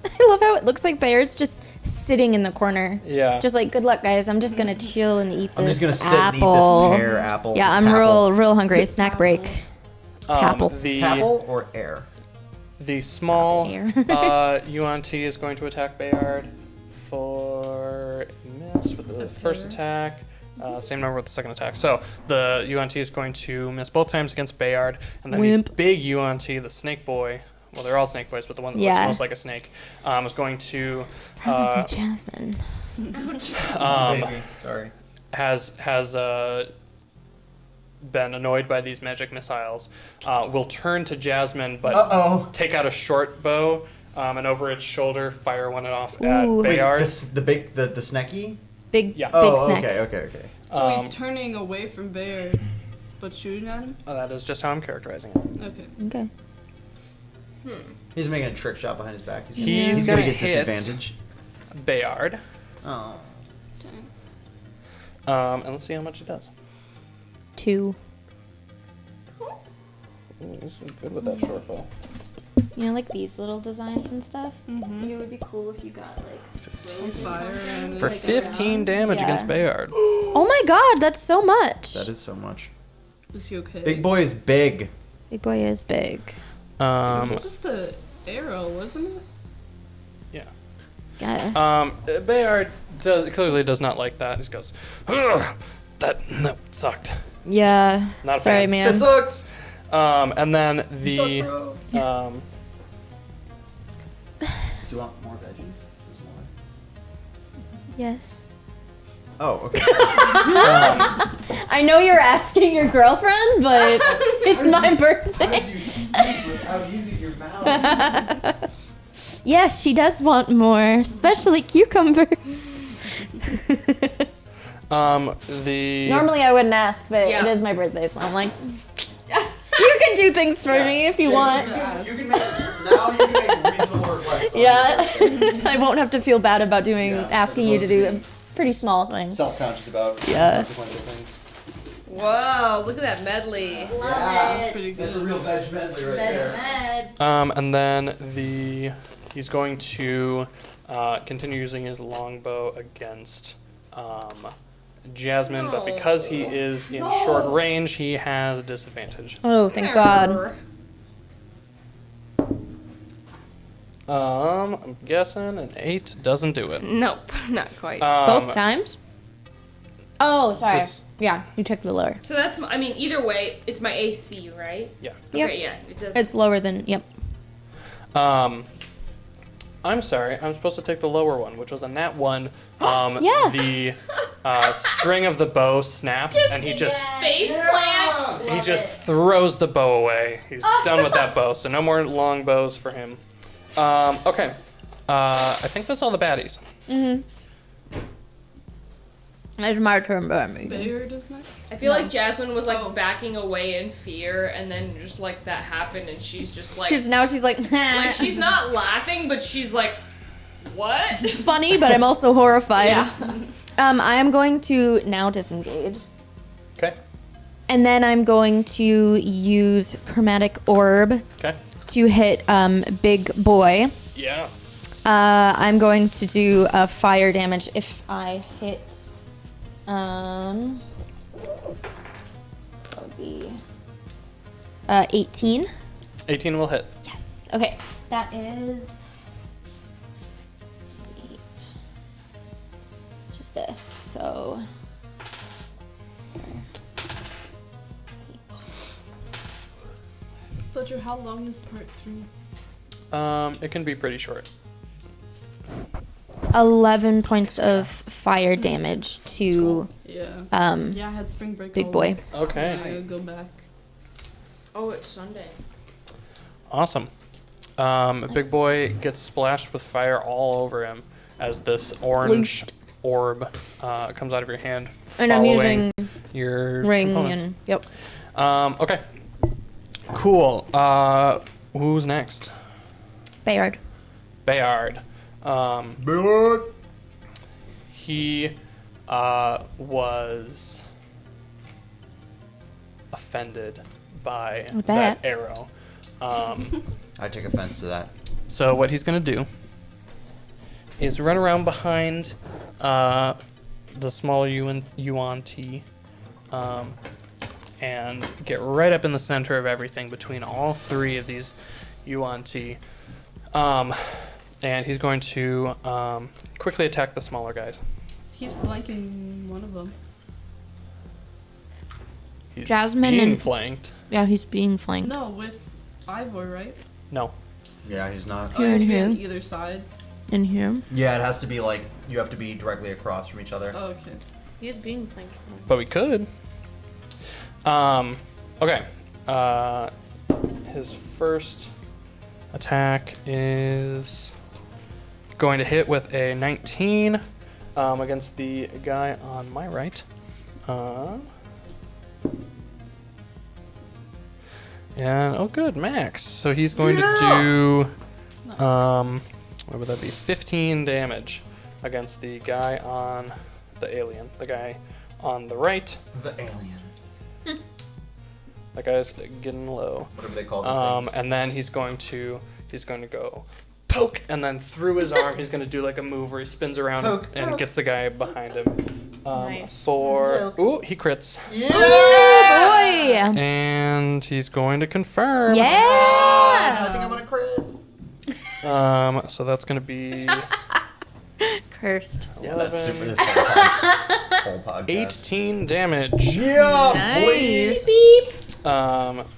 I love how It looks like Bayard's just sitting in the corner. Yeah. Just like, good luck, guys. I'm just gonna chill and eat this I'm just gonna sit apple. and eat this pear apple. Yeah, this I'm papple. real hungry. Snack break. Apple. The Papple or air? the small Air. UNT is going to attack Bayard for a miss with the first attack. Same number with the second attack. So the UNT is going to miss both times against Bayard, and then Wimp. the big UNT, the snake boy. Well, they're all snake boys, but the one that Yeah. looks most like a snake is going to Probably Jasmine. Baby, sorry. has been annoyed by these magic missiles. Will turn to Jasmine, but Uh-oh. take out a short bow and over its shoulder fire one off Ooh. at Wait, Bayard. the snacky? Big, Yeah. big Oh, snack. okay. So Um, he's turning away from Bayard, but shooting at him? That is just how I'm characterizing it. Okay. Okay. He's making a trick shot behind his back. He's gonna gonna get hit disadvantage. Bayard. Oh. And let's see how much it does. 2. Ooh, this is good with that short bow. You know, like these little designs and stuff? Mm-hmm. It would be cool if you got like Fire and For 15 damage Yeah. against Bayard. Oh my god, that's so much. That is so much. Is he okay? Big boy is big. Big boy is big. It was just a arrow, wasn't it? Yeah. Yes. Bayard clearly does not like that. He just goes, "Ugh, that sucked." Yeah. Not a Sorry, fan. man. That sucks. And then the You suck, bro. Do you want more veggies? There's more. Yes. Oh, okay. I know you're asking your girlfriend, but it's my birthday. you speak without using your mouth? Yes, she does want more, especially cucumbers. the Normally I wouldn't ask, but Yeah. it is my birthday, so I'm like, you can do things for me if you want. You can make now. You can make reasonable requests. Yeah. I won't have to feel bad about doing Yeah, asking you to do a pretty small thing. Self-conscious about Yeah. consequential things. Whoa, look at that medley. Love Yeah. it. Pretty That's a good. real veg medley right there. Med. and then he's going to continue using his longbow against Jasmine, but because he is in short range, he has disadvantage. Oh, thank God. I'm guessing an 8 doesn't do it. Nope, not quite. Both times? Oh, sorry. just- Yeah, you took the lower. So that's, I mean, either way, it's my AC, right? Yeah. Yep. Okay, yeah, it does. It's lower than, yep. I'm sorry. I'm supposed to take the lower one, which was a nat 1. Yeah. The string of the bow snaps, and he just Face plant. he just throws the bow away. He's done with that bow, so no more long bows for him. Okay. I think that's all the baddies. It's my turn, baby. Bayard is next? I feel like Jasmine was like Oh. backing away in fear, and then just like that happened, and she's just like, She's like, like she's not laughing, but she's like, what? funny, but I'm also horrified. Yeah. I am going to now disengage. Okay. And then I'm going to use Chromatic Orb Okay. to hit Big Boy. Yeah. I'm going to do fire damage if I hit. That would be 18. 18 will hit. Yes. Okay. That is 8. Just this. So. Fletcher, how long is part 3? It can be pretty short. 11 points of fire damage to Yeah. um Yeah, I had spring break. Big all Boy. week. Okay. I go back. Oh, it's Sunday. Awesome. Big Boy gets splashed with fire all over him as this orange orb comes out of your hand. And I'm following using your ring components. and yep. Okay. Cool. Who's next? Bayard. Bayard. He was offended by I bet. that arrow. I take offense to that. So what he's gonna do is run around behind the smaller Yuan T, and get right up in the center of everything between all three of these Yuan T. And he's going to quickly attack the smaller guys. He's flanking one of them. He's Jasmine being and- flanked. Yeah, he's being flanked. No, with Ivor, right? No. Yeah, he's not. Oh, and he should be on who? either side. In here. Yeah, it has to be like you have to be directly across from each other. Oh, okay. He's being flanked. But we could. Okay. His first attack is going to hit with a 19 against the guy on my right. And oh, good, max. So he's going to do what would that be? 15 damage against the guy on the alien. The guy on the right. The alien. That guy's getting low. Whatever they call those things. And then he's going to go poke, and then through his arm he's going to do like a move where he spins around Poke, and poke. gets the guy behind him. Nice. For ooh, he crits, Yeah! Boy! and he's going to confirm. I Yeah! think I'm gonna crit. So that's going to be Cursed. Yeah, that's 11, super. This whole podcast. 18 damage. Yeah, Nice. boy.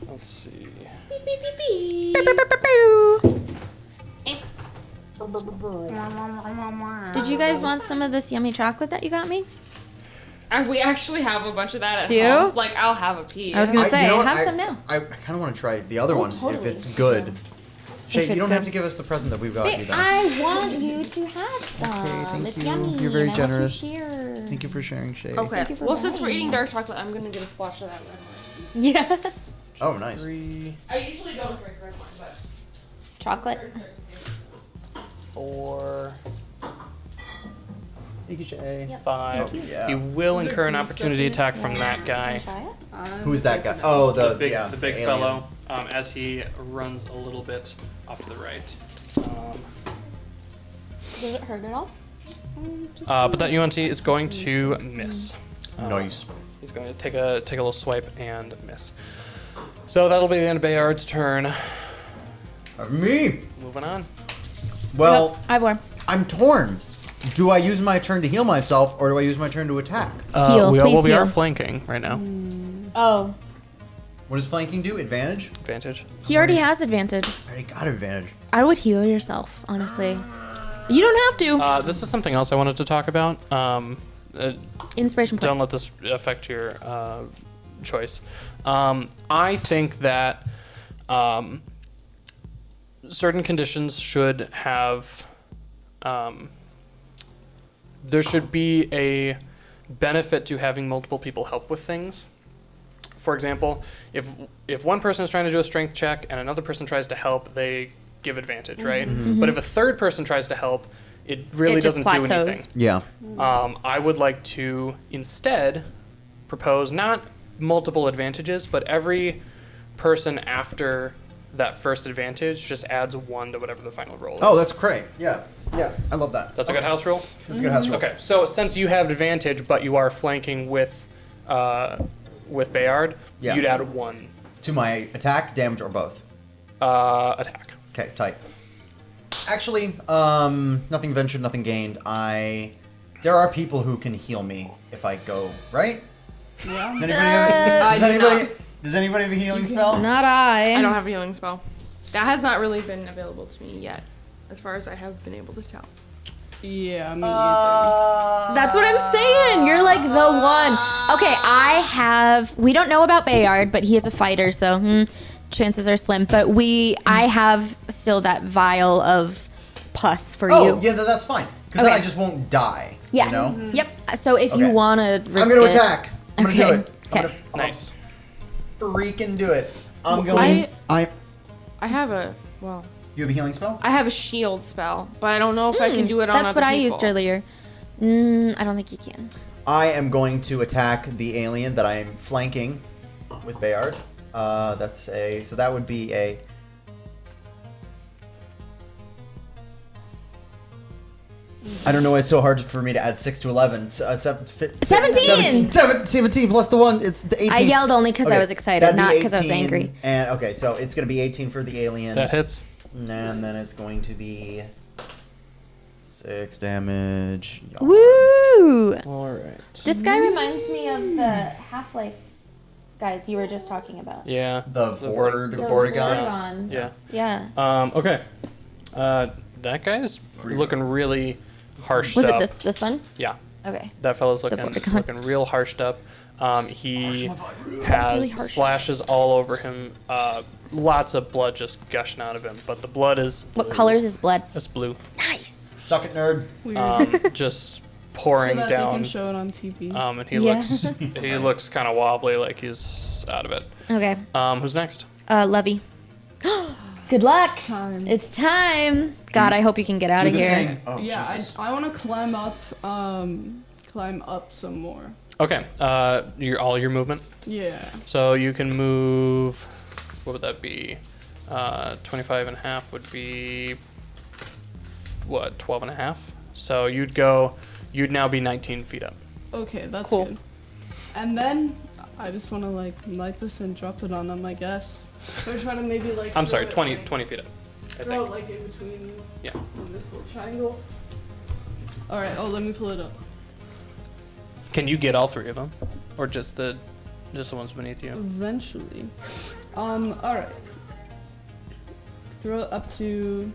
Let's see. Did you guys want some of this yummy chocolate that you got me? We actually have a bunch of that at Do you? home. Like, I'll have a piece. I was gonna say, you know what? have some now. I kind of want to try the other one totally. if it's good. Shay, it's you don't good. have to give us the present that we've got you then. I want you to have some. thank it's you. yummy. You're very and I want generous. you to share. Thank you for sharing, Shay. Okay. Thank you for Well, since we're buying. eating dark chocolate, I'm gonna get a splash of that. Yeah. Oh, nice. 3, I usually don't drink red wine, but Chocolate. certain circumstances. 4, Thank you, Shay. Yep. 5. Oh, yeah. He will Is there incur an green opportunity stuff in attack from that guy. Try it? Who's that guy? Oh, the big alien. fellow, as he runs a little bit off to the right. Does it hurt at all? But that UNT is going to miss. Nice. He's going to take a little swipe and miss. So that'll be the end of Bayard's turn. Me. Moving on. Well, Ivor. I'm torn. Do I use my turn to heal myself, or do I use my turn to attack? Heal, we please are heal. flanking right now. Oh. What does flanking do? Advantage? Advantage. He already has advantage. I already got advantage. I would heal yourself, honestly. You don't have to. This is something else I wanted to talk about. Inspiration point. Don't let this affect your choice. I think that certain conditions should have. There should be a benefit to having multiple people help with things. For example, if one person is trying to do a strength check and another person tries to help, they give advantage, right? But if a third person tries to help, it really It just doesn't do plateaus. anything. Yeah. I would like to instead propose not multiple advantages, but every person after that first advantage just adds 1 to whatever the final roll is. Oh, that's great. Yeah. Yeah. I love that. That's a good house rule? That's a good house rule. Okay, so since you have advantage, but you are flanking with Bayard, Yeah. you'd add 1 To my attack, damage, or both. attack. Okay, tight. Actually, nothing ventured, nothing gained. There are people who can heal me if I go, right? Yeah. Does anybody have a healing spell? Not I. I don't have a healing spell. That has not really been available to me yet, as far as I have been able to tell. Yeah, me either. That's what I'm saying. You're like the one. Okay, we don't know about Bayard, but he is a fighter, so chances are slim. But I have still that vial of pus for Oh, you. yeah, that's fine. Because then Okay. I just won't die. Yes. You know? Yep. So if you Okay. want to risk I'm going to it- attack. I'm going to do Okay. it. I'm Okay. gonna Nice. freaking do it. I'm going. I have a You have a healing spell? I have a shield spell, but I don't know if I can do it on That's other what I people. used earlier. I don't think you can. I am going to attack the alien that I am flanking with Bayard. So that would be a. I don't know why it's so hard for me to add 6 to 11. 17! 17 plus the 1, it's the 18. I yelled only because I was excited, that'd be not because I was 18, angry. And okay, so it's going to be 18 for the alien. That hits. And then it's going to be 6 damage. Yawn. Woo! All right. This guy reminds me of the Half-Life guys you were just talking about. Yeah. The Vortigons. Vortigons. Yeah. Yeah. Okay. That guy's looking really harshed Was up. it this one? Yeah. Okay. That fellow's looking Vortigon. real harshed up. He has slashes all over him. Lots of blood just gushing out of him, but the blood is What colors is blood? It's blue. Nice. Suck it, nerd. Weird. Just So pouring that they down. can show it on TV. And he Yeah. looks kind of wobbly, like he's out of it. Okay. Who's next? Lovey. Good luck. It's time. It's time. God, I hope you can get out of here. Oh, Yeah, Jesus. I want to climb up some more. Okay. All your movement. Yeah. So you can move. What would that be? 25 and a half would be what? 12 and a half. So you'd now be 19 feet up. Okay, that's Cool. good. And then I just want to like light this and drop it on them, I guess. Or try to maybe like. I'm throw sorry, it, 20 like, feet up. I Throw it think. like in between. Yeah. In this little triangle. All right. Oh, let me pull it up. Can you get all three of them, or just the ones beneath you? Eventually. All right. Throw it up to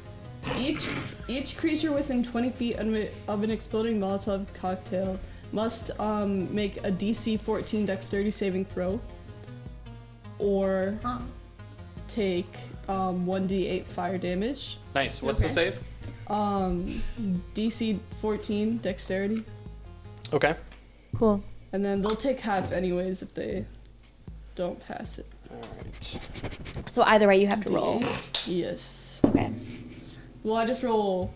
each creature within 20 feet of an exploding Molotov cocktail must make a DC 14 Dexterity saving throw, or take 1d8 fire damage. Nice. What's the save? DC 14 Dexterity, Okay. Cool. and then they'll take half anyways if they don't pass it. All right. So either way, you have to roll. Yes. Okay. Well, I'll just roll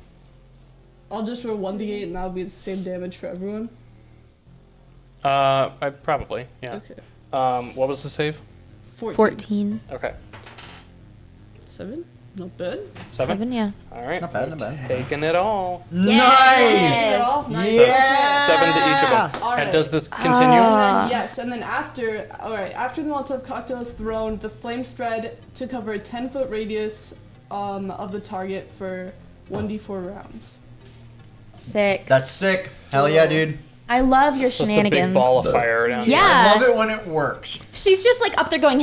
1d8 and that'll be the same damage for everyone. I probably, yeah. Okay. What was the save? 14. Okay. 7? Not bad. 7? Yeah. All right. Not bad, not bad. Taking it all. Nice! Yes. Nice. Yeah! 7 to each of them. All right. And does this continue? And then, yes, and then after the Molotov cocktail is thrown, the flame spread to cover a 10-foot radius of the target for 1d4 rounds. Sick. That's sick. Hell yeah, dude. I love your Just a shenanigans. big ball of fire down Yeah. I love it when it works. She's just like up there going,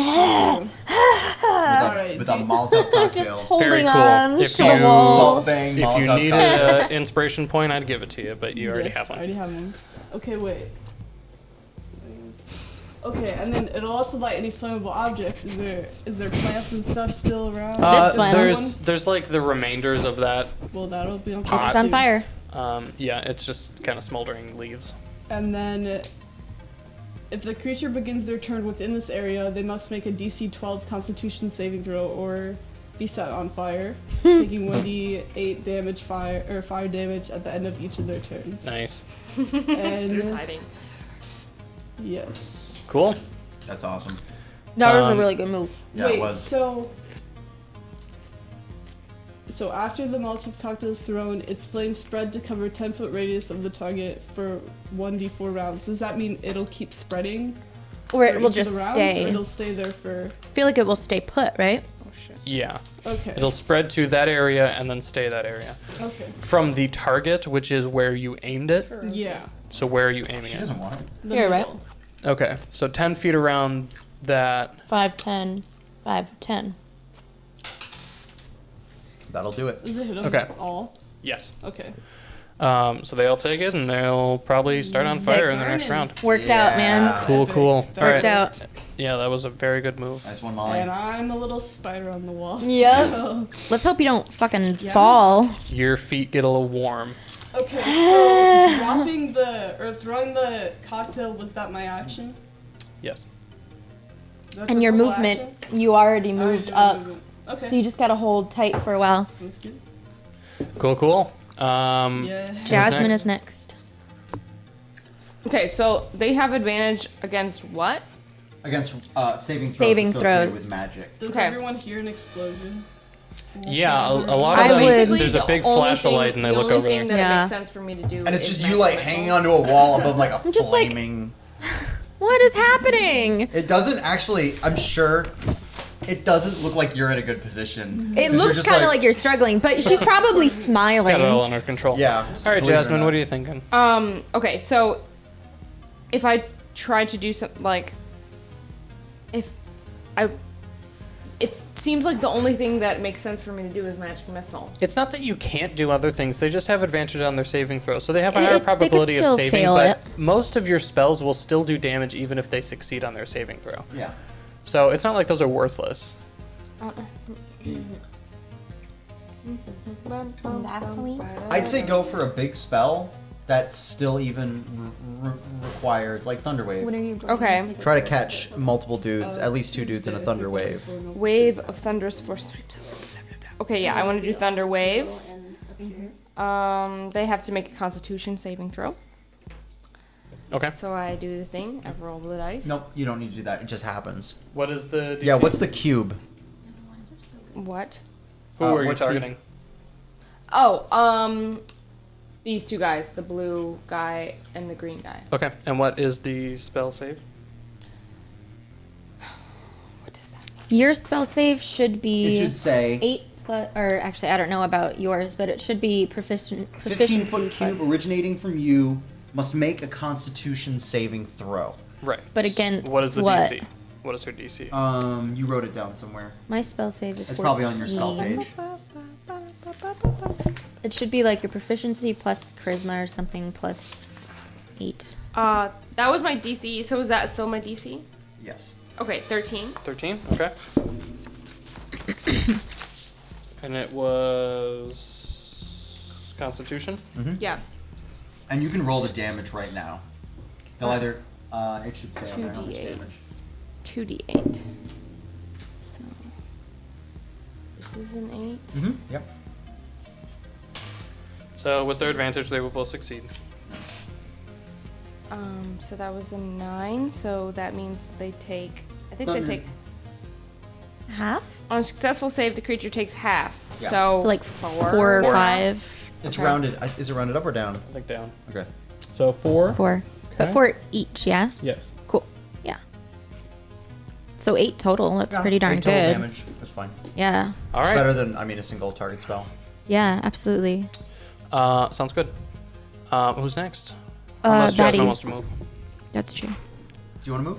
Alright, With a Molotov cocktail. just holding Very cool. on. If so you- well. Salt bang If you Molotov needed cocktail. an inspiration point, I'd give it to you, but you already Yes, have I one. already have one. Okay, wait. Okay, and then it'll also light any flammable objects. Is there plants and stuff still around? This one. There's like the remainders of that. Well, that'll be on It's top on too. fire. Yeah, it's just kind of smoldering leaves. And then, if the creature begins their turn within this area, they must make a DC 12 Constitution saving throw or be set on fire, taking 1d8 damage fire damage at the end of each of their turns. Nice. And Who's hiding? yes. Cool. That's awesome. That was a Um, really good move. Yeah, Wait, it was. So after the Molotov cocktail is thrown, its flames spread to cover 10-foot radius of the target for 1d4 rounds. Does that mean it'll keep spreading? Or it for will each of just the rounds, stay. Or it'll stay there for. I feel like it will stay put, right? Oh shit. Yeah. Okay. It'll spread to that area and then stay that area. Okay. From the target, which is where you aimed it. Yeah. So where are you aiming She it? doesn't want it. The Here, right? middle. Okay. So 10 feet around that. 5, 10, 5, 10. That'll do it. Does it hit them Okay. all? Yes. Okay. So they'll take it and they'll probably start on fire in the next round. Worked out, man. Yeah. Cool, Epic. cool. Worked All right. out. Yeah, that was a very good move. Nice one, Molly. And I'm a little spider on the wall. Yep. so- Let's hope you don't fucking Yeah. fall. Your feet get a little warm. Okay, so throwing the cocktail, was that my action? Yes. That's And a your full movement, action? you already I moved do up. movement. Okay. So you just gotta hold tight for a while. That's good. Cool, cool. Yeah. Jasmine next? is next. Okay, so they have advantage against what? Against saving throws Saving associated throws. with magic. Does Okay. everyone hear an explosion? Yeah, a lot I of them, would- there's a big flash of light and they look over The only thing there. that Yeah. it makes sense for me to do And it's is just you like magic hanging missile. onto a wall above like a I'm just like- flaming. What is happening? It doesn't actually. I'm sure. It doesn't look like you're in a good position. It 'Cause you're looks just kind of like you're struggling, but she's probably Got it all smiling. under control. Yeah. All right, believe it or Jasmine, not. what are you thinking? Okay, so if I try to do something like, it seems like the only thing that makes sense for me to do is magic missile. It's not that you can't do other things. They just have advantage on their saving throw, so they have a They higher could probability of still saving. fail But it. most of your spells will still do damage even if they succeed on their saving throw. Yeah. So it's not like those are worthless. Some Vaseline? I'd say go for a big spell that still even requires like Thunder Wave. What are you? Okay. Try to catch multiple dudes, at least 2 dudes in a Thunder Wave. Wave of thunderous force. Okay, yeah, I want to do thunder wave. They have to make a Constitution saving throw. Okay. So I do the thing. I roll the dice. Nope, you don't need to do that. It just happens. What is the DC? Yeah, what's the cube? What? Who are you what's the- targeting? Oh, these two guys, the blue guy and the green guy. Okay, and what is the spell save? What does that mean? Your spell save should be It should say 8 plus, or actually, I don't know about yours, but it should be 15-foot proficiency cube plus. originating from you must make a Constitution saving throw. Right. But against what is the what? DC? What is her DC? You wrote it down somewhere. My spell save is It's 14. probably on your spell page. It should be like your proficiency plus charisma or something plus 8. That was my DC. So is that still my DC? Yes. Okay, 13. 13? Okay. And it was Constitution? Yeah. And you can roll the damage right now. They'll either, it should say on there how much 2d8. damage. 2d8. So this is an 8. Mm-hmm. Yep. So with their advantage, they will both succeed. So that was a 9. So that means they take. I think Thunder. they take. Half? On a successful save, the creature takes half. Yeah. So, So like 4 or Four. 5. It's Okay. rounded. Is it rounded up or down? I think down. Okay. So 4. 4. But Okay. 4 each, yeah? Yes. Cool. Yeah. So 8 total. That's Yeah, pretty darn 8 total good. damage. That's fine. Yeah. All right. Better than, a single target spell. Yeah, absolutely. Sounds good. Who's next? Unless Jasmine wants to Baddies. move. That's true. Do you want to move?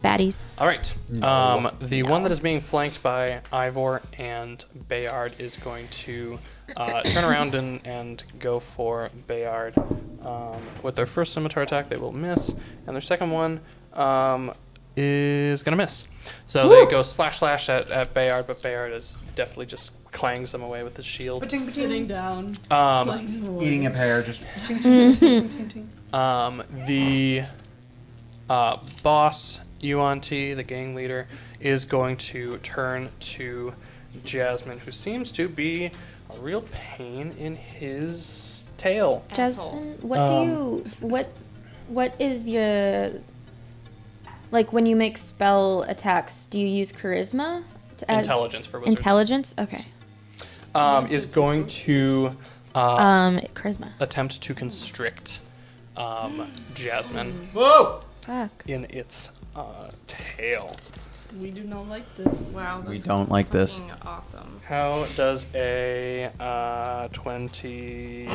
Baddies. All right. No. The one that is being flanked by Ivor and Bayard is going to turn around and go for Bayard. With their first scimitar attack, they will miss, and their second one is going to miss. So they go slash at Bayard, but Bayard is definitely just clangs them away with his shield. Sitting down. Eating a pear, just. The boss, Yuan-Ti, the gang leader, is going to turn to Jasmine, who seems to be a real pain in his tail. Jasmine, what do you what is your like when you make spell attacks, do you use charisma? Intelligence for wizards. Intelligence? Okay. Is going to Charisma. attempt to constrict Jasmine Whoa! Fuck. in its tail. We do not like this. Wow. We that's don't like this. fucking Awesome. How does a 20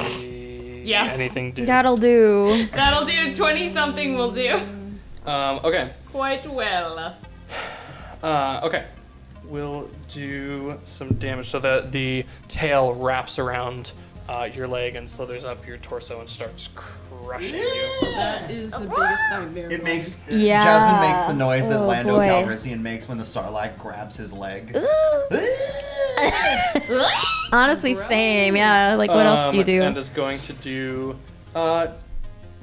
Yes. anything do? That'll do. That'll do. 20 something will do. Okay. Quite well. Okay. We'll do some damage so that the tail wraps around your leg and slithers up your torso and starts crushing you. That is the biggest nightmare. It makes. Yeah. Jasmine makes the noise that Oh, Lando boy. Calrissian makes when the Sarlacc grabs his leg. Honestly, same. Yeah. Like, what else do you do? And is going to do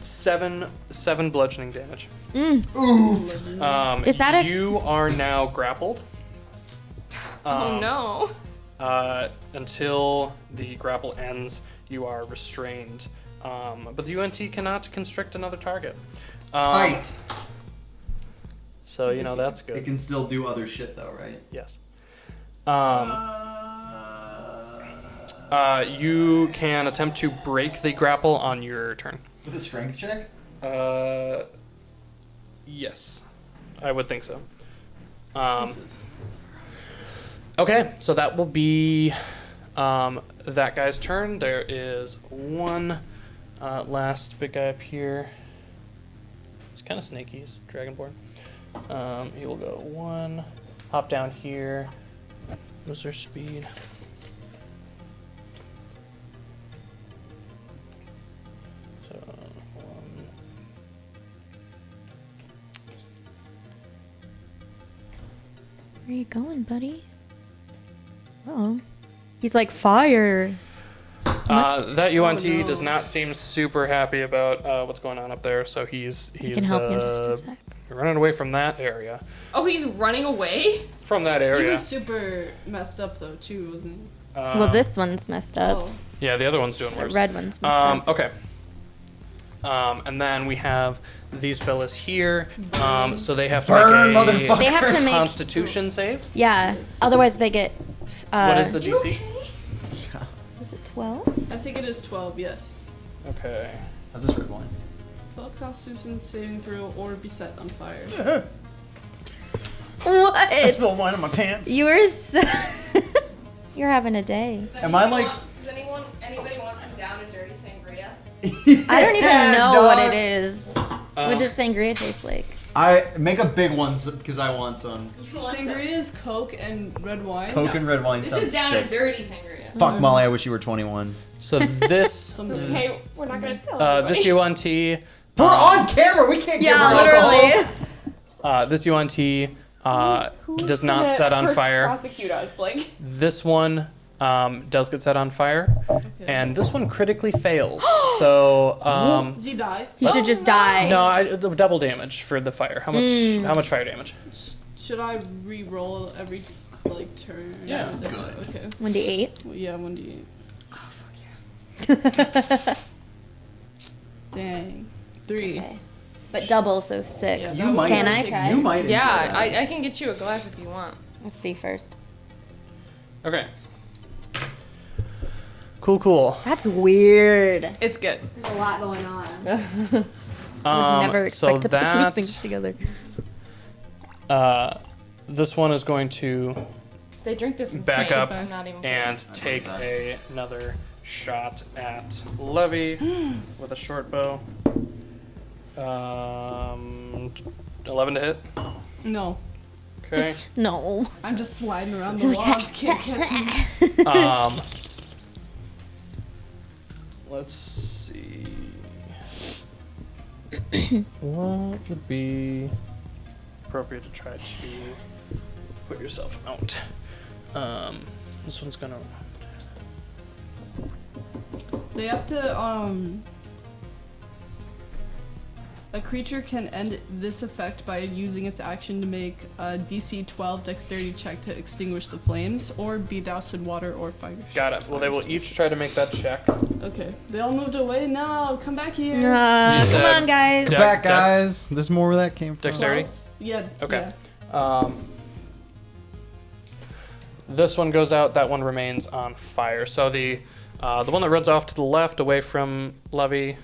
7 bludgeoning damage. Ooh. Is that a- You are now grappled. Oh no. Until the grapple ends, you are restrained. But the UNT cannot constrict another target. Tight. So, that's It good. can still do other shit though, right? Yes. You can attempt to break the grapple on your turn. With a strength check? Yes, I would think so. Okay, so that will be that guy's turn. There is one last big guy up here. He's kind of snaky. He's dragonborn. He will go one, hop down here. What's their speed? So one. Where are you going, buddy? Oh, he's like fire. That UNT does not seem super happy about what's going on up there, so he's I can help you in just a sec. running away from that area. Oh, he's running away? From that He area. was super messed up though too, wasn't he? Well, this one's messed up. Oh. Yeah, the other one's doing The worse. red one's messed up. Okay. And then we have these fellas here. So they have to Burn, make a motherfucker. They have to make Constitution save. yeah. Otherwise, they get. What is the DC? Was it 12? I think it is 12. Yes. Okay. How's this red wine? 12 Constitution saving throw or be set on fire. What? I spilled wine on my pants. You're so. You're having a day. Am I like? Does anybody want some down and dirty sangria? I don't even know dog. what it is. What does sangria taste like? I make a big one because I want some. Sangria is Coke and red wine. Coke and red wine This sounds is down sick. and dirty sangria. Fuck Molly, I wish you were 21. So this Something. Okay, we're not gonna tell this anybody. UNT We're on camera. We can't give her alcohol. this UNT does not set on fire. Prosecute us, like. This one does get set on fire, and this one critically fails. So Does he die? He should just die. no, the double damage for the fire. How much? How much fire damage? Should I re-roll every like turn? Yeah. That's good. Okay. 1d8. Well, yeah, 1d8. Dang. 3. Okay. But double, so 6. Yeah, You might. Can I try? You might. Yeah, enjoy that. I can get you a glass if you want. Let's see first. Okay. Cool. That's weird. It's good. There's a lot going on. I would never so expect to put those that things together. this one is going to They drink this in back Spain. up I'm not even and take another shot at Levy with a short bow. 11 to hit. No. Okay. No. I'm just sliding around the walls. Can't catch me. Let's see. What would be appropriate to try to put yourself out? This one's gonna. They have to, a creature can end this effect by using its action to make a DC 12 dexterity check to extinguish the flames, or be doused in water or fire. Got it. Well, they will each try to make that check. Okay. They all moved away. No, come back here. You Come said on, guys. dex- Back, guys. There's more where that came from. Dexterity? Yeah. Okay. Yeah. This one goes out. That one remains on fire. So the one that runs off to the left, away from Levy,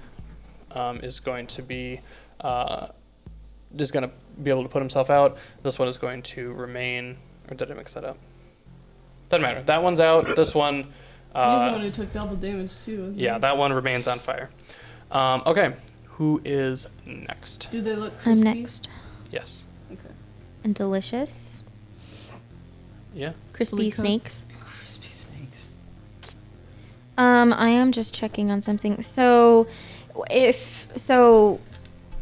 is going to be able to put himself out. This one is going to remain. Or did I mix that up? Doesn't matter. That one's out. This one. He's the one who took double damage too. Wasn't Yeah, he? that one remains on fire. Okay. Who is next? Do they look crispy? I'm next. Yes. Okay. And delicious. Yeah. Crispy Fully cooked. snakes. Crispy snakes. I am just checking on something. So,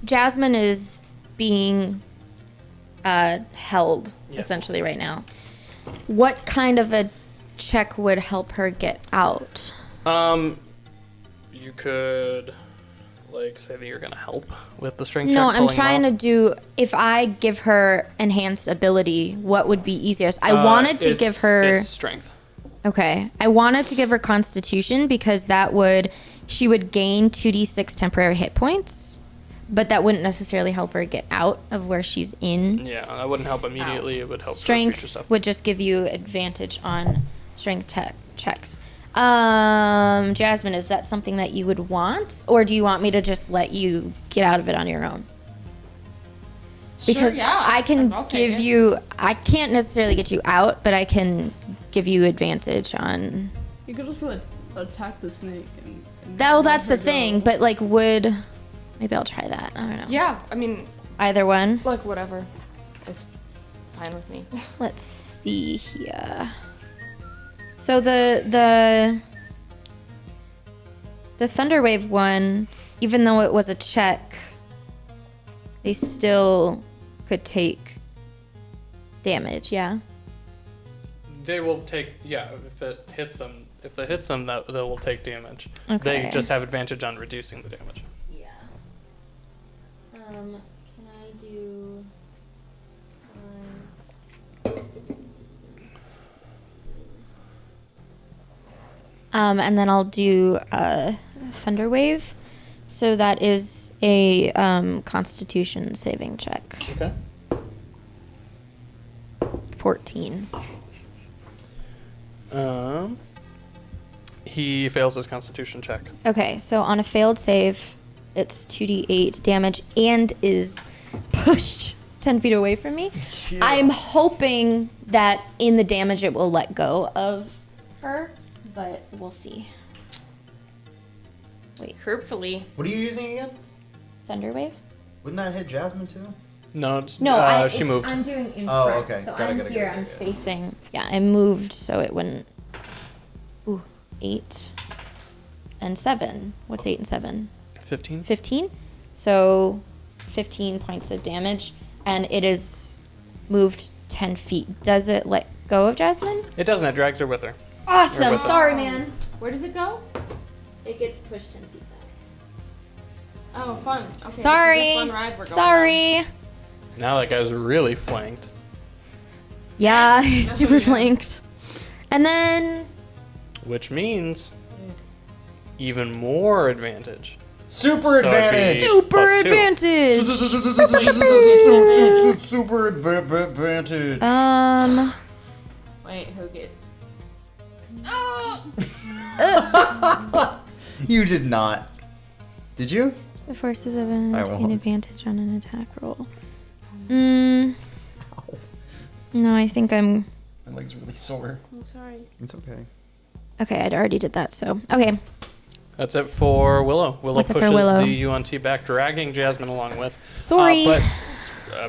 Jasmine is being held Yes. essentially right now. What kind of a check would help her get out? You could, like, say that you're gonna help with the strength check. No, I'm pulling him trying to off. do. If I give her enhanced ability, what would be easiest? I wanted to give her. It's strength. Okay. I wanted to give her Constitution because she would gain 2d6 temporary hit points. but that wouldn't necessarily help her get out of where she's in. Yeah, that wouldn't help immediately. It would help for future Strength stuff. would just give you advantage on strength checks. Jasmine, is that something that you would want, or do you want me to just let you get out of it on your own? Because Sure, yeah. I can I'll take give it. you, I can't necessarily get you out, but I can give you advantage on. You could also attack the snake. And Well, let that's the her thing, go. but like, would maybe I'll try that. I don't know. Yeah, I mean, Either one. like whatever. It's fine with me. Let's see here. So the Thunderwave one, even though it was a check, they still could take damage. Yeah. They will take, yeah, if it hits them, that they will take damage. Okay. They just have advantage on reducing the damage. Yeah. Can I do? And then I'll do Thunderwave. So that is a Constitution saving check. Okay. 14. He fails his Constitution check. Okay, so on a failed save, it's 2d8 damage and is pushed 10 feet away from me. I'm hoping that in the damage it will let go of her, but we'll see. Hopefully. What are you using again? Thunderwave? Wouldn't that hit Jasmine too? No, it's, No, she moved. I'm doing in Oh, front. okay. So Got it, I'm got it, here. got it, I'm got it. facing. Yeah, I moved so it wouldn't. Ooh, 8 and 7. What's 8 and 7? 15. 15. So 15 points of damage, and it is moved 10 feet. Does it let go of Jasmine? It doesn't. It drags her with her. Awesome. with it. Sorry, man. Where does it go? It gets pushed 10 feet back. Oh, fun. Okay, this is a Sorry. fun ride we're going Sorry. Now that guy's really flanked. Yeah, he's super flanked. And then Which means even more advantage. Super So it'd be advantage. super plus 2. advantage. Super advantage. on. Wait, who get? You did not. Did you? The forces of I an won't. advantage on an attack roll. No, I think I'm. My leg's really sore. I'm sorry. It's okay. Okay, I'd already did that, so. Okay. That's it for Willow. Willow That's it for pushes Willow. the UNT back, dragging Jasmine along with. Sorry.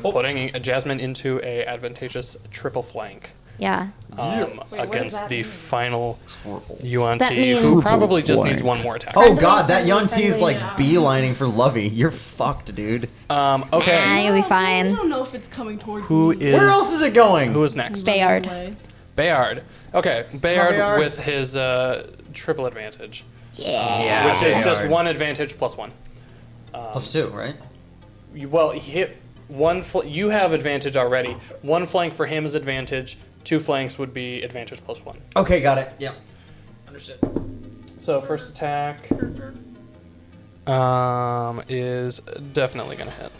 Putting Jasmine into a advantageous triple flank Yeah. Wait, what does against that the mean? final Horrible. UNT, That who means- probably just needs Blank. one more attack. Oh god, that Yuan T is friendly, like yeah. beelining for Lovey. You're fucked, dude. Okay. Nah, you'll be I fine. don't know if it's coming towards Who me. is? Where else is it going? Who is next? Bayard. Away. Bayard. Okay, Bayard Bayard. with his triple advantage, Yeah. which is just Bayard. one advantage plus one. +2, right? Well, he hit one. You have advantage already. One flank for him is advantage. 2 flanks would be advantage plus 1. Okay, got it. Yep. Understood. So first attack is definitely gonna hit,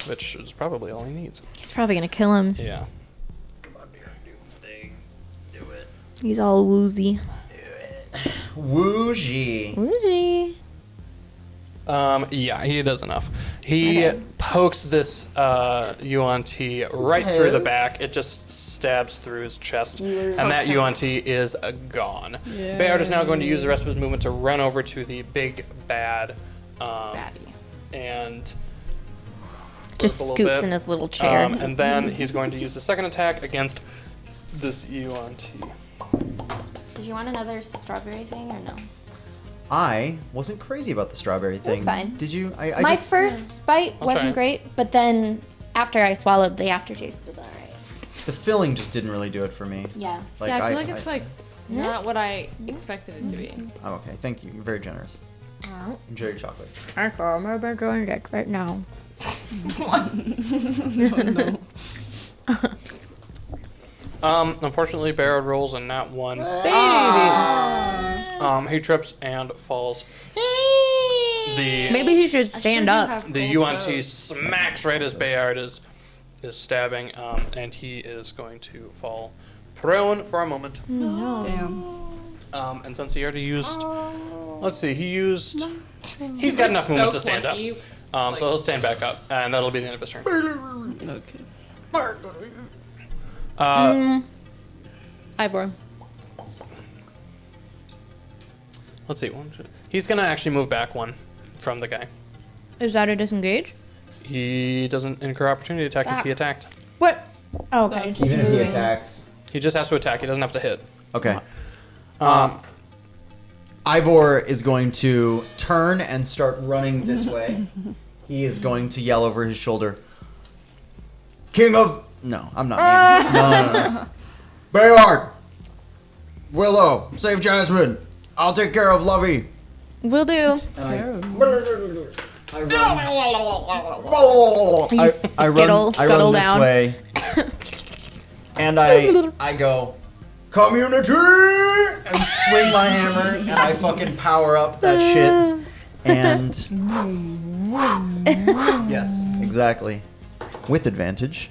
which is probably all he needs. He's probably gonna kill him. Yeah. Come on, Bear, do the thing. Do it. He's all woozy. Woozy. Woozy. Yeah, he does enough. He Okay. pokes this UNT right through the Poke. back. It just stabs through his chest, and that UNT is gone. Yeah. Bayard is now going to use the rest of his movement to run over to the big bad, Batty. and Just burp a little scoots bit. in his little chair. And then he's going to use the second attack against this UNT. Did you want another strawberry thing or no? I wasn't crazy about the strawberry thing. was fine. Did you? I My just, first bite I'll try wasn't it. great, but then after I swallowed, the aftertaste was alright. the filling just didn't really do it for me. Yeah. Like, Yeah, I feel like it's like Yeah. not what I expected it to be. Oh, okay. Thank you. You're very generous. Enjoy your chocolate. I'm enjoying it right now. Unfortunately, Bayard rolls a nat 1. He trips and falls The Maybe he should stand up. the UNT smacks right as Bayard is stabbing, and he is going to fall prone for a moment. Damn. And since he already used, let's see, he's got enough movement to stand up. So he'll stand back up, and that'll be the end of his turn. Okay. Ivor. Let's see. He's gonna actually move back one from the guy. Is that a disengage? He doesn't incur opportunity attack because he attacked. What? Oh, okay. That's Even if he attacks. He just has to attack. He doesn't have to hit. Okay. Ivor is going to turn and start running this way. He is going to yell over his shoulder, King of... No, I'm not mean. No. Bayard! Willow, save Jasmine. I'll take care of Lovey. Will do. I run. You I scuttle run this down. way. And I go, community! And swing my hammer, and I fucking power up that shit. And... yes, exactly. With advantage.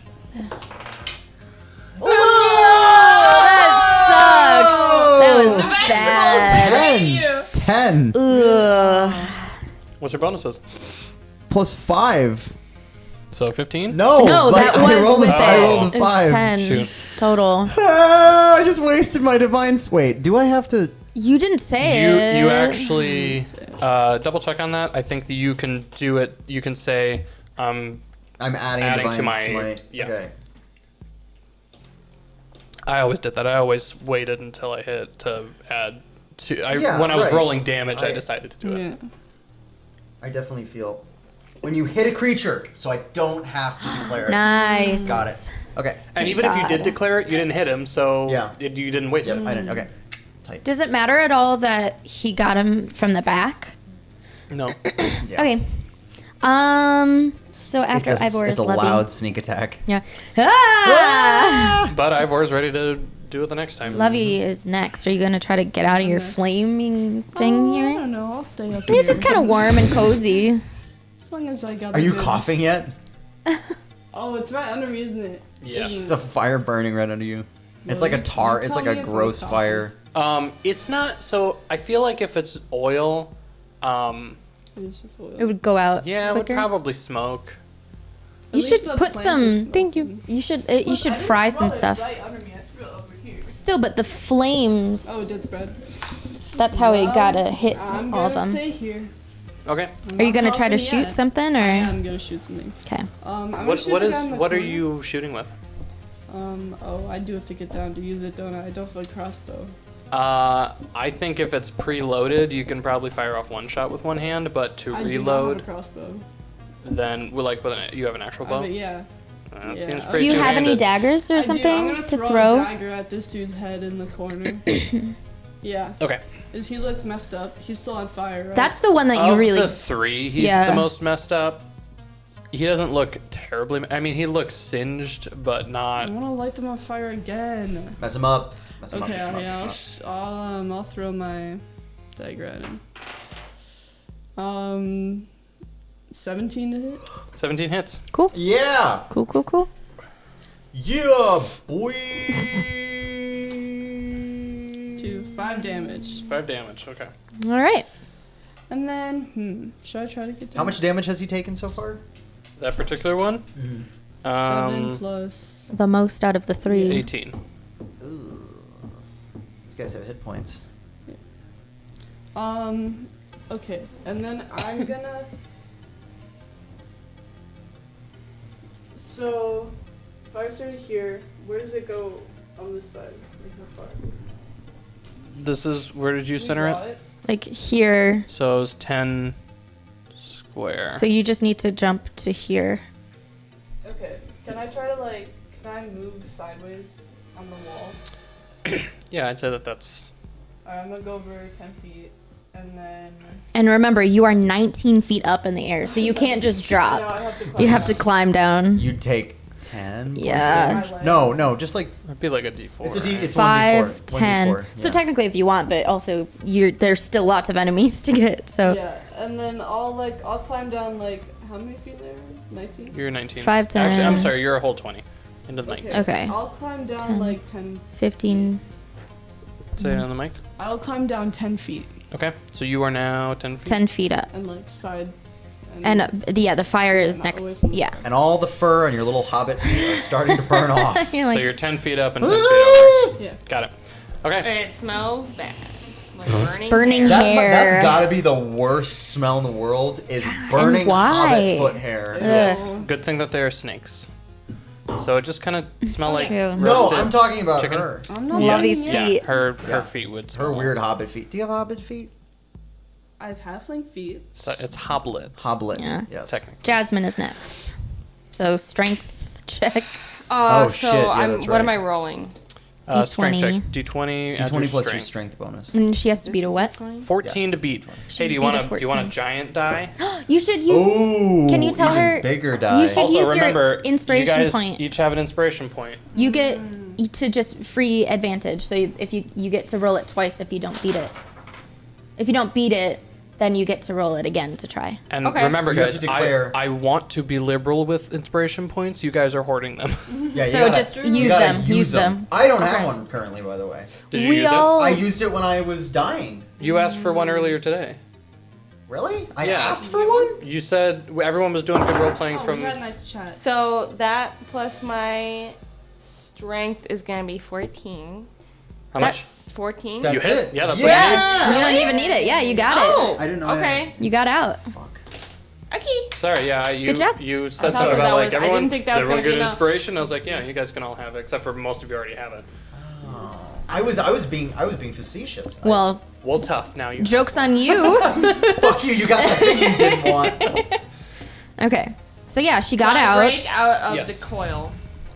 That was bad. 10. Ugh. What's your bonuses? Plus 5. So 15? No, No, like, that was I rolled with a, I rolled it. a It's 5. 10 Shoot. total. I just wasted my divine... Wait, do I have to... You didn't say it. You actually double check on that. I think that you can do it. You can say I'm adding Adding divine to my- smite. yeah. Okay. I always did that. I always waited until I hit to add to. Yeah, when I was right. rolling damage, I I- decided to do it. Yeah. I definitely feel... When you hit a creature, so I don't have to declare it. Nice. Got it. Okay. And even if you did God. declare it, you didn't hit him, so Yeah. you didn't waste Yep, it. I didn't. Okay. Tight. Does it matter at all that he got him from the back? No. Yeah. Okay. So after Ivor it's is a loving. loud sneak attack. Yeah. Ah! But Ivor's ready to do it the next time. Lovey is next. Are you gonna try to get out of your next. flaming thing I here? don't know. I'll stay up It's here. just kind of warm and cozy. As long as I got. Are the you good- coughing yet? Oh, it's right under me, isn't it? Yeah. It's a fire burning right under you. It's like a Really? tar. Don't It's tell like me a if I'm gross coughing. fire. It's not. So I feel like if it's oil, It's just oil. It would go out. yeah, it would quicker. probably smoke. You At should least the put plant is some. Thank you. smoking. You should. You should I didn't fry throw some it stuff. Right under me. I threw it over here. Still, but the flames. Oh, it did spread. That's how it got to hit I'm all of gonna them. stay here. Okay. I'm Are you not gonna try to coughing shoot yet. something, I or? am gonna shoot something. Okay. I'm gonna What shoot what the is guy in the what are corner. you shooting with? Oh, I do have to get down to use it, don't I? I don't have a crossbow. I think if it's preloaded, you can probably fire off one shot with one hand, but to I do not have a reload, crossbow. then you have an actual bow. But yeah. That Yeah. seems Do pretty Do you have any two-handed. daggers or I do. I'm something gonna to throw a throw? dagger at this dude's head in the corner. Yeah. Okay. Is he look messed up? He's still on fire, right? That's the one that you Of really. the three, he's Yeah. the most messed up. He doesn't look terribly. I mean, he looks singed, but I not. want to light them on fire again. Mess him up. Mess him Okay, up. Mess him up. yeah, Mess him up. I'll throw my dagger at him. 17 to hit. 17 hits. Cool. Yeah. Cool. Yeah, boy. 5 damage. 5 damage. Okay. All right. And then, should I try to get down? How much damage has he taken so far? That particular one. 7 plus. The most out of the 3. 18. Ooh. These guys have hit points. Okay, and then I'm gonna. So, if I started here, where does it go on this side? Like how far? This is where did you center draw it? Like here. So it's 10 square. So you just need to jump to here. Okay, can I try to can I move sideways on the wall? Yeah, I'd say that's. Alright, I'm gonna go over 10 feet, and then. And remember, you are 19 feet up in the air, so you can't just No, drop. I have to climb You have to down. climb down. You'd take 10. Yeah. points of damage? No, just like It'd be like a D4. it's a D. It's 5, 1d4. 10. 1d4, So yeah. technically, if you want, but also there's still lots of enemies to get. So Yeah, and then I'll climb down like how many feet there? 19. You're 19. 5, 10. Actually, I'm sorry. You're a whole 20 into the mic. Okay. I'll climb down 10. like 10. 15. Say it on the mic. I'll climb down 10 feet Okay. So you are now 10 feet. 10 feet up. and like side. And the fire is not away next. from- Yeah. And all the fur on your little hobbit feet are starting to burn off. You're So like, you're 10 feet up and 10 feet over. Yeah. Got it. Okay. It smells bad. Like Burning hair. hair. That's gotta be the worst smell in the world, is burning why? hobbit foot hair. Yes. Good thing that they are snakes. So it just kind of smell like True. No, roasted I'm talking about chicken. her. I'm not. Love letting these you- feet. Her Yeah. feet would Her smell. weird hobbit feet. Do you have hobbit feet? I have halfling feet. It's hoblet. Hoblet. Yeah. Yes. Technically. Jasmine is next. So strength check. Oh, So shit, yeah, I'm. that's What am right. I rolling? Strength D20. check. D20. add D20 your plus your strength. strength bonus. And she has to beat a what? 14 to beat. Hey, do you beat a want a 14. giant die? You should use. Ooh. Can you tell even her- Bigger die. You should Also, use remember, your inspiration you guys point. each have an inspiration point. You get to just free advantage. So if you get to roll it twice if you don't beat it. If you don't beat it, then you get to roll it again to try. And Okay. remember, You have guys, to declare- I want to be liberal with inspiration points. You guys are hoarding them. Yeah, you So gotta- just you use gotta them. Use them. I don't have Okay. one currently, by the way. Did you We use all- I used it when I was dying. it? You asked for one earlier today. Really? I Yeah. asked for one? You said everyone was doing good role playing Oh, from. we had a nice chat. So that plus my strength is gonna be 14. How much? That's 14. That's You hit. it. Yeah, that's You don't even need it. Yeah, you got Oh, I didn't know I Okay. it. You got out. Okay. Sorry, yeah, you Good job. you I said thought something that about like was- I everyone. didn't think that Does was everyone gonna get be enough. inspiration? I was like, yeah, you guys can all have it, except for most of you already have it. I was being facetious. Well, Well, tough. Now you. joke's on you. Fuck you, you got the thing you didn't want. Okay. So yeah, she got I out. break out of Yes. the coil.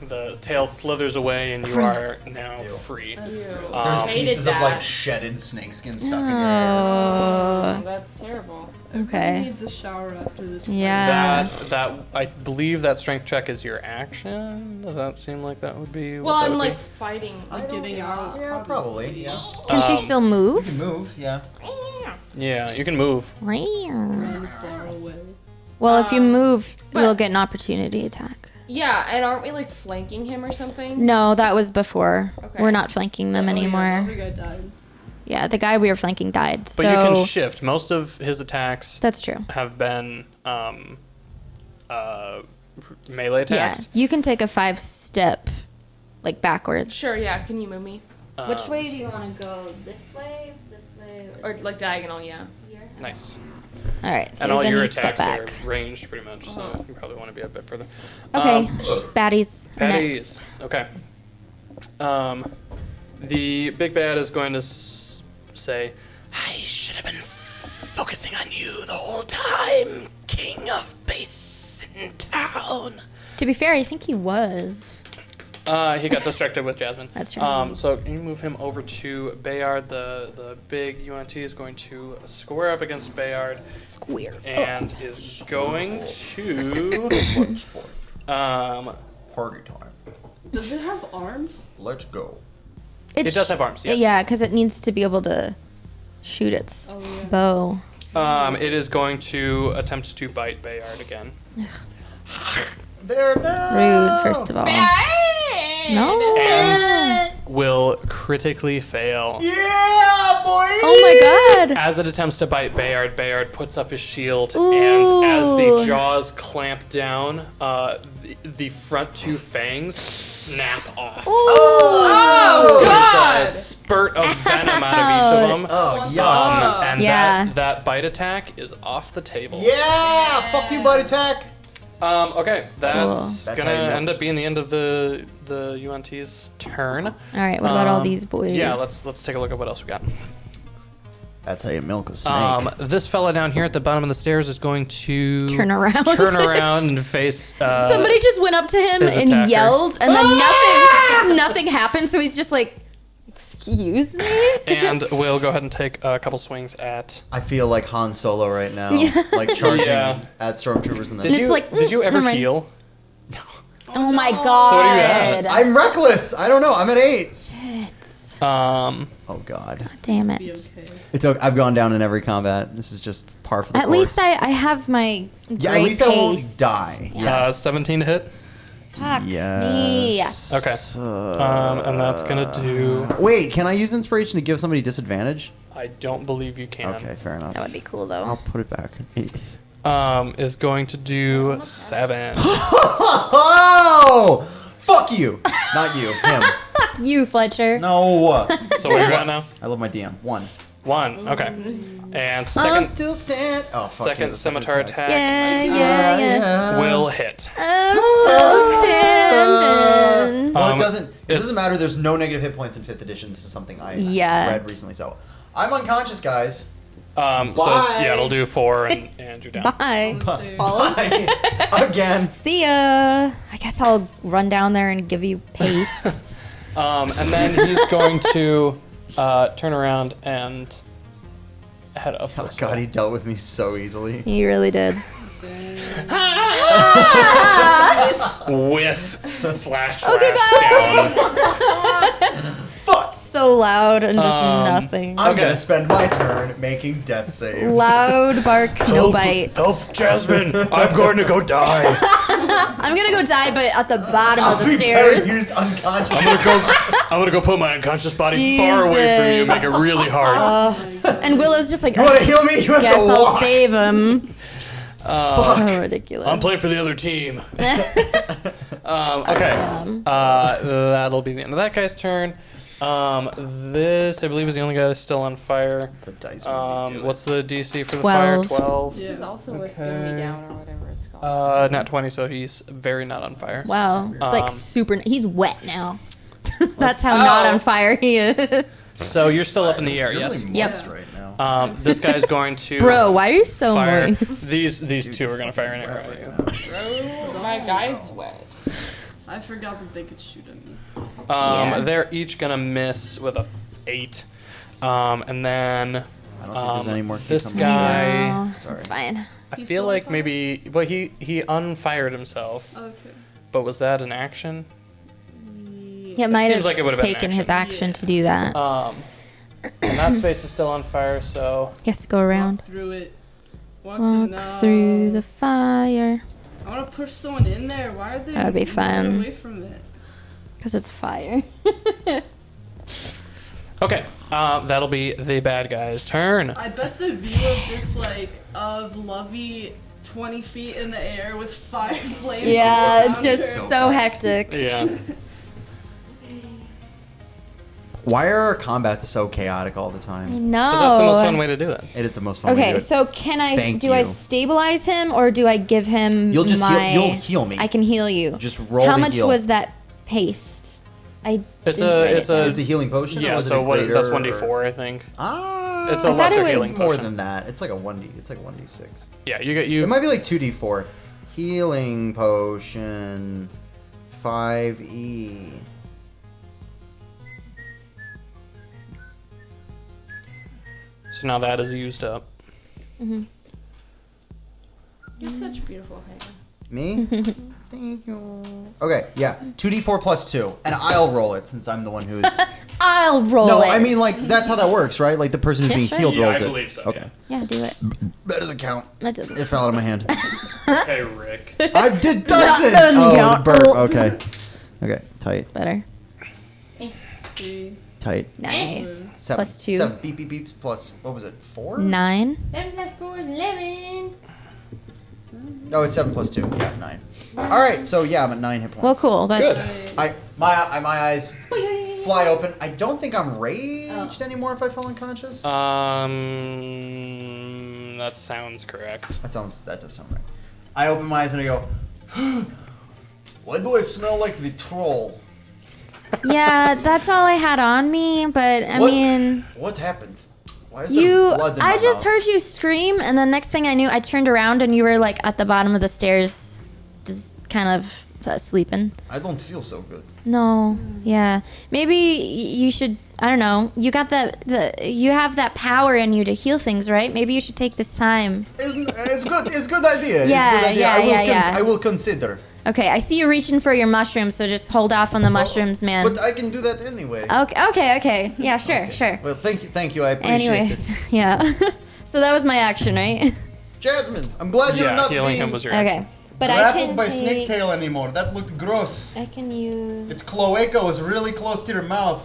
The tail slithers away, and you are now free. There's Hated pieces of that. like shedded snakeskin stuck in your hair. Oh. That's terrible. Everyone Okay. needs a shower after this. Yeah. That I believe that strength check is your action. Does that seem like that would be? Well, what that I'm would like be? fighting. Like getting out. Yeah, probably. Yeah. Can she still You move? can move, yeah. Yeah, you can move. Run far away. Well, if you move, but- you'll get an opportunity attack. Yeah, and aren't we like flanking him or something? No, that was before. Okay. We're not flanking them Oh, yeah, anymore. the other guy died. Yeah, the guy we were flanking died. But So you can shift. Most of his attacks that's true. have been melee attacks. Yeah, you can take a 5-step, like backwards. Sure, yeah. Can you move me? Which way do you want to go? This way? Or like diagonal, yeah. here? Nice. All right, so And all then your you step attacks back. are ranged pretty much, so you probably want to be a bit further. Okay, baddies are Patties. next. Okay. The big bad is going to say, I should have been focusing on you the whole time, King of Basin Town. To be fair, I think he was. he got distracted with Jasmine. That's true. So you move him over to Bayard. The big UNT is going to square up against Bayard Square. and is going to Party time. Does it have arms? Let's go. It does have arms, yes. Yeah, because it needs to be able to shoot its Oh, yeah. bow. It is going to attempt to bite Bayard again. There now. Rude, first of all. No. And will critically fail. Yeah, boy. Oh my god. As it attempts to bite Bayard, Bayard puts up his shield, Ooh. and as the jaws clamp down, the front two fangs snap off. Oh, There's a spurt of venom out of each of them. Oh, yeah. And Yeah. that bite attack is off the table. Yeah. Fuck you, bud attack. Okay, that's Cool. That's gonna how you end know. up being the end of the UNT's turn. All right, what about all these boys? Yeah, let's take a look at what else we got. That's how you milk a snake. This fella down here at the bottom of the stairs is going to Turn around. turn around and face. Somebody just went up to him his and attacker. yelled, and then nothing happened. So he's just like, "Excuse me." and we'll go ahead and take a couple swings at. I feel like Han Solo right now, like charging Yeah. at stormtroopers and Did then. It's like, did you ever never mind. heal? Oh my god. So what are you at? I'm reckless. I don't know. I'm at 8. Shit. Oh God. Damn Be it. okay. It's okay. I've gone down in every combat. This is just par for the At course. least I have my Yeah, at great least I won't haste. die. Yeah. Yes. 17 to hit. Fuck me. Yes. Okay. And that's gonna do. Wait, can I use inspiration to give somebody disadvantage? I don't believe you can. Okay, fair enough. That would be cool though. I'll put it back. Is going to do 7. Oh! Fuck you! Not you. Him. Fuck you, Fletcher. No. So what are you at now? I love my DM. 1. 1. Okay. And I'm second still stand. Oh fuck. second yes, scimitar attack Yeah, yeah. will hit. I'm still standing. Well, Um, it doesn't it's- matter. There's no negative hit points in 5th edition. This is something I Yeah. read recently. So I'm unconscious, guys. So Bye. yeah, it'll do 4 and you're down. Bye. Bye. Falls. Bye. Again. See ya. I guess I'll run down there and give you paste. And then he's going to turn around and head up. Oh this God, way. he dealt with me so easily. You really did. With slash Okay, down. Fuck. So loud and just nothing. I'm Okay. gonna spend my turn making death saves. Loud bark, no bite. Help, Jasmine! I'm going to go die. I'm gonna go die, but at the bottom of I'll the be better stairs. used unconscious. I'm gonna go put my unconscious body far away from you, Jesus. make it really hard. And Willow's just like, You wanna heal me? You have guess to I'll walk. save him. Fuck. So ridiculous. I'm playing for the other team. Okay. That'll be the end of that guy's turn. This, I believe, is the only guy that's still on fire. The dice would do it. What's the DC for the fire? 12. 12. This is also a skin me Okay. down or whatever it's called. Not 20, so he's very not on fire. Wow. It's like Um, super. He's wet now. That's how not on fire he is. So you're still up in the air, You're yes. really Yep. moist right now. This guy's going to Bro, why are you so fire. moist? These two are gonna fire an arrow at you. My guy's wet. I forgot that they could shoot at me. Yeah. They're each gonna miss with a 8. And then I don't think there's any more. this cucumbers. guy. No, Sorry. it's fine. I He's feel still like on fire? maybe, well, he unfired himself, Okay. but was that an action? Yeah, it might seems have like it would've been taken his action. action to do that. And that space is still on fire, so He has to go around. Walk through it. Walk Walk through the fire. I want to push someone in there. Why are they That would be moving fun. away from it? Because it's fire. okay. That'll be the bad guy's turn. I bet the view of just like of Lovey 20 feet in the air with 5 flames. Yeah, going it's around just her. so hectic. Yeah. Why are our combats so chaotic all the time? No. Because that's the most fun way to do it. It is the most fun way to Okay, do it. so can I Thank do I you. stabilize him or do I give him You'll just my you'll heal me. I can heal you. Just roll How the much heal. was that paste? I It's didn't write it's it down. It's a healing potion. or Yeah, was it so a what? greater, That's or- 1d4, I think. Ah, It's a I thought lesser it was healing It's more potion. than that. It's like a 1d. It's like 1d6. Yeah, you get It you. might be like 2d4. Healing potion, 5e. So now that is used up. Mm-hmm. You have such beautiful hair. Me? Thank you. Okay, yeah. 2d4 plus 2. And I'll roll it since I'm the one who's. I'll roll No, it. I mean, like, that's how that works, right? Like, the person who's Yeah, being sure. healed Yeah, rolls I it. believe so, Okay. Yeah, do it. That doesn't count. That doesn't. It fell out of my hand. Okay, Rick. I did doesn't. doesn't Oh, count. burp. Okay. Okay. Tight. Better. Tight. Nice. 7. Plus 2. 7 beep beep beeps plus, what was it, 4? 9. 7 plus 4 is 11. No, it's 7 plus 2. Yeah, 9. Alright, so yeah, I'm at 9 hit points. Well, cool. That's My eyes fly open. I don't think I'm raged anymore if I fell unconscious. That sounds correct. That does sound right. I open my eyes and I go, why do I smell like the troll? yeah. That's all I had on me. But I What? mean, What happened? Why is you. there blood in my I just mouth? heard you scream, and the next thing I knew, I turned around and you were like at the bottom of the stairs, just kind of sleeping. I don't feel so good. No, yeah. Maybe you should. I don't know. You got you have that power in you to heal things, right? Maybe you should take this time. It's good. It's good idea. Yeah, it's good idea. yeah. I will consider. Okay, I see you reaching for your mushrooms, so just hold off on the mushrooms, man. But I can do that anyway. Okay. Yeah, sure. Well, thank you. I appreciate Anyways, it. yeah. So that was my action, right? Jasmine, I'm glad you're not healing being him was your Okay. action. But I grappled can by take... snaketail anymore. That looked gross. I can use... Its cloaca was really close to your mouth.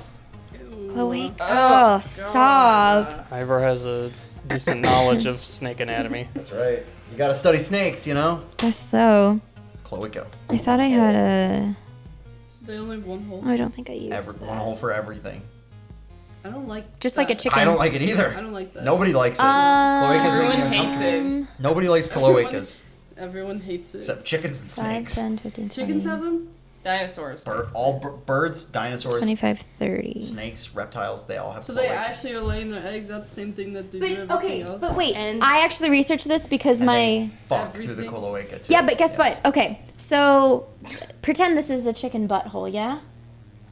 Cloaca. Oh, stop. Ivor has a decent knowledge of snake anatomy. That's right. You gotta study snakes, you know? Guess so. Cloaca. I thought I had a... They only have one hole. Oh, I don't think I used One hole for everything. I don't like Just that. like a chicken. I don't like it either. I don't like that. Nobody likes it. Cloacas Everyone make me hates uncomfortable. it. Nobody likes cloacas. Everyone hates it. Except chickens and 5, snakes. 10, 15, 20. Chickens have them? Dinosaurs. Birds, dinosaurs, 25, 30. snakes, reptiles, they all have So they cloacas. actually are laying their eggs. That's the same thing that they do But, everything okay, else. but wait. And- I actually researched this because And my... they fuck through the Everything. cloaca too. Yeah, but guess Yes. what? Okay, so pretend this is a chicken butthole, yeah?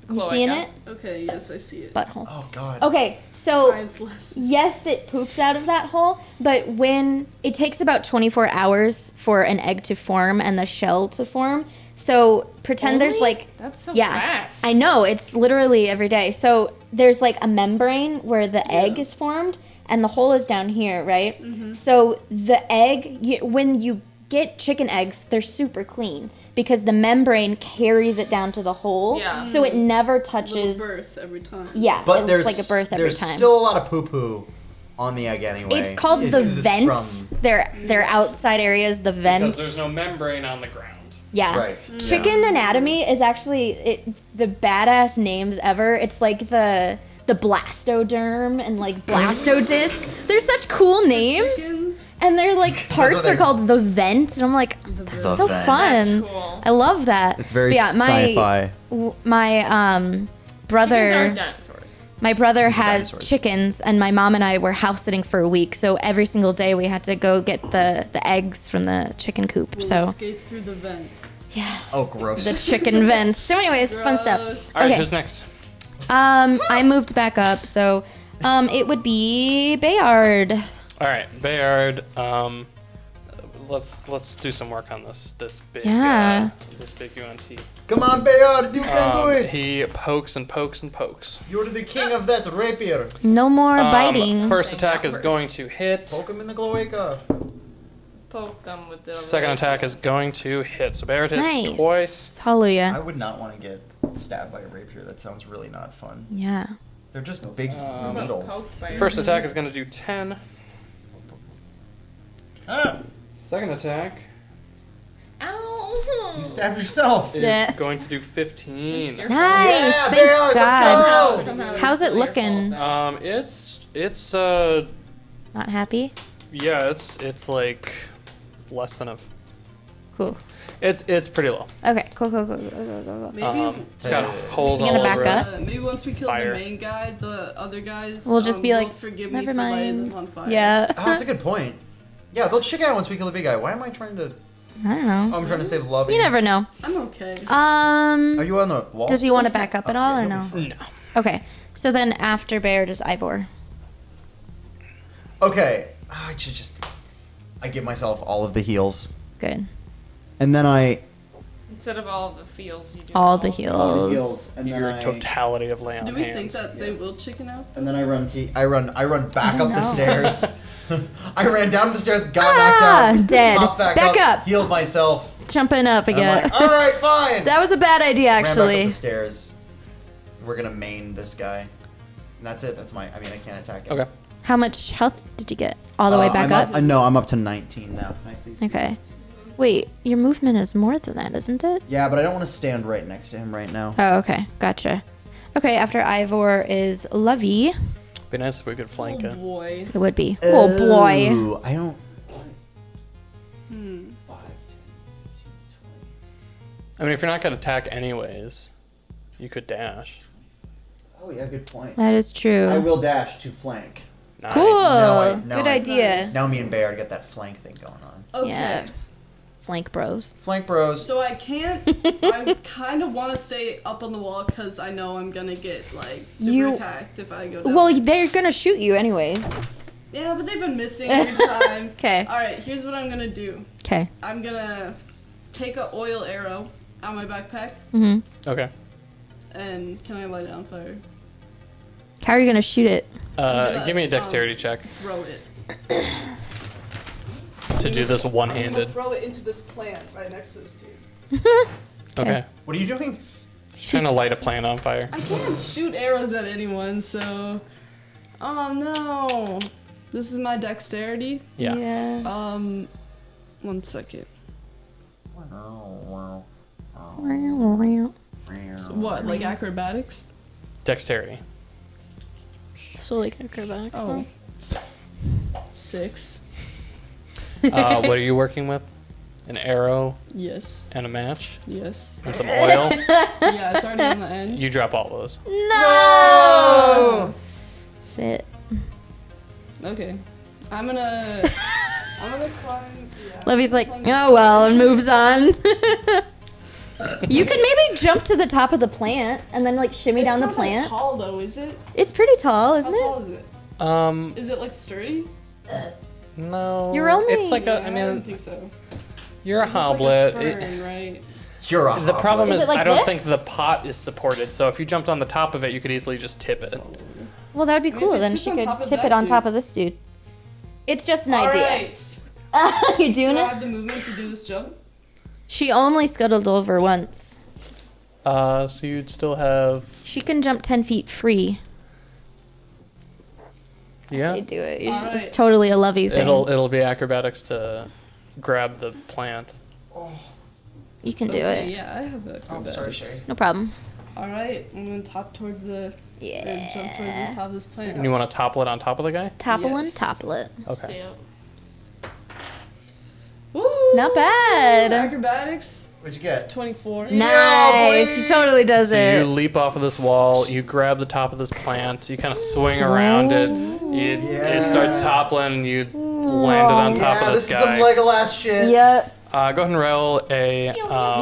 You Cloaca. seeing it? Okay, yes, I see it. Butthole. Oh god. Okay, so Science lesson. yes, it poops out of that hole, but when it takes about 24 hours for an egg to form and the shell to form. So pretend there's Only? like That's so yeah, fast. I know, it's literally every day. So there's like a membrane where the egg is formed and the hole is down here, right? Mm-hmm. So the egg, when you get chicken eggs, they're super clean because the membrane carries it down to the hole. Yeah. So it never Little touches. birth every time. Yeah, But it's there's like a birth every there's time. still a lot of poo poo on the egg anyway. It's called the 'cause it's vent. from- Their outside areas, the vent. Because there's no membrane on the ground. Yeah. Right. Chicken anatomy is actually the badass names ever. It's like the blastoderm and like blastodisc. They're such cool names. Chickens. And they're like That's parts what are they- called the vent, and I'm like, that's so vent. fun. That's cool. I love that. It's very But yeah, sci-fi. my brother. Chickens are dinosaurs. My brother has dinosaurs. chickens, and my mom and I were house sitting for a week. So every single day we had to go get the eggs from the chicken coop. Will So escape through the vent. yeah, Oh gross. the chicken vent. So anyways, fun stuff. Gross. All right, Okay. who's next? I moved back up, so it would be Bayard. All right, Bayard. Let's do some work on this big Yeah. this big UNT. Come on, Bayard, you can do it. He pokes and pokes and pokes. You're the king of that rapier. No more biting. First attack is going to hit. Poke him in the cloaca. Poke them with the. Second attack is going to hit. So Bayard hits Nice. twice. Hallelujah. I would not want to get stabbed by a rapier. That sounds really not fun. Yeah. They're just big needles. Poked by First attack is going to do 10. Second attack Ow! You stabbed yourself. is Yeah. going to do 15. Your Nice. Yeah, Thank Bayard, let's God. go. Somehow How's it's it still your looking? fault. It's Not happy. yeah, it's like less than a. Cool. It's pretty low. Okay. Cool. Cool. Maybe, It's got Hey. holes Is he all gonna back over it. up? maybe once we kill Fire. the main guy, the other guys We'll just be will like, forgive never me for lighting mind. them on fire. Yeah. Oh, that's a good point. Yeah, they'll check out once we kill the big guy. Why am I trying to? I don't know. Oh, I'm trying to save love. You never know. I'm okay. Are you on the wall? Does he want to back up at all or he'll no? be fine. No. Okay. So then after Bayard is Ivor. Okay, I should just. I give myself all of the heals, Good. and then I. Instead of all of the feels, you do All the All the heals. heals, and then Your I. totality of lay on Do we hands. think that they yes. will chicken out? And then I run. I run back don't up the know. stairs. I ran down the stairs, got knocked out, dead. popped back up. healed myself. Jumping up And I'm again. like, all right, fine. That was a bad idea, Ran back up actually. the stairs. We're gonna main this guy. And that's it. That's my. I mean, I can't attack him. Okay. How much health did you get? All the way back I'm up? No, I'm up to 19 now. Can I please? Okay. Wait, your movement is more than that, isn't it? Yeah, but I don't want to stand right next to him right now. Oh, okay. Gotcha. Okay, after Ivor is Lovey. Be nice if we could flank Oh it. boy. It would be. Oh, boy. Ooh, I don't. Hmm. 5, 10, 15, I mean, if you're not gonna attack anyways, you could dash. 20. Oh yeah, good point. That is true. I will dash to flank. Nice. Cool. Now Good idea. Now me and Bayard get that flank thing going on. Okay. Yeah. flank bros. Flank bros. So I can't. I kind of want to stay up on the wall because I know I'm gonna get like super attacked if I go down. Well, they're gonna shoot you anyways. Yeah, but they've been missing every time. Okay. All right, here's what I'm gonna do. Okay. I'm gonna take an oil arrow out of my backpack. Mm-hmm. Okay. And can I light it on fire? How are you gonna shoot it? Give me a dexterity check Throw it. to do this I'm one-handed. gonna throw it into this plant right next to this dude. Okay. What are you doing? Trying to light a plant on fire. I can't shoot arrows at anyone, so. Oh no. This is my dexterity. Yeah. 1 second. So what, like acrobatics? Dexterity. So like acrobatics. Oh. 6. What are you working with? An arrow Yes. and a match Yes. and some oil. Yeah, it's already on the end. You drop all those. No. Shit. Okay. I'm gonna climb. Yeah. Levy's like, oh well, and moves on. You could maybe jump to the top of the plant and then like shimmy down the It's not plant. that tall though, is it? It's pretty tall, isn't How it? tall is it? Is it like sturdy? No. You're only- It's like a. I I don't mean, think so. you're a It's just like hoblet. a fern, right? You're a The problem Is is, it like I don't this? think the pot is supported. So if you jumped on the top of it, you could easily just tip it. Well, that'd be I mean, cool. if it Then tips she on could top of tip that it on dude. top of this dude. It's just an All idea. right. You doing Do I it? have the movement to do this jump? She only scuttled over once. So you'd still have. She can jump 10 feet free. Yeah. Say do it. All It's right. totally a lovey thing. It'll be acrobatics to grab the plant. You can do Okay, it. yeah, I have Oh, acrobatics. sorry, Sherry. No problem. All right, I'm gonna top towards the. Yeah. Jump towards the top of this plant. And you want to topple it on top of the guy? Topple Yes. topple it. Okay. Woo! Not bad. Acrobatics, What'd you get? 24. Nice. She totally does So you it. leap off of this wall, you grab the top of this plant, you kind of swing around it, it starts toppling, and you land it on top Yeah, of this this is some guy. Legolas shit. Yep. Go ahead and roll a.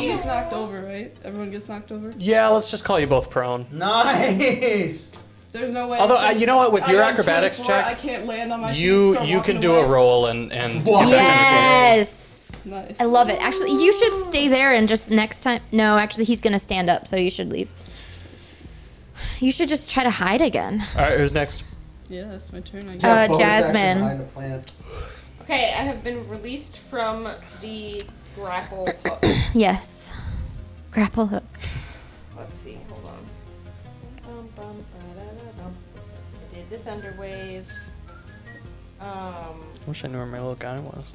He gets knocked over, right? Everyone gets knocked over. Yeah, let's just call you both prone. Nice. There's no way. Although, since you know what, with I your got acrobatics 24, I check, can't land on my feet. you start you walking can do away. a roll and get Wow. back on your feet. Yes. Nice. I love it. Actually, you should stay there and just next time. No, actually, he's gonna stand up, so you should leave. You should just try to hide again. All right, who's next? Yeah, that's my turn. I guess. Yeah, bonus action Jasmine. behind the plant. Okay, I have been released from the grapple hook. Yes. Grapple hook. Let's see, hold on. I did the thunder wave. I wish I knew where my little guy was.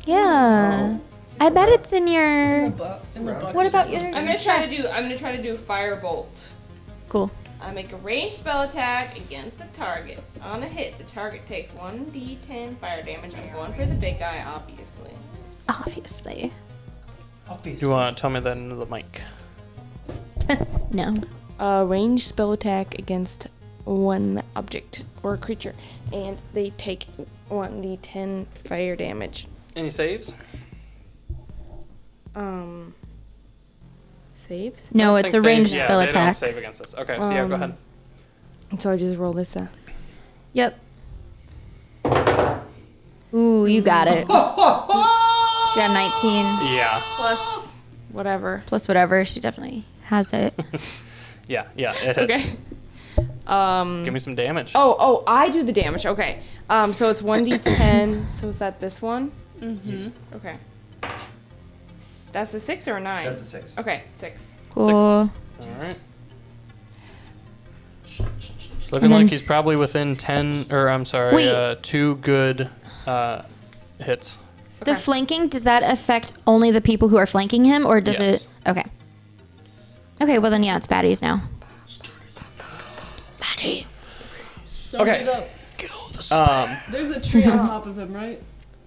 Yeah. I bet it's in your. In the bucket What about or your? something. I'm gonna try to do firebolt. Cool. I make a ranged spell attack against the target. On a hit, the target takes 1d10 fire damage. I'm going for the big guy, obviously. Obviously. Do you want to tell me that into the mic? No. Ranged spell attack against one object or creature, and they take 1d10 fire damage. Any saves? Saves? No, I it's think a ranged they, spell yeah, they don't attack. save against this. Okay, so yeah, go ahead. So I just roll this out. Yep. Ooh, you got it. She got 19 Yeah, Plus whatever. plus whatever. She definitely has it. yeah, it hits. Okay. Give me some damage. Oh, I do the damage. Okay. So it's 1d10. So is that this one? Yes. Okay. That's a 6 or a 9? That's a 6. Okay, 6. Cool. All right. It's looking like he's probably within 10, or I'm sorry, Wait. 2 good hits. The flanking, does that affect only the people who are flanking him, or does Yes. it? Okay. Okay, well then, yeah, it's baddies now. Baddies. Don't Okay. give up. There's a tree on top of him, right?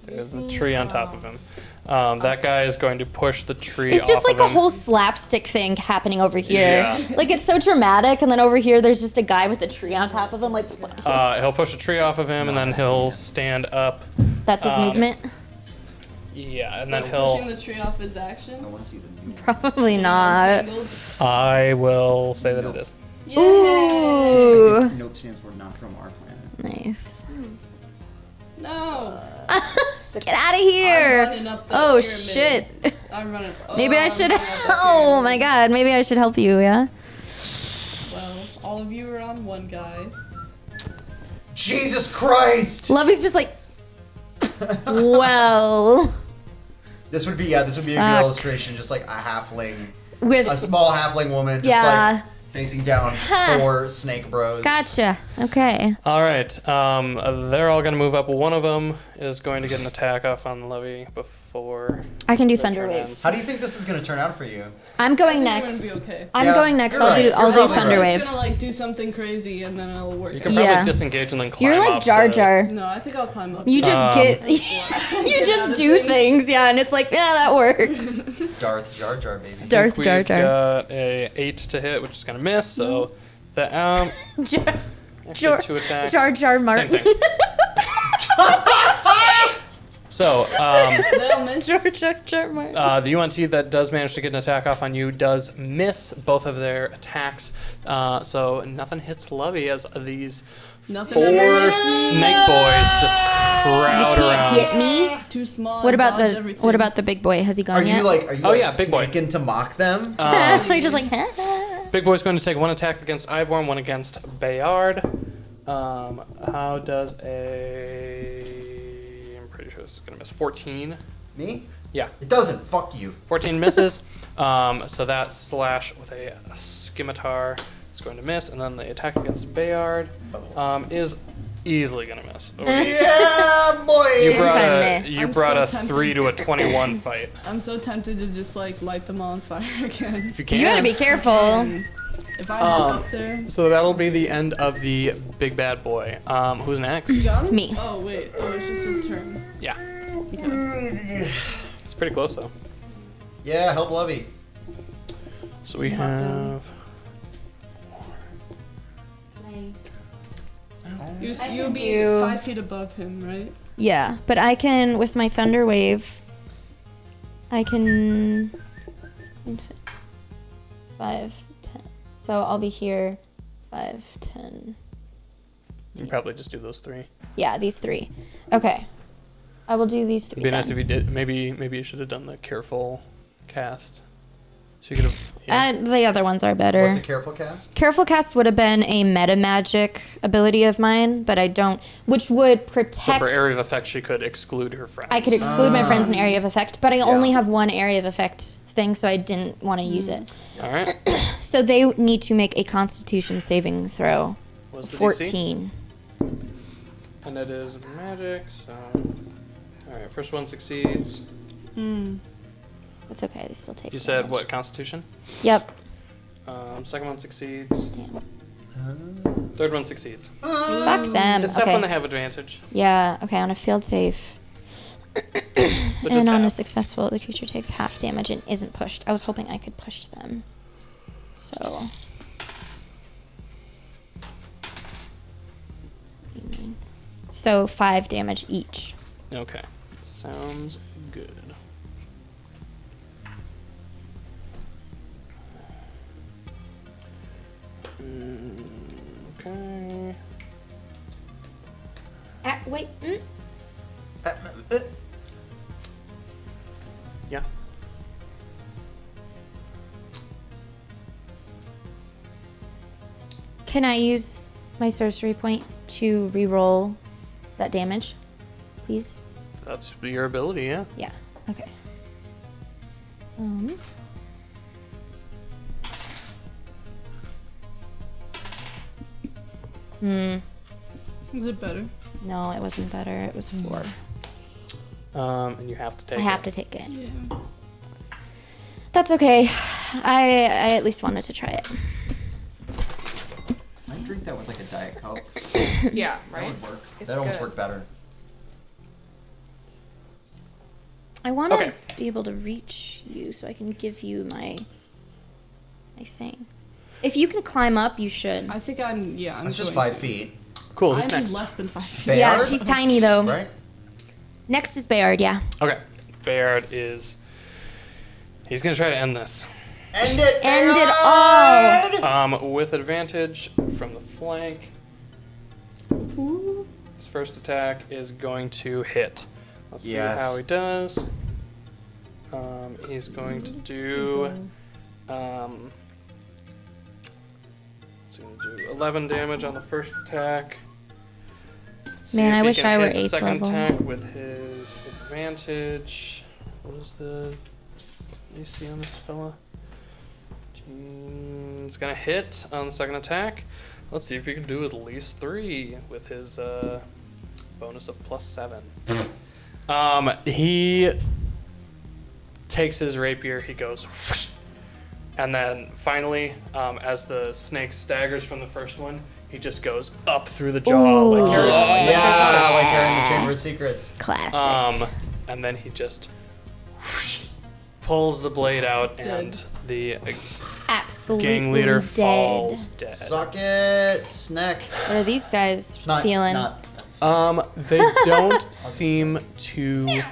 There's a tree on top of him. That guy is going to push the tree It's just off like of a him. whole slapstick thing happening over here. Yeah. Like it's so dramatic, and then over here there's just a guy with a tree on top of him. Like He'll push a tree off of him, and then he'll stand up. that's his movement. Yeah, and then Does he'll. pushing the tree off his action? I want to see the new one. Probably not. Untangled? I will say that it is. Yay! Ooh. Nope stands for not from our planet. Nice. No. Get out of I'm here. running up the Oh pyramid. shit. I'm running. Maybe I I'm should. running up the Oh pyramid. my god. Maybe I should help you. Yeah. Well, all of you are on one guy. Jesus Christ! Lovey's just like. Well. This would be a Fuck. good illustration, just like a halfling, With. a small halfling woman, just Yeah. like facing down Huh. 4 snake bros. Gotcha. Okay. All right. They're all going to move up. One of them is going to get an attack off on Levy before. I can do the Thunder turn Wave. ends. How do you think this is gonna turn out for you? I'm going I think next. we're gonna be okay. I'm Yeah, going next. you're I'll right. do. You're I'll do probably Thunder I'm Wave. just gonna like do something crazy and then it'll work. You can out. probably Yeah. disengage and then climb You're up. like Jar to- Jar. No, I think I'll climb up. You just get. You Get out just of do things. things. Yeah, and it's like, yeah, that works. Darth Jar Jar, baby. Darth We've Jar Jar. got a 8 to hit, which is going to miss. So the Jar actually 2 attacks. Jar Jar Martin. Same thing. So They'll miss. Jar Martin. the UNT that does manage to get an attack off on you does miss both of their attacks. So nothing hits Lovey as these Nothing 4 ever- snake boys just You crowd can't around. get me. Too small. What I about dodge the everything. What about the big boy? Has he gone Are you yet? like Oh, yeah, big boy. sneaking to mock them? You're just like. Big boy's going to take 1 attack against Ivorn, 1 against Bayard. How does I'm pretty sure it's going to miss 14. Me? Yeah. It doesn't. Fuck you. 14 misses. So that slash with a scimitar is going to miss, and then the attack against Bayard is easily going to miss. Yeah, boy. You brought Miss. you I'm brought so a tempted. 3 to a 21 fight. I'm so tempted to just like light them all on fire again. If you can. You gotta be careful. And if I head up there. So that'll be the end of the big bad boy. Who's next? John? Me. Oh wait. Oh, it's just his turn. Yeah. Okay. It's pretty close though. Yeah, help Lovey. So we have You'll be do- 5 feet above him, right? Yeah, but I can with my Thunder Wave. I can. 5, 10. So I'll be here. 5, 10. you probably just do those 3. Yeah, these 3. Okay. I will do these 3. It'd be nice then. if you did. Maybe you should have done the careful cast. So you could have. Yeah. The other ones are better. What's a careful cast? Careful Cast would have been a meta magic ability of mine, but I don't. Which would So protect. for area of effect, she could exclude her friends. I could exclude my friends in area of effect, but I only Yeah. have one area of effect thing, so I didn't want to use it. All right. So they need to make a Constitution saving throw. What's the DC? 14. And it is magic. So. All right. First one succeeds. It's okay. They still take. You said damage. what? Constitution. Yep. Second one succeeds. Damn. Third one succeeds. Fuck them. It's tough when they Okay. have advantage. Yeah. Okay. On a failed save. But just And on a half. successful, the creature takes half damage and isn't pushed. I was hoping I could push them. So. So 5 damage each. Okay. Sounds good. Okay. Wait. Yeah. Can I use my sorcery point to re-roll that damage, please? That's your ability, yeah. Yeah. Okay. Is it better? No, it wasn't better. It was 4. And you have to take I have it. to take it. Yeah. That's okay. I at least wanted to try it. I drink that with like a Diet Coke. Yeah, That right? would work. It's That almost good. worked better. I want to Okay. be able to reach you so I can give you my thing. If you can climb up, you should. I think I'm. Yeah, I'm. That's just going 5 feet. Cool, who's I'm next? less than 5 feet. Yeah, Bayard? she's tiny though. Right? Next is Bayard, yeah. Okay. Bayard is... He's going to try to end this. End it! End it all. With advantage from the flank. His first attack is going to hit. Let's see how he does. He's going to do... he's going to do 11 damage on the first attack. See Man, if I he wish can I were hit the 8th second level. attack with his advantage. What is the AC on this fella? It's gonna hit on the second attack. Let's see if he can do at least 3 with his bonus of +7. He takes his rapier. He goes, whoosh, and then finally, as the snake staggers from the first one, he just goes up through the jaw Ooh, like Harry Potter. Yeah, like her in the Chamber of Secrets. Classic. And then he just whoosh, pulls the blade out, and the Absolutely gang leader dead. falls dead. Suck it, snack. What are these guys feeling? They don't seem to.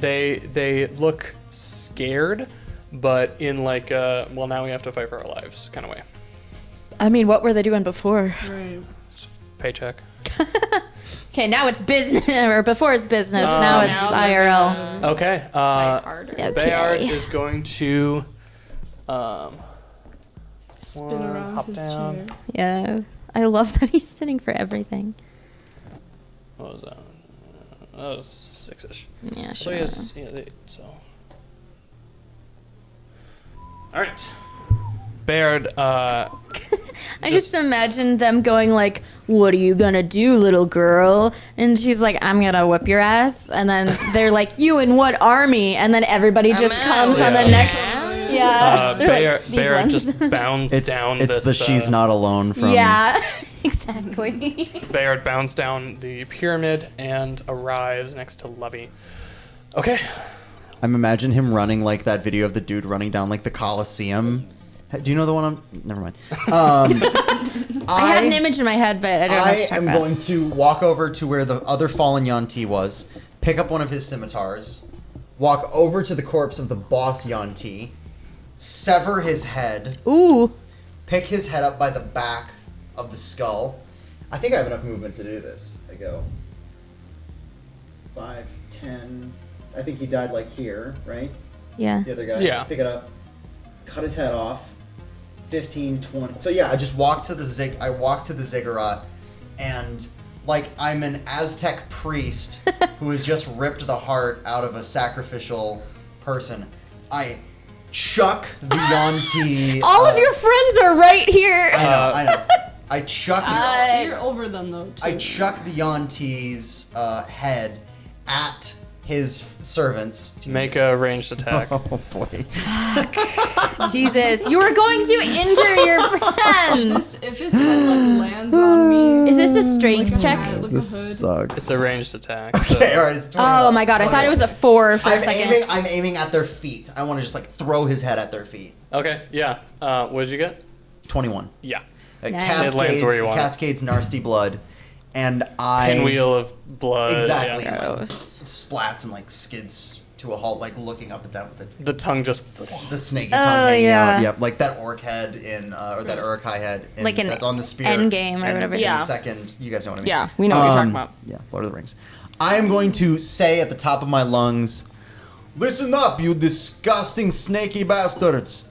They look scared, but in like well, now we have to fight for our lives kind of way. I mean, what were they doing before? Right. Paycheck. Okay, now it's business, or before it's business. Now it's now IRL. Okay. Fight harder. Bayard Okay. is going to Spin around hop his down. chair. Yeah, I love that he's sitting for everything. What was that? That was 6-ish. Yeah, So sure. he has 8, so. Alright. Bayard, I just imagine them going like, "What are you gonna do, little girl?" And she's like, "I'm gonna whip your ass." And then they're like, "You in what army?" And then everybody just comes on the Yeah. next. Yeah. They're like, "These Bayard ones." just bounds down It's this. the she's not alone from. Yeah, exactly. Bayard bounds down the pyramid and arrives next to Lovey. Okay. I'm imagining him running like that video of the dude running down like the Coliseum. Do you know the one I'm? Never mind. I had an image in my head, but I don't know what to talk am about. going to walk over to where the other fallen Yanti was, pick up one of his scimitars, walk over to the corpse of the boss Yanti, sever his head, Ooh. pick his head up by the back of the skull. I think I have enough movement to do this. I go 5, 10. I think he died like here, right? Yeah. The other guy. Yeah. Pick it up, cut his head off. 15, 20. So yeah, I just walked to the ziggurat, and like I'm an Aztec priest who has just ripped the heart out of a sacrificial person. I chuck the Yanti. All of your friends are right here. I know. I chuck You're over them though. Too. I chuck the Yanti's head at his servants. Make a ranged attack. Oh boy. Jesus, you were going to injure your friend. If his head like lands on me. Is this a strength like a check? hat, like a This hood. sucks. It's a ranged attack. So. Okay, alright, it's 21. Oh my god, I thought it was a 4 for a second. I'm aiming at their feet. I want to just like throw his head at their feet. Okay, yeah. What did you get? 21. Yeah. It Nice. It lands where you want it. cascades nasty blood, and I Pinwheel of blood. exactly Yeah. like, splats and like skids to a halt, like looking up at that with its The tongue just. the snaky tongue hanging yeah. out. Yep, like that orc head in or that Urukai head in, Like an that's on the spear. Endgame or and whatever. in Yeah. the second, you guys know what I mean. Yeah, we know what you're talking about. Yeah, Lord of the Rings. I am going to say at the top of my lungs, "Listen up, you disgusting snaky bastards!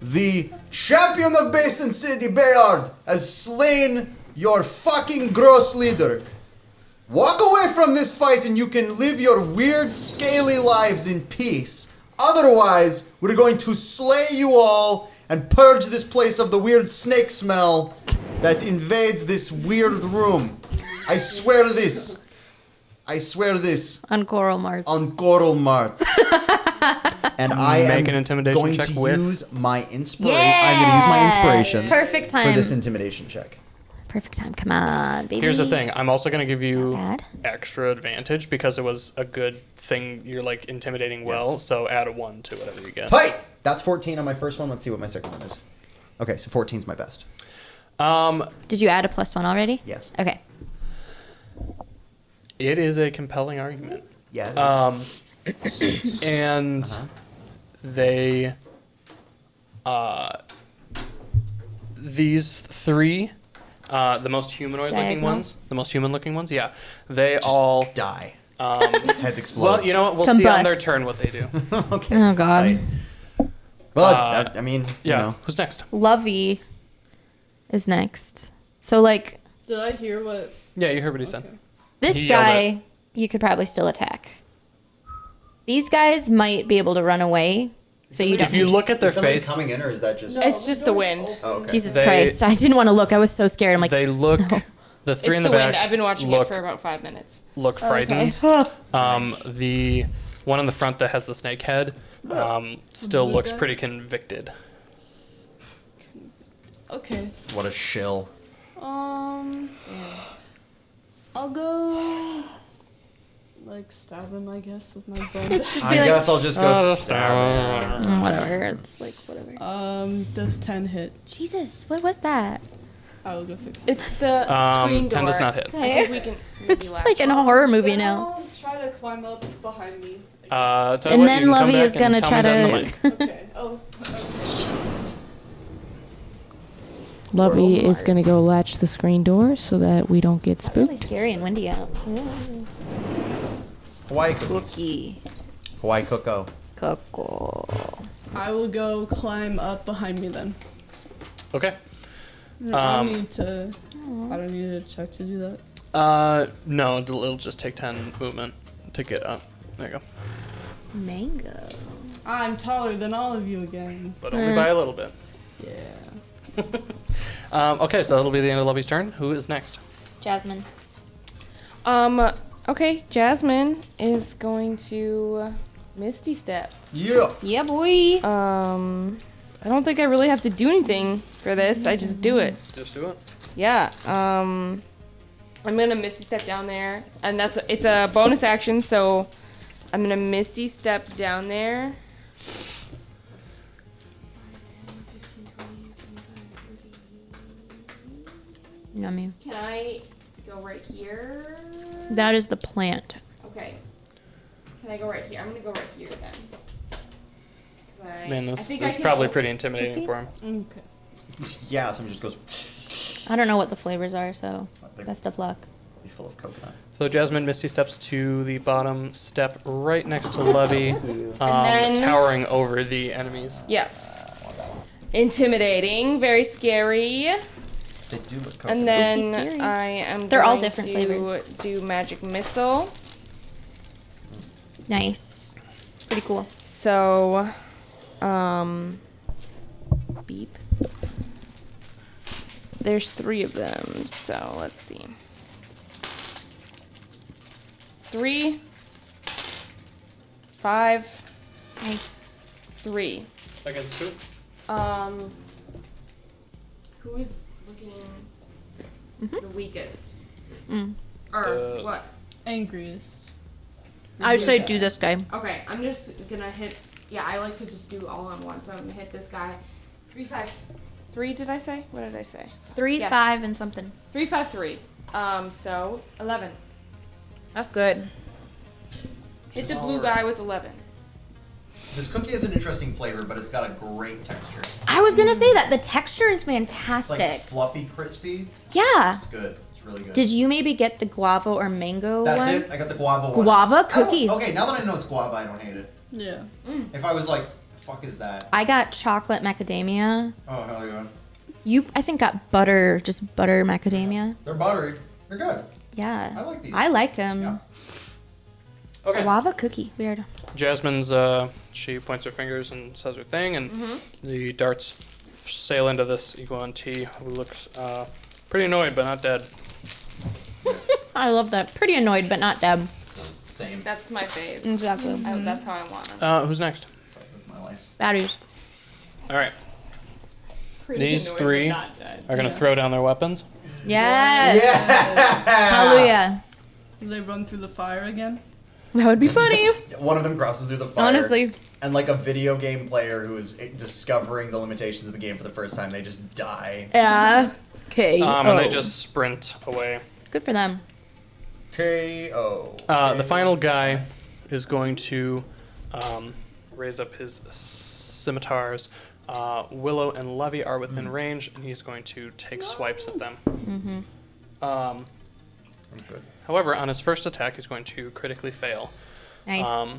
The champion of Basin City, Bayard, has slain your fucking gross leader. Walk away from this fight and you can live your weird, scaly lives in peace. Otherwise, we're going to slay you all and purge this place of the weird snake smell that invades this weird room. I swear this. I swear this On Coral Marts. on Coral Marts." And I Make am an intimidation going check to with- use my inspiration. I'm going to use my inspiration Perfect for time. this intimidation check. Perfect time. Come on, baby. Here's the thing. I'm also going to give you Not bad. extra advantage because it was a good thing. You're like intimidating well, Yes. so add a 1 to whatever you get. Tight! That's 14 on my first one. Let's see what my second one is. Okay, so 14's my best. Did you add a +1 already? Yes. Okay. It is a compelling argument. Yeah, it is. and they, these three, the most humanoid-looking Diagonal? ones, the most human-looking ones, yeah, they all die. Heads explode. Well, you know what? We'll see on their Combust. turn what they do. Okay. Oh God. tight. Well, I mean, Yeah. you know. Who's next? Lovey is next. So like Did I hear what? Yeah, you heard what he said. this He yelled guy, you could probably still attack. These guys might be able to run away, so you don't. If you look at their Is somebody face, coming in, or is that just? It's just the wind. Oh, okay. Jesus They- Christ! I didn't want to look. I was so scared. I'm like, they look. The three It's in the the wind. back I've been watching look it for about 5 minutes. look okay. frightened. The one in the front that has the snake head still looks guy? pretty convicted. Okay. What a shill. I'll go. Like stab him, I guess, with my bone. I guess I'll just go stab him. Whatever. It's like whatever. Does 10 hit? Jesus, what was that? I will go fix it. It's the screen 10 door. does not hit. I think we can maybe It's just latch like in a off. horror movie now. I'll try to climb up behind me. Tell you And what, then you can come Lovey back is and gonna tell try me that in the to. mic. Okay. Oh. Okay. Lovey is gonna go latch the screen door so that we don't get It's really spooked. scary and windy out. Hawaii cookies. Cookie. Hawaii cocoa. Coco. I will go climb up behind me then. Okay. I don't need to. I don't need a check to do that. No, it'll just take 10 movement to get up. There you go. Mango. I'm taller than all of you again. But only by a little bit. Yeah. Okay, so that'll be the end of Lovey's turn. Who is next? Jasmine. Okay, Jasmine is going to Misty Step. Yeah. Yeah, boy. I don't think I really have to do anything for this. I just do it. Just do it. Yeah. I'm gonna Misty Step down there, and it's a bonus action, so I'm gonna Misty Step down there. Yummy. Can I go right here? That is the plant. Okay. Can I go right here? I'm gonna go right here then. 'Cause I mean, I this think I is can probably op- pretty intimidating for him. Okay. Yeah, somebody just goes. I don't know what the flavors are, so They're best of luck. full of coconut. So Jasmine Misty steps to the bottom step right next to Levy, then- towering over the enemies. Yes. Intimidating, very scary. They do look coconut. And then scary. I am They're all going different to flavors. do Magic Missile. Nice. It's pretty cool. So, beep. There's 3 of them, so let's see. 3, 5, Nice. 2. 3. Who is looking the weakest? Mm. Or what? Angriest. I would say do this guy. Okay, I'm just gonna hit. Yeah, I like to just do all on one, so I'm gonna hit this guy. 3, 5, 3. Did I say? What did I say? 3, Yeah. 5, and something. 3, 5, 3. So 11. That's good. Hit the blue guy with 11. This cookie has an interesting flavor, but it's got a great texture. I was gonna say that the texture is It's like fantastic. fluffy, crispy. Yeah. It's good. It's really good. Did you maybe get the guava or mango That's one? it. I got the guava one. Guava I don't- cookie. Okay, now that I know it's guava, I don't hate it. Yeah. If I was like, the fuck is that? I got chocolate macadamia. Oh, hell yeah. You, I think, got butter, just butter macadamia. They're buttery. They're good. Yeah. I like these. I like them. Yeah. Okay. Guava cookie. Weird. Jasmine's, she points her fingers and says her thing, and the darts sail into this Iguan T, who looks pretty annoyed but not dead. I love that. Pretty annoyed, but not dead. Same. That's my fave. Exactly. That's how I want him. Who's next? My life. Batteries. All right. Pretty These annoyed, 3 but not dead. are going to throw down their weapons. Yes. Yeah! Hallelujah. Do they run through the fire again? That would be funny. One of them crosses through the fire. Honestly. And like a video game player who is discovering the limitations of the game for the first time, they just die. Yeah. Okay. And they just sprint away. Good for them. KO. The final guy is going to raise up his scimitars. Willow and Levy are within range, and he's going to take swipes at them. Mm-hmm. Um, Good. however, on his first attack, he's going to critically fail. Nice.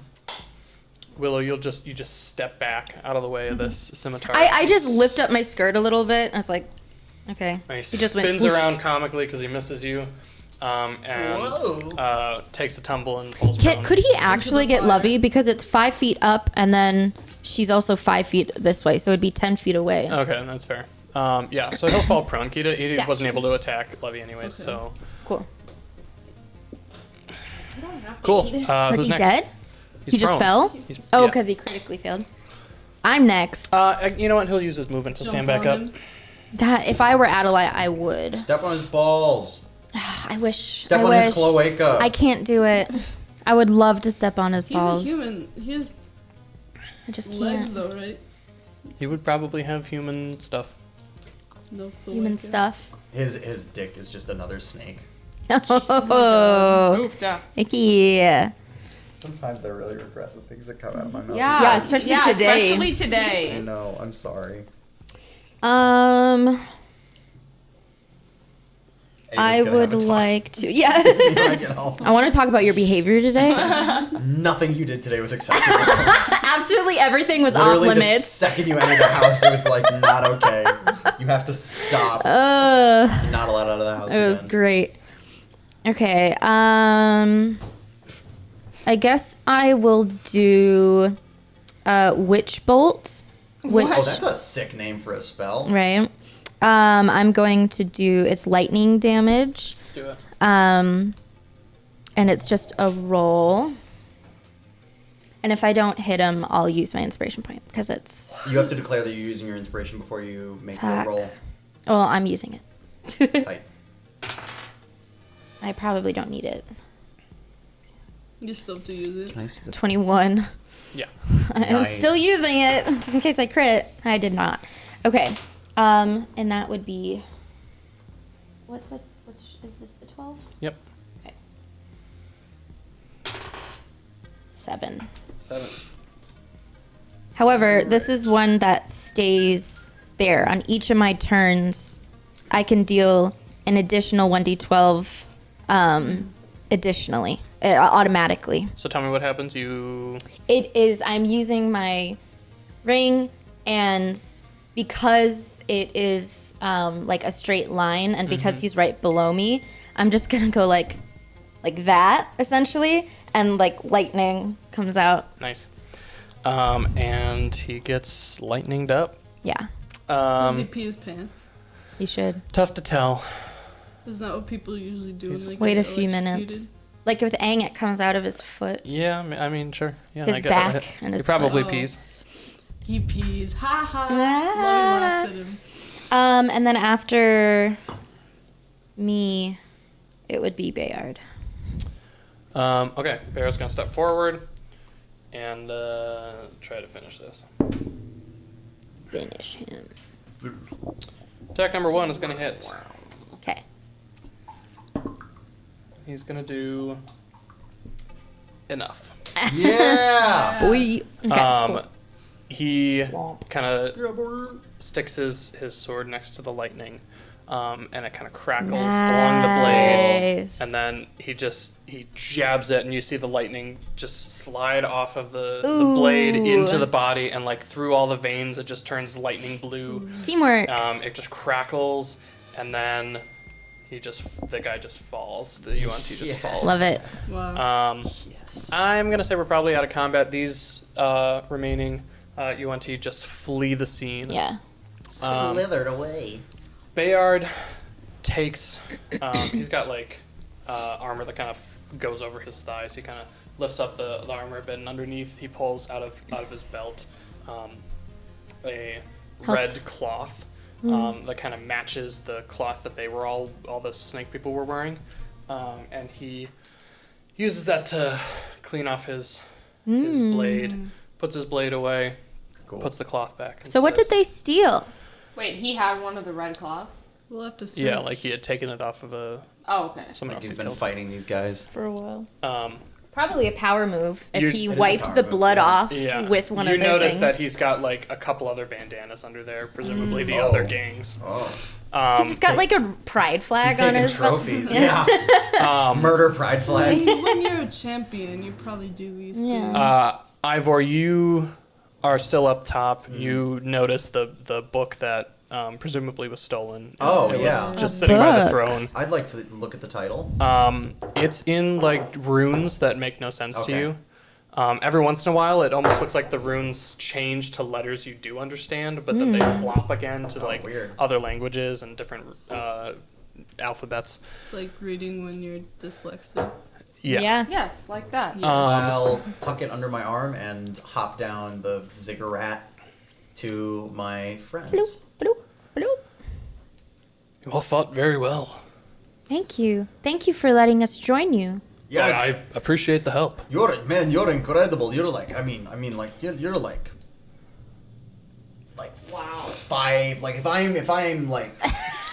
Willow, you just step back out of the way of this scimitar. I just lift up my skirt a little bit. I was like, okay. And he He just went spins whoosh. around comically because he misses you, and Whoa. takes a tumble and falls prone. Could he actually get fire. Lovey? Because it's 5 feet up, and then she's also 5 feet this way, so it'd be 10 feet away. Okay, that's fair. Yeah, so he'll fall prone. He Gotcha. wasn't able to attack Levy anyways, Okay. so... Cool. Cool. Was who's he next? dead? He's He just prone. fell? He's- Oh, yeah. because he critically failed. I'm next. You know what? He'll use his movement to Jump stand back on up. him. That if I were Adelaide, I would. Step on his balls. I wish. Step I on wish. his cloaca. I can't do it. I would love to step on his He's balls. a human. He has I just legs can't. though, right? He would probably have human stuff. No. Human stuff. His dick is just another snake. Oh, Oofed up. icky. Sometimes I really regret the things that come out of my mouth. Yeah, especially today. Especially I today. know. I'm sorry. I Ava's gonna would have a talk like to. Yes. when I get home. I want to talk about your behavior today. Nothing you did today was acceptable. Absolutely everything was Literally, off the limits. second you entered the house, it was like not okay. You have to stop. You're not allowed out of the house. It was again. great. Okay. I guess I will do Witch Bolt. Which, Oh, that's a sick name for a spell. right. I'm going to do it's lightning damage. Do it. And it's just a roll. And if I don't hit him, I'll use my inspiration point because it's. You have to declare that you're using your inspiration before you make the Fuck. roll. Well, I'm using it. Tight. I probably don't need it. You still have to use it. Can I see the 21. Yeah. I'm Nice. still using it just in case I crit. I did not. Okay. And that would be. Is this the 12? Yep. Okay. 7. 7. However, this is one that stays there. On each of my turns, I can deal an additional 1d12 additionally, automatically. So tell me what happens. You. It is, I'm using my ring, and because it is like a straight line, and because he's right below me, I'm just gonna go like that, essentially, and like lightning comes out. Nice. And he gets lightninged up. Yeah, Does he pee his pants? you should. Tough to tell. Isn't that what people usually do? When they Wait get a few minutes. electrocuted? Like with Aang, it comes out of his foot. Yeah, I mean, sure. Yeah, His I get back it. and He his probably foot. pees. He pees. Ha ha. Ah. Lovey laughs at him. And then after me, it would be Bayard. Okay, Bear's gonna step forward and try to finish this. Finish him. Attack number 1 is gonna hit. Okay. He's gonna do enough. Yeah. Boy. Okay. Cool. He kind of sticks his sword next to the lightning, and it kind of crackles along the blade, Nice. and then he jabs it, and you see the lightning just slide off of the Ooh. blade into the body, and like through all the veins, it just turns lightning blue. Teamwork. It just crackles, and then the guy just falls. The UNT just falls. Love it. Wow. Yes. I'm gonna say we're probably out of combat. These remaining UNT just flee the scene. Yeah. Slithered away. Bayard takes. He's got like armor that kind of goes over his thighs. He kind of lifts up the armor a bit, and underneath he pulls out of his belt a red cloth that kind of matches the cloth that they were all the snake people were wearing, and he uses that to clean off his blade. Puts his blade away. Cool. Puts the cloth back. and So what did says- they steal? Wait, he had one of the red cloths? We'll have to see. Yeah, like he had taken it off of Oh, okay. someone Like else. he's had been killed. fighting these guys. For a while. Probably a power move if You- he It is a wiped power the move, blood yeah. off Yeah. with one you of their notice things. that he's got like a couple other bandanas under there, presumably the Oh. other gangs. Oh. He's just got like a pride flag He's on taking his trophies. Yeah. Murder pride flag. When you're a champion, you probably do these Yeah. things. Ivor, you are still up top. Mm-hmm. You notice the book that presumably was stolen. Oh, It yeah. was just sitting by the book. throne. I'd like to look at the title. It's in like runes that make no sense to Okay. you. Every once in a while, it almost looks like the runes change to letters you do understand, but then they flop again to like weird. other languages and different alphabets. It's like reading when you're dyslexic. Yeah. Yes, like that. I'll tuck it under my arm and hop down the ziggurat to my friends. Bloop, bloop. You all fought very well. Thank you. Thank you for letting us join you. Yeah, I appreciate the help. you're incredible. You're like, I mean, like you're like Wow. 5. Like if I'm like,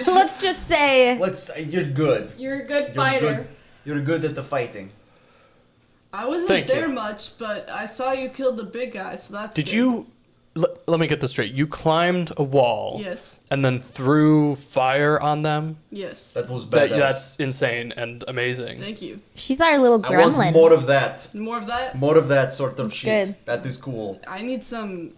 Let's just say you're good. You're a good You're fighter. good. You're good at the fighting. I wasn't Thank there you. much, but I saw you kill the big guy, so that's Did good. you? Let me get this straight. You climbed a wall Yes. and then threw fire on them. Yes. That was badass. That's insane and amazing. Thank you. she's our little I want gremlin. more of that. More of that? More of that sort of shit. good. That is cool. I need some.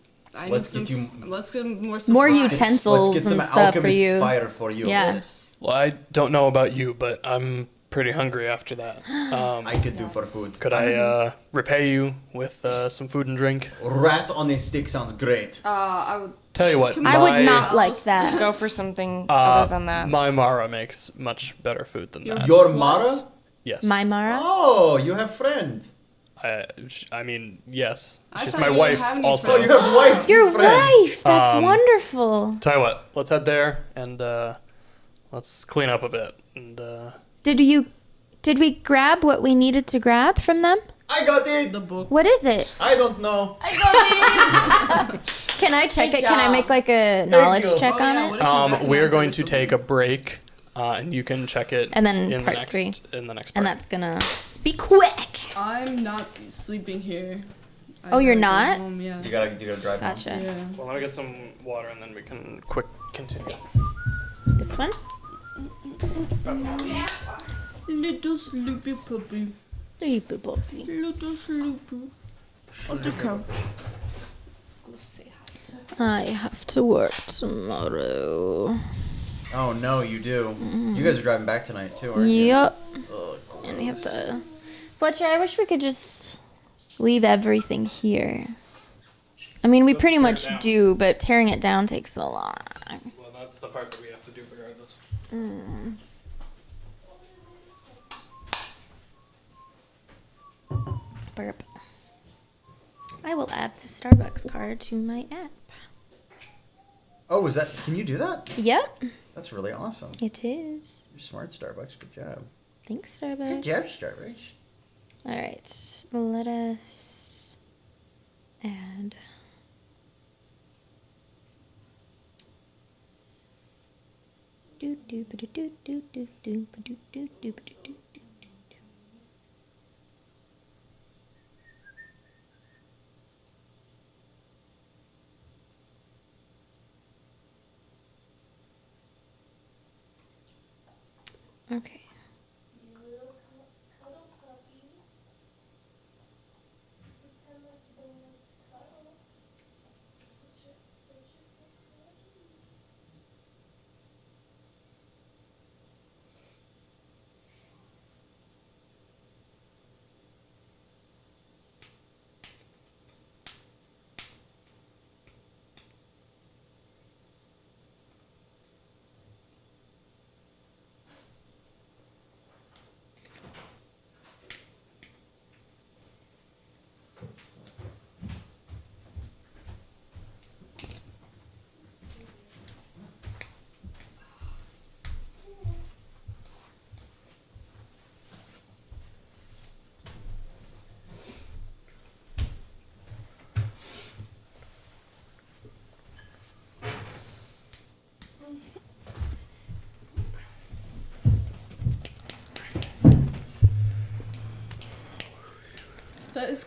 Let's get you- Let's get more More supplies. utensils Let's get some and stuff for alchemist's you. fire for you. Yeah. Yes. Well, I don't know about you, but I'm pretty hungry after that. I could do for food. Could I repay you with some food and drink? Rat on a stick sounds great. I would Tell you what, Can I my- would not like that. go for something other than that. My Mara makes much better food than that. Your What? Mara? Yes. My Mara? Oh, you have friend. I mean, yes. I She's thought my you didn't wife have any also. Oh, you have wife. Your friend. wife! That's Um, wonderful. Tell you what, let's head there and let's clean up a bit. And Did we grab what we needed to grab from them? I got it. The book. What is it? I don't know. Can I check Good it? Can I job. make like a knowledge you. check Oh, on yeah, it? what if you we're recognize going it to as take a something? break, and you can check it And then in part the next 3. in the next part. And that's gonna be quick. I'm not sleeping here. I Oh, you're gotta go not? home, yeah. You gotta drive home. Gotcha. Yeah. Well, let me get some water and then we can quick continue. This one? Little sleepy puppy. Sleepy puppy. Little sleepy. On the couch. I have to work tomorrow. Oh no, you do. You guys are driving back tonight too, aren't you? Yep. Oh, And we have to. Fletcher, I wish we could just leave everything here. I mean, we pretty tear it much down. do, but tearing it down takes so long. Well, that's the part that we have to do regardless. Burp. I will add the Starbucks card to my app. Oh, is that? Can you do that? Yep, That's really awesome. it is. You're smart, Starbucks. Good job. Thanks, Starbucks. Good job, Starbucks. All right, let us add. Do do ba do do do do do ba do do do ba do do do do do. Okay.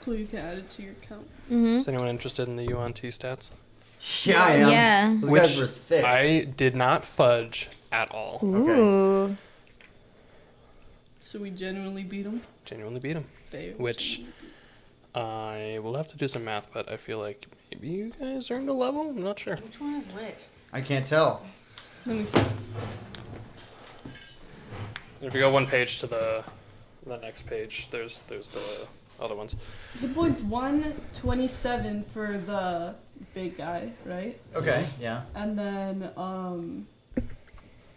Cool, you can add it to your account. Mm-hmm. Is anyone interested in the UNT stats? Yeah, I am. Yeah. Those Which guys were thick. I did not fudge at all. Ooh. So we genuinely beat them. Genuinely beat him. They Which I will have to do some math, but I feel like maybe you guys earned a level? I'm not sure. Which one is which? I can't tell. Let me see. If you go one page to the next page, there's the other ones. Hit points 127 for the big guy, right? Okay, yeah. And then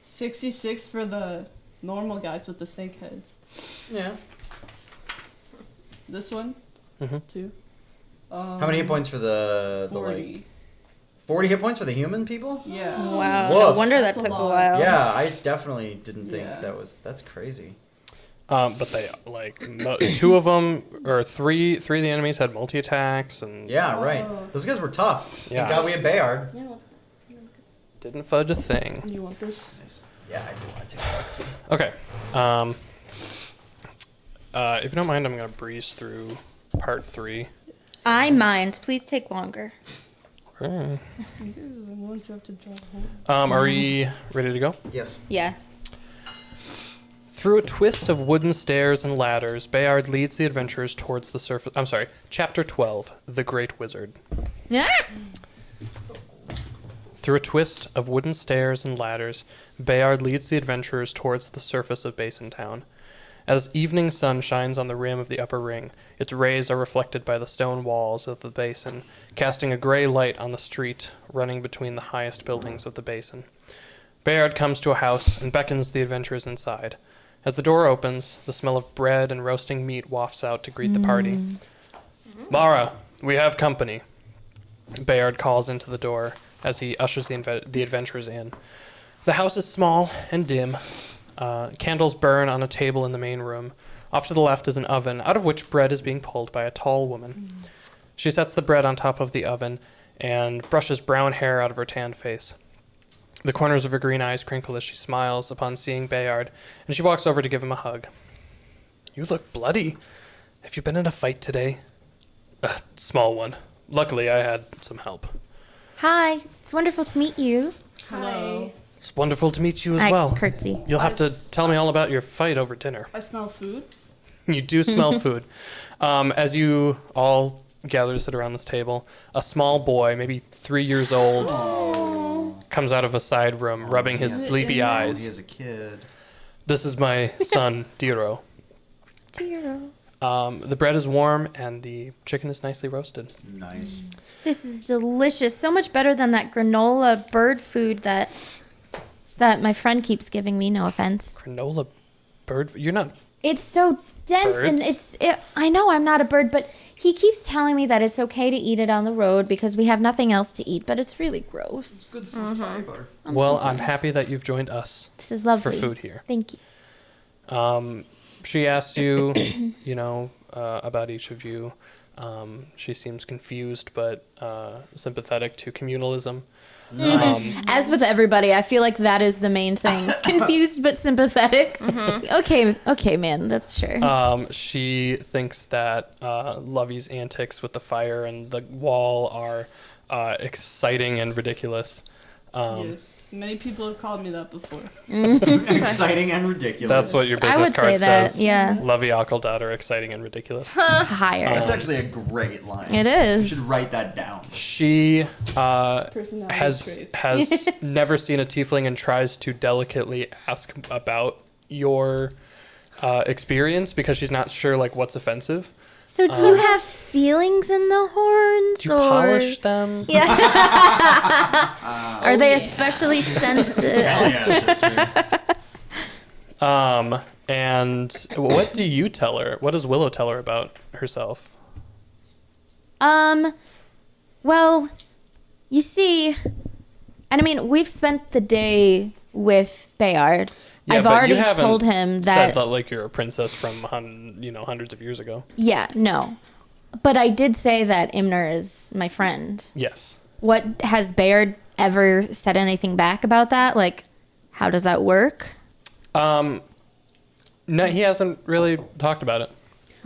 66 for the normal guys with the snake heads. Yeah. This one, Mhm. too. How many hit points for the 40. like 40 hit points for the human people? Yeah. Wow. Woof. No wonder that That's a took a lot. while. Yeah, I definitely didn't think Yeah. that's crazy. But they two of them or three of the enemies had multi attacks and Yeah, right. Oh. Those guys were tough. Yeah. Thank God we had Bayard. Yeah. didn't fudge a thing. You want this? Nice. Yeah, I do want to take a look. See. Okay. If you don't mind, I'm gonna breeze through part 3. I mind. Please take longer. Okay. You guys are the ones who have to draw home. Are we ready to go? Yes. Yeah. Through a twist of wooden stairs and ladders, Bayard leads the adventurers towards the surface. I'm sorry, Chapter 12, The Great Wizard. Yeah. Through a twist of wooden stairs and ladders, Bayard leads the adventurers towards the surface of Basin Town. As evening sun shines on the rim of the upper ring, its rays are reflected by the stone walls of the basin, casting a gray light on the street running between the highest buildings of the basin. Bayard comes to a house and beckons the adventurers inside. As the door opens, the smell of bread and roasting meat wafts out to greet the party. Mara, we have company. Bayard calls into the door as he ushers the adventurers in. The house is small and dim. Candles burn on a table in the main room. Off to the left is an oven, out of which bread is being pulled by a tall woman. She sets the bread on top of the oven and brushes brown hair out of her tanned face. The corners of her green eyes crinkle as she smiles upon seeing Bayard, and she walks over to give him a hug. You look bloody. Have you been in a fight today? A small one. Luckily, I had some help. Hi. It's wonderful to meet you. Hello. It's wonderful to meet you as I well. curtsy. You'll have to tell me all about your fight over dinner. I smell food. You do smell food. As you all gather to sit around this table, a small boy, maybe 3 years old, comes out of a side room, rubbing his Is it sleepy in there? eyes. He is a kid. This is my son, Diro. Dear. The bread is warm and the chicken is nicely roasted. Nice. This is delicious. So much better than that granola bird food that my friend keeps giving me. No offense. Granola bird. You're not. It's so dense and Birds? I know I'm not a bird, but he keeps telling me that it's okay to eat it on the road because we have nothing else to eat, but it's really gross. Good for fiber. I'm Well, so sorry. I'm happy that you've joined us This is lovely. for food here. Thank you. She asks you, about each of you. She seems confused but sympathetic to communalism. As with everybody, I feel like that is the main thing. Confused but sympathetic. Okay, man, that's sure. She thinks that Lovey's antics with the fire and the wall are exciting and ridiculous. Yes. Many people have called me that before. Exciting and ridiculous. That's what your I business would card say that, says. yeah. Lovey Ockledaughter, exciting and ridiculous. Higher. That's actually a great line. It You is. should write that down. She Personality has traits. never seen a tiefling and tries to delicately ask about your experience because she's not sure what's offensive. So do you have feelings in the horns? Do you or... polish them? Yeah. Are they especially sensitive? Hell yeah, sister. And what do you tell her? What does Willow tell her about herself? Well, you see, and I mean, we've spent the day with Bayard. Yeah, I've but you already haven't told him said that. you're a princess from hundreds of years ago. Yeah, no. But I did say that Imner is my friend. Yes. What, has Bayard ever said anything back about that? How does that work? No, he hasn't really talked about it.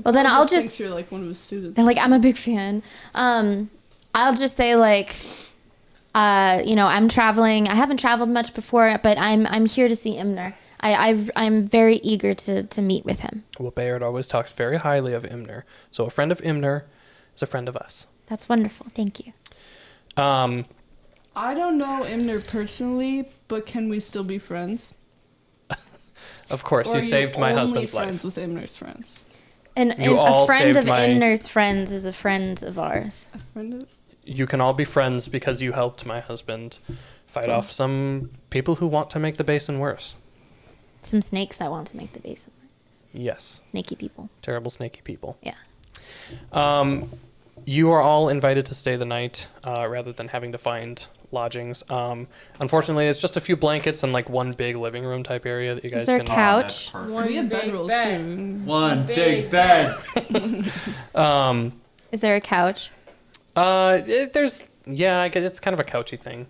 Well, then I'll thinks just. you're like one of his students. They're like, I'm a big fan. I'll just say like, I'm traveling. I haven't traveled much before, but I'm here to see Imner. I'm very eager to meet with him. Well, Bayard always talks very highly of Imner. So a friend of Imner is a friend of us. That's wonderful. Thank you. I don't know Imner personally, but can we still be friends? Of course, Or you are saved my husband's friends life. with Imner's friends? And You a all friend of saved my- Imner's friends is a friend of ours. A friend of? You can all be friends because you helped my husband fight off some people who want to make the basin worse. Some snakes that want to make the basin. Yes, Snaky people. terrible snaky people. Yeah. You are all invited to stay the night rather than having to find lodgings. Unfortunately, it's just a few blankets and like one big living room type area that you guys Is there a can. couch? We have bedrolls too. One big bed. Is there a couch? There's I guess it's kind of a couchy thing.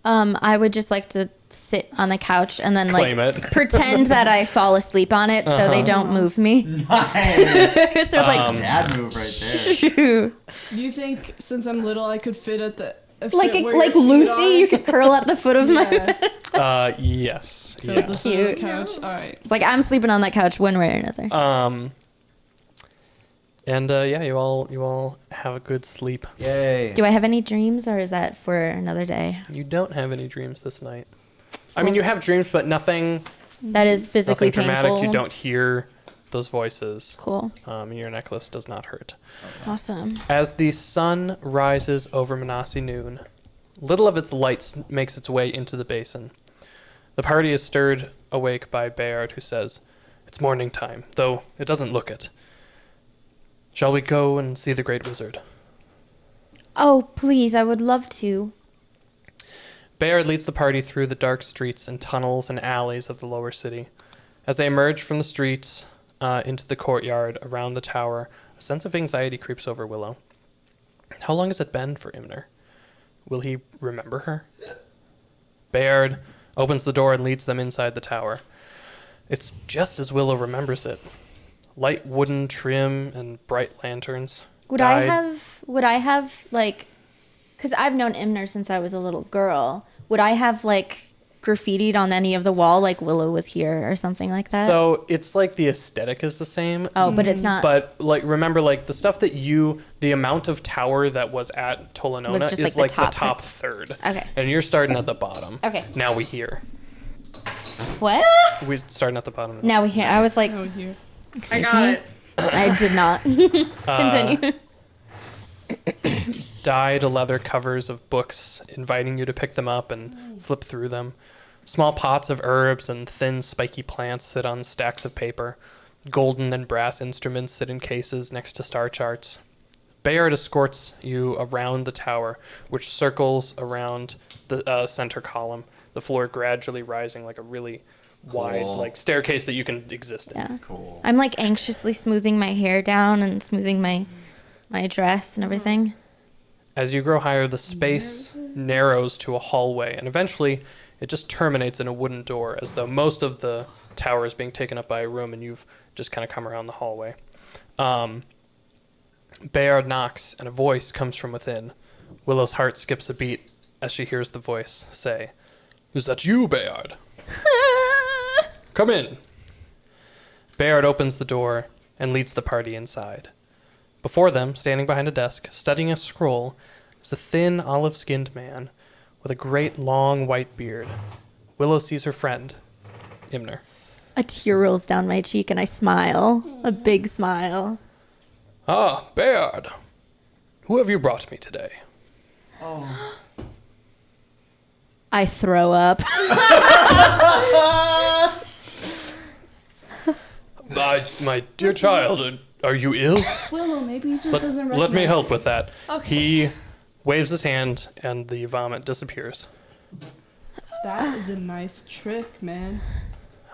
I would just like to sit on the couch and then Claim like it. pretend that I fall asleep on it so they don't move me. Nice. So it's like, Dad move right there. shoo. Do you think since I'm little, I could fit at the like fit where like your feet Lucy, are? you could curl at the foot of my. Yeah. Yes. Curl Yeah. at the foot of the Cute. couch. All right. It's like I'm sleeping on that couch one way or another. And you all have a good sleep. Yay. Do I have any dreams, or is that for another day? You don't have any dreams this night. I mean, you have dreams, but nothing That is physically nothing dramatic. painful. You don't hear those voices. Cool. And your necklace does not hurt. Awesome. As the sun rises over Manasi noon, little of its light makes its way into the basin. The party is stirred awake by Bayard, who says, "It's morning time, though it doesn't look it. Shall we go and see the great wizard?" Oh, please, I would love to. Bayard leads the party through the dark streets and tunnels and alleys of the lower city. As they emerge from the streets into the courtyard around the tower, a sense of anxiety creeps over Willow. How long has it been for Imner? Will he remember her? Bayard opens the door and leads them inside the tower. It's just as Willow remembers it. Light wooden trim and bright lanterns. Would I have like, because I've known Imner since I was a little girl. Would I have like graffitied on any of the wall like Willow was here or something like that? So it's like the aesthetic is the same. Oh, but it's not. But like, remember, like the stuff that the amount of tower that was at Tolanona Was just, is like, like the the top top third. Okay. And you're starting at the bottom. Okay. Now we hear. What? We're starting at the bottom. Now we hear. I was like, Oh, here. I got it. I did not. Continue. Dyed leather covers of books inviting you to pick them up and flip through them. Small pots of herbs and thin spiky plants sit on stacks of paper. Golden and brass instruments sit in cases next to star charts. Bayard escorts you around the tower, which circles around the center column, the floor gradually rising like a really wide like staircase that you can exist in. Yeah. Cool. I'm like anxiously smoothing my hair down and smoothing my dress and everything. As you grow higher, the space narrows to a hallway, and eventually it just terminates in a wooden door, as though most of the tower is being taken up by a room, and you've just kind of come around the hallway. Bayard knocks, and a voice comes from within. Willow's heart skips a beat as she hears the voice say, "Is that you, Bayard? Come in." Bayard opens the door and leads the party inside. Before them, standing behind a desk, studying a scroll, is a thin, olive-skinned man with a great, long, white beard. Willow sees her friend, Imner. A tear rolls down my cheek and I smile. A big smile. "Ah, Bayard. Who have you brought me today?" I throw up. My dear child, are you ill? Willow, maybe he just doesn't recognize Let me help you. with that. Okay. He waves his hand, and the vomit disappears. That is a nice trick, man.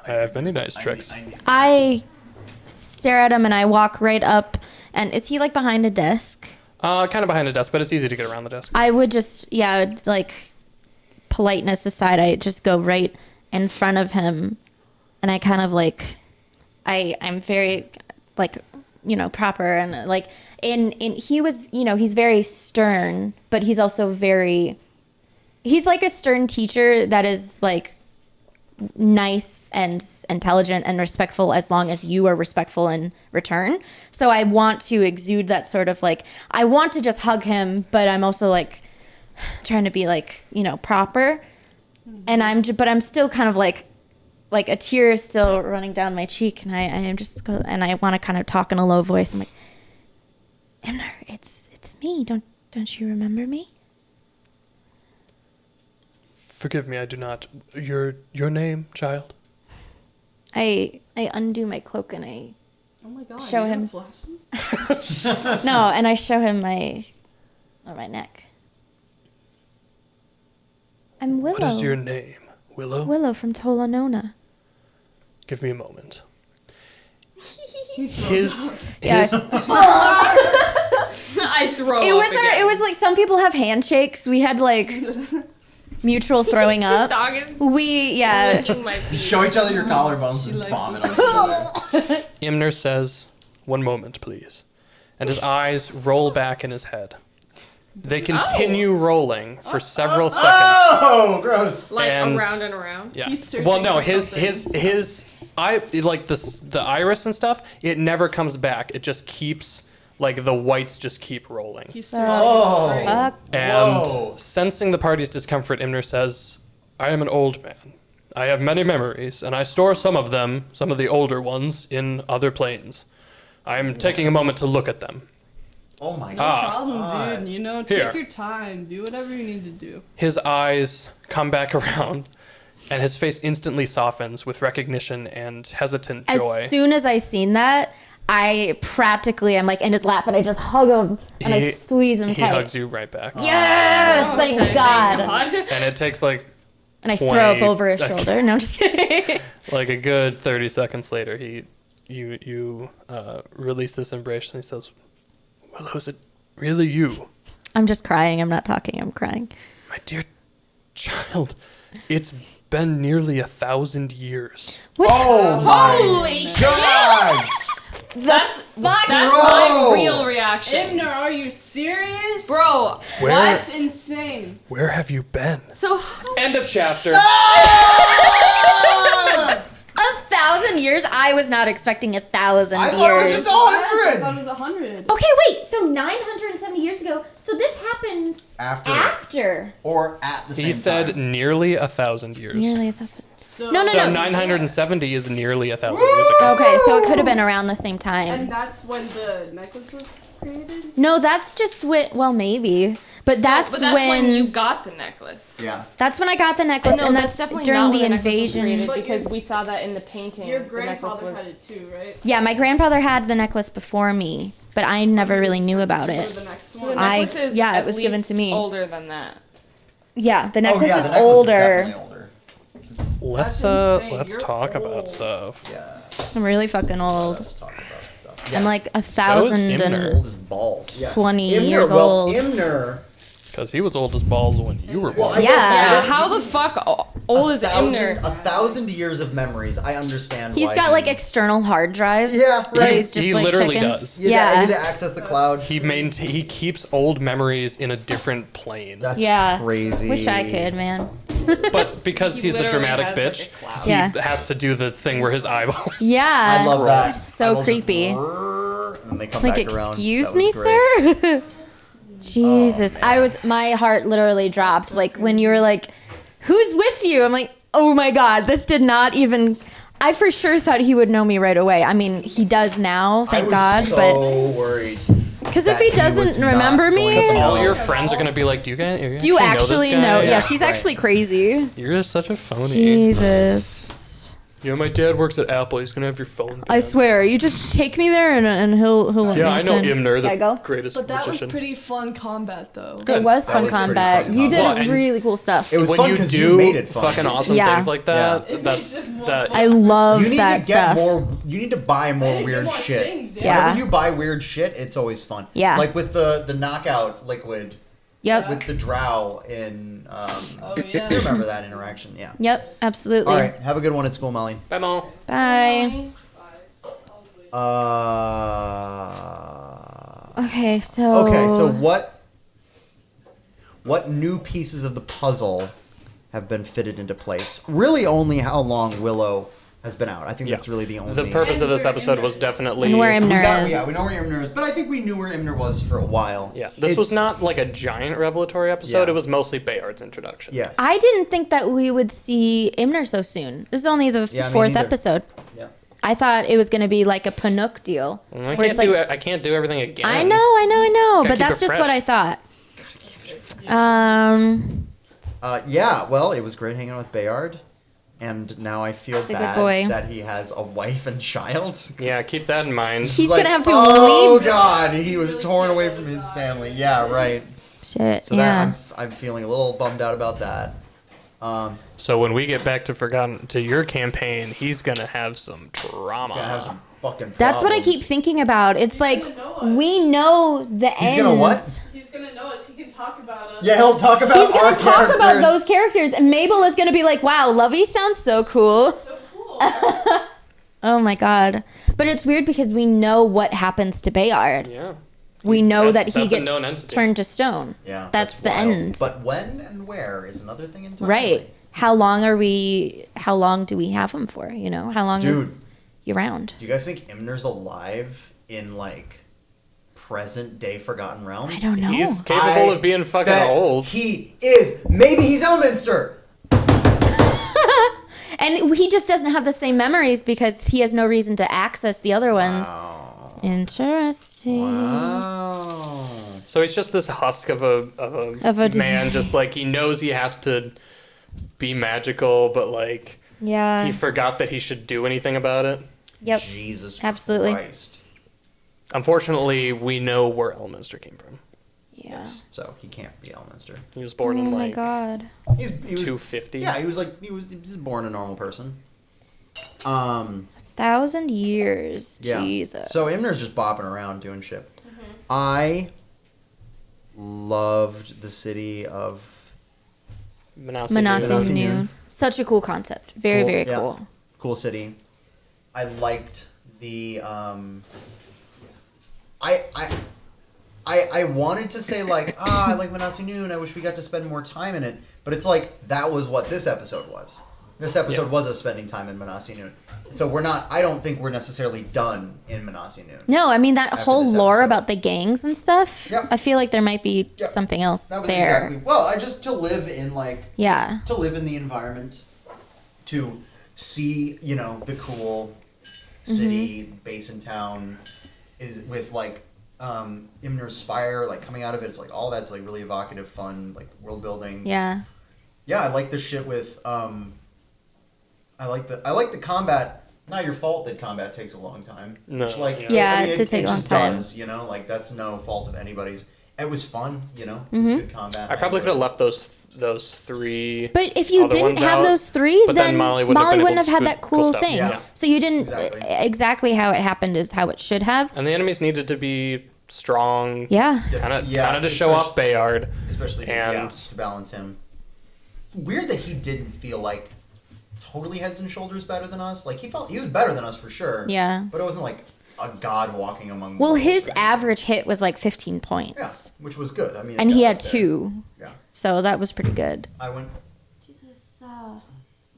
I have many nice tricks. I stare at him and I walk right up. And is he like behind a desk? Kind of behind a desk, but it's easy to get around the desk. I would just, like politeness aside, I just go right in front of him. And I kind of like, I'm very like proper and like in he was, he's very stern, but he's also he's like a stern teacher that is like nice and intelligent and respectful as long as you are respectful in return. So I want to exude that sort of like, I want to just hug him, but I'm also like trying to be like, proper. And I'm still kind of like a tear is still running down my cheek, and I want to kind of talk in a low voice. I'm like, Imner, it's me. Don't you remember me? Forgive me, I do not. Your name, child? I undo my cloak and I Oh my god. show you him. have flashes? No, and I show him my neck. I'm Willow. What is your name? Willow? Willow from Tolanona. Give me a moment. Yeah. I throw It up was again. it was like some people have handshakes. We had like mutual throwing This up. dog is Yeah. licking my feet. Show each other your collarbones She and likes vomit it. on each other. Imner says, "One moment, please." And his eyes roll back in his head. They continue rolling for several seconds. Oh, gross. Like And- around and around. Yeah. He's searching Well, no, for his something. eye, like the iris and stuff, it never comes back. It just keeps like the whites just keep rolling. He's searching. Oh. It's great. Fuck. And Whoa. sensing the party's discomfort, Imner says, "I am an old man. I have many memories, and I store some of the older ones, in other planes. I am taking a moment to look at them." Oh my No god. problem, dude. Take Here. your time. Do whatever you need to do. His eyes come back around, and his face instantly softens with recognition and hesitant joy. As soon as I seen that, I'm like in his lap and I just hug him and I squeeze him He tight. hugs you right back. Yes, Oh, thank okay. God. And it takes like And I throw up 20 over his shoulder. No, I'm just kidding. like a good 30 seconds later, you release this embrace, and he says, "Willow, is it really you? I'm just crying. I'm not talking. I'm crying. My dear child, it's been nearly 1,000 years." Oh my Holy god. That's Fuck. my Bro. real reaction. Imner, are you serious? Bro, Where- That's insane. Where have you been? so how End of chapter. 1,000 years? I was not expecting 1,000 I thought it was years. just I thought it 100. was 100. Okay, wait. So 970 years ago. So this happened after. Or at the same He said time. nearly 1,000 years. Nearly 1,000. So, No, no, So no. 970 is nearly 1,000 years ago. Okay, so it could have been around the same And time. that's when the necklace was created? No, that's just when. Well, maybe, but that's, but that's when you got the necklace. Yeah. That's when I got the necklace, No, and that's that's definitely during not the when necklace was invasion. created, But because your- we saw that in the painting. Your the necklace grandfather was had it too, right? Yeah, my grandfather had the necklace before me, but I never really knew about For it. the next So the one. I- necklace is yeah, it at was given least to me. older than that. Yeah, the Oh necklace yeah, is the necklace older. is definitely older. Let's That's insane. let's You're talk about old. stuff. Yeah. I'm really fucking old. Let's talk about stuff. I'm like So is 1,020 Imner. Old as balls. Yeah. 20 Imner, years well, old. Imner. Because he was old as balls when you were Well, born. I guess- I Yeah. guess How the fuck old is Imner? 1,000 years of memories. I understand. He's why got he- like external hard drives. Yeah, that right. He's just He like literally checking. does. You Yeah. need to access the cloud. He keeps old memories in a different plane. That's Yeah. crazy. Wish I could, man. But because He he's a literally dramatic has, like, bitch, a cloud. he Yeah. has to do the thing where his eyeballs. Yeah. I love that. So Eyeballs creepy. brrrr, And then they come Like, back around. excuse That was me, great. sir? Jesus. Oh, My heart literally dropped. Like, when you were like, who's with you? I'm like, oh my God, this did not even. I for sure thought he would know me right away. I mean, he does now, thank God. I was so worried. Because if that he was doesn't not remember going me, to All know. your friends are gonna be like, "Do you guys? do you actually know? this guy? Yeah, she's right. actually crazy. You're such a phony." Jesus. You know, my dad works at Apple. He's gonna have your phone. I Dad. swear, you just take me there and he'll let Yeah, me I know listen. Imner, the Gotta go? greatest But that was magician. pretty fun combat, though. Good. It was That fun was pretty combat. fun You did combat. Well, and really cool stuff. It was when fun you because do you made it fun. fucking awesome Yeah. things like that, It that's makes it more that. fun. I love You need that to get stuff. more. You need to buy more Hey, weird get more shit. things, Yeah. Whenever you buy weird shit, it's always fun. Yeah. Like with the knockout liquid Yep. with the drow in. Oh, yeah. You remember that interaction? Yeah. Yep. Absolutely. All right. Have a good one at school, Molly. Bye, Mo. Bye. Okay, so what new pieces of the puzzle have been fitted into place? Really, only how long Willow has been out. I think that's really the only. The purpose of this episode was definitely. And where Imner is. We know where Imner is, but I think we knew where Imner was for a while. Yeah, this was not like a giant revelatory episode. Yeah. It was mostly Bayard's introduction. Yes. I didn't think that we would see Imner so soon. This is only the Yeah, me fourth neither. episode. Yeah. I thought it was going to be like a Panook deal. I where it's can't do everything again. I know, Gotta but keep that's it just what I fresh. thought. Yeah. Well, it was great hanging out with Bayard, and now I feel He's a good bad boy. that he has a wife and child. Yeah, keep that in mind. He's Like, gonna have to oh leave. God, he was torn away from his family. Yeah, right. Shit, So yeah. that I'm feeling a little bummed out about that. So when we get back to your campaign, he's gonna have some trauma. Gonna have some fucking. That's what I problems. keep thinking about. It's like gonna know us. we know the end. He's gonna what? He's gonna know us. He can talk about us. Yeah, he'll talk about He's our gonna talk characters. about those characters, and Mabel is gonna be like, "Wow, Lovey sounds so cool." So cool. Oh my god! But it's weird because we know what happens to Bayard. Yeah. We know that he That's a gets known entity. turned to stone. Yeah, that's the wild. end. But when and where is another thing entirely. Right? How long do we have him for? You know, how long is he around? Do you guys think Imner's alive in like present day Forgotten Realms? I don't know. He's capable of being fucking bet old. He is. Maybe he's Elminster. And he just doesn't have the same memories because he has no reason to access the other ones. Wow. Interesting. Wow. So he's just this husk of a man, just like he knows he has to be magical, but like Yeah. he forgot that he should do anything about it. Yep. Jesus Absolutely. Christ. Unfortunately, we know where Elminster came from. Yeah. So he can't be Elminster. He was born Oh in my like god. He was 250. Yeah, he was born a normal person. 1,000 years. Yeah. Jesus. So Imner's just bopping around doing shit. I loved the city of Manasi. Manasi Manasi Noon. Noon. Such a cool concept. Very, Cool, very yeah. cool. Cool city. I liked the I wanted to say like, I like Manasi Noon, I wish we got to spend more time in it. But it's like that was what this episode was. This episode was us spending time in Manasi Noon. So I don't think we're necessarily done in Manasi Noon. No, I mean that After whole this lore episode. about the gangs and stuff. Yep. I feel like there might be Yep. something else That was there. exactly I just to live in like Yeah. to live in the environment, to see, the cool city basin town is with like Imner's Spire like coming out of it. It's like all that's like really evocative, fun, like world building. Yeah. Yeah, I like the shit with I like the combat. Not your fault that combat takes a long time. No, Which, like, yeah. I mean, It did take a long just time. Does, like that's no fault of anybody's. It was fun, It was Mhm. good combat. I probably could have left those three. But if you other didn't ones have out, those three, but then Molly wouldn't have been able have to had do that cool cool stuff. thing. Yeah. So you didn't Exactly. how it happened is how it should have. And the enemies needed to be strong. Yeah. Kind of Yeah, to show off Bayard. especially and to balance him. Weird that he didn't feel like totally heads and shoulders better than us. Like he was better than us for sure. Yeah. But it wasn't like a god walking among. Well, mortals his or anything. average hit was like 15 points. Yeah, which was good. I mean, And it he got had us there. 2. Yeah. So that was pretty good. I went. Jesus.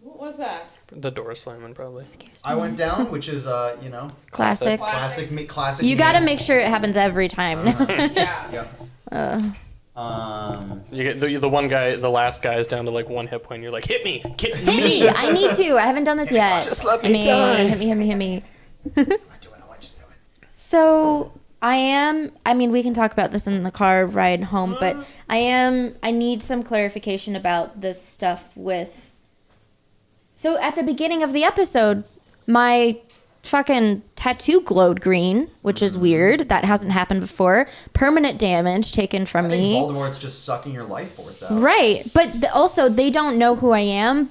What was that? The door slamming probably. I went down, which is Classic. classic. You got to me. make sure it happens every time. Yeah. Yeah. You get the one guy, the last guy is down to like 1 hit point. You're like, hit me, Hit me! I need to. I haven't done this yet. Just let me Hit me, die. hit me. So I mean, we can talk about this in the car ride home, but I need some clarification about this stuff with. So at the beginning of the episode, my fucking tattoo glowed green, which is weird. That hasn't happened before. Permanent damage taken from I think me. Voldemort's just sucking your life force out. Right, but also they don't know who I am,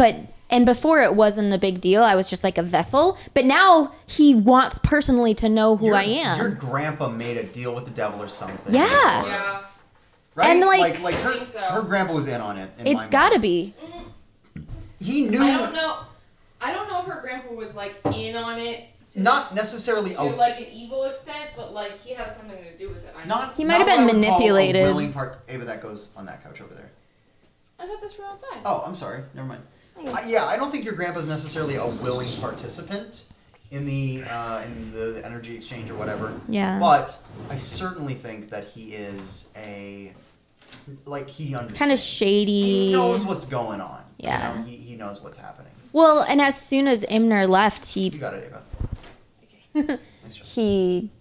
and before it wasn't a big deal. I was just like a vessel, but now he wants personally to know who I am. Your grandpa made a deal with the devil or something. Yeah. Or- Yeah. Right? And, like- her, think so. her grandpa was in on it. in It's my gotta mind. be. He knew. I don't know if her grandpa was like in on it not necessarily to like an evil extent, but like he has something to do with it. not. He might not have been what I would call a manipulated. willing part. Ava, that goes on that couch over there. I got this from outside. Oh, I'm sorry. Never mind. Yeah, I don't think your grandpa's necessarily a willing participant in the energy exchange or whatever. Yeah. But I certainly think that he is he understands. Kind of shady. He knows what's going on. Yeah. You know, he knows what's happening. Well, and as soon as Imner left, You got it, Ava. Nice job. he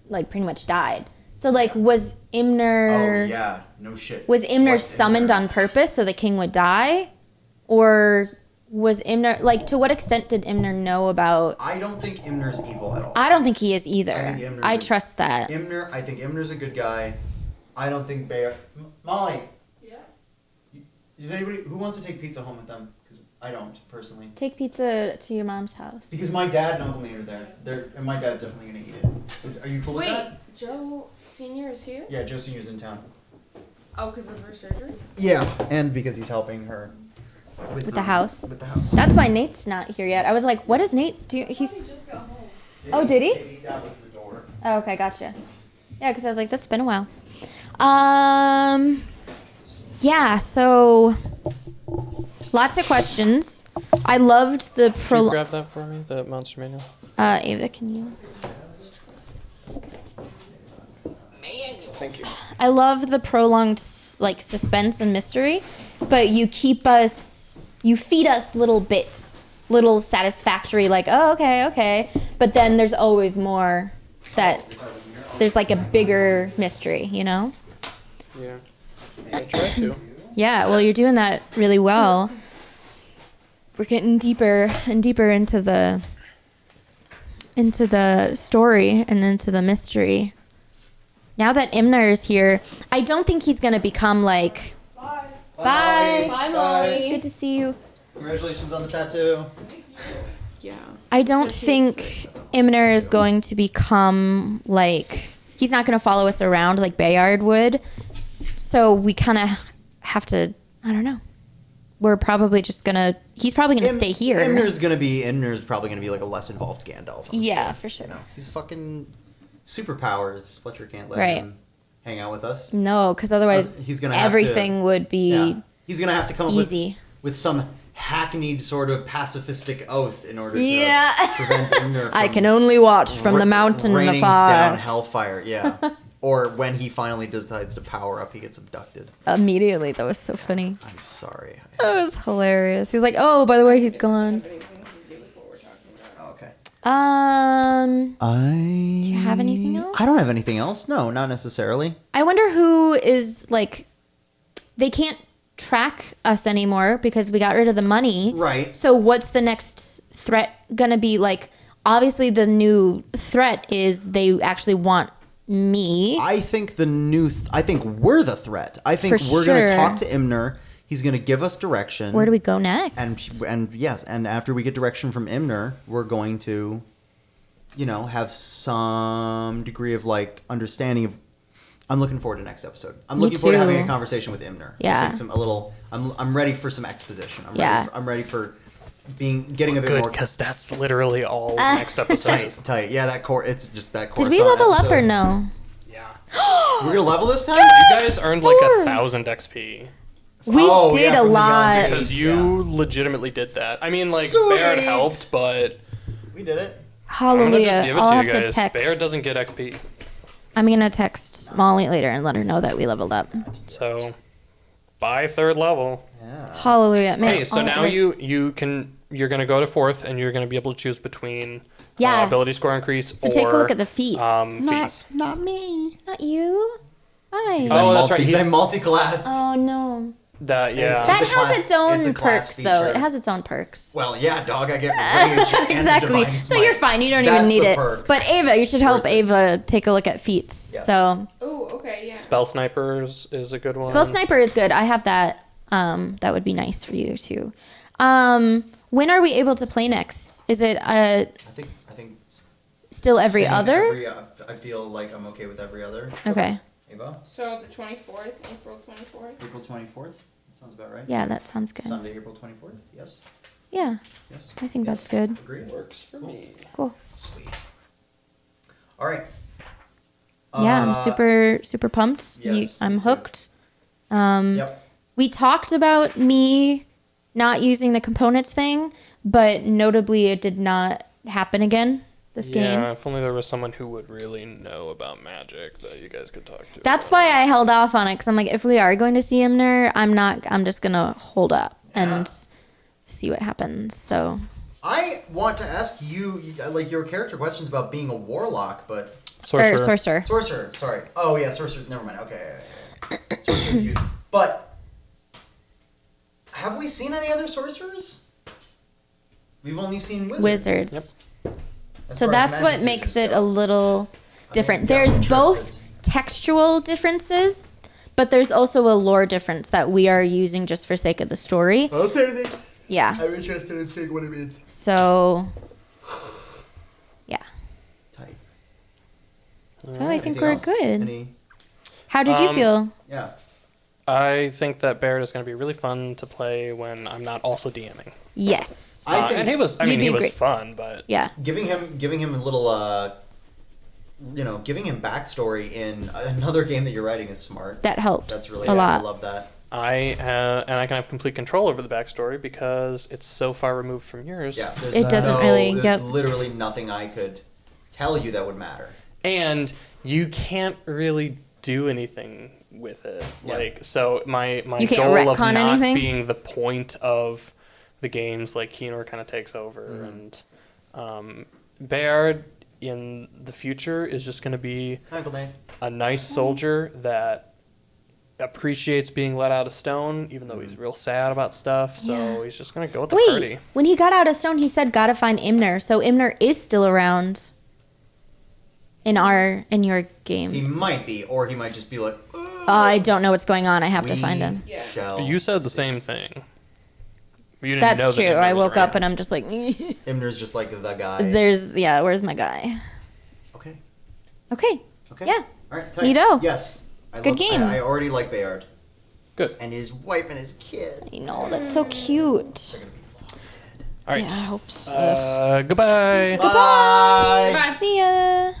like pretty much died. So like was Imner Oh yeah, no shit. was Imner What's summoned Imner? on purpose so the king would die? Or was Imner like to what extent did Imner know about I don't think Imner's evil at all. I don't think he is either. I think Imner's I a- trust that. I think Imner's a good guy. I don't think Bear. Molly. Yeah. Is anybody who wants to take pizza home with them? Because I don't personally. Take pizza to your mom's house. Because my dad and Uncle Nate are there. And my dad's definitely gonna eat it. Are you cool with Wait, that? Joe Senior is here? Yeah, Joe Senior's in town. Oh, because of her surgery? Yeah, and because he's helping her With the house. With the house. That's why Nate's not here yet. I was like, what does Nate do? He's Just got home. Oh, did he? Maybe that was the door. Oh, okay, gotcha. Yeah, because I was like, that's been a while. Yeah, so lots of questions. I loved the Can you grab that for me, the monster manual? Ava, can you? Thank you. I love the prolonged like suspense and mystery, but you feed us little bits, little satisfactory like, oh, okay. But then there's always more that there's like a bigger mystery, you know? Yeah. I try to. Yeah, well, you're doing that really well. We're getting deeper and deeper into the story and into the mystery. Now that Imner is here, I don't think he's gonna become like. Bye. Bye. Bye, Molly. It's good to see you. Congratulations on the tattoo. Yeah. I don't think Imner is going to become like. He's not going to follow us around like Bayard would. So we kind of have to. I don't know. We're probably just gonna. He's probably gonna stay here. Imner's probably gonna be like a less involved Gandalf. Yeah, for sure. You know, he's fucking superpowers. Fletcher can't let Right. him hang out with us. No, because otherwise He's gonna have everything would be Yeah. He's gonna have to come up easy. with some hackneyed sort of pacifistic oath in order Yeah. to prevent Imner from I can only watch from the mountain raining afar. down hellfire. Yeah. Or when he finally decides to power up, he gets abducted. Immediately, that was so funny. I'm sorry. That was hilarious. He was like, "Oh, by the way, he's gone." Oh, okay. Do you have anything else? I don't have anything else. No, not necessarily. I wonder who is like. They can't track us anymore because we got rid of the money. Right. So what's the next threat gonna be? Like, obviously, the new threat is they actually want me. I think I think we're the threat. I think For we're going to sure. talk to Imner. He's going to give us direction. Where do we go next? And yes, and after we get direction from Imner, we're going to, have some degree of like understanding of. I'm looking forward to next episode. I'm Me looking forward to too. having a conversation with Imner. Yeah. I think I'm ready for some exposition. Yeah. I'm ready for getting a bit Good, more because that's literally all next episode. tight. Yeah, it's just that core. Did we level up or no? Yeah. We're gonna level this time. You guys earned like Four. 1,000 XP. We Oh, did yeah, a from the lot. young Because you legitimately did that. I mean, like, Sweet. Bayard helped, but We did it. I'm gonna Hallelujah. just give it I'll to have you to guys. text. Bayard doesn't get XP. I'm gonna text Molly later and let her know that we leveled up. So, by 3rd level. Yeah. Hallelujah. Man, Okay, so all now right. you're gonna go to 4th, and you're gonna be able to choose between Yeah. ability score increase So or take a look at the feats. feats. Not me. Not you. Hi. Oh, that's right, He's he's- multi-classed. Oh no. That It's That a has class- its own it's a class perks, though. feature. It has its own perks. Well, yeah, dog. I get rage and Exactly. divine So smite. you're fine. You don't That's even need the it. perk. But Ava, you should help Worth it. Ava take a look at feats. Yes. So Oh, okay, yeah. Spell snipers is a good one. spell sniper is good. I have that. That would be nice for you too. When are we able to play next? Is it I think still every saying other? I feel like I'm okay with every other. Okay. Ava, So the 24th, April 24th. April 24th. That sounds about right. Yeah, that sounds good. Sunday, April 24th. Yes. Yeah, Yes. I think that's good. Agreed. Works for me. Cool. Sweet. All right. Yeah, I'm super pumped. Yes, I'm me too. hooked. Yep. We talked about me not using the components thing, but notably it did not happen again this game. Yeah, if only there was someone who would really know about magic that you guys could talk to. That's about why it. I held off on it, because I'm like, if we are going to see Imner, I'm just going to hold up and see what happens. So I want to ask you, like, your character questions about being a warlock, but... Sorcerer. Sorcerer. Sorcerer, sorry. Oh, yeah, sorcerer. Never mind. Okay. Sorcerer's used. But, have we seen any other sorcerers? We've only seen wizards. Wizards. Yep. As So far as that's what magic makes users it go. a little different. I'm There's definitely both interested. textual differences, but there's also a lore difference that we are using just for sake of the story. I don't say anything. Yeah. I'm interested in seeing what it means. So, yeah. Tight. So I think Anything we're else? good. Any... How did you feel? Yeah. I think that Barrett is going to be really fun to play when I'm not also DMing. Yes. I think And he was, I You'd mean, be he was great. fun, but Yeah. giving him a little, giving him backstory in another game that you're writing is smart. That helps That's really a lot. I love that. I can have complete control over the backstory because it's so far removed from yours. Yeah. There's It doesn't really- There's yep. literally nothing I could tell you that would matter. And you can't really do anything with it. Yeah. Like, so my You can't goal of retcon not anything? being the point of the games, like Keenor kind of takes over, Mm-hmm. and Bayard in the future is just going to be Uncle Dane. a nice soldier that appreciates being let out of stone, even though he's real sad about stuff. So Yeah. he's just going to go with the Wait, party. when he got out of stone, he said, "Gotta find Imner." So Imner is still around in your game. He might be, or he might just be like, I don't know what's going on. I have to "We find him. Yeah. shall You said the see." same thing. You didn't know That's that true. Imner I was woke around. up and I'm just like, Imner's just like the guy. where's my guy? Okay. Okay. Okay. Yeah. All right. Tight. Neato. Yes. Good game. I already like Bayard. Good. And his wife and his kid. You know, that's so cute. They're gonna be long dead. All right. Yeah, I hope so. Goodbye. Bye. See ya.